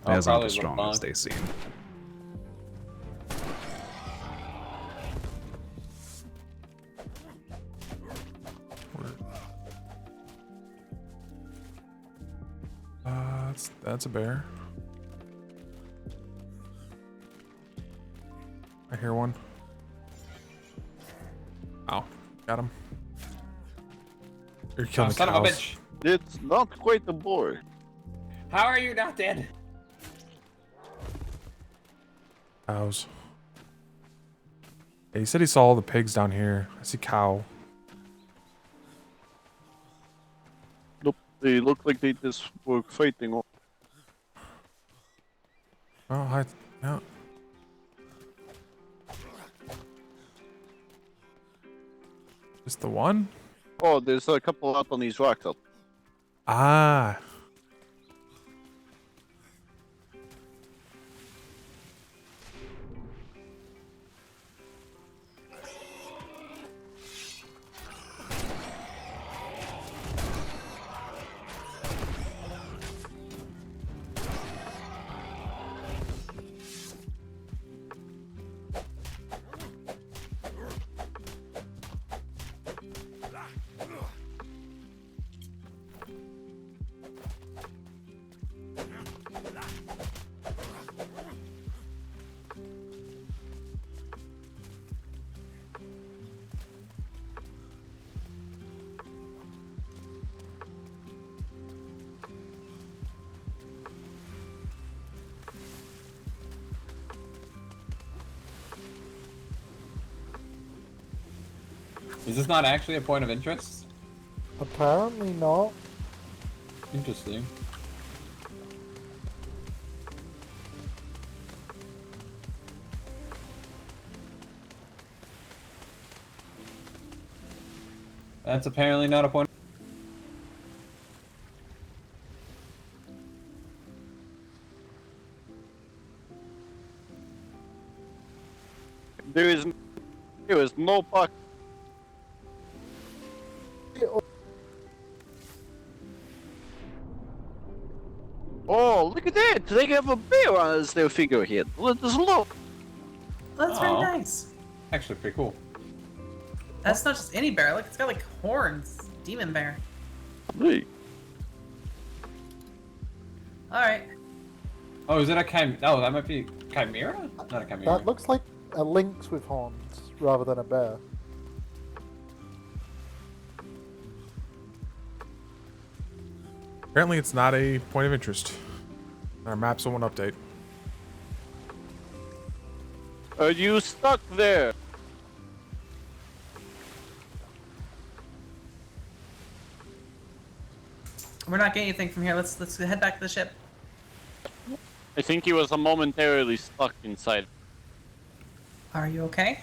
Bears aren't probably as strong long. as they seem. That's a bear. I hear one. Ow, got him. You're killing the son of a cows. bitch! It's not quite a boar. How are you not dead? Cows. Yeah, he said he saw all the pigs down here. I see cow. Nope, they look like they just were fighting. Oh, hi. Yeah. Just the one? Oh, there's a couple up on these rocks. Ah. Is this not actually a point of interest? Apparently not. Interesting. That's apparently not a point. There is no buck. Oh, look at that! They have a bear as their figurehead. Let us look. That's very nice. Actually, pretty cool. That's not just any bear. Look, it's got like horns. Demon bear. Hey. All right. Oh, is it a chim? Oh, that might be chimera. Not a chimera. That looks like a lynx with horns rather than a bear. Apparently it's not a point of interest. Our maps will want update. Are you stuck there? We're not getting anything from here. Let's head back to the ship. I think he was momentarily stuck inside. Are you okay?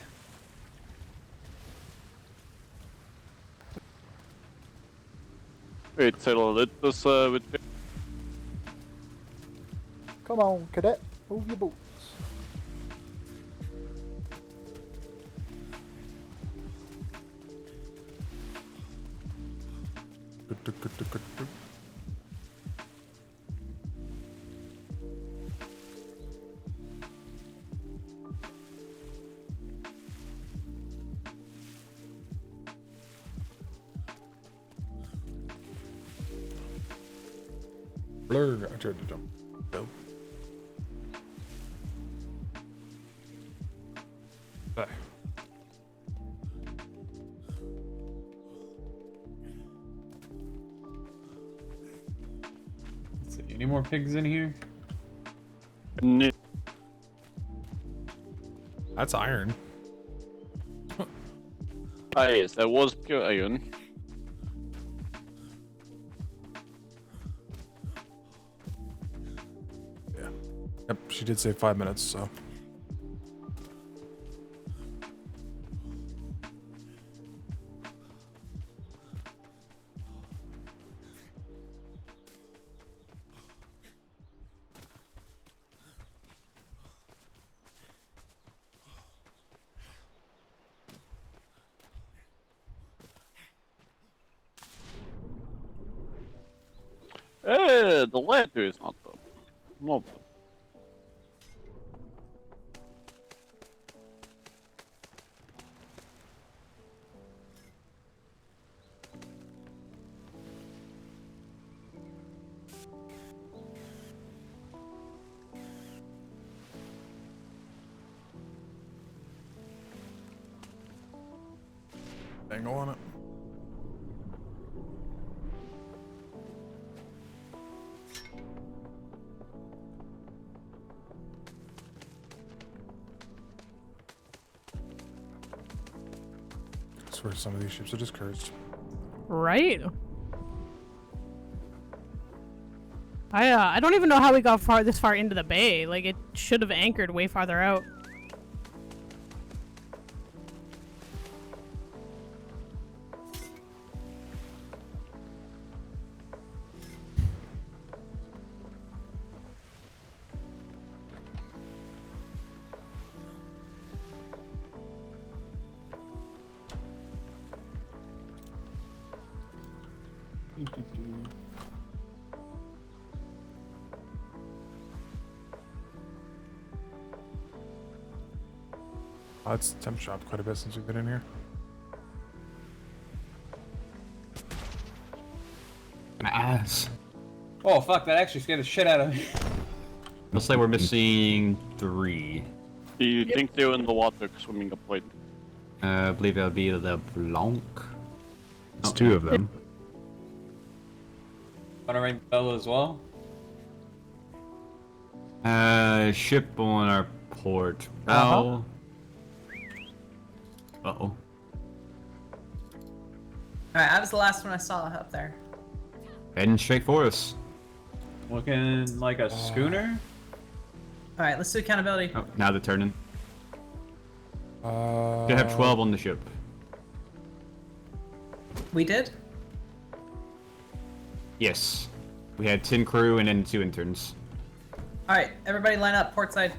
Wait, settle it. This with. Come on, cadet, move your boots. Blur, I tried to jump. No. There. Let's see. Any more pigs in here? No. That's iron. Ah, yes, that was pure iron. Yeah. Yep, she did say 5 minutes, so. The ladder is not up. No. Angle on it. I swear some of these ships are just cursed. Right. I don't even know how we got this far into the bay. Like, it should have anchored way farther out. Oh, it's temp shop quite a bit since we've been in here. An ass. Oh fuck! That actually scared the shit out of me. Looks like we're missing 3. Do you think they're in the water swimming a point? I believe it'll be the Blanc. It's 2 of them. Want to ring bell as well? Ship on our port. Oh. Uh-oh. Alright, that was the last one I saw up there. Heading straight for us. Looking like a schooner? Alright, let's do accountability. Oh, now they're turning. Uh, Should have 12 on the ship. We did? Yes. We had 10 crew and then 2 interns. Alright, everybody line up, port side.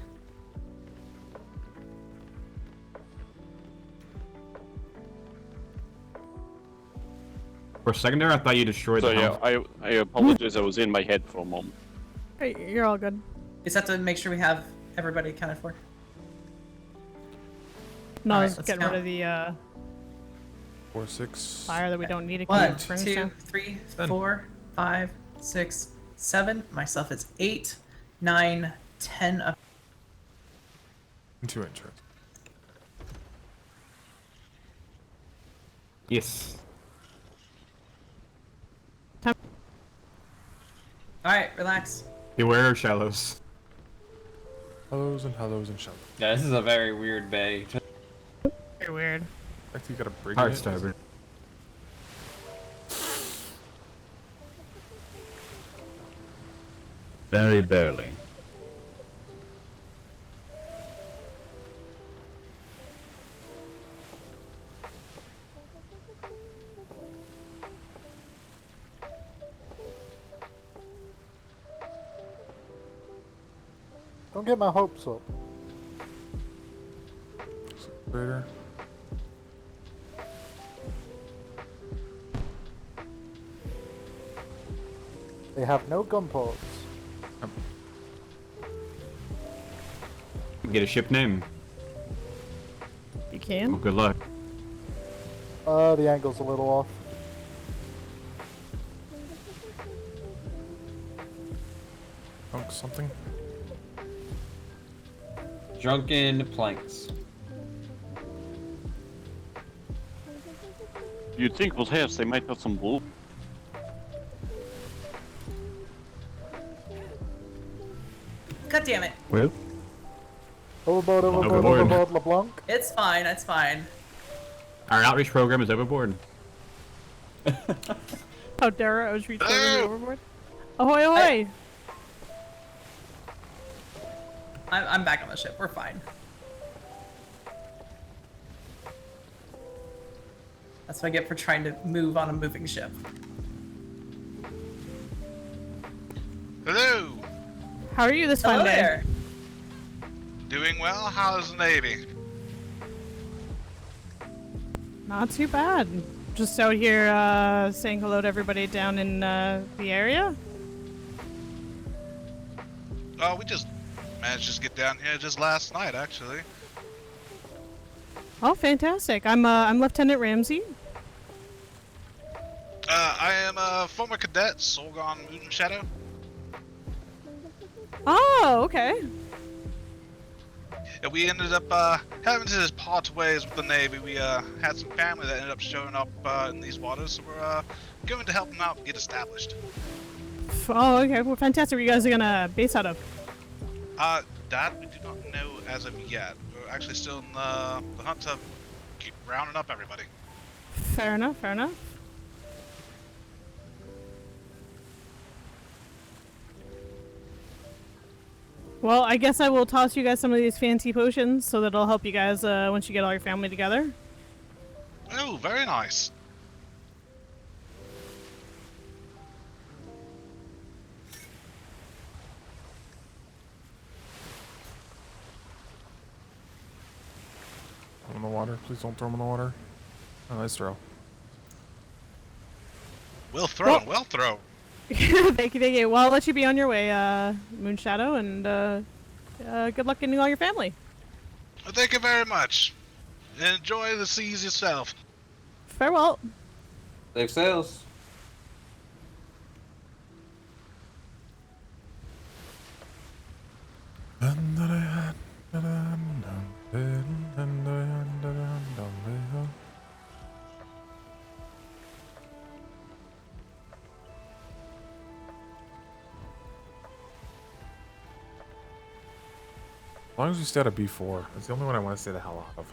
For a second there, I thought you destroyed So the yeah, helm. I apologize. I was in my head for a moment. Hey, you're all good. Just have to make sure we have everybody accounted for. No, Alright, let's let's get count. rid of the 4, 6. fire that we don't need to 1, keep for 2, now. 3, 4, 5, 6, 7. Myself is 8, 9, 10 up. And 2 interns. Yes. Alright, relax. Beware of shallows. Hellos and hellos and shallows. Yeah, this is a very weird bay. Very weird. I think you gotta break Hard it. starboard. Very barely. Don't get my hopes up. Greater. They have no gun ports. Get a ship name. You can. Well, good luck. The angle's a little off. Dunk something. Drunken planks. You'd think with haves they might have some wool. God damn it. Well, Overboard, overboard, Overboard. overboard, LeBlanc. It's fine, it's fine. Our outreach program is overboard. How dare I was reached overboard? Ahoy, ahoy! I'm back on the ship. We're fine. That's what I get for trying to move on a moving ship. Hello. How are you this fine day? There. Doing well. How's the Navy? Not too bad. Just out here saying hello to everybody down in the area. Oh, we just managed to get down here just last night, actually. Oh, fantastic! I'm Lieutenant Ramsey. I am a former cadet, Solgon Moon Shadow. Oh, okay. Yeah, we ended up having to just part ways with the Navy. We had some family that ended up showing up in these waters, so we're going to help them out and get established. Oh, okay. Well, fantastic. Where you guys are gonna base out of? That we do not know as of yet. We're actually still in the hunt to keep rounding up everybody. Fair enough. Fair enough. Well, I guess I will toss you guys some of these fancy potions so that it'll help you guys once you get all your family together. Oh, very nice. Throw him in the water. Please don't throw him in the water. Oh, nice throw. Well thrown, well thrown. Thank you. Well, I'll let you be on your way, Moon Shadow, and good luck getting all your family. Well, thank you very much. Enjoy the seas yourself. Farewell. Safe sails. As long as we stay at a B4. That's the only one I want to stay the hell out of.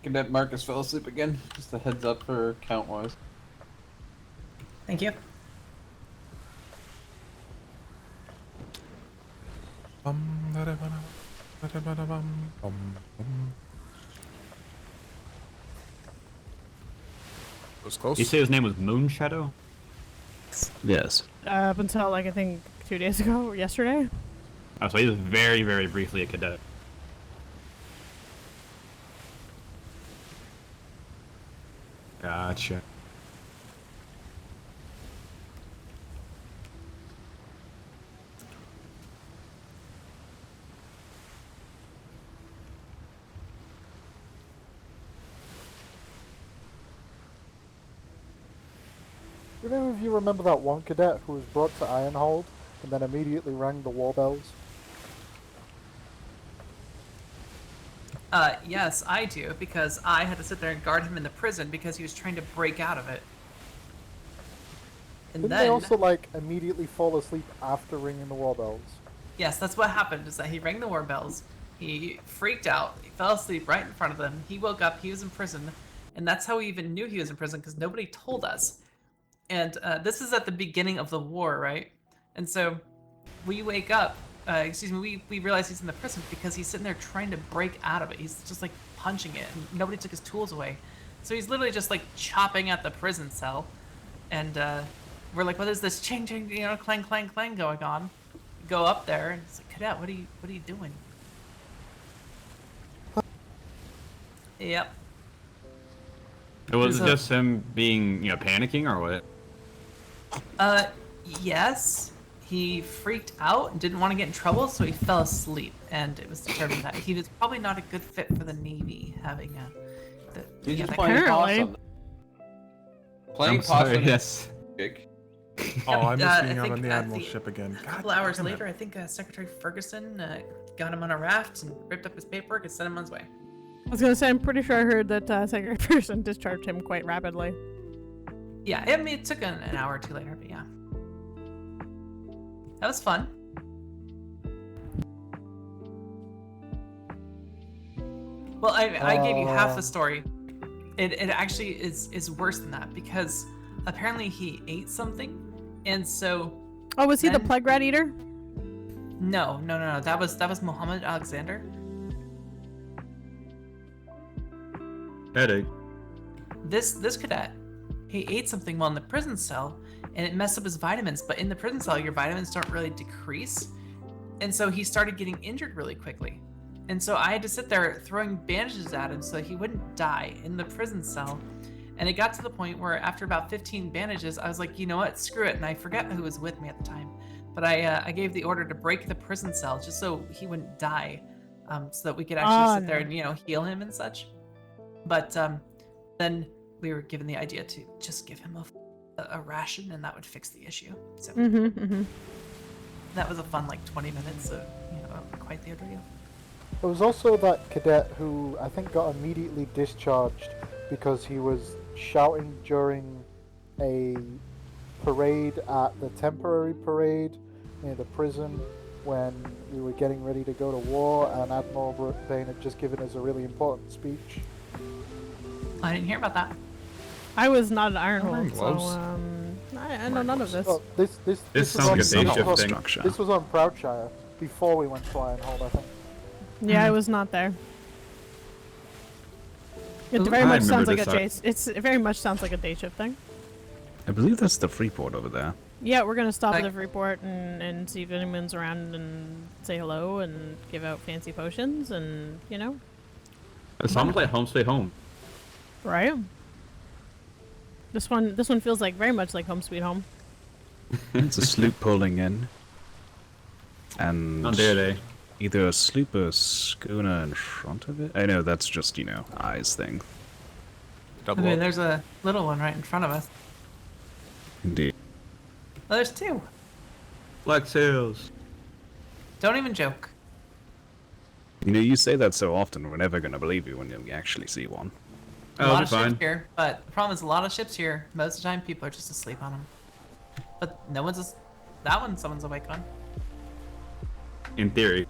Cadet Marcus fell asleep again. Just a heads up for count wise. Thank you. Was close. You say his name was Moon Shadow? Yes. Up until, like, I think 2 days ago or yesterday. Oh, so he was very, very briefly a cadet. Gotcha. Do any of you remember that one cadet who was brought to Ironhold and then immediately rang the war bells? Yes, I do, because I had to sit there and guard him in the prison because he was trying to break out of it. And Didn't then, they also, like, immediately fall asleep after ringing the war bells? yes, that's what happened, is that he rang the war bells, he freaked out, he fell asleep right in front of them, he woke up, he was in prison, and that's how we even knew he was in prison, because nobody told us. And this is at the beginning of the war, right? And so we wake up, we realize he's in the prison because he's sitting there trying to break out of it. He's just like punching it, and nobody took his tools away. So he's literally just like chopping at the prison cell. And we're like, what is this ching, clang, clang, clang going on? We go up there, and it's like, Cadet, what are you doing? Yep. It was just him being, panicking or what? Yes. He freaked out and didn't want to get in trouble, so he fell asleep. And it was determined that he was probably not a good fit for the Navy, having He's just playing possum. Playing possum. Yes. Oh, I miss I being think, on the Admiral ship again. A couple hours later, I think Secretary Ferguson got him on a raft and ripped up his paperwork and sent him on his way. I was gonna say, I'm pretty sure I heard that Secretary Ferguson discharged him quite rapidly. Yeah, I mean, it took an hour or two later, but yeah. That was fun. Well, I gave you half the story. It actually is worse than that because apparently he ate something, and so. Oh, was he the then- plague rat eater? No. That was Muhammad Alexander. Headache. This cadet, he ate something while in the prison cell, and it messed up his vitamins. But in the prison cell, your vitamins don't really decrease, and so he started getting injured really quickly. And so I had to sit there throwing bandages at him so he wouldn't die in the prison cell. And it got to the point where after about 15 bandages, I was like, you know what, screw it. And I forget who was with me at the time, but I gave the order to break the prison cell just so he wouldn't die, so that we could actually sit there and heal him and such. But then we were given the idea to just give him a ration, and that would fix the issue. So that was a fun 20 minutes of quite the ordeal. There was also that cadet who I think got immediately discharged because he was shouting during a parade at the temporary parade near the prison when we were getting ready to go to war, and Admiral Bain had just given us a really important speech. I didn't hear about that. I was not at Ironhold, so I know none of this. Oh, this sounds like a day shift thing. This was on Proudshire before we went to Ironhold, I think. Yeah, I was not there. It very I much sounds remember like this, it very much sounds like a day shift thing. I believe that's the Freeport over there. Yeah, we're gonna stop at the Freeport and see if anyone's around and say hello and give out fancy potions and It sounds like home, stay home. Right. This one feels like very much like Home Sweet Home. It's a sloop pulling in, and How dare they? either a sloop or a schooner in front of it. I know that's just eyes thing. Okay, there's a little one right in front of us. Indeed. Oh, there's two. Black sails. Don't even joke. You say that so often, we're never gonna believe you when you actually see one. A lot of ships here, but the problem is a lot of ships here. Most of the time, people are just asleep on them. But no one's that one. Someone's awake on. In theory.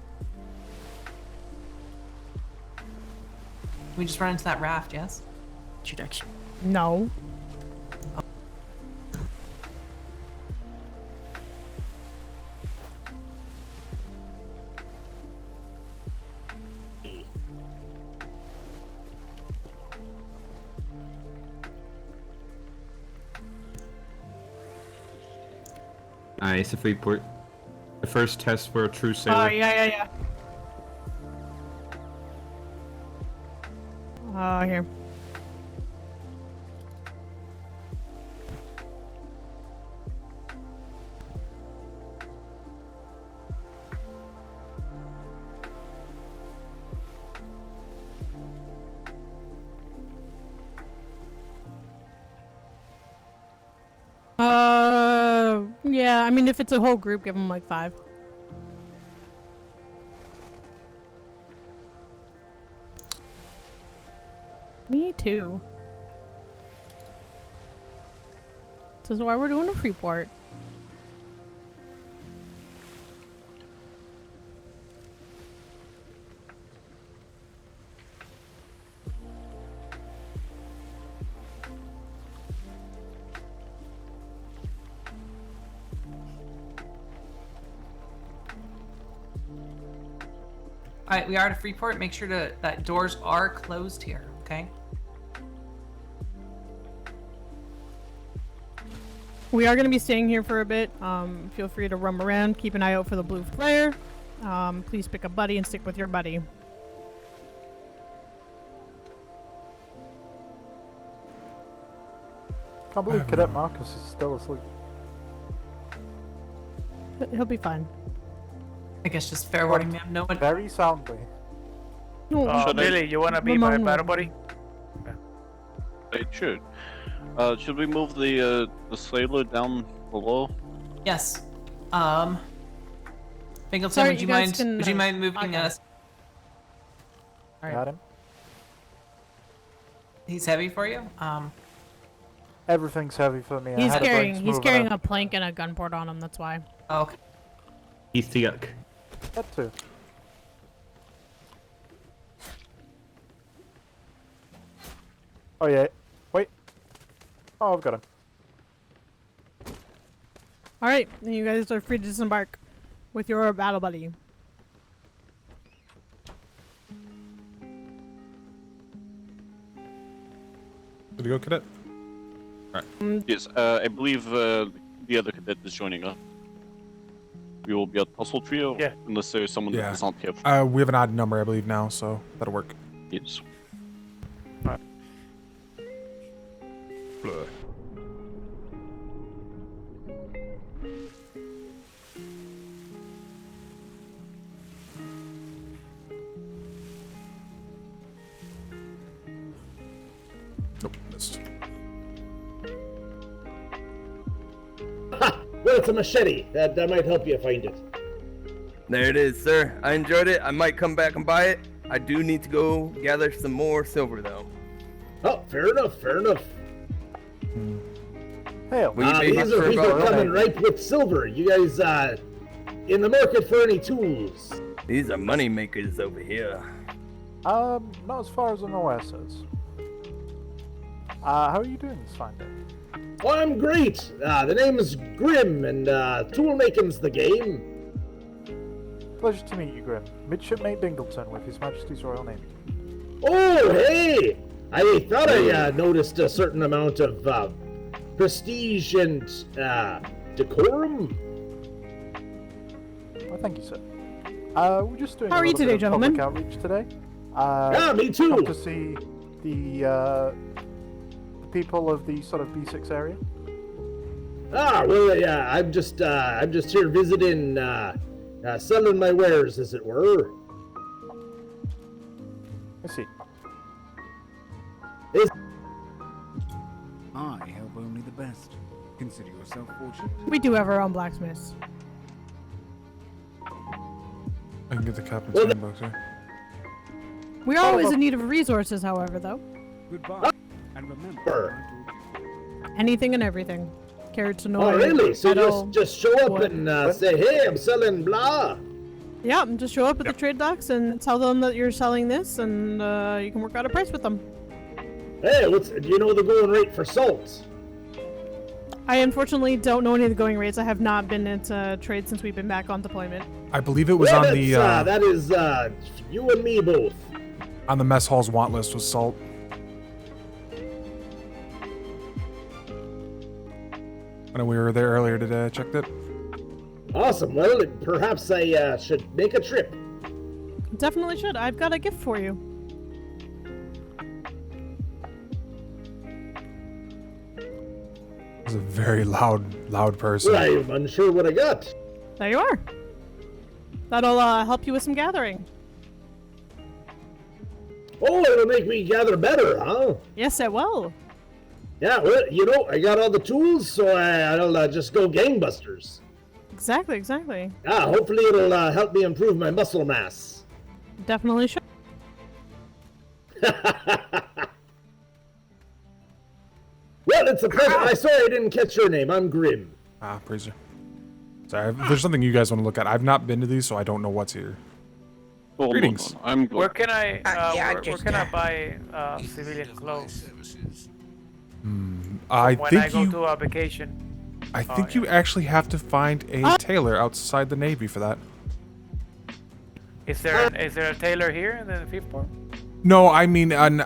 We just run into that raft, yes? Shoot, actually. No. Nice, a Freeport. The first test for a true sailor. Oh, yeah. Here. Yeah, I mean, if it's a whole group, give them 5. Me too. This is why we're doing a Freeport. Alright, we are at a Freeport. Make sure that doors are closed here, okay? We are going to be staying here for a bit. Feel free to roam around. Keep an eye out for the blue flare. Please pick a buddy and stick with your buddy. Can't believe Cadet Marcus is still asleep. He'll be fine. I guess just fair warning, ma'am. No one. Very soundly. Billy, you wanna be my battle buddy? I should. Should we move the sailor down below? Yes. Finkelton, Sorry, would you mind moving us? All right. Got him. He's heavy for you. Everything's heavy for me. He's carrying a plank and a gunport on him. That's why. Oh, okay. He's the yuck. That too. Oh yeah. Wait. Oh, I've got him. All right, you guys are free to disembark with your battle buddy. Did you go, Cadet? Alright. Yes, I believe the other cadet is joining us. We will be at Puzzle Trio, unless there's someone that does not have. We have an odd number, I believe, now, so that'll work. Yes. Blur. Nope, missed. Well, it's a machete. That might help you find it. There it is, sir. I enjoyed it. I might come back and buy it. I do need to go gather some more silver, though. Oh, fair enough, fair enough. Hey, these are coming ripe with silver. You guys, in the market for any tools? These are money makers over here. Not as far as an OS's. How are you doing this fine day? Oh, I'm great. The name is Grim, and tool making's the game. Pleasure to meet you, Grim. Midshipmate Dingleton with His Majesty's Royal Navy. Oh, hey! I thought I noticed a certain amount of prestige and decorum. Well, thank you, sir. We're just doing How a are you little today, bit of gentlemen? public outreach today. Yeah, me too. Come to see the people of the sort of B6 area. Well, yeah, I'm just here visiting, selling my wares, as it were. I see. I hope only the best. Consider yourself fortunate. We do have our own blacksmiths. I can get the captain's handbook, sir. We are always in need of resources, however, though. Goodbye, and remember. Anything and everything. Carrots and Oh, oil, really? So metal, just show up wood. and say, hey, I'm selling blah. Yeah, and just show up at the trade docks and tell them that you're selling this, and you can work out a price with them. Hey, do you know the going rate for salt? I unfortunately don't know any of the going rates. I have not been at trade since we've been back on deployment. I believe it was on the that is you and me both. on the mess hall's want list was salt. I know we were there earlier today. I checked it. Awesome. Well, perhaps I should make a trip. Definitely should. I've got a gift for you. He's a very loud person. Well, I'm unsure what I got. There you are. That'll help you with some gathering. Oh, it'll make me gather better, huh? Yes, it will. Yeah, well, you know, I got all the tools, so I'll just go gangbusters. Exactly, exactly. Hopefully it'll help me improve my muscle mass. Definitely should. Well, it's a pleasure. I'm sorry I didn't catch your name. I'm Grim. Praise you. Sorry, there's something you guys want to look at. I've not been to these, so I don't know what's here. Greetings. I'm Where can I where can I buy civilian clothes? I When think I go you. to a vacation. I think you actually have to find a tailor outside the Navy for that. Is there a tailor here in the fifth floor? No, I mean on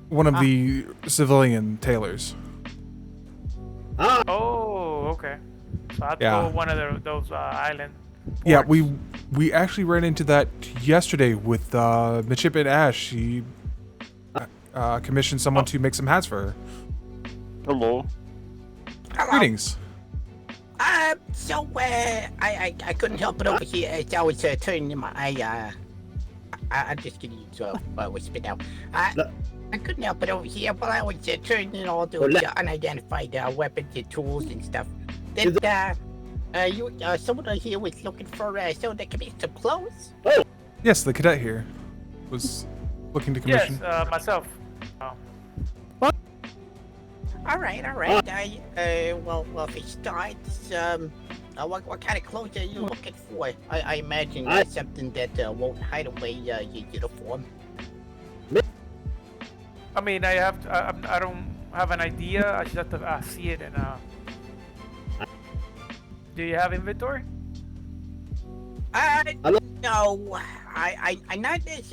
one of the civilian tailors. Oh, okay. So I have to Yeah. go to one of those island. Yeah, we actually ran into that yesterday with Midshipman Ash. She commissioned someone to make some hats for her. Hello. Greetings. So I couldn't help it over here as I was turning my I'm just gonna use whisper now. I couldn't help it over here while I was turning in all those unidentified weapons and tools and stuff. Then someone here was looking for someone that could make some clothes. Oh. Yes, the cadet here was looking to commission. Yes, myself. All right. Well, for starts, what kind of clothes are you looking for? I imagine something that won't hide away your uniform. I mean, I have. I don't have an idea. I just have to see it and. Do you have inventory? No. I not this.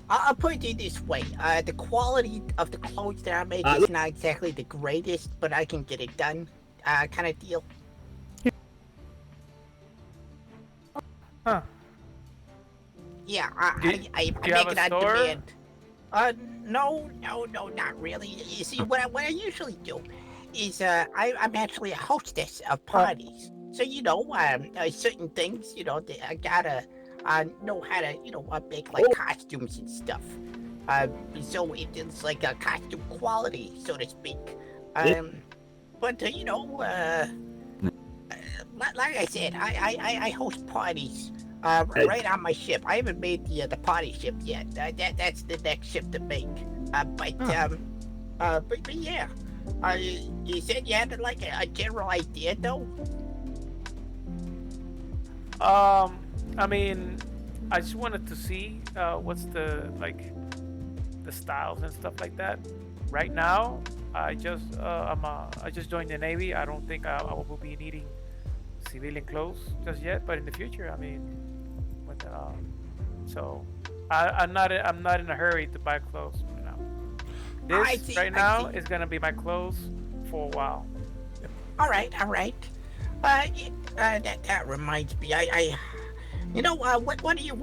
I'll put it this way. The quality of the clothes that I make is not exactly the greatest, but I can get it done. Kind of deal. Huh. Yeah, I make it on demand. No, not really. You see, what I usually do is I'm actually a hostess of parties. So certain things, I gotta know how to make like costumes and stuff. So it's like a costume quality, so to speak. But like I said, I host parties. Right on my ship. I haven't made the party ship yet. That's the next ship to make. But yeah. You said you had like a general idea, though. I mean, I just wanted to see what's the styles and stuff like that. Right now, I just joined the Navy. I don't think I will be needing civilian clothes just yet, but in the future, I mean. So I'm not in a hurry to buy clothes right now. This right now is gonna be my clothes for a while. All right. That reminds me. One of you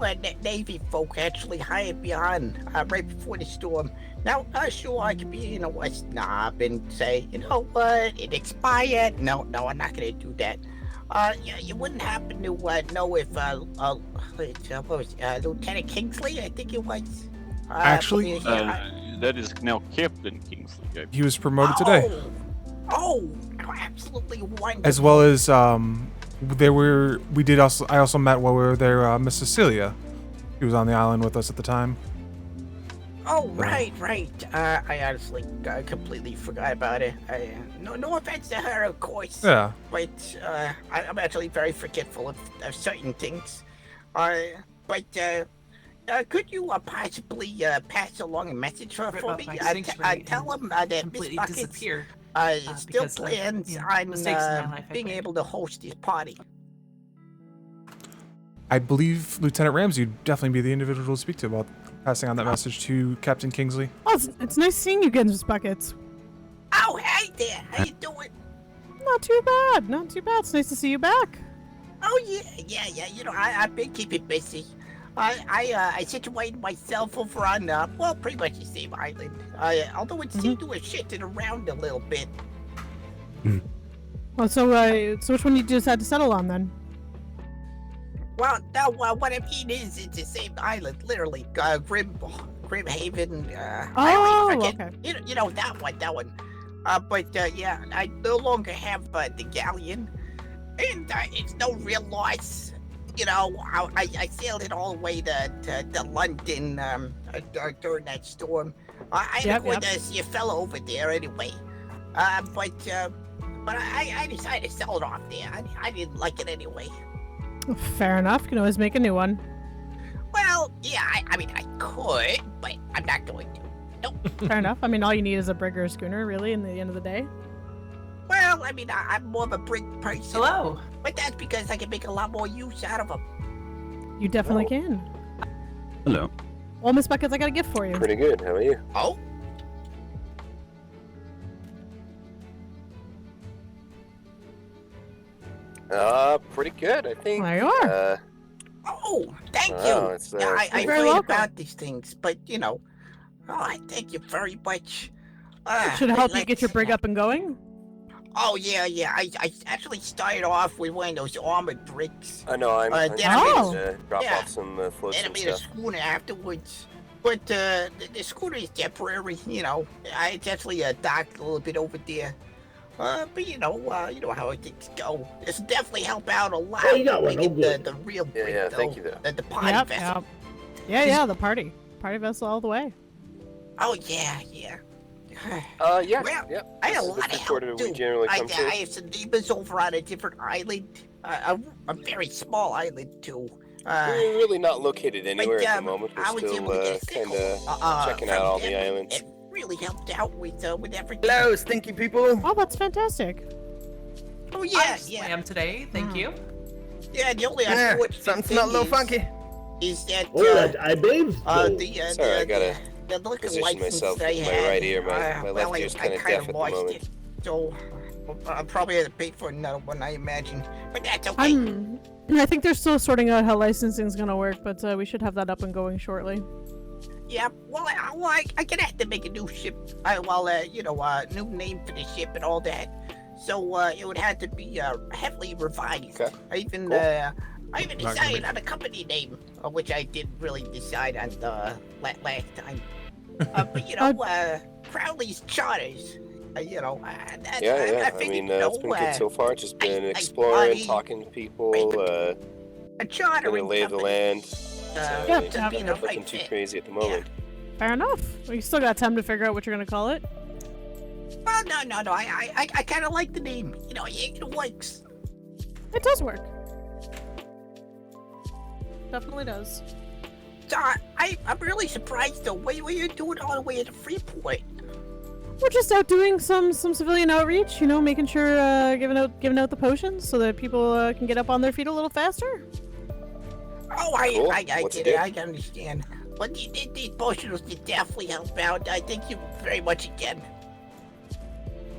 Navy folk actually hired me on right before the storm. Now, sure, I could be a snob and say, you know what, it expired. No, I'm not gonna do that. You wouldn't happen to know if Lieutenant Kingsley, I think it was. Actually, that is now Captain Kingsley. He was promoted today. Oh, absolutely wonderful. As well as I also met while we were there Miss Cecilia. She was on the island with us at the time. Oh, right. I honestly completely forgot about it. No offense to her, of course. Yeah. But I'm actually very forgetful of certain things. But could you possibly pass along a message for me? Tell him that Miss Buckets still plans on being able to host this party. I believe Lieutenant Ramsey would definitely be the individual to speak to about passing on that message to Captain Kingsley. Oh, it's nice seeing you again, Miss Buckets. Oh, hey there. How you doing? Not too bad. It's nice to see you back. Oh, yeah. I've been keeping busy. I situated myself over on, pretty much the same island. Although it seemed to have shifted around a little bit. Well, so which one did you decide to settle on then? Well, no, what I mean is it's the same island, literally. Grim Haven. I forget. Okay. You know that one. But yeah, I no longer have the galleon, and it's no real loss. I sailed it all the way to London during that storm. I ended up going to see a fellow over there anyway. But I decided to sell it off there. I didn't like it anyway. Fair enough. You can always make a new one. Well, yeah, I mean, I could, but I'm not going to. Nope. Fair enough. I mean, all you need is a brig or a schooner, really, in the end of the day. Well, I mean, I'm more of a brig person. Hello. But that's because I can make a lot more use out of them. You definitely can. Hello. Well, Miss Buckets, I got a gift for you. Pretty good. How are you? Oh. Pretty good, I think. There you are. Oh, thank you. I read about these things, but I thank you very much. Should help you get your brig up and going? Oh yeah. I actually started off with one of those armored brigs. I know. I'm then to drop off some floats and I and made a stuff. schooner afterwards. But the schooner is temporary. It's actually docked a little bit over there. But you know how things go. This will definitely help out a lot. Oh, you got one. Making Oh, good. the real brig, Yeah, though. thank you, though. The party vessel. Yeah, the party vessel all the way. Oh yeah. Yeah. Well, Yep. I had a This is lot the of quarter help we too. generally I come to. have some neighbors over on a different island, a very small island too. We're really not located anywhere at the moment. I We're was able to still get a kind of checking out all the islands. really helped out with everything. Hello, stinky people. Oh, that's fantastic. Oh yeah, I am today. Thank you. Yeah, the only Yeah, unfortunate something's thing not a little is, funky. is that I bathed. Sorry, I gotta the liquor position license myself that I with my had, right ear. My well, left ear's I kind of kinda deaf at the lost moment. it, so I'll probably have to pay for another one, I imagine. But that's okay. I think they're still sorting out how licensing's gonna work, but we should have that up and going shortly. Yeah, well, I gonna have to make a new ship. New name for the ship and all that. So it would have to be heavily revised. Okay. I even decided on a company name, which I didn't really decide on the last time. But Crowley's Charters. I I figured, mean, it's been good so far. Just been exploring, talking to people, a charter gonna lay the land. nothing too crazy at the moment. Fair enough. We still got time to figure out what you're gonna call it. Well, no. I kind of like the name. It works. It does work. Definitely does. So I'm really surprised though. What are you doing all the way at the Freeport? We're just out doing some civilian outreach, making sure giving out the potions so that people can get up on their feet a little faster. Oh, Cool. I What's get it it. do? I can understand. But these potions did definitely help out. I thank you very much again.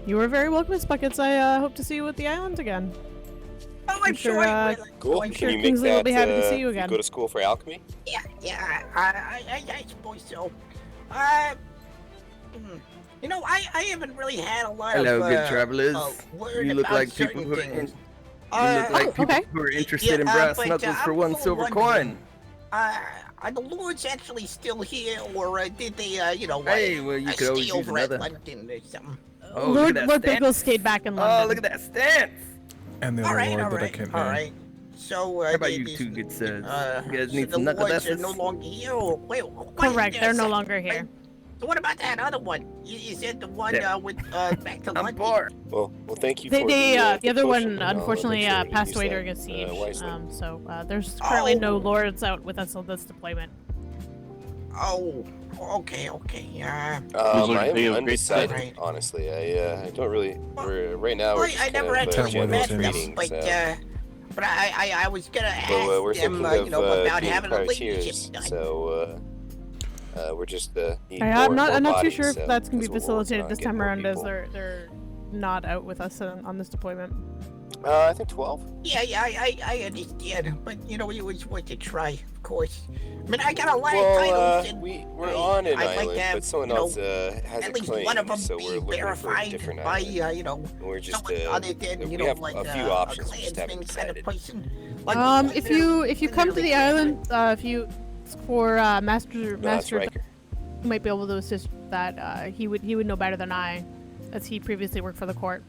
You are very welcome, Miss Buckets. I hope to see you at the island again. Oh, I'm sure I will. Cool. I'm Can sure you make Kingsley that? will be happy to see you again. Go to school for alchemy? Yeah, I suppose so. I haven't really had a lot Hello, of good travelers. word You look about like people certain who are things. people who are interested in brass knuckles for one silver coin. Are the lords actually still here, or did they, Hey, well, you could always stay use over at another. London or something? Oh, Lord look at that Bagel stance. stayed back in London. Oh, look at that stance. And the All other right, lord that I can't name. all right. So, How about you two good sirs? You guys need so some the knuckle lords are dusters? no longer here, or wait, Correct, they're no longer here. So what about that other one? You said the one Yeah. with back to London. Well, thank you They, for the other potion, one and I'll unfortunately make sure to passed use away that, during a siege. wisely. So there's currently no lords out with us on this deployment. Oh, okay. I they am have undecided, great- honestly. I don't really. Right now, we're Well, just I kind never of had to general met them, meetings. but I was gonna ask We're them, thinking of about being having a leadership privateers, done. so we're just need I'm more not too bodies, sure if so that's gonna be that's what we're working facilitated on, this getting time more around, as people. they're not out with us on this deployment. I think 12. Yeah, I understand, but it was worth a try, of course. I mean, I got a lot of Well, titles, and we're on an I'd like island, to have, but someone else has at a least claim, one of them so be we're looking for a verified different by, island. We're just someone other than, we have like a few a options, we just clansman haven't kind of decided. person. If you come to the island, if you for Master, Riker. who might be able to assist that, he would know better than I, as he previously worked for the court.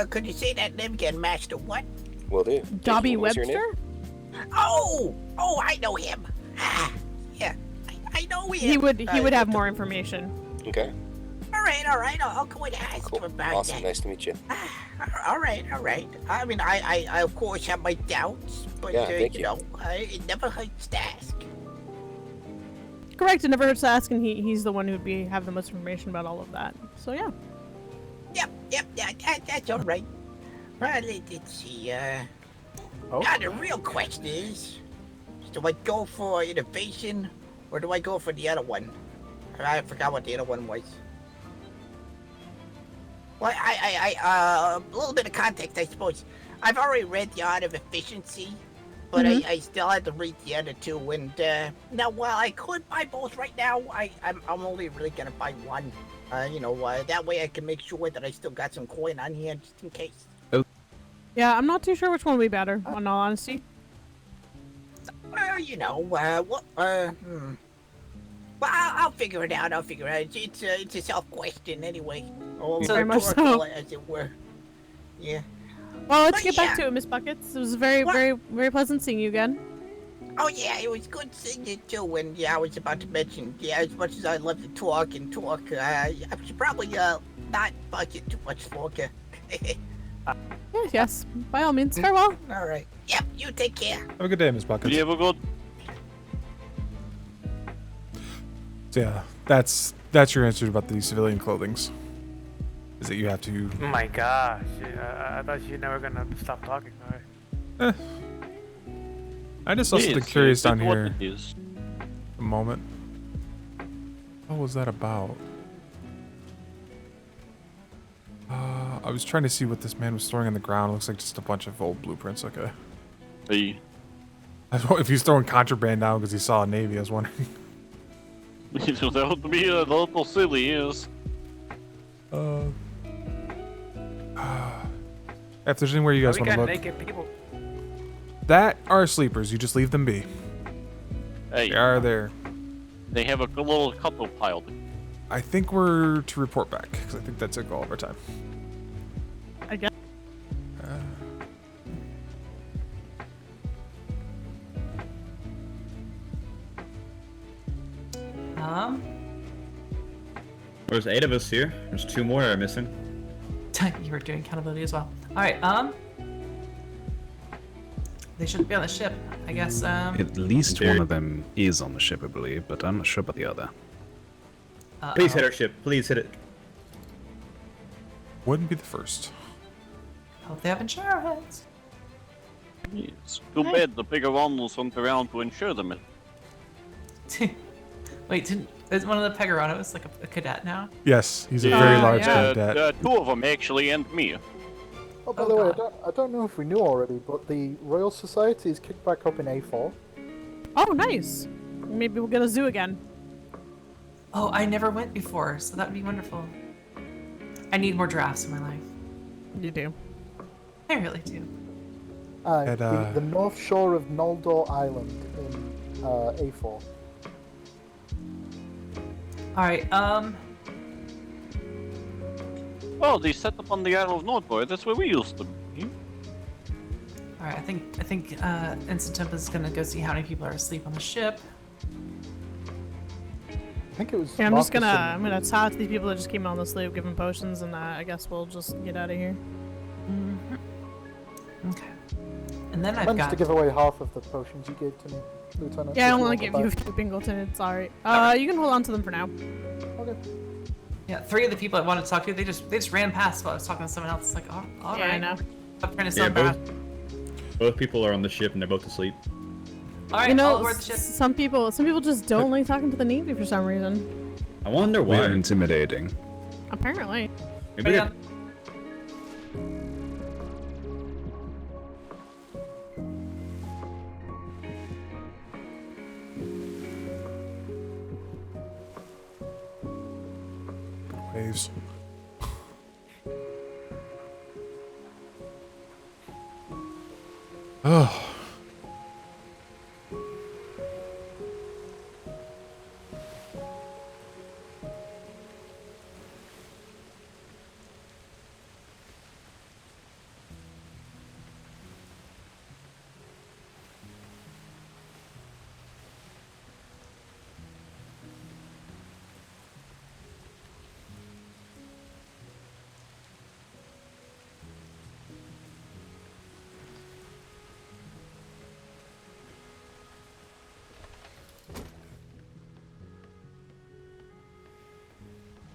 Could you say that name again, Master what? Will do. Dobby What's your name? Webster? Oh, I know him. Yeah, I know him. He would have more information. Okay. All right. I'll go and ask him about Awesome. that. Nice to meet you. All right. I mean, I of course have my doubts, but Yeah, thank you. it never hurts to ask. Correct. It never hurts to ask, and he's the one who'd have the most information about all of that. So yeah. Yep. That's all right. Well, let's see. Now the real question is, do I go for innovation, or do I go for the other one? I forgot what the other one was. Well, a little bit of context, I suppose. I've already read The Art of Efficiency, but I still had to read the other two. And now, while I could buy both right now, I'm only really gonna buy one. That way I can make sure that I still got some coin on here just in case. Yeah, I'm not too sure which one would be better, in all honesty. Well, I'll figure it out. It's a self-question anyway. Or Very much so. rhetorical, as it were. Yeah. Well, let's But get back to it, Miss Buckets. It was very pleasant seeing you again. Oh yeah, it was good seeing you too. And yeah, I was about to mention, as much as I love to talk, I should probably not bucket too much longer. Yes, by all means. Farewell. All right. Yep. You take care. Have a good day, Miss Buckets. You have a good. So yeah, that's your answer about the civilian clothings. Is that you have to? Oh my gosh, I thought you were never gonna stop talking. All right. I just saw Yes, something curious down that's what here. it is. A moment. What was that about? I was trying to see what this man was throwing on the ground. It looks like just a bunch of old blueprints. Okay. Hey. If he's throwing contraband down because he saw a Navy, I was wondering. That would be a little silly, yes. If there's anywhere you guys We want to got look, naked people. that are sleepers. You just leave them be. Hey. They are there. They have a good little couple piled. I think we're to report back because I think that took all of our time. I guess. There's 8 of us here. There's 2 more are missing. You were doing accountability as well. Alright, they shouldn't be on the ship. I guess, At least one of them is on the ship, I believe, but I'm not sure about the other. Please hit our ship. Please hit it. Wouldn't be the first. Hope they have insurance. It's too bad the bigger animals weren't around to insure them. Wait, is one of the Pegaranos like a cadet now? Yes, he's a very large yeah. cadet. 2 of them actually, and me. Oh, by the way, I don't know if we knew already, but the Royal Society is kicked back up in A4. Oh, nice. Maybe we'll get a zoo again. Oh, I never went before, so that would be wonderful. I need more drafts in my life. You do. I really do. The north shore of Noldor Island in A4. Alright, Oh, they set up on the Isle of Nordboy. That's where we used to be. Alright, I think Ensign Tempa's gonna go see how many people are asleep on the ship. I think it was. Yeah, I'm gonna talk to the people that just came on the sloop, give them potions, and I guess we'll just get out of here. Okay. And then I I've managed got to give away half of the potions you gave to me, Lieutenant. Yeah, I if don't you want to them give you back. a Bingleton. It's alright. You can hold on to them for now. Okay. Yeah, 3 of the people I wanted to talk to, they just ran past while I was talking to someone else. It's like, oh, all Yeah, right. I know. I'm trying to Yeah, sell back. both people are on the ship and they're both asleep. All right, You know, I'll board the ship. some people just don't like talking to the Navy for some reason. I wonder why. We're intimidating. Apparently. Maybe they're- Waves. Oh.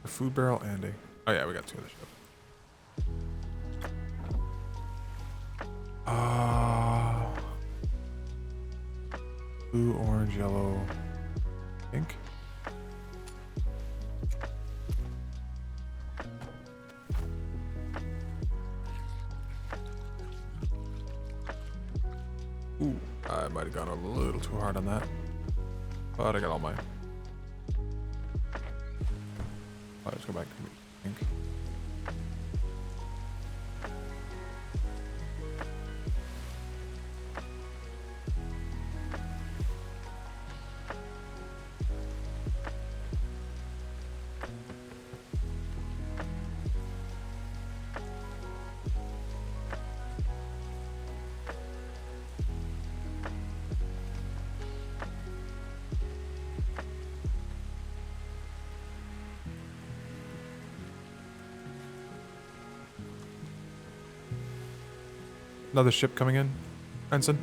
A food barrel and a... Oh yeah, we got 2 of the ship. Blue, orange, yellow, pink. Ooh, I might have gone a little too hard on that. But I got all mine. Let's go back to pink. Another ship coming in, Ensign.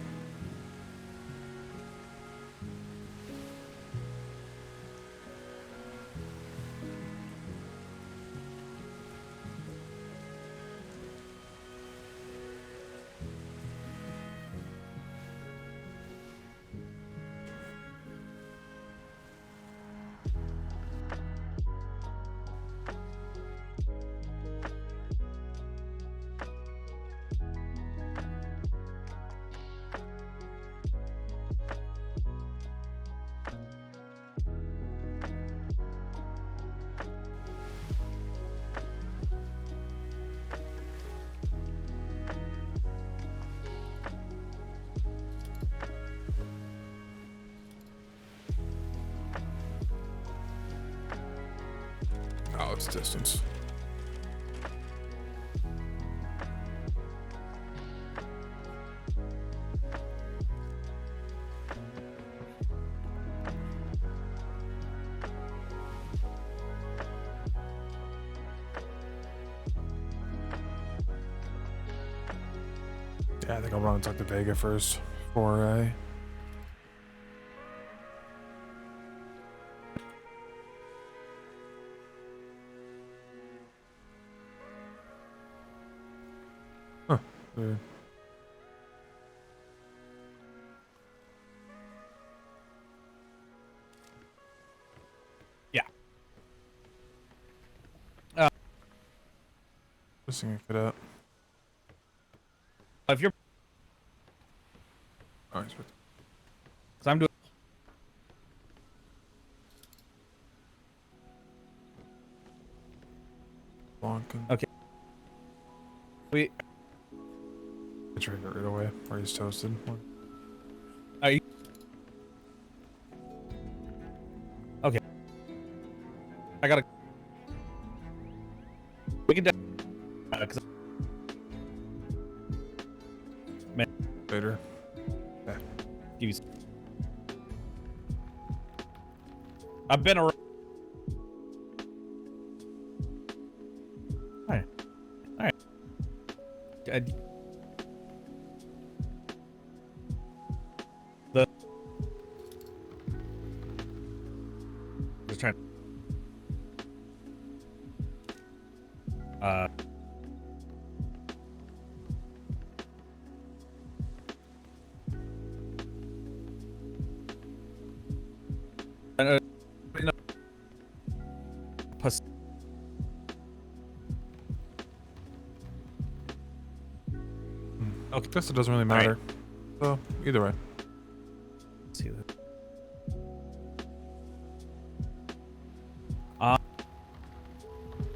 Oh, it's distance. Yeah, I think I'll run and talk to Vega first before I... Huh. Weird. Yeah. Missing a cadet. If you're... Oh, he's with... Because I'm doing... Blanken. Okay. We... I tried it right away, or he's toasted. Are you... Okay. I gotta... We can... Later. Yeah. Give you... I've been around... Alright. Alright. The... Just trying... no. Okay. Guess it doesn't really matter. So, either way. See that.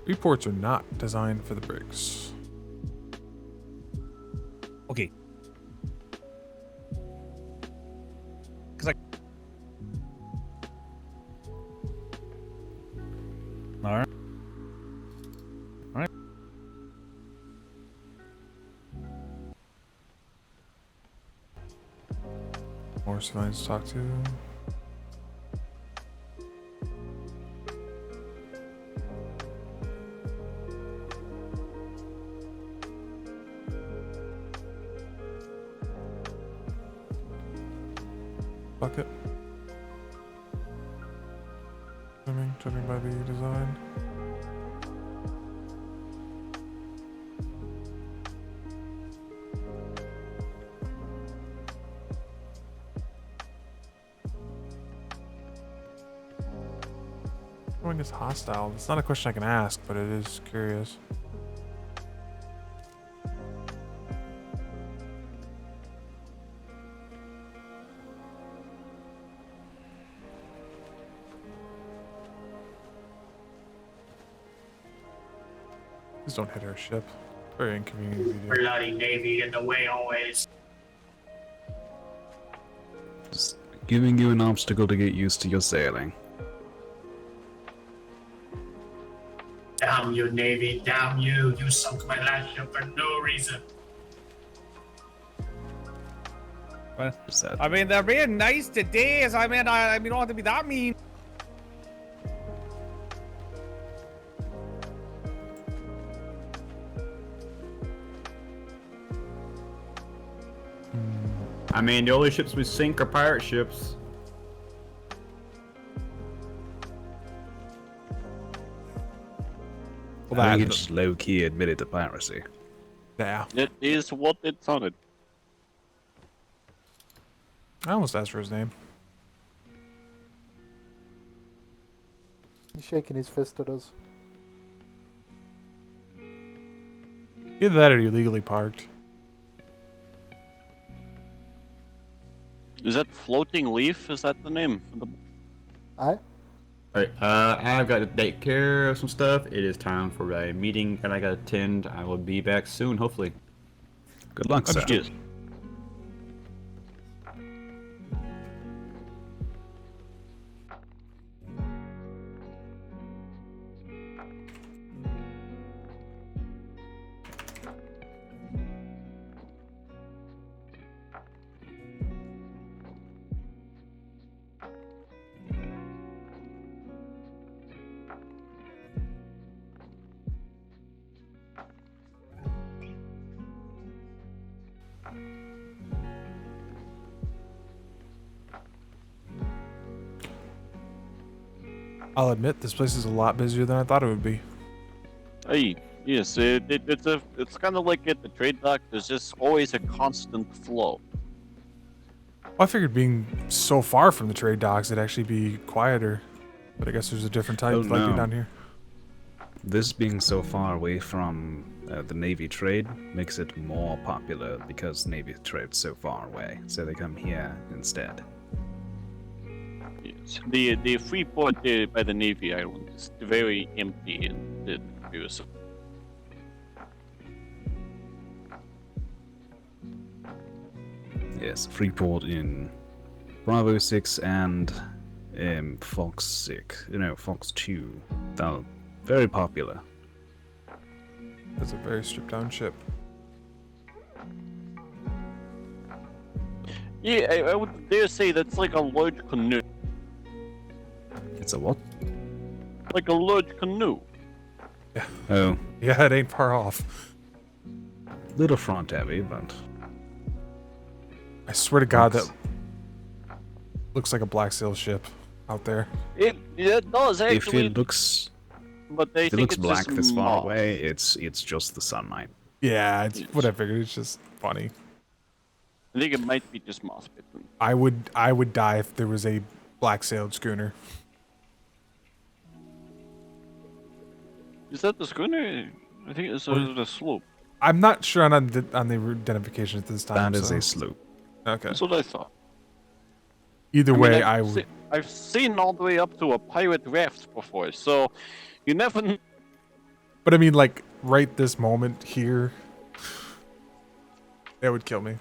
Reports are not designed for the brakes. Okay. Because Alright. Alright. More civilians to talk to. Bucket. Judging by the design. Everyone is hostile. It's not a question I can ask, but it is curious. Please don't hit our ship. Very inconvenient video. Bloody Navy in the way always. Just giving you an obstacle to get used to your sailing. Damn you, Navy, damn you. You sunk my last ship for no reason. I mean, they're being nice today. I mean, you don't have to be that mean. I mean, the only ships we sink are pirate ships. Well, I think it's just low-key admitted to piracy. Yeah. It is what it sounded. I almost asked for his name. He's shaking his fist at us. Either that or you legally parked. Is that Floating Leaf? Is that the name? Aye. Alright, I've got to take care of some stuff. It is time for a meeting that I gotta attend. I will be back soon, hopefully. Good luck, sir. Cheers. I'll admit this place is a lot busier than I thought it would be. Hey, yes, it's kind of like at the trade dock. There's just always a constant flow. Well, I figured being so far from the trade docks, it'd actually be quieter. But I guess there's a different type like no. down here. This being so far away from the Navy trade makes it more popular because Navy trade's so far away, so they come here instead. Yes. The free port by the Navy Island is very empty and curious. Yes, Freeport in Bravo 6 and Fox 6. Fox 2. They're very popular. That's a very stripped down ship. Yeah, I would dare say that's like a large canoe. It's a what? Like a large canoe. Yeah. Oh. Yeah, it ain't far off. Little front heavy, but... I swear to God, that looks like a Black Sail ship out there. It does actually. If it looks... But they if it think looks it's black just this far moss. away, it's just the sunlight. Yeah, it's what I figured. It's just funny. I think it might be just moss bitten. I would die if there was a black sailed schooner. Is that the schooner? I think it's the sloop. I'm not sure on the identification at this time. That is so. a sloop. Okay. That's what I thought. Either way, I would. I've seen all the way up to a pirate raft before, so you never. But I mean, like right this moment here, that would kill me.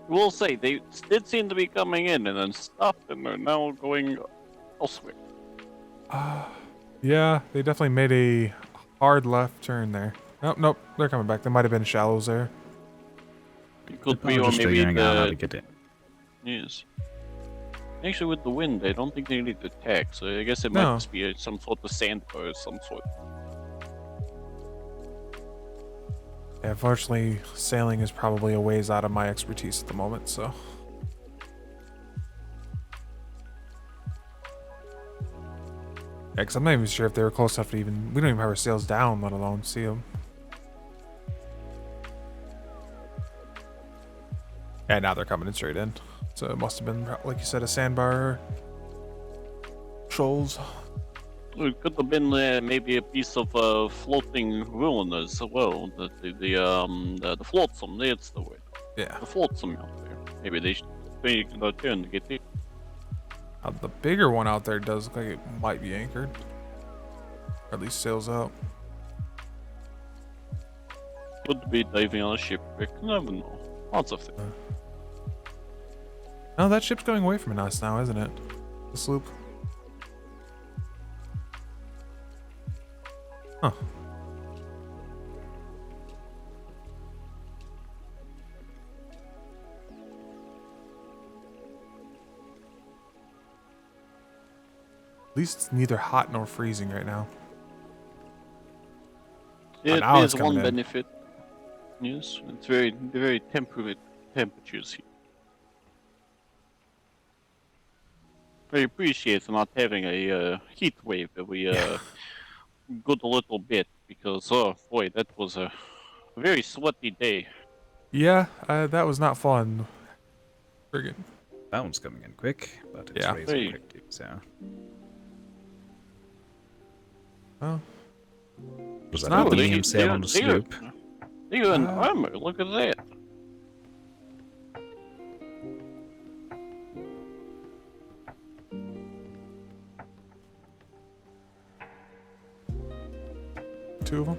We'll say they did seem to be coming in and then stopped, and they're now going elsewhere. Yeah, they definitely made a hard left turn there. Nope, they're coming back. There might have been shallows there. It could They're be, or just maybe figuring out how to get in. Yes. Actually, with the wind, I don't think they need to tack, so I guess it No. might just be some sort of sandbar of some sort. Yeah, unfortunately, sailing is probably a ways out of my expertise at the moment, so. Yeah, because I'm not even sure if they were close enough to even. We don't even have our sails down, let alone see them. Yeah, now they're coming in straight in. So it must have been, like you said, a sandbar. Shoals. It could have been maybe a piece of floating ruin as well. The flotsam, that's the word. Yeah. The flotsam out there. Maybe they should turn to get it. The bigger one out there does look like it might be anchored. Or at least sails out. Could be diving on a shipwreck. Never know. Lots of things. No, that ship's going away from us now, isn't it? The sloop. Huh. At least it's neither hot nor freezing right now. Yeah, now there's it's one coming in. benefit. Yes, it's very temperate temperatures here. I appreciate not having a heat wave every good little bit, because oh boy, that was a very sweaty day. Yeah, that was not fun. Friggin'. That one's coming in quick, but it's Yeah. raising quick too, so. Oh. Was that not a really- medium sail on the sloop? They're in armor, look at that. Two of them.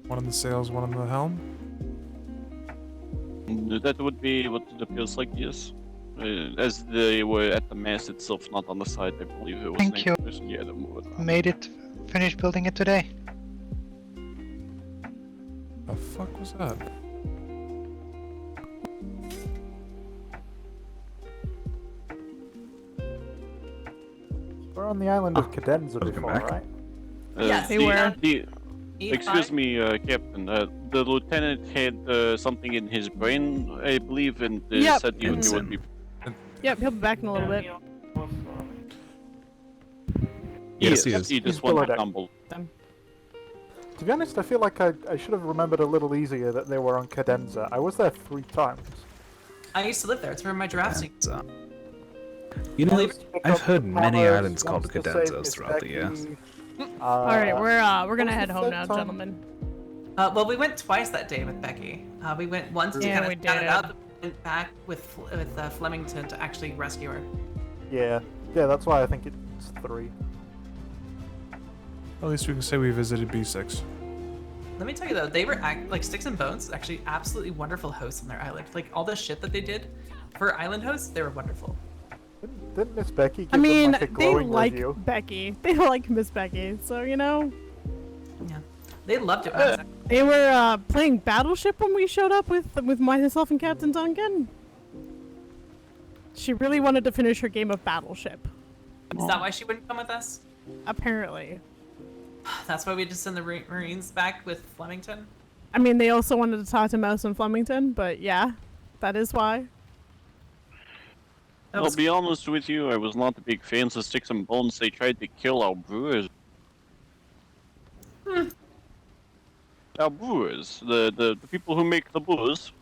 One on the sails, one on the helm. That would be what it appears like, yes. As they were at the mast itself, not on the side, I believe it was. Thank you. Yeah, they moved it. Made it. Finished building it today. The fuck was that? We're on the island of Cadenza before, right? Yes, they were. Excuse me, Captain. The lieutenant had something in his brain, I believe, and Yep. said you would be. Yep, he'll be back in a little bit. Yes, he is. He just below went deck. tumble. To be honest, I feel like I should have remembered a little easier that they were on Cadenza. I was there 3 times. I used to live there. It's where my giraffes. You know, Once to pick I've up heard the many powers, islands called once to save cadenzas Miss throughout the year. Becky. All right, we're gonna what was head the home third now, time? gentlemen. Well, we went twice that day with Becky. We went once to Yeah, kind we of scout it did. out, went back with Flemington to actually rescue her. Yeah, that's why I think it's 3. At least we can say we visited B6. Let me tell you though, they were like Sticks and Bones, actually absolutely wonderful hosts on their island. Like all the shit that they did for island hosts, they were wonderful. Didn't Miss Becky give I mean, them like a they glowing like review? Becky. They like Miss Becky, so you know. Yeah, they loved it. They were playing Battleship when we showed up with myself and Captain Duncan. She really wanted to finish her game of Battleship. Is that why she wouldn't come with us? Apparently. That's why we just send the Marines back with Flemington? I mean, they also wanted to talk to Mouse and Flemington, but yeah, that is why. I'll be honest with you, I was not a big fan of Sticks and Bones. They tried to kill our brewers. Our brewers, the people who make the booze.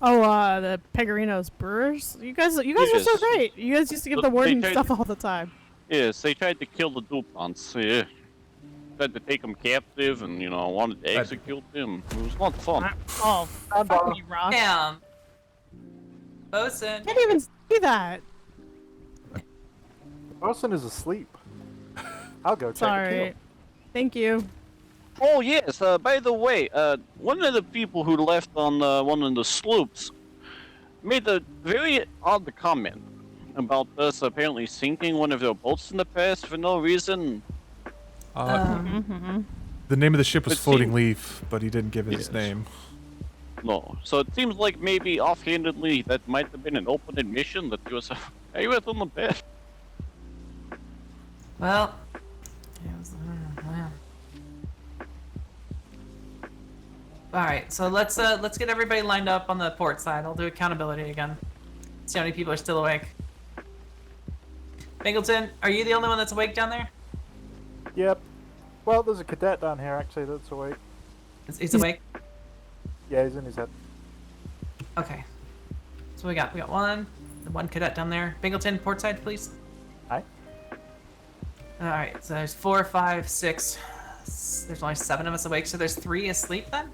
Oh, the Pegorinos Brewers. You guys are Yes. so great. You guys used to give the They warden tried- stuff all the time. Yes, they tried to kill the DuPonts. Yeah. Tried to take them captive and, wanted to execute them. It was not fun. Oh, fuck me, Ross. Damn. Bosun. Can't even see that. Wilson is asleep. I'll go check the Sorry. kill. Thank you. Oh yes. By the way, one of the people who left on one of the sloops made a very odd comment about us apparently sinking one of their boats in the past for no reason. The name of the ship was It Floating seemed- Leaf, but he didn't give its Yes. name. No. So it seems like maybe offhandedly that might have been an open admission that he was he was on the bed. Well. Alright, so let's get everybody lined up on the port side. I'll do accountability again. See how many people are still awake. Bingleton, are you the only one that's awake down there? Yep. Well, there's a cadet down here actually that's awake. He's awake? Yeah, he's in his head. Okay. So we got one cadet down there. Bingleton, port side, please. Aye. Alright, so there's 4, 5, 6. There's only 7 of us awake, so there's 3 asleep then?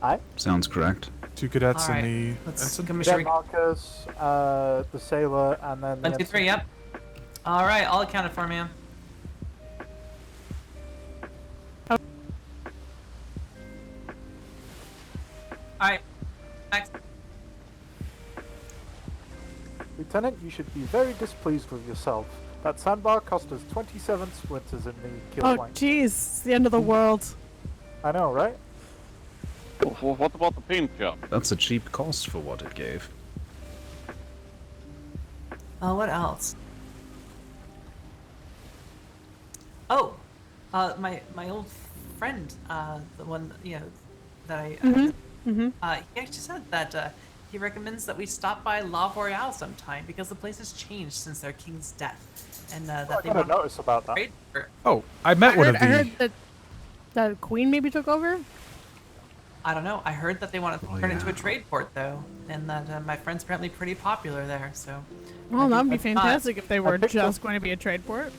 Aye. Sounds correct. 2 cadets Alright, and the let's ensign. come Cadet Marcus, the sailor, and then the 1, 2, 3, yep. Alright, all accounted for, man. Alright, next. Lieutenant, you should be very displeased with yourself. That sandbar cost us 27 splinters in the kill Oh, plank. jeez. It's the end of the world. I know, right? What about the paint job? That's a cheap cost for what it gave. What else? Oh, my old friend, the one that I he actually said that he recommends that we stop by La Royale sometime because the place has changed since their king's death, and that I they got a want notice about that. trade for. Oh, I met one of I heard the. that the queen maybe took over. I don't know. I heard that they want to Oh, turn it into a trade port though, and that my friend's apparently pretty popular there. So. Well, that would be That's fine. fantastic if they were picked just up- going to be a trade port.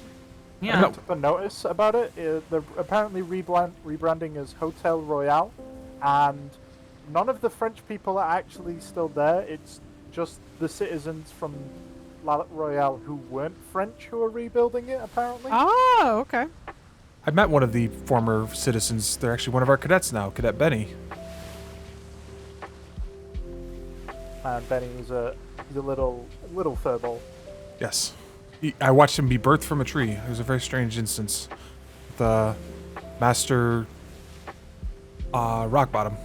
Yeah. I took a notice about it. They're apparently rebranding as Hotel Royale, and none of the French people are actually still there. It's just the citizens from La Royale who weren't French who are rebuilding it, apparently. Oh, okay. I met one of the former citizens. They're actually one of our cadets now, Cadet Benny. And Benny is a little furball. Yes. I watched him be birthed from a tree. It was a very strange instance. The Master Rock Bottom.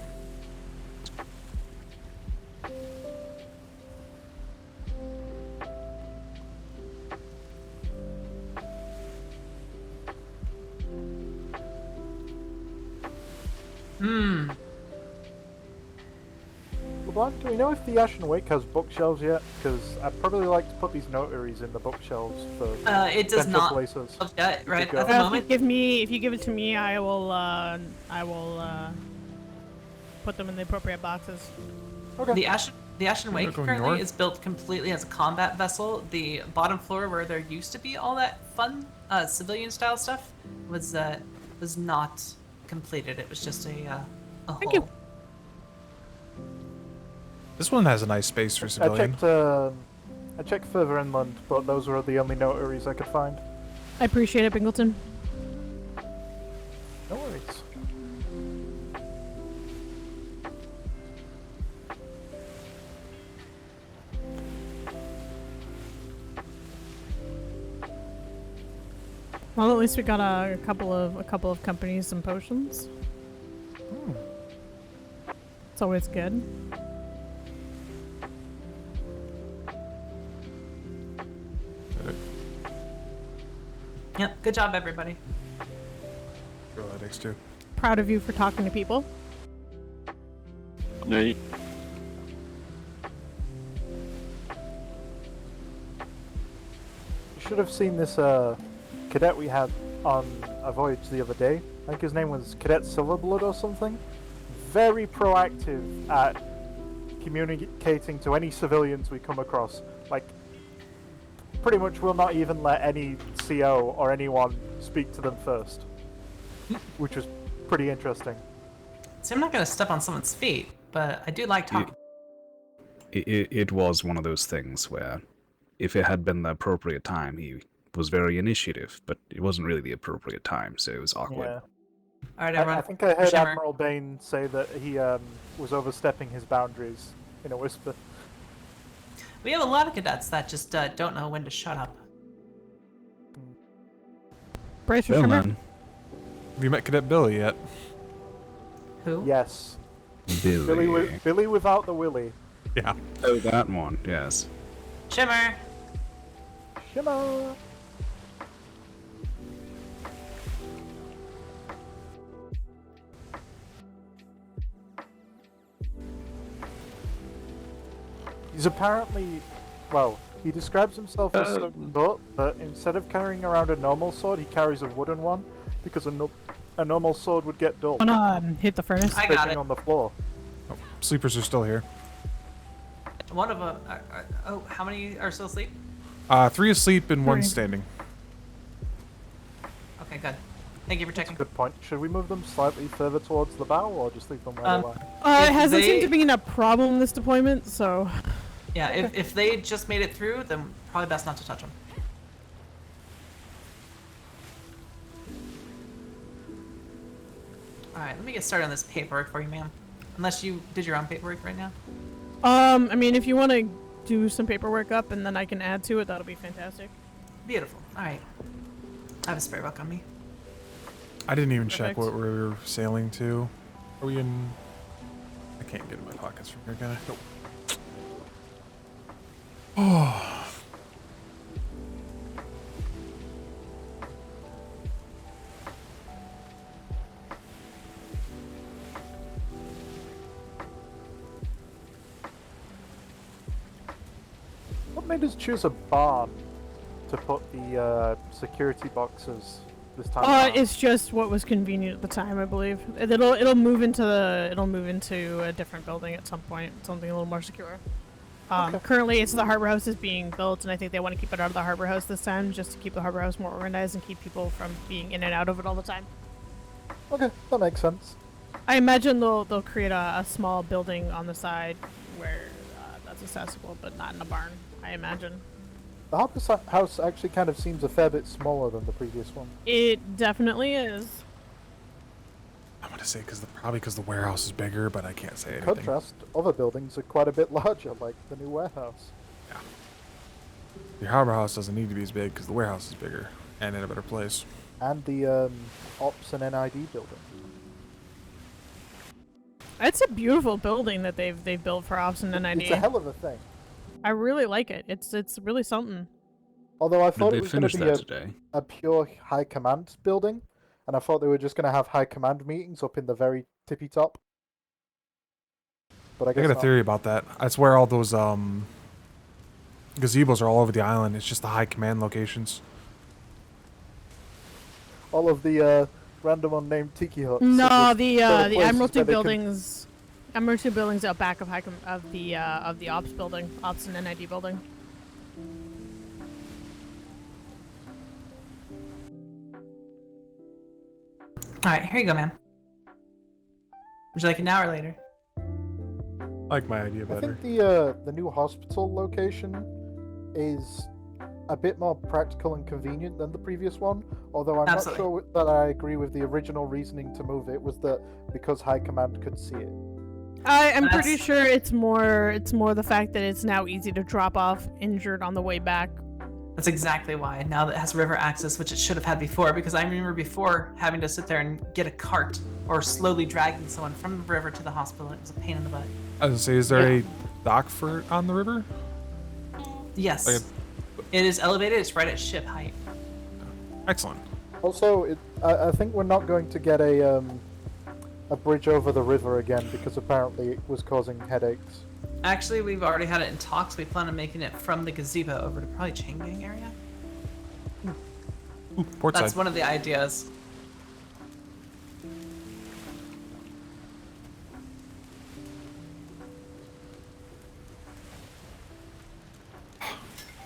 LeBlanc, do we know if the Ashen Wake has bookshelves yet? Because I'd probably like to put these notaries in the bookshelves for It does potential not places. yet, right go. at the moment. If you give it to me, I will put them in the appropriate boxes. Okay. The Ashen Wake going currently north? is built completely as a combat vessel. The bottom floor, where there used to be all that fun civilian style stuff, was not completed. It was just a Thank hole. you. This one has a nice space for I civilian. checked further inland, but those were the only notaries I could find. I appreciate it, Bingleton. No worries. Well, at least we got a couple of companies some potions. It's always good. Yep. Good job, everybody. Athletics too. Proud of you for talking to people. Hey. You should have seen this cadet we had on a voyage the other day. I think his name was Cadet Silverblood or something. Very proactive at communicating to any civilians we come across. Like, pretty much will not even let any CO or anyone speak to them first. Which was pretty interesting. See, I'm not gonna step on someone's feet, but I do like talking. It was one of those things where, if it had been the appropriate time, he was very initiative, but it wasn't really the appropriate time, so it was awkward. Yeah. All right, everyone. I think I heard Shimmer. Admiral Bain say that he was overstepping his boundaries in a whisper. We have a lot of cadets that just don't know when to shut up. Brace Well, Shimmer. man. Have you met Cadet Billy yet? Who? Yes. Billy. Billy without the willy. Yeah. Oh, that one, yes. Shimmer. Shimmer. He's apparently, well, he describes himself as so built, but instead of carrying around a normal sword, he carries a wooden one, because a normal sword would get dull. Wanna hit the furnace? I got it. On the floor. Oh, sleepers are still here. One of them. Oh, how many are still asleep? 3 asleep and 1 Three. standing. Okay, good. Thank you for checking. Good point. Should we move them slightly further towards the bow, or just leave them where they are? It hasn't seemed to be a problem this deployment, so. Yeah, if they just made it through, then probably best not to touch them. Alright, let me get started on this paperwork for you, ma'am. Unless you did your own paperwork right now. I mean, if you want to do some paperwork up and then I can add to it, that'll be fantastic. Beautiful. Alright. I have a spare book on me. I didn't even check Perfect. what we're sailing to. Are we in... I can't get in my pockets from here, can I? Nope. Oh. What made us choose a barn to put the security boxes this time? around? It's just what was convenient at the time, I believe. It'll move into a different building at some point, something a little more secure. Currently, it's the harbor house is being built, and I think they want to keep it out of the harbor house this time, just to keep the harbor house more organized and keep people from being in and out of it all the time. Okay, that makes sense. I imagine they'll create a small building on the side where that's accessible, but not in a barn. I imagine. The harbor house actually kind of seems a fair bit smaller than the previous one. It definitely is. I want to say probably because the warehouse is bigger, but I can't say anything. Contrast, other buildings are quite a bit larger, like the new warehouse. Yeah. Your harbor house doesn't need to be as big because the warehouse is bigger and in a better place. And the Ops and NID building. It's a beautiful building that they've built for Ops and NID. It's a hell of a thing. I really like it. It's really something. Although I thought they it was going to finish be that today? a pure high command building, and I thought they were just going to have high command meetings up in the very tippy top. but I I guess got a not. theory about that. That's where all those gazebos are all over the island. It's just the high command locations. All of the random unnamed tiki huts. are No, just the little places Admiralty where they can- buildings. Admiralty buildings out back of the ops building, ops and NID building. All right, here you go, man. Would you like it now or later? I like my idea I better. think the new hospital location is a bit more practical and convenient than the previous one. Although I'm Absolutely. not sure that I agree with the original reasoning to move it was that because High Command could see it. I'm pretty sure it's more the fact that it's now easy to drop off injured on the way back. That's exactly why. Now that it has river access, which it should have had before, because I remember before having to sit there and get a cart or slowly dragging someone from the river to the hospital. It was a pain in the butt. I was gonna say, is there a dock for on the river? Yes. Like It is elevated. It's right at ship height. Excellent. Also, I think we're not going to get a bridge over the river again because apparently it was causing headaches. Actually, we've already had it in talks. We plan on making it from the gazebo over to probably Changgang area. Ooh, port That's side. one of the ideas.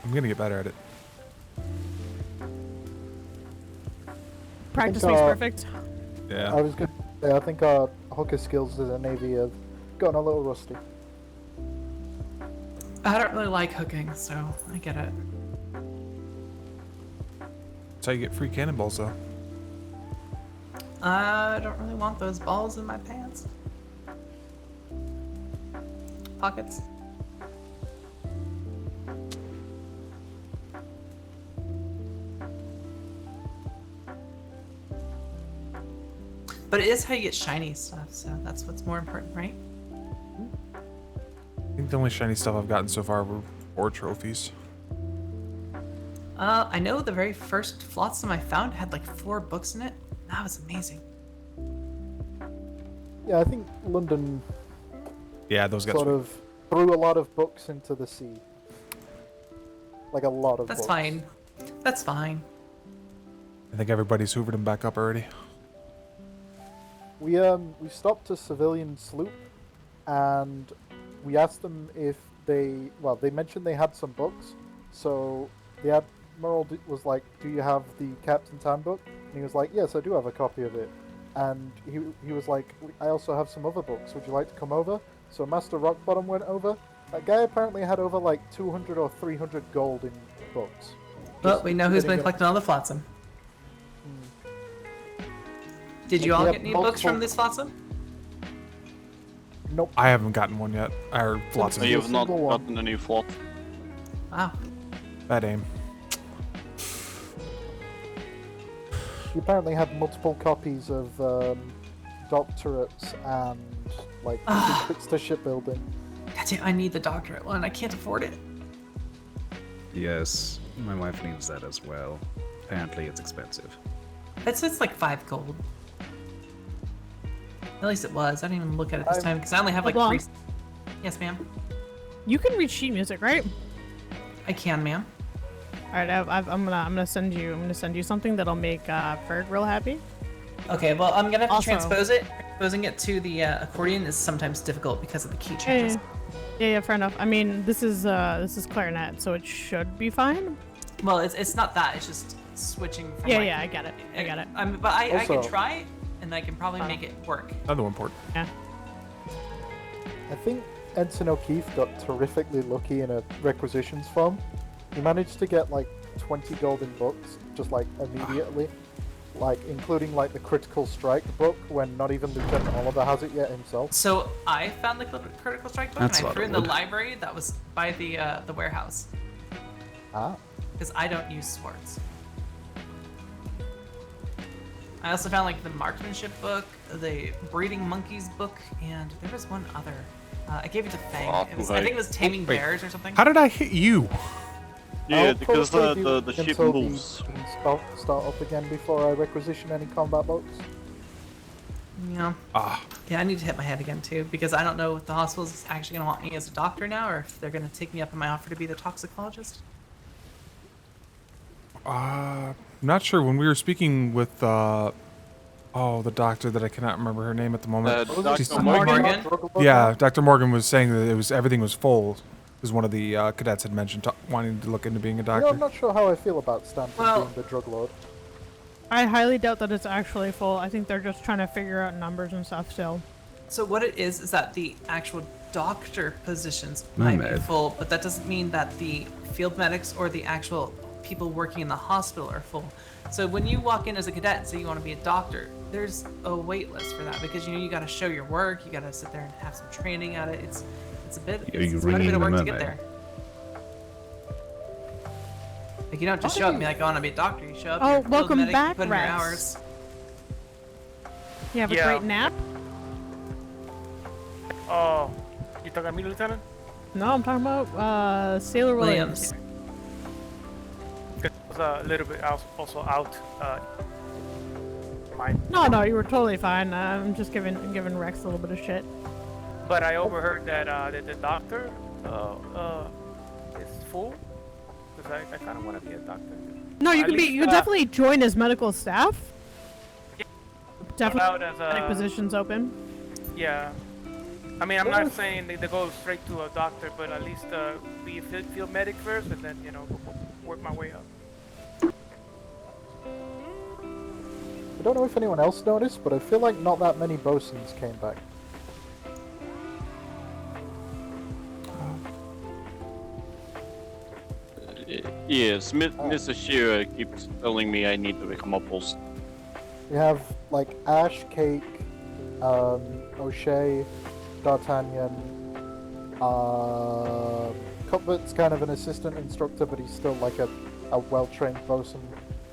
I'm gonna get better at it. Practice think, makes uh, perfect. Yeah. I was going to say, I think our hooker skills as a Navy have gotten a little rusty. I don't really like hooking, so I get it. That's how you get free cannonballs, though. I don't really want those balls in my pants. Pockets. But it is how you get shiny stuff, so that's what's more important, right? I think the only shiny stuff I've gotten so far were war trophies. I know the very first flotsam I found had like 4 books in it. That was amazing. Yeah, I think London Yeah, those guys. sort of threw a lot of books into the sea. Like a lot of That's books. fine. That's fine. I think everybody's hoovered them back up already. We stopped a civilian sloop, and we asked them if they mentioned they had some books, so the admiral was like, "Do you have the Captain's Handbook?" And he was like, "Yes, I do have a copy of it." And he was like, "I also have some other books. Would you like to come over?" So Master Rockbottom went over. That guy apparently had over like 200 or 300 gold in books. Well, we know who's sitting been in- collecting all the flotsam. Did you all Yeah, get any books from this flotsam? Nope. I haven't gotten one yet. Or lots of You have not single one. gotten any flot. Wow. bad aim. He apparently had multiple copies of dock turrets and like secrets to shipbuilding. Goddamn, I need the doctorate one. I can't afford it. Yes, my wife needs that as well. Apparently it's expensive. It's like 5 gold. At least it was. I didn't even look at it this time because I only have like Hold 3. Yes, ma'am. You can read sheet music, right? I can, ma'am. All right, I'm gonna send you something that'll make Ferg real happy. Okay, well, I'm gonna have to Also- transpose it. Transposing it to the accordion is sometimes difficult because of the key Yeah, changes. yeah, fair enough. I mean, this is clarinet, so it should be fine. Well, it's not that. It's just switching. From Yeah, like- yeah, I get it. I get it. But I can Also- try it, and I can probably make it work. Another one port. Yeah. I think Ensign O'Keefe got terrifically lucky in a requisitions form. He managed to get like 20 golden books just like immediately, like including like the Critical Strike book when not even Lieutenant Oliver has it yet himself. So I found the critical strike book, That's and a I lot threw of it in the wood. library that was by the warehouse Ah. because I don't use swords. I also found like the marksmanship book, the breeding monkeys book, and there was one other. I gave it to Fang. I think it was taming Wait, bears or something. How did I hit you? Yeah, I'll because probably do the it ship until moves. the start up again before I requisition any combat boats. Yeah. Ah. Yeah, I need to hit my head again too, because I don't know if the hospital's actually gonna want me as a doctor now, or if they're gonna take me up on my offer to be the toxicologist. I'm not sure. When we were speaking with the doctor that I cannot remember her name at the moment. Dr. Morgan? Yeah, Dr. Morgan was saying that everything was full. Because one of the cadets had mentioned wanting to look into being a You know, doctor. I'm not sure how I feel about Stanton being the drug lord. I highly doubt that it's actually full. I think they're just trying to figure out numbers and stuff still. So what it is that the actual doctor positions might be full, but that doesn't mean that the field medics or the actual people working in the hospital are full. So when you walk in as a cadet and say you want to be a doctor, there's a wait list for that, because you got to show your work, you got to sit there and have some training at it. It's a bit, it's quite a bit of work to get there. Like, you don't just show up and be like, I want to be a doctor. You show up, you're a field welcome medic, back, you put in your Rex. hours. You have a great nap? Oh, you talking to me, Lieutenant? No, I'm talking about Sailor Williams. I was a little bit also out. No, you were totally fine. I'm just giving Rex a little bit of shit. But I overheard that the doctor is full. Because I kind of want to be a doctor. No, you At can least, you definitely join as medical staff. Yeah. Definitely As medic positions open. Yeah. I mean, I'm not saying they go straight to a doctor, but at least be a field medic first, and then work my way up. I don't know if anyone else noticed, but I feel like not that many bosuns came back. Yes, Mrs. Shearer keeps telling me I need to become a post. We have like Ash, Cake, O'Shea, D'Artagnan. Cuthbert's kind of an assistant instructor, but he's still like a well-trained bosun.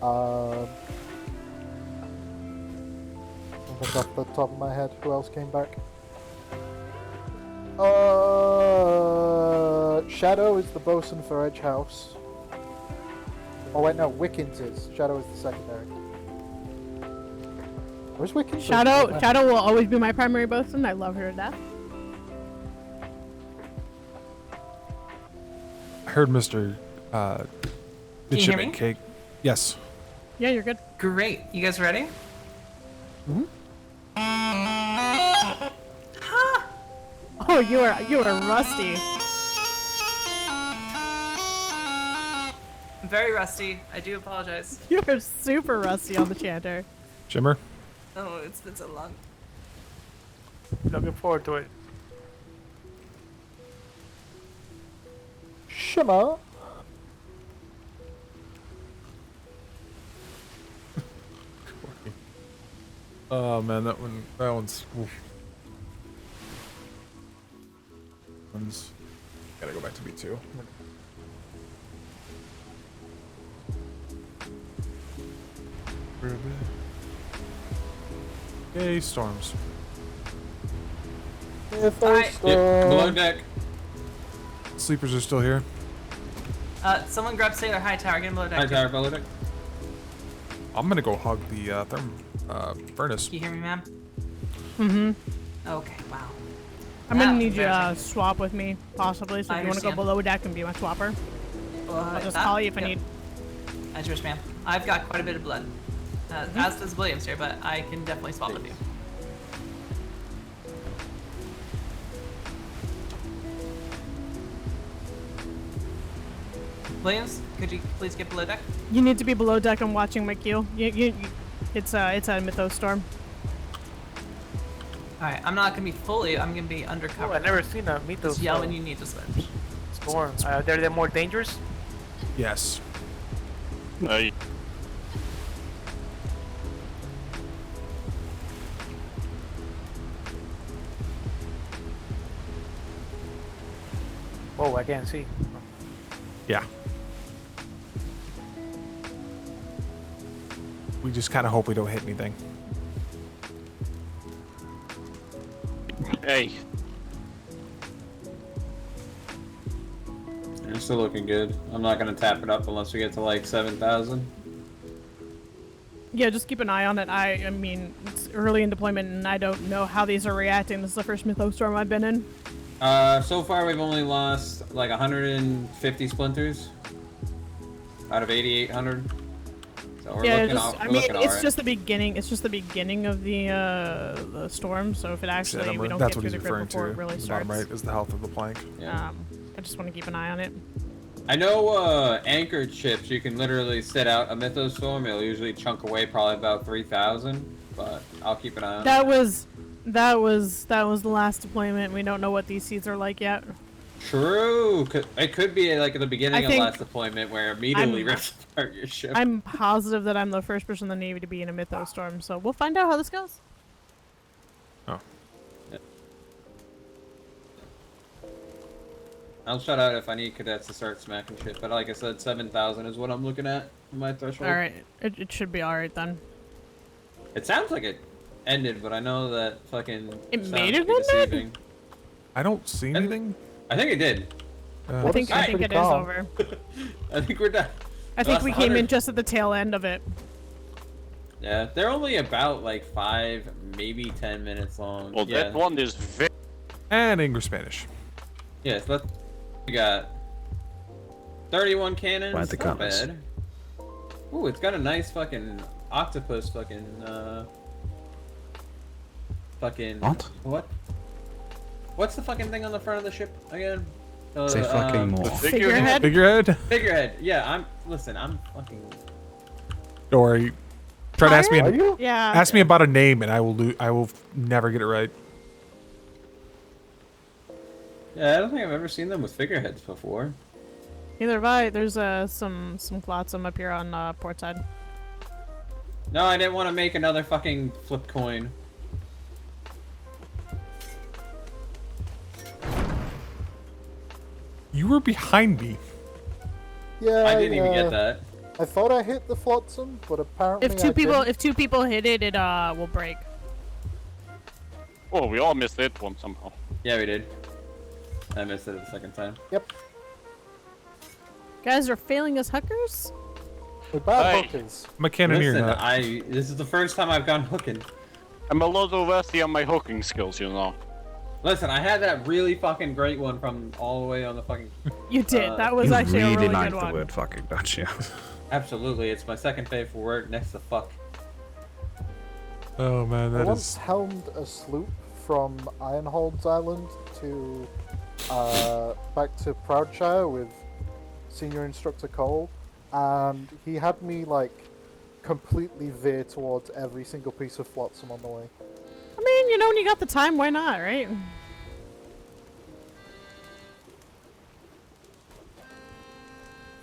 I think off the top of my head, who else came back? Shadow is the bosun for Edge House. Oh wait, no, Wickens is. Shadow is the secondary. Where's Wickens? Shadow will always be my primary bosun. I love her to death. I heard Mr. Can you hear me? Cake. Yes. Yeah, you're good. Great. You guys ready? Oh, you are rusty. I'm very rusty. I do apologize. You are super rusty on the chanter. Jimmer? Oh, it's been so long. Looking forward to it. Shimmer. Oh man, that one's. Oof. Gotta go back to B2. Yay, storms. Below deck. Sleepers are still here. Someone grab Sailor High Tower. Get him below deck. High tower, below deck. I'm gonna go hug the furnace. Can you hear me, ma'am? Mm-hmm. Okay, wow. I'm gonna need you to swap with me, possibly. So if you want to go understand. below deck and be my swapper, I'll just call you if I need. As you wish, ma'am. I've got quite a bit of blood. As does Williams here, but I can definitely swap with you. Williams, could you please get below deck? You need to be below deck. I'm watching my queue. It's a Mythos storm. Alright, I'm not gonna be fully. I'm gonna be undercover. Oh, I've never seen a Mythos Just yell when you need to switch. storm. They're more dangerous. Yes. Hey. Oh, I can't see. Yeah. We just kind of hope we don't hit anything. Hey. It's still looking good. I'm not gonna tap it up unless we get to like 7,000. Yeah, just keep an eye on it. I mean, it's early in deployment, and I don't know how these are reacting. This is the first mythostorm I've been in. So far we've only lost like 150 splinters out of 8,800. So we're looking it's just the beginning. It's just the beginning of the storm. So if it actually we don't that's get what through he's the grid referring before to. it really The starts. bottom right is the health of the plank. Yeah. I just want to keep an eye on it. I know anchored ships, you can literally sit out a mythostorm. It'll usually chunk away probably about 3,000, but I'll keep an eye on it. That was the last deployment. We don't know what these seeds are like yet. True. It could be like at the beginning of last deployment where immediately rips apart your ship. I'm positive that I'm the first person in the Navy to be in a mythostorm, so we'll find out how this goes. Oh. Yeah. I'll shout out if I need cadets to start smacking shit, but like I said, 7,000 is what I'm looking at for my threshold. Alright, it should be alright then. It sounds like it ended, but I know that fucking It sounds made it deceiving. ended? I don't see anything. I think it did. I think it is over. I think we're done. I think we came in just at the tail end of it. Yeah, they're only about like 5, maybe 10 minutes long. Well, yeah. that one is very... And English Spanish. Yes, we got 31 cannons. Why the Not commas? bad. Ooh, it's got a nice fucking octopus fucking what? What's the fucking thing on the front of the ship again? Say fucking more. Figurehead? Figurehead? Figurehead. Yeah, I'm fucking Don't worry. Try to ask me. Yeah. Ask me about a name, and I will never get it right. Yeah, I don't think I've ever seen them with figureheads before. Neither have I. There's some flotsam up here on port side. No, I didn't want to make another fucking flip coin. You were behind me. Yeah, I didn't even get that. I thought I hit the flotsam, but apparently If two people hit it, it will break. Oh, we all missed that one somehow. Yeah, we did. I missed it the second time. Yep. Guys are failing us hookers? We're bad hookers. I'm a cannoneer. Listen, this is the first time I've gone hooking. I'm a little rusty on my hooking skills, you know. Listen, I had that really fucking great one from all the way on the fucking... You did. That was actually a really like good the one. word fucking, don't you? Absolutely, it's my second favorite word next to fuck. Oh man, I that once is. helmed a sloop from Ironholds Island to back to Proudshire with senior instructor Cole, and he had me like completely veer towards every single piece of flotsam on the way. I mean, you know, when you got the time, why not, right?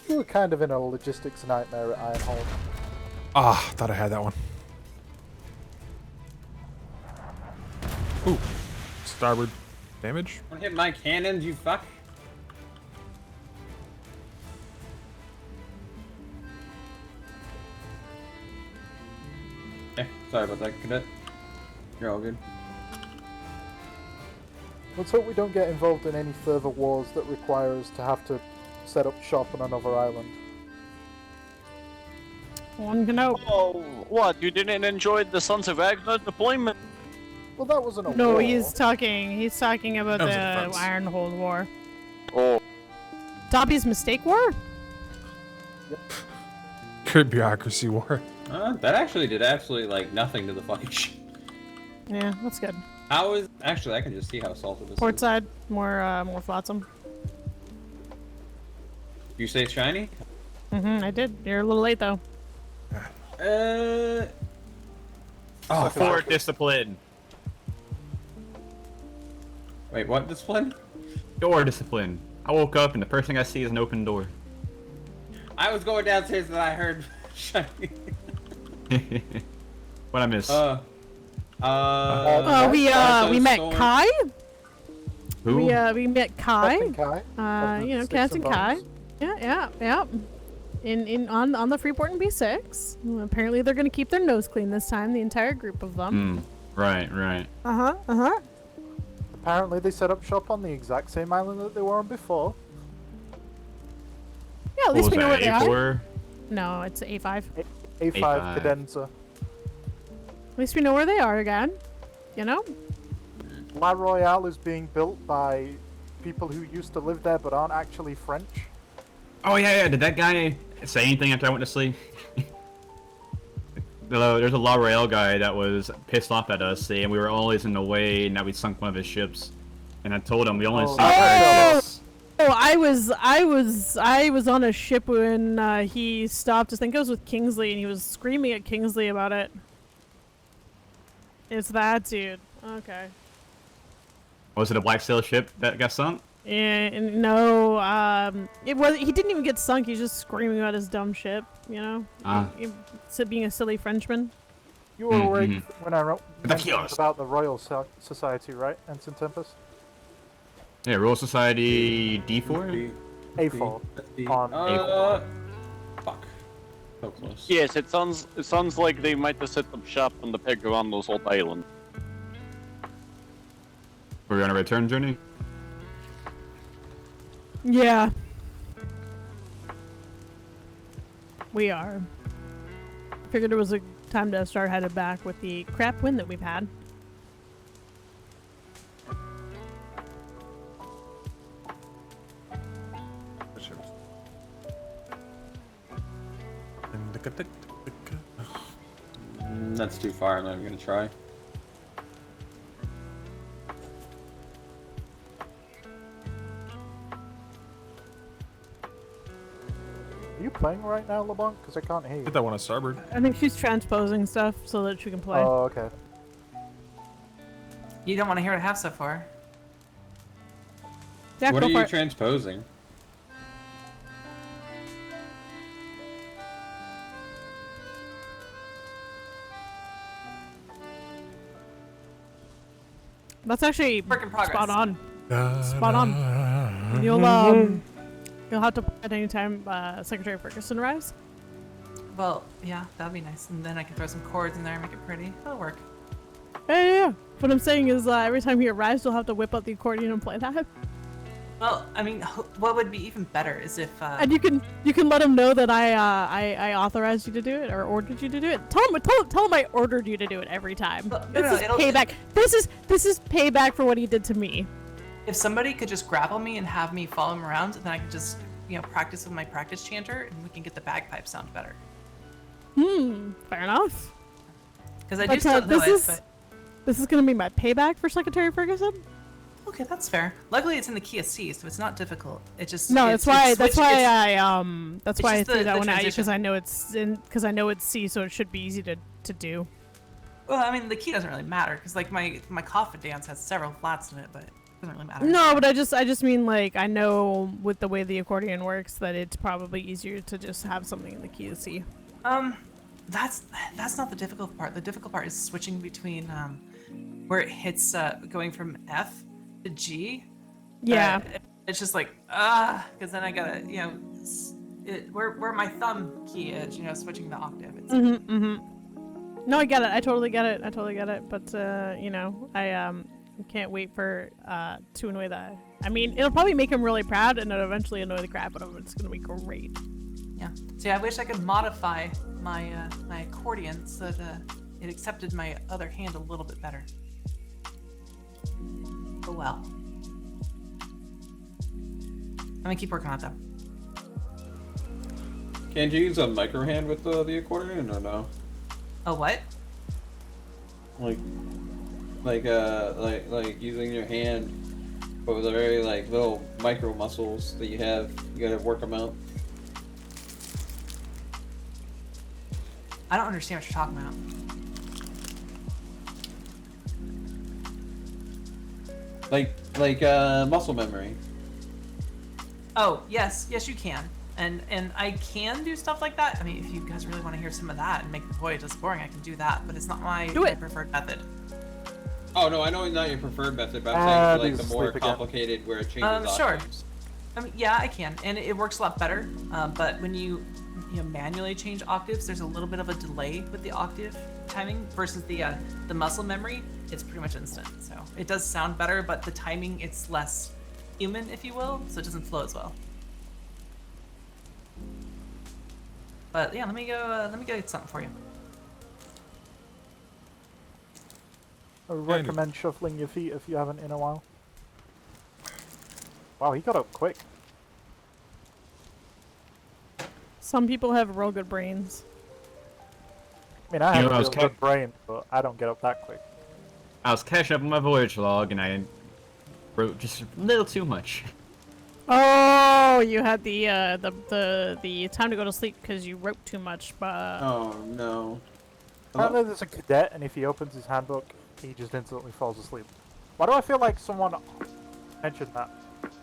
We were kind of in a logistics nightmare at Ironhold. Ah, thought I had that one. Ooh, starboard damage. Wanna hit my cannons, you fuck? Sorry about that, Cadet. You're all good. Let's hope we don't get involved in any further wars that require us to have to set up shop on another island. One can hope. Oh, what? You didn't enjoy the Sons of Agner deployment? Well, that wasn't a No, war. he's talking about That was the a defense. Ironhold War. Oh. Dobby's Mistake War? Good bureaucracy war. That actually did absolutely like nothing to the fucking shit. Yeah, that's good. How is actually? I can just see how salted this Port is. side, more flotsam. You say shiny? I did. You're a little late though. Oh, For discipline. Wait, what discipline? Door discipline. I woke up and the first thing I see is an open door. I was going downstairs and I heard shiny. What I miss? We met Kai. Who? We met Kai. Captain Kai. You know, Sticks Captain and Kai. Bones. Yeah. On the Freeport and B6. Well, apparently they're gonna keep their nose clean this time. The entire group of them. Right. Apparently they set up shop on the exact same island that they were on before. Yeah, at least we know where they are. A4? No, it's A5. A5 A5. Cadenza. least we know where they are again. You know? La Royale is being built by people who used to live there but aren't actually French. Oh yeah. Did that guy say anything after I went to sleep? There's a La Royale guy that was pissed off at us, saying we were always in the way and that we sunk one of his ships. And I told him we only sunk our ships. Oh, I was on a ship when he stopped. I think it was with Kingsley, and he was screaming at Kingsley about it. It's that dude. Okay. Was it a Black Sail ship that got sunk? And no, it was. He didn't even get sunk. He's just screaming about his dumb ship. You know, being a silly Frenchman. You were worried when I wrote kiosk. about the Royal Society, right, Ensign Tempest? Yeah, Royal Society D4? A4. On A4. Fuck. So close. Yes, it sounds like they might have set up shop on the Pegarando's old island. We're on a return journey? Yeah. We are. Figured it was a time to start headed back with the crap wind that we've had. That's too far. I'm not even gonna try. Are you playing right now, LeBlanc? Because I can't hear you. Hit that one on starboard. I think she's transposing stuff so that she can play. Oh, okay. You don't want to hear what I have so far. Yeah, What go are for you it. transposing? That's actually Work in progress. spot on. Spot on. You'll have to play at any time Secretary Ferguson arrives. Well, yeah, that'd be nice. And then I can throw some chords in there and make it pretty. That'll work. Yeah. What I'm saying is, every time he arrives, you'll have to whip out the accordion and play that. Well, I mean, what would be even better is if. And you can let him know that I authorized you to do it or ordered you to do it. Tell him I ordered you to do it every time. This is payback. This is payback for what he did to me. If somebody could just grapple me and have me follow him around, then I could just practice with my practice chanter, and we can get the bagpipe sound better. Fair enough. Because I do still know it, but. This is gonna be my payback for Secretary Ferguson. Okay, that's fair. Luckily, it's in the key of C, so it's not difficult. It just no. That's why I threw that one at you because I know it's C, so it should be easy to do. Well, I mean, the key doesn't really matter because like my coffin dance has several flats in it, but it doesn't really matter. No, but I just mean like I know with the way the accordion works that it's probably easier to just have something in the key of C. That's not the difficult part. The difficult part is switching between where it hits going from F to G. Yeah. It's just like because then I gotta where my thumb key is, switching the octave. It's No, I get it. I totally get it. But I can't wait for to annoy that. I mean, it'll probably make him really proud, and it'll eventually annoy the crap out of him. It's gonna be great. Yeah. See, I wish I could modify my my accordion so that it accepted my other hand a little bit better. Oh well. I'm gonna keep working on it though. Can't you use a micro hand with the accordion or no? A what? Like using your hand, but with the very little micro muscles that you have, you gotta work them out. I don't understand what you're talking about. Like muscle memory. Oh, yes, you can. And I can do stuff like that. I mean, if you guys really want to hear some of that and make the voyage less boring, I can do that, but it's not my preferred method. Oh no, I know it's not your preferred method, but I'm saying the more complicated where it changes Sure. octaves. I mean, yeah, I can, and it works a lot better. But when you manually change octaves, there's a little bit of a delay with the octave timing versus the muscle memory. It's pretty much instant, so it does sound better, but the timing it's less human, if you will, so it doesn't flow as well. But yeah, let me go get something for you. I recommend shuffling your feet if you haven't in a while. Wow, he got up quick. Some people have real good brains. I mean, I have You know, I a was real good brain, but I don't get up that quick. I was catching up on my voyage log, and I wrote just a little too much. Oh, you had the time to go to sleep because you wrote too much. But Oh no. Apparently there's a cadet, and if he opens his handbook, he just instantly falls asleep. Why do I feel like someone mentioned that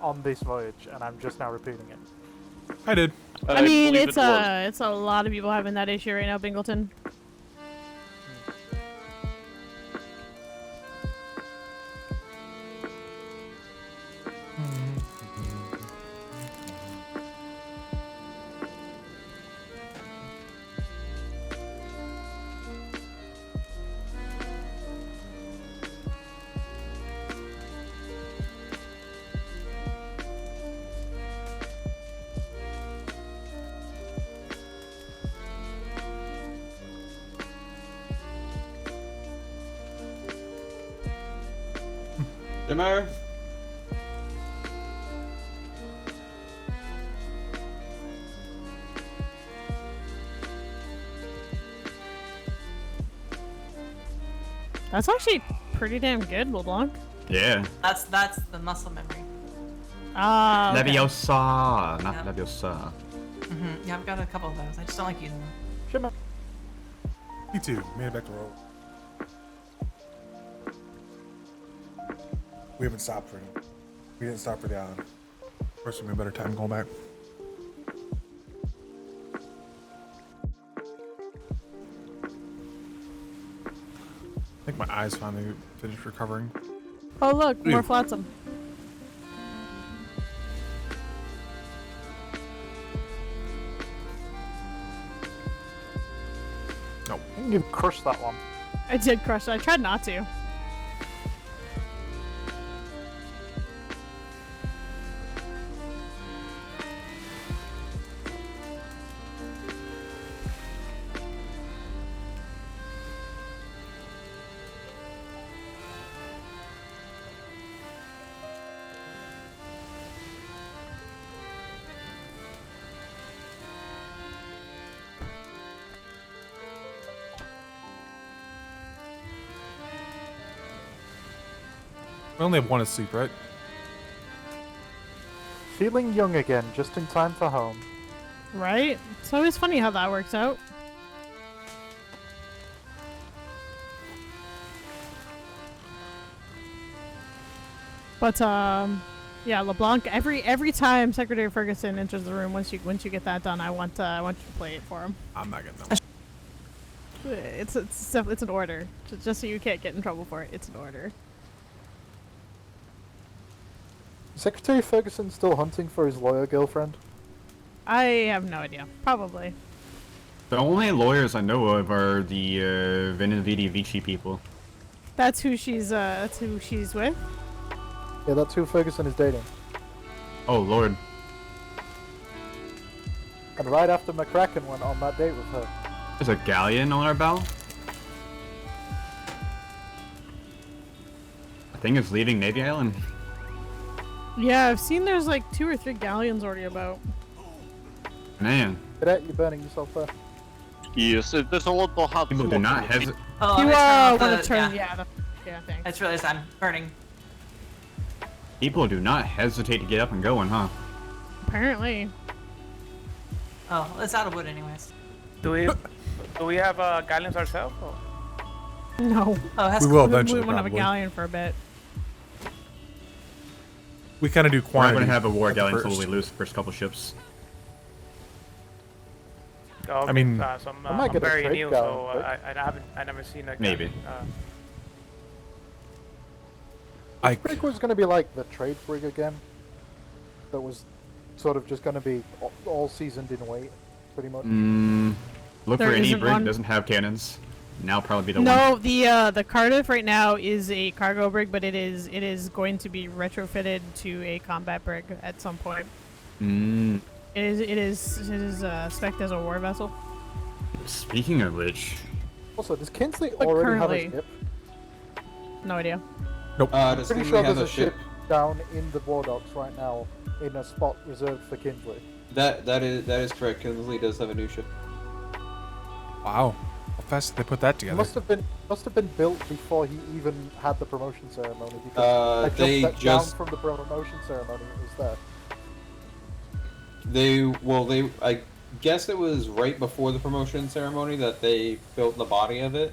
on this voyage, and I'm just now repeating it? I did. I mean, it's a lot of people having that issue right now, Bingleton. Dimmer? That's actually pretty damn good, LeBlanc. Yeah. That's the muscle memory. Ah. Okay. Leviosa, not Yeah. Leviosa. Yeah, I've got a couple of those. I just don't like using them. Shimmer. Me too. Made it back to roll. We haven't stopped for any. We didn't stop for the island. Of course, we have a better time going back. I think my eyes finally finished recovering. Oh look, more flotsam. No. I think you crushed that one. I did crush it. I tried not to. We only have one asleep, right? Feeling young again, just in time for home. Right? It's always funny how that works out. But yeah, LeBlanc. Every time Secretary Ferguson enters the room, once you get that done, I want you to play it for him. I'm not getting that. It's an order, just so you can't get in trouble for it. It's an order. Secretary Ferguson still hunting for his lawyer girlfriend? I have no idea. Probably. The only lawyers I know of are the Venividi Vici people. That's who she's with. Yeah, that's who Ferguson is dating. Oh lord. And right after McCracken went on that date with her. There's a galleon on our bow. I think it's leaving Navy Island. Yeah, I've seen there's like 2 or 3 galleons already about. Man. Cadet, you're burning yourself there. Yes, there's a lot of hot. People do not hesitate. Oh, You want want to turn? Yeah, thanks. I just realized I'm burning. People do not hesitate to get up and going, huh? Apparently. Oh, it's out of wood anyways. Do we have galleons ourselves? Or? No. Oh, that's We will cool. eventually. We won't have a probably. galleon for a bit. We kind of do We're not quantity. going to have a war at the galleon until first. we lose the first couple ships. Oh, I mean, I might I'm get a very trade new, galleon, so but- I never seen a Maybe. Ike. Brig was going to be like the trade brig again. That was sort of just going to be all seasoned in weight, pretty much. Look There for any isn't brig one. that doesn't have cannons. Now probably be the one. No, the Cardiff right now is a cargo brig, but it is going to be retrofitted to a combat brig at some point. It is spec'd as a war vessel. Speaking of which, Also, does Kinsley But already have currently- a ship? No idea. Nope. Does Pretty Kinsley sure have there's a a ship down in the war docks right now, in a spot reserved for Kinsley. That is correct. Kinsley does have a new ship. Wow. How fast did they put that It together? must have been built before he even had the promotion ceremony. Because I they jumped that just- down from the promotion ceremony. It was there. I guess it was right before the promotion ceremony that they built the body of it.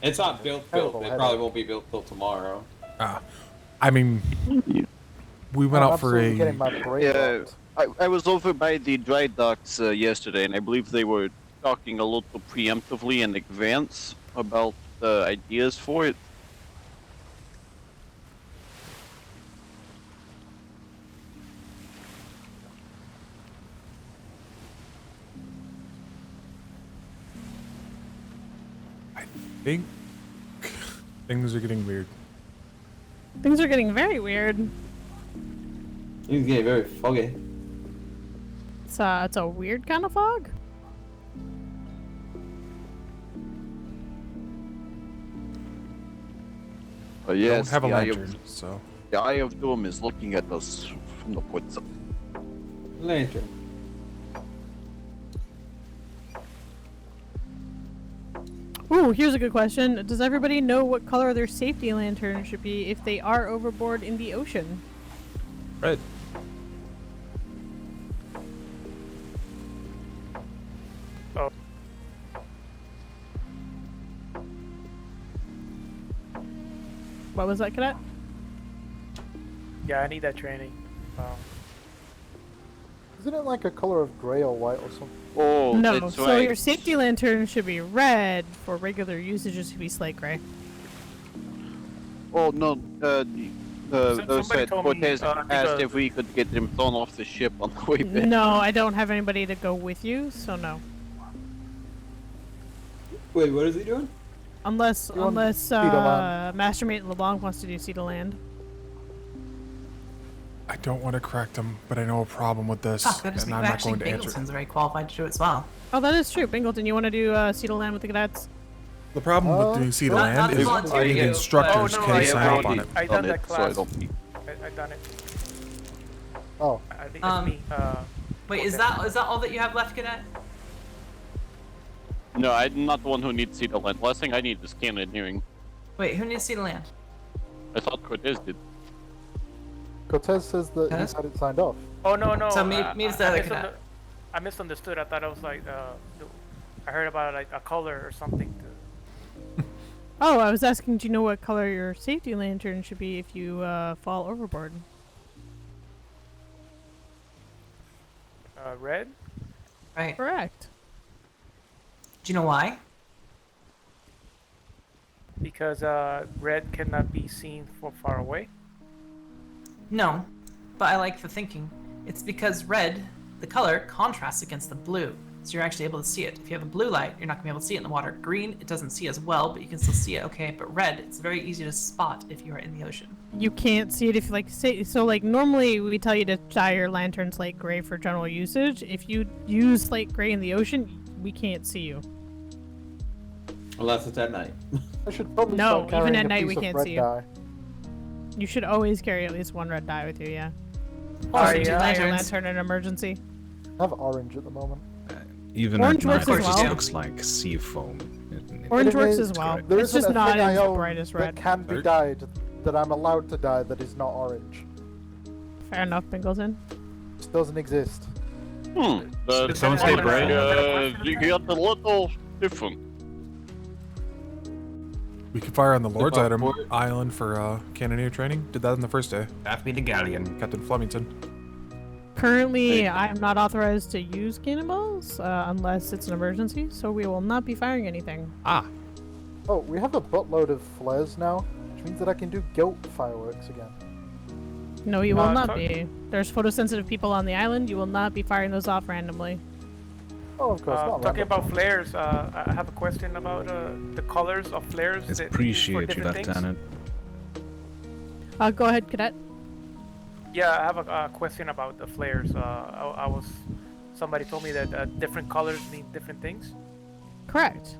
It's not built. Terrible It headache. probably won't be built till tomorrow. I mean, we went out for absolutely a. getting my brain Yeah, blocked. I was over by the dry docks yesterday, and I believe they were talking a little preemptively in advance about the ideas for it. I think things are getting weird. Things are getting very weird. It's getting very foggy. It's a weird kind of fog. Yes, Don't have a the Eye lantern, of, so. the Eye of Doom is looking at us from the woods. Lantern. Ooh, here's a good question. Does everybody know what color their safety lantern should be if they are overboard in the ocean? Red. Oh. What was that, Cadet? Yeah, I need that training. Isn't it like a color of gray or white or something? Oh, No, that's so right. your safety lantern should be red. For regular usage, it should be slate gray. Oh no, those somebody said told me, Cortez asked because- if we could get them thrown off the ship on the way back. No, I don't have anybody to go with you, so no. Wait, what is he doing? Unless You want Sea to Land. Mastermate LeBlanc wants to do Sea to Land. I don't want to correct him, but I know a problem with this, Fuck, that is and me. I'm not Actually, going to answer. Bingleton's very qualified to do it as well. Oh, that is true. Bingleton, you want to do Sea to Land with the cadets? The problem with doing Sea to Not- Land not is volunteer, the you. instructors Oh, no, can I sign have up on it. I done that so I class. don't need- I done it. Oh. I think it's me. Wait, is that all that you have left, Cadet? No, I'm not the one who needs Sea to Land. Last thing I need is cannoneering. Wait, who needs Sea to Land? I thought Cortez did. Cortez says that he's had it signed off. Oh no no. So me is the other cadet. I misunderstood. I thought it was like I heard about like a color or something. Oh, I was asking, do you know what color your safety lantern should be if you fall overboard? Red. Right. Correct. Do you know why? Because red cannot be seen from far away. No, but I like the thinking. It's because red, the color, contrasts against the blue, so you're actually able to see it. If you have a blue light, you're not gonna be able to see it in the water. Green, it doesn't see as well, but you can still see it, okay? But red, it's very easy to spot if you are in the ocean. You can't see it if normally we tell you to dye your lantern slate gray for general usage. If you use slate gray in the ocean, we can't see you. Unless it's at night. I should probably No, start carrying even at a night piece we of can't red see you. dye. You should always carry at least one red dye with you, yeah. Oh, Or yeah. your Lanterns. lantern in an emergency. I have orange at the moment. Even Orange at works night, as it just well. looks like sea foam. Orange But it works is- as well. There It's isn't just a not thing I as the own brightest that red. can be dyed that I'm allowed to dye that is not orange. Fair enough, Bingleton. It doesn't exist. Did someone say bright? You got a little different. We could fire on the Lord's Above Item board. Island for cannoneer training. Did that on the first day. That be the galleon. Captain Flemington. Currently, I am not authorized to use cannonballs unless it's an emergency, so we will not be firing anything. Ah. Oh, we have a buttload of flares now, which means that I can do guilt fireworks again. No, you will not talk- be. There's photosensitive people on the island. You will not be firing those off randomly. Oh, of course, not Talking random. about flares, I have a question about the colors of flares. It's that they use for appreciate you, different things. Lieutenant. Go ahead, Cadet. Yeah, I have a question about the flares. Somebody told me that different colors mean different things. Correct.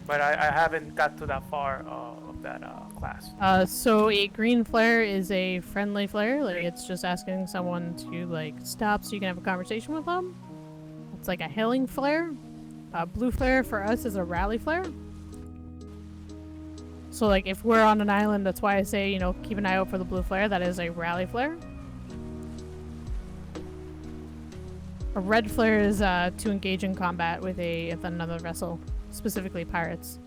but I haven't got to that far of that class. So a green flare is a friendly flare. Like it's just asking someone to like stop so you can have a conversation with them. It's like a hailing flare. Blue flare for us is a rally flare. So like if we're on an island, that's why I say, you know, keep an eye out for the blue flare. That is a rally flare. A red flare is to engage in combat with another vessel, specifically pirates.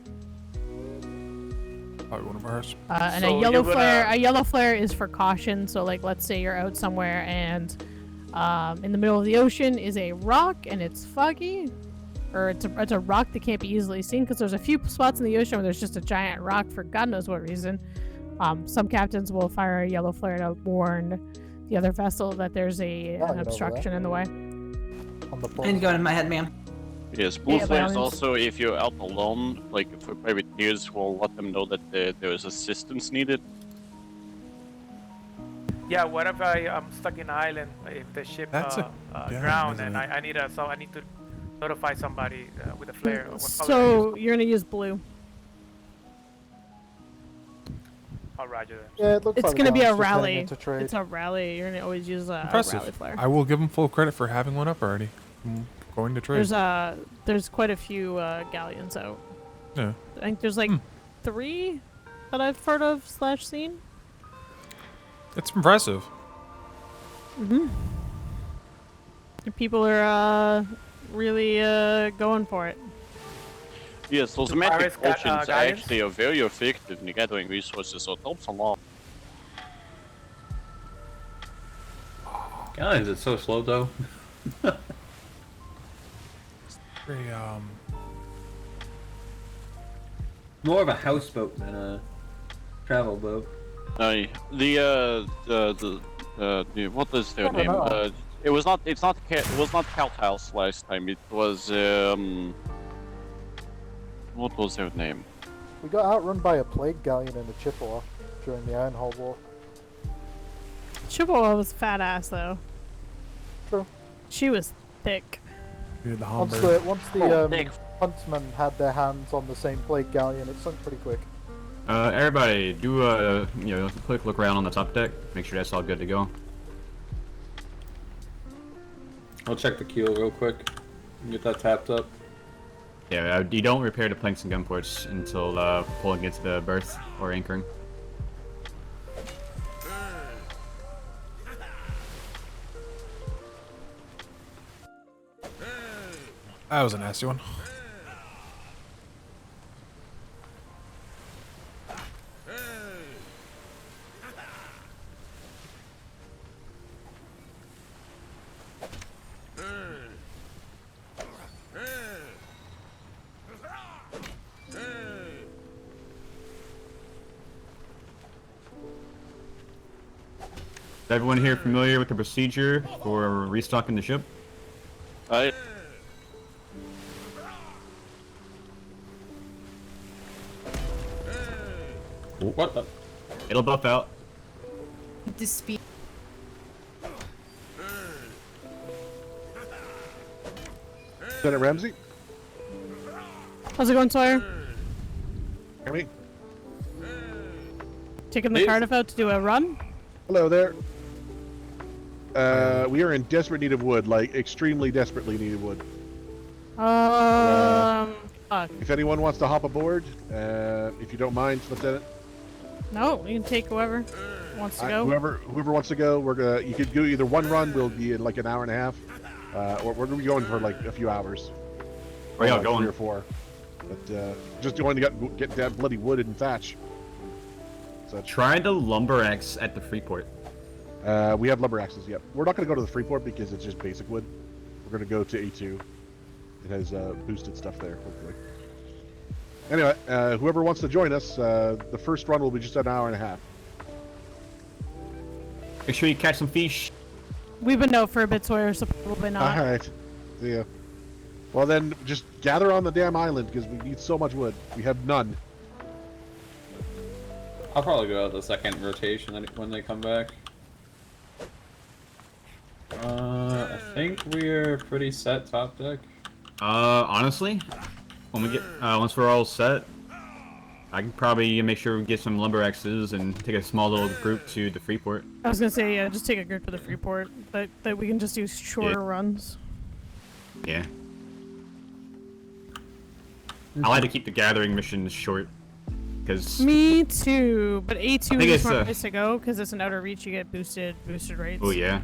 Probably one of ours. And So a yellow flare is for caution. So like, let's say you're out somewhere and in the middle of the ocean is a rock and it's foggy, or it's a rock that can't be easily seen because there's a few spots in the ocean where there's just a giant rock for God knows what reason. Some captains will fire a yellow flare to warn the other vessel that there's an obstruction in the way. And go in my head, ma'am. Yes, blue flare is also if you're out alone, like for privateers, will let them know that there is assistance needed. Yeah, what if I'm stuck in an island, if the ship drowned, and I need to notify somebody with a flare? So you're gonna use blue. Oh, roger. Yeah, it looks It's like gonna be a Lance just heading rally. into trade. It's a rally. You're gonna always use a Impressive. rally flare. I will give them full credit for having one up already. Going to trade. There's quite a few galleons out. Yeah. I think there's like 3 that I've heard of / seen. It's impressive. People are really going for it. Yes, those pirates magic got, potions guidance? actually are very effective in gathering resources, so it helps a lot. Guys, it's so slow though. Very, More of a houseboat than a travel boat. What is their name? It was not Cal House last time. It was what was their name? We got outrun by a plague galleon in the Chippewa during the Iron Hull War. Chippewa was fat ass though. True. She was thick. Dude, the Once the huntsmen had their hands on the same plague galleon, it sunk pretty quick. Everybody, do a quick look around on the top deck. Make sure that's all good to go. I'll check the keel real quick and get that tapped up. Yeah, you don't repair the planks and gun ports until pulling into the berth or anchoring. That was a nasty one. Is everyone here familiar with the procedure for restocking the ship? What the? It'll buff out. Dispute. Lieutenant Ramsey? How's it going, Sawyer? Hear me? Taking the Cardiff out to do a run? Hello there. We are in desperate need of wood, like extremely desperately need of wood. Fuck. If anyone wants to hop aboard, if you don't mind, Lieutenant. No, you can take whoever wants to go. Whoever wants to go, you could do either one run. We'll be in like an hour and a half, or we're gonna be going for like a few hours. Where y'all like going? 3 or 4. But just going to get that bloody wood and thatch. Try the lumber axe at the Freeport. We have lumber axes. Yep. We're not gonna go to the Freeport because it's just basic wood. We're gonna go to A2. It has boosted stuff there, hopefully. Anyway, whoever wants to join us, the first run will be just an hour and a half. Make sure you catch some fish. We've been out for a bit, Sawyer, so probably not. Alright. See ya. Well then, just gather on the damn island, because we need so much wood. We have none. I'll probably go out the second rotation when they come back. I think we're pretty set top deck. Honestly, when we get once we're all set, I can probably make sure we get some lumber axes and take a small little group to the Freeport. I was gonna say, yeah, just take a group to the Freeport, but that we can just do shorter runs. Yeah. I like to keep the gathering missions short, because. Me too, but A2 is is the smart place to go because it's an outer reach. You get boosted rates. Oh yeah.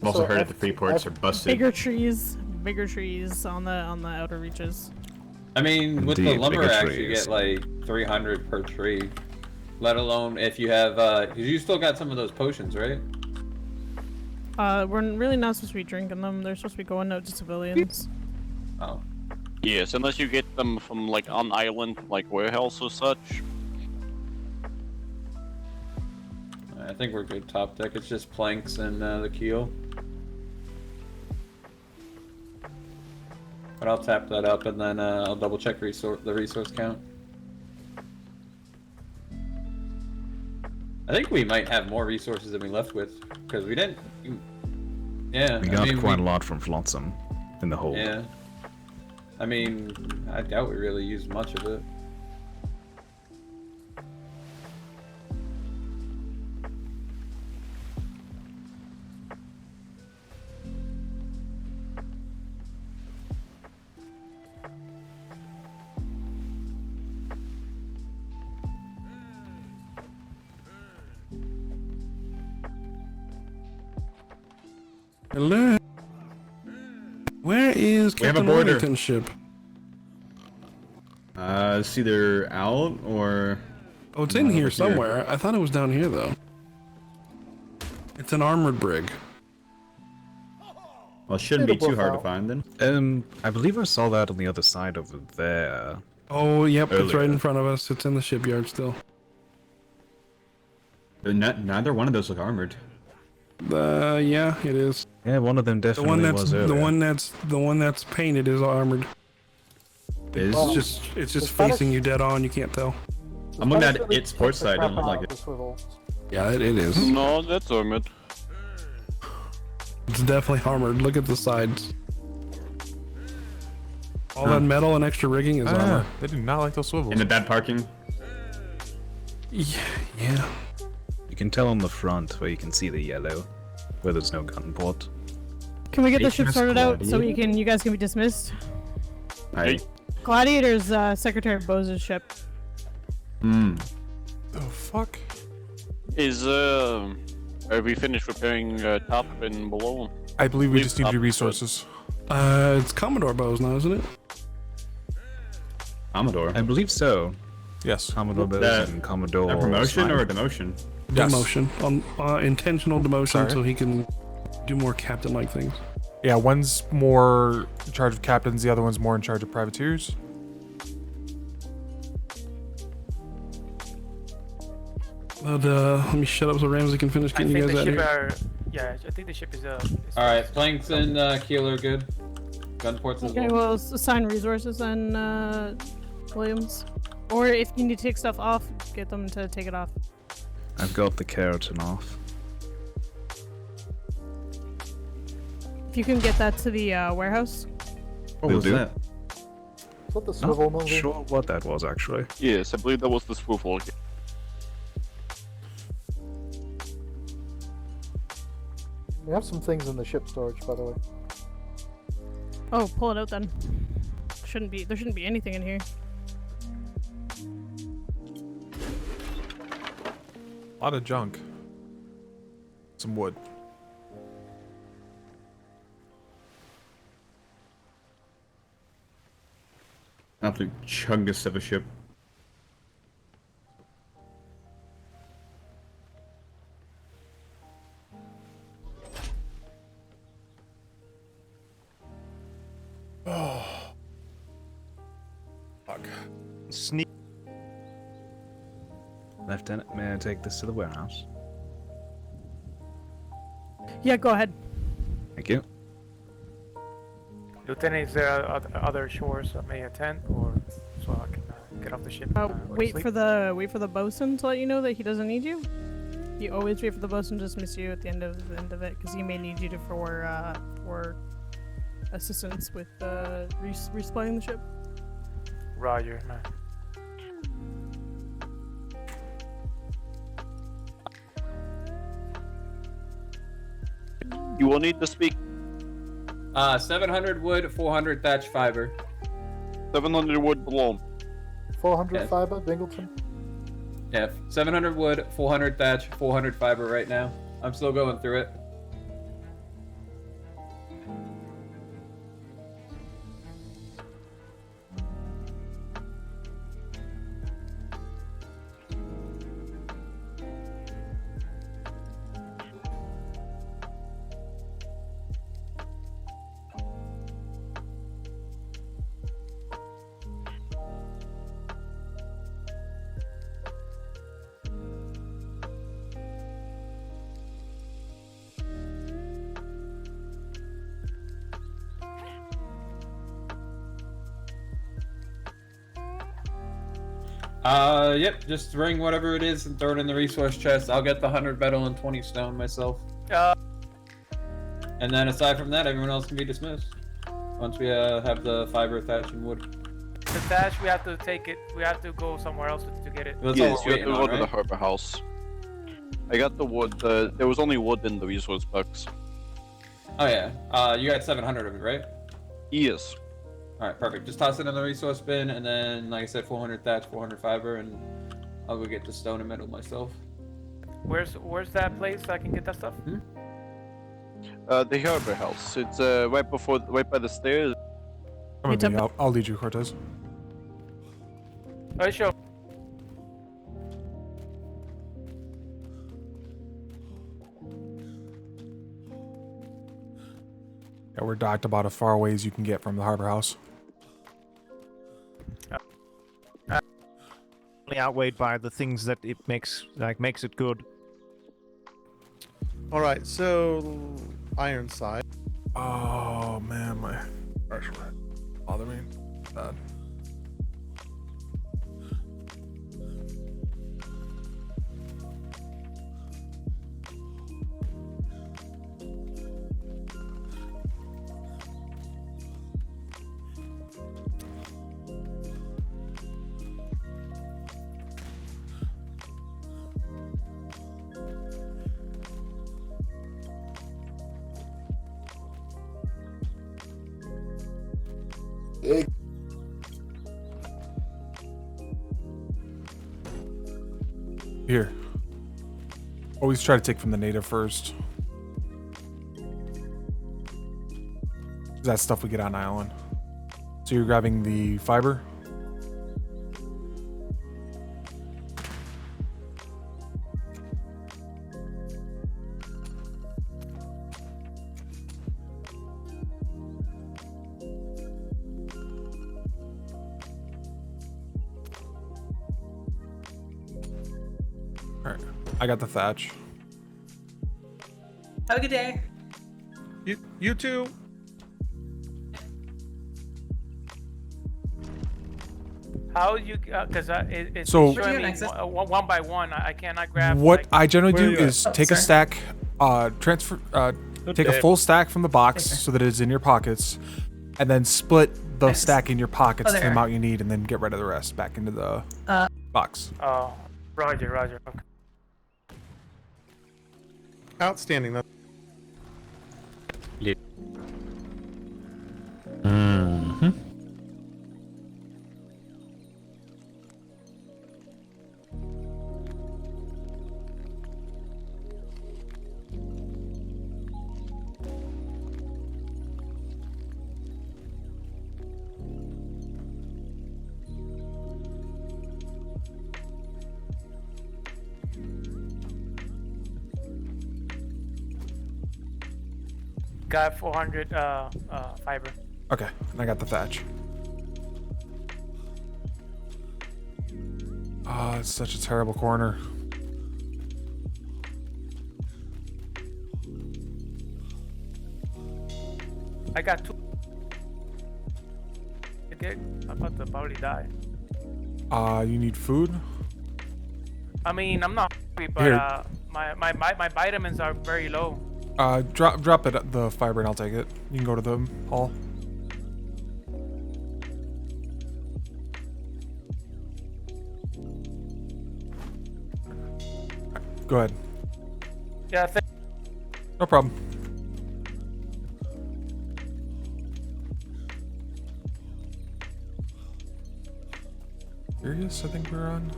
I've also heard that the Freeports are busted. Bigger trees on the outer reaches. I mean, with the Indeed, lumber bigger axe, you trees. get like 300 per tree. Let alone if you have, cause you still got some of those potions, right? We're really not supposed to be drinking them. They're supposed to be going out to civilians. Oh. Yes, unless you get them from like on island, like warehouse or such. I think we're good top deck. It's just planks and the keel. But I'll tap that up and then I'll double check the resource count. I think we might have more resources than we left with because we didn't. Yeah, We got quite a lot from Flotsam in the hold. Yeah. I mean, I doubt we really used much of it. Hello. Where is We have a Captain border. Wellington's ship? It's either out or. Oh, it's in here somewhere. I thought it was down here though. It's an armored brig. Well, it shouldn't be too hard to find then. I believe I saw that on the other side over there. Oh, yep, it's right Earlier. in front of us. It's in the shipyard still. Neither one of those look armored. Yeah, it is. Yeah, one of them The definitely one that's was earlier. the one that's painted is armored. Is It's just facing you dead on. You can't tell. I'm looking at its port side. Doesn't look like it. Yeah, it is. No, that's armored. It's definitely armored. Look at the sides. All that metal and extra rigging is armor. They do not like those swivels. And the bad parking. Yeah. You can tell on the front where you can see the yellow, where there's no gun port. Can we get the ship HMS sorted out so Gladiator? you guys can be dismissed? Hey. Gladiator's Secretary Bose's ship. Hmm. The fuck? Is are we finished repairing top and below? I believe we just need top your is good. resources. It's Commodore bows now, isn't it? Commodore. I believe so. Yes. Commodore Bows That- and Commodore. A promotion or a Sniper. demotion? Yes. Demotion. On intentional demotion, Sorry. so he can do more captain-like things. Yeah, one's more in charge of captains, the other one's more in charge of privateers. But let me shut up so Ramsey can finish I getting you think guys the out ship of here. yeah, I think the ship is Alright, planks and keel are good. Gun ports as Okay, well. well, assign resources then, Williams. Or if you need to take stuff off, get them to take it off. I've got the keratin off. If you can get that to the warehouse. What Will was do. that? Is that the swivel Not movie? sure what that was actually. Yes, I believe that was the swivel. We have some things in the ship storage, by the way. Oh, pull it out then. There shouldn't be anything in here. A lot of junk. Some wood. Absolute chungus of a ship. Oh. Fuck. Sneak. Lieutenant, may I take this to the warehouse? Yeah, go ahead. Thank you. Lieutenant, is there other shores that may attend, or so I can get off the ship? Wait for the bosun to let you know that he doesn't need you. You always wait for the bosun to dismiss you at the end of it, because he may need you to for assistance with resupplying the ship. Roger, man. You will need to speak. 700 wood, 400 thatch fiber. 700 wood below. 400 fiber, Bingleton. Yeah, 700 wood, 400 thatch, 400 fiber right now. I'm still going through it. Yep, just bring whatever it is and throw it in the resource chest. I'll get the 100 metal and 20 stone myself. And then aside from that, everyone else can be dismissed. Once we have the fiber, thatch, and wood. The thatch, we have to take it. We have to go somewhere else to get it. Yes, you have to go to the harbor house. I got the wood. There was only wood in the resource box. Oh yeah. You got 700 of it, right? Yes. Alright, perfect. Just toss it in the resource bin, and then, like I said, 400 thatch, 400 fiber, and I'll go get the stone and metal myself. Where's that place so I can get that stuff? The harbor house. It's right by the stairs. Come with me. I'll lead you, Cortez. Alright, sure. Yeah, we're docked about as far away as you can get from the harbor house. Outweighed by the things that it makes it good. All right, so Ironside. Oh man, my gosh, bother me. Bad. Here. Always try to take from the native first. That's stuff we get on island. So you're grabbing the fiber? Alright, I got the thatch. Have a good day. You too. How you? Because it's So- showing me one by one. I cannot grab. What like, I generally Where do are you at? is Oh, take a sorry. stack, take a Okay. full stack from the box so that it's in your pockets, and then split the stack in your pockets Oh, to the there. amount you need, and then get rid of the rest back into the box. Oh, Roger. Okay. Outstanding. That. Mm-hmm. Got 400 fiber. Okay, and I got the thatch. Ah, it's such a terrible corner. I got 2. Okay, I'm about to probably die. You need food? I mean, I'm not hungry, but Here. my vitamins are very low. Drop it at the fiber and I'll take it. You can go to the hall. Go ahead. Yeah, no problem. Curious, I think we're on.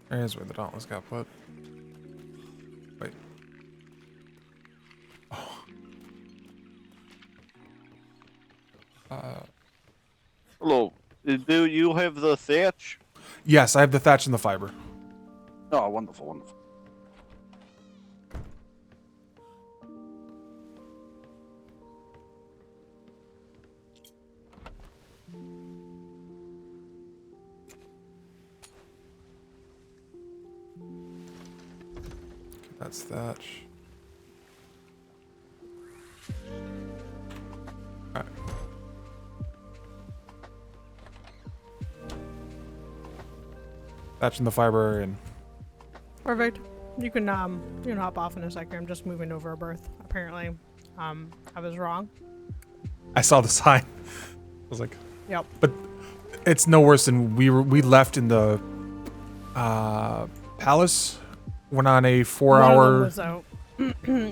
There's where the Dauntless got put. Wait. Oh. Hello. Do you have the thatch? Yes, I have the thatch and the fiber. Oh, wonderful, wonderful. That's thatch. Alright. Thatch and the fiber and Perfect. You can hop off in a second. I'm just moving over a berth. Apparently, I was wrong. I saw the sign. I was like, Yep. But it's no worse than we left in the palace. Went on a 4-hour. One of them was out.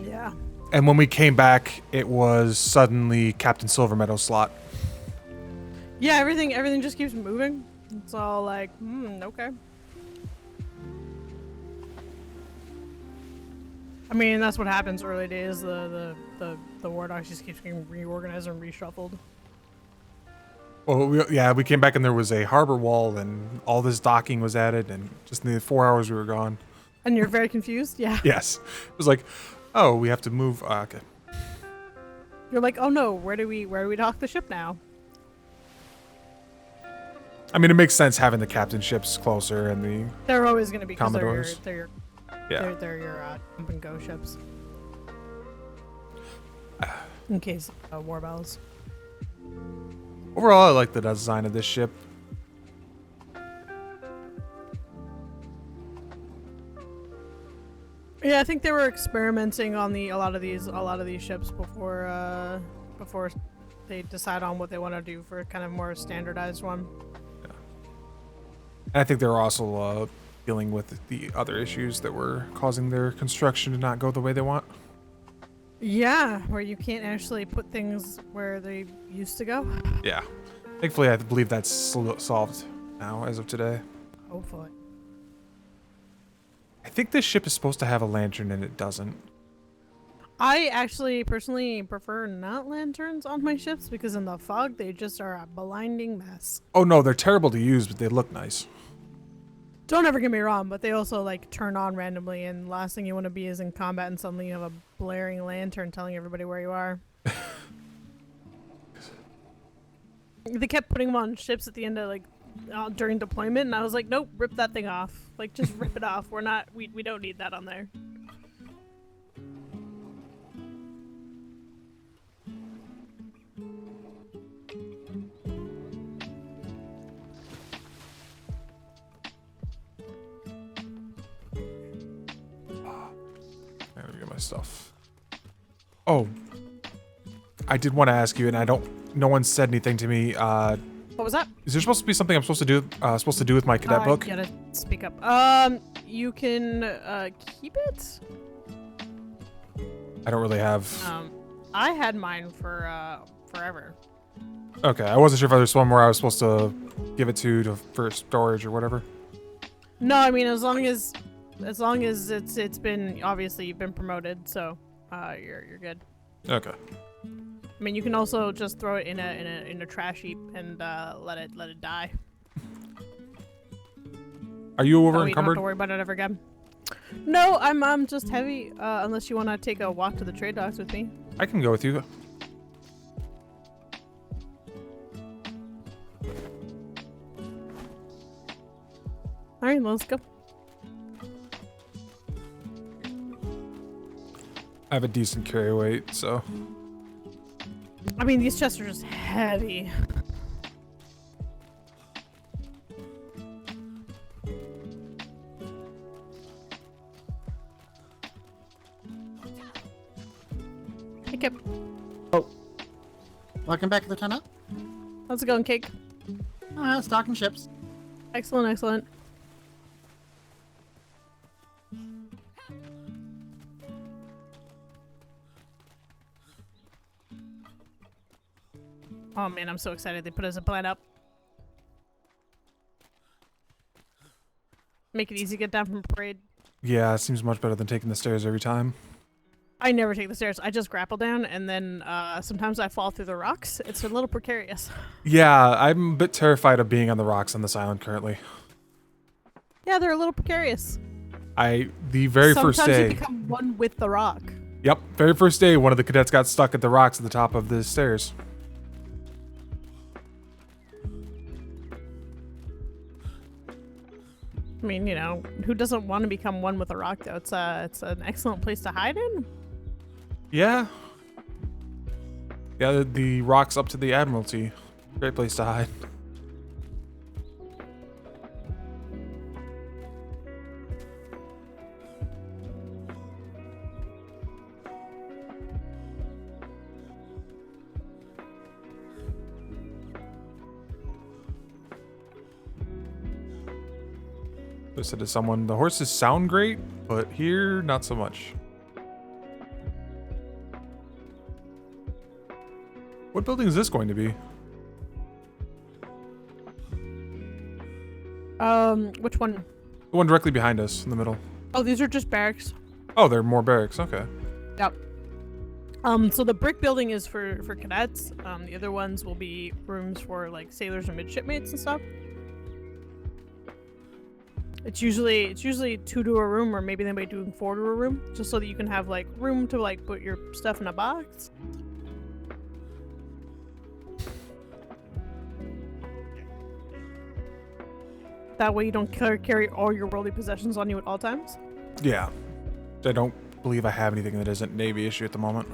Yeah. And when we came back, it was suddenly Captain Silvermeadow's slot. Yeah, everything just keeps moving. It's all like, okay. I mean, that's what happens early days. The War Dogs just keeps getting reorganized and reshuffled. Well, we came back and there was a harbor wall and all this docking was added, and just in the 4 hours we were gone. And you're very confused? Yeah. Yes. It was like, oh, we have to move. Okay. You're like, oh no, where do we dock the ship now? I mean, it makes sense having the captain ships closer and the They're always going to be, because Commodores. they're your jump and go ships. In case war bells. Overall, I like the design of this ship. Yeah, I think they were experimenting on a lot of these ships before they decide on what they want to do for kind of more standardized one. Yeah. And I think they're also dealing with the other issues that were causing their construction to not go the way they want. Yeah, where you can't actually put things where they used to go. Yeah. Thankfully, I believe that's solved now as of today. Hopefully. I think this ship is supposed to have a lantern and it doesn't. I actually personally prefer not lanterns on my ships because in the fog they just are a blinding mess. Oh no, they're terrible to use, but they look nice. Don't ever get me wrong, but they also like turn on randomly, and last thing you want to be is in combat and suddenly you have a blaring lantern telling everybody where you are. They kept putting them on ships at the end of during deployment, and I was like, nope, rip that thing off. Like, just rip it off. We don't need that on there. I gotta get my stuff. Oh, I did want to ask you, and no one said anything to me. What was that? Is there supposed to be something I'm supposed to do with my cadet book? You gotta speak up. You can keep it. I don't really have. I had mine for forever. Okay, I wasn't sure if there was one where I was supposed to give it to for storage or whatever. No, I mean as long as it's been, obviously you've been promoted, so you're good. Okay. I mean, you can also just throw it in a trash heap and let it die. Are you You don't over-encumbered? have to worry about it ever again. No, I'm just heavy. Unless you want to take a walk to the trade docks with me. I can go with you. Alright, let's go. I have a decent carry weight, so. I mean, these chests are just heavy. Hey, Kip. Oh. Welcome back to the tunnel. How's it going, Cake? Oh, stocking ships. Excellent, excellent. Oh man, I'm so excited they put us a plan up. Make it easy to get down from parade. Yeah, it seems much better than taking the stairs every time. I never take the stairs. I just grapple down, and then sometimes I fall through the rocks. It's a little precarious. Yeah, I'm a bit terrified of being on the rocks on this island currently. Yeah, they're a little precarious. The very first Sometimes day. you become one with the rock. Yep, very first day, one of the cadets got stuck at the rocks at the top of the stairs. I mean, you know, who doesn't want to become one with a rock, though? It's an excellent place to hide in. Yeah. Yeah, the rocks up to the Admiralty. Great place to hide. I said to someone, the horses sound great, but here, not so much. What building is this going to be? Which one? The one directly behind us, in the middle. Oh, these are just barracks. Oh, they're more barracks, okay. Yep. So the brick building is for cadets. The other ones will be rooms for like sailors and midshipmates and stuff. It's usually 2 to a room, or maybe they might do 4 to a room, just so that you can have like room to like put your stuff in a box. That way you don't carry all your worldly possessions on you at all times. Yeah. I don't believe I have anything that isn't Navy issue at the moment.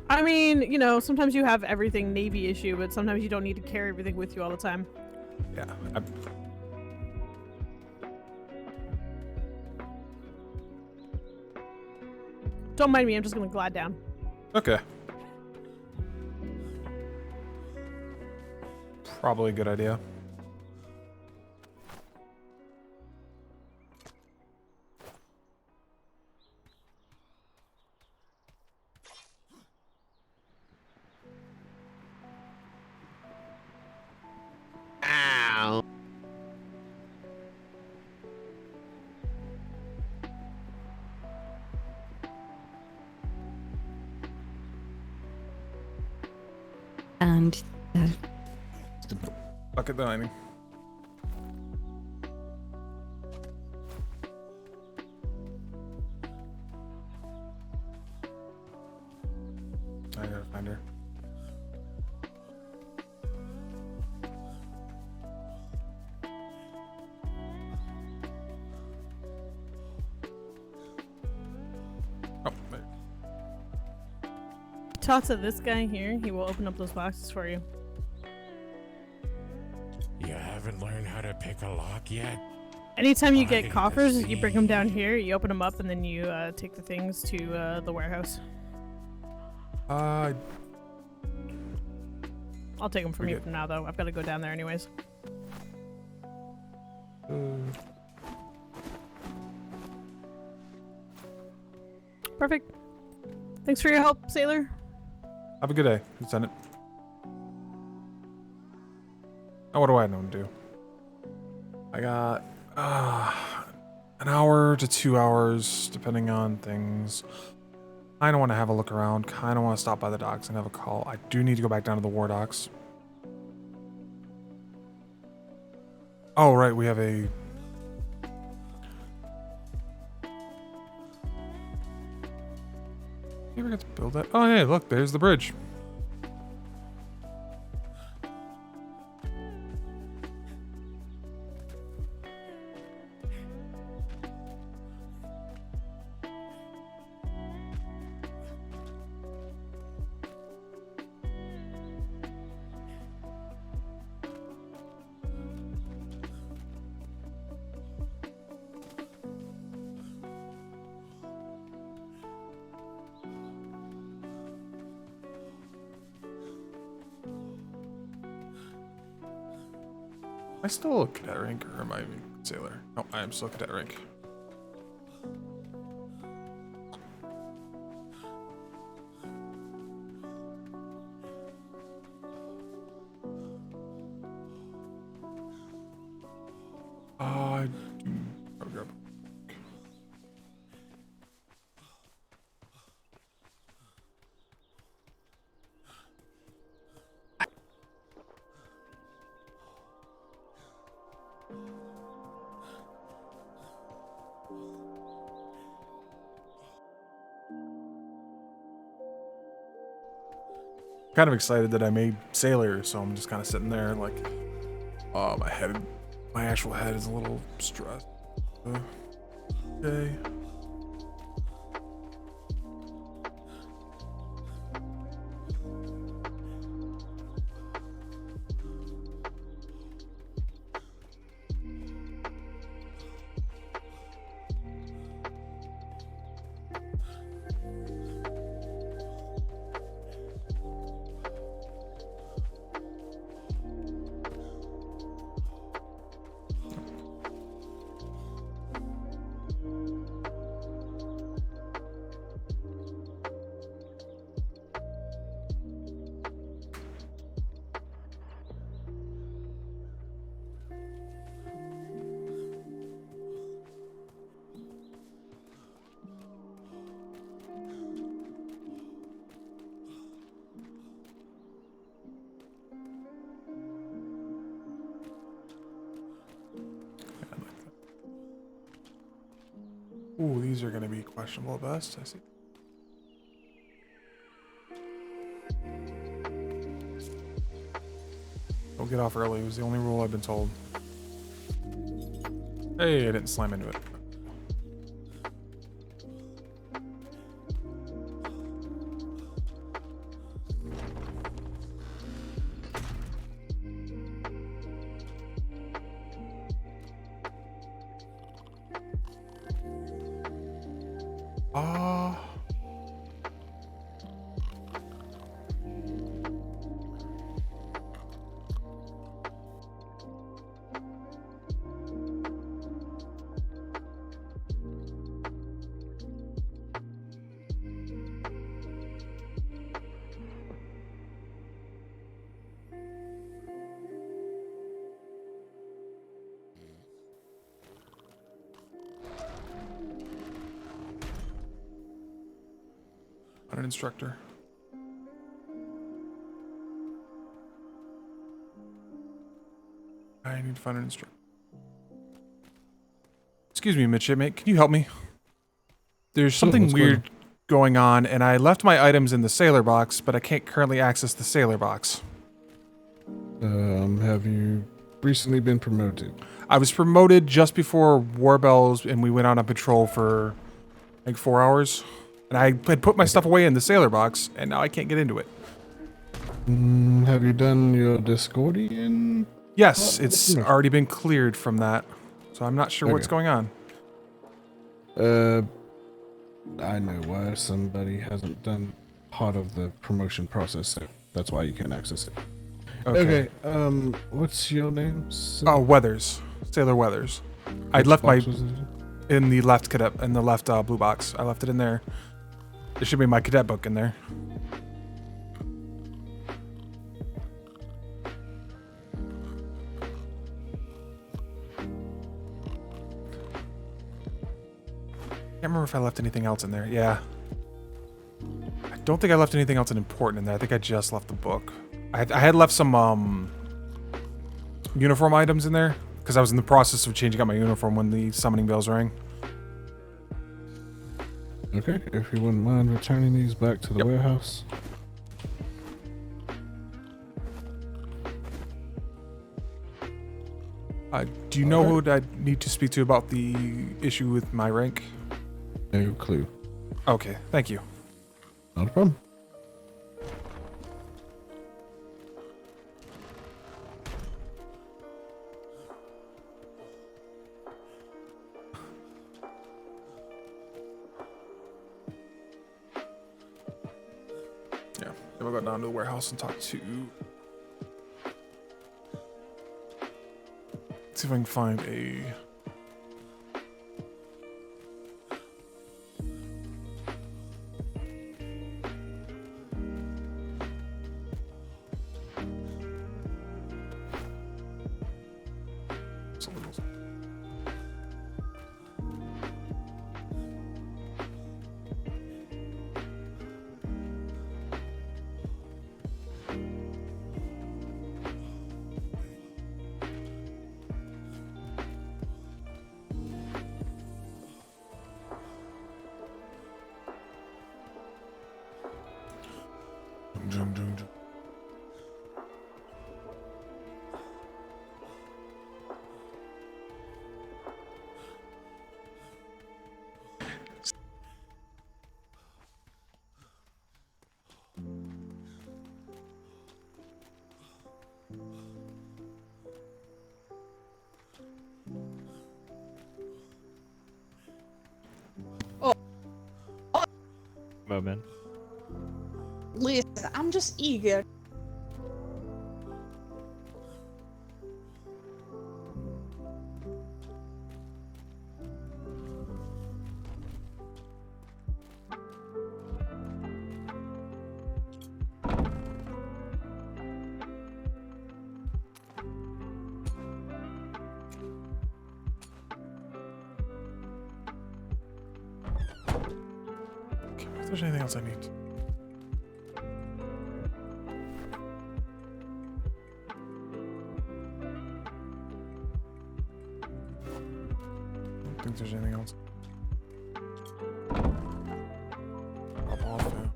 I mean, you know, sometimes you have everything Navy issue, but sometimes you don't need to carry everything with you all the time. Yeah. Don't mind me, I'm just gonna glide down. Okay. Probably a good idea. Ow. And Bucket the lining. I gotta find her. Oh, there. Talk to this guy here, he will open up those boxes for you. You haven't learned how to pick a lock yet? Anytime you get coffers, you bring them down here, you open them up, and then you take the things to the warehouse. I'll take them from you from now, though. I've got to go down there anyways. Perfect. Thanks for your help, sailor. Have a good day, Lieutenant. Now what do I know to do? I got an hour to 2 hours, depending on things. I don't want to have a look around. Kind of want to stop by the docks and have a call. I do need to go back down to the war docks. Oh, right, we have a... You ever get to build that? Oh, hey, look, there's the bridge. I still a cadet rank or am I sailor? No, I am still cadet rank. Kind of excited that I made sailor, so I'm just kind of sitting there like, oh, my actual head is a little stressed. Okay. Ooh, these are going to be questionable at best. I see. Don't get off early. It was the only rule I've been told. Hey, I didn't slam into it. An instructor. I need to find an instructor. Excuse me, midshipmate. Can you help me? There's something weird going on, and I left my items in the sailor box, but I can't currently access the sailor box. Have you recently been promoted? I was promoted just before War Bells, and we went on a patrol for like 4 hours. And I had put my stuff away in the sailor box, and now I can't get into it. Have you done your Discordian? Yes, it's already been cleared from that. So I'm not sure what's going on. I know why somebody hasn't done part of the promotion process, so that's why you can't access it. Okay, what's your name? Oh, Weathers. Sailor Weathers. I'd left my... in the left cadet, in the left blue box. I left it in there. There should be my cadet book in there. Can't remember if I left anything else in there. Yeah. I don't think I left anything else important in there. I think I just left the book. I had left some uniform items in there because I was in the process of changing out my uniform when the summoning bells rang. Okay, if you wouldn't mind returning these back to the warehouse. Do you know who I need to speak to about the issue with my rank? No clue. Okay, thank you. Not a problem. Yeah, then we'll go down to the warehouse and talk to... see if I can find a... Moment. Listen, I'm just eager. If there's anything else I need. I don't think there's anything else. Drop off now.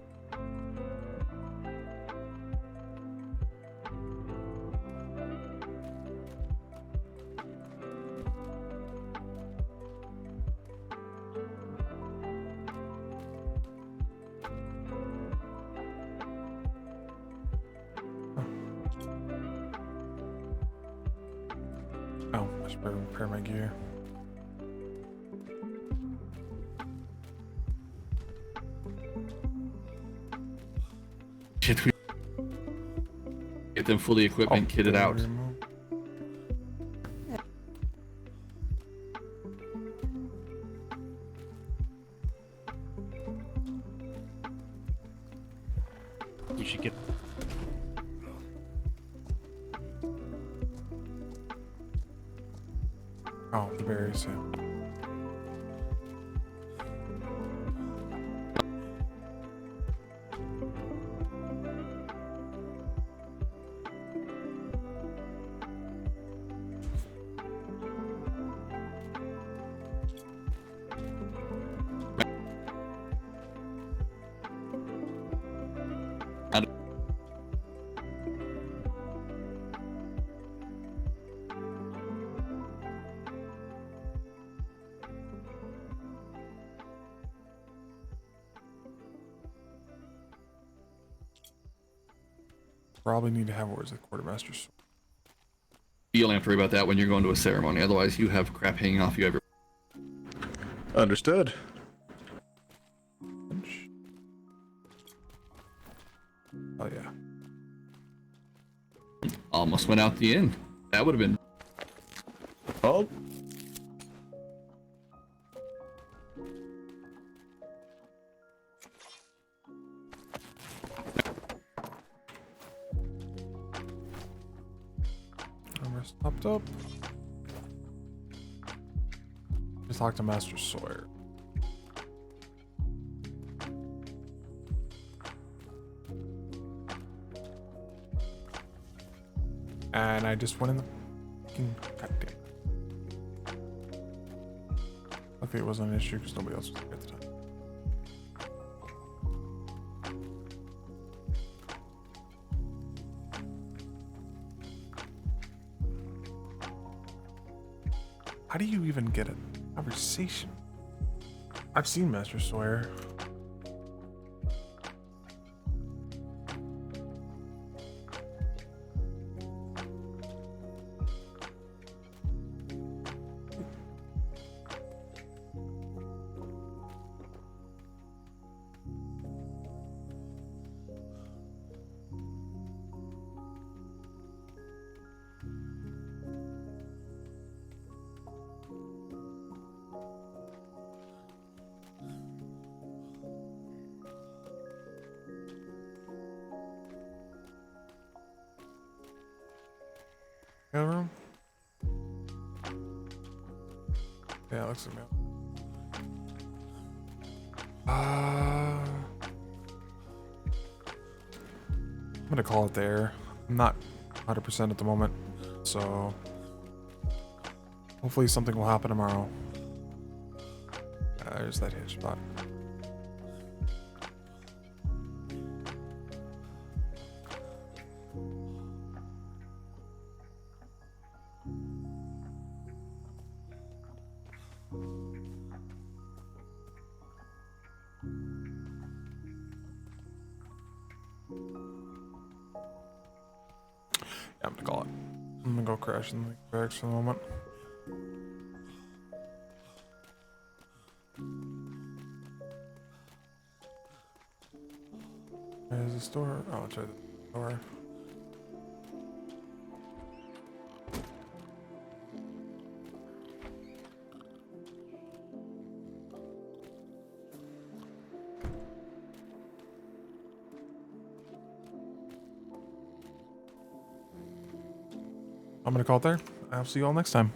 Oh, I should probably repair my gear. Shit, we get them fully equipped and kitted out. We should get. Oh, the berries, yeah. Probably need to have where's the quartermaster's sword. You don't have to worry about that when you're going to a ceremony. Otherwise, you have crap hanging off you everywhere. Understood. Oh yeah. Almost went out the end. That would have been. Oh. Armor's topped up. Just talk to Master Sawyer. And I just went in the fucking goddamn. Luckily it wasn't an issue because nobody else was there at the time. How do you even get a conversation? I've seen Master Sawyer. Mail room? Yeah, it looks like mail. I'm gonna call it there. I'm not 100% at the moment, so hopefully something will happen tomorrow. There's that hitch spot. Yeah, I'm gonna call it. I'm gonna go crash in the barracks for the moment. There's the store. Oh, I'll try the store. I'm gonna call it there. I'll see you all next time.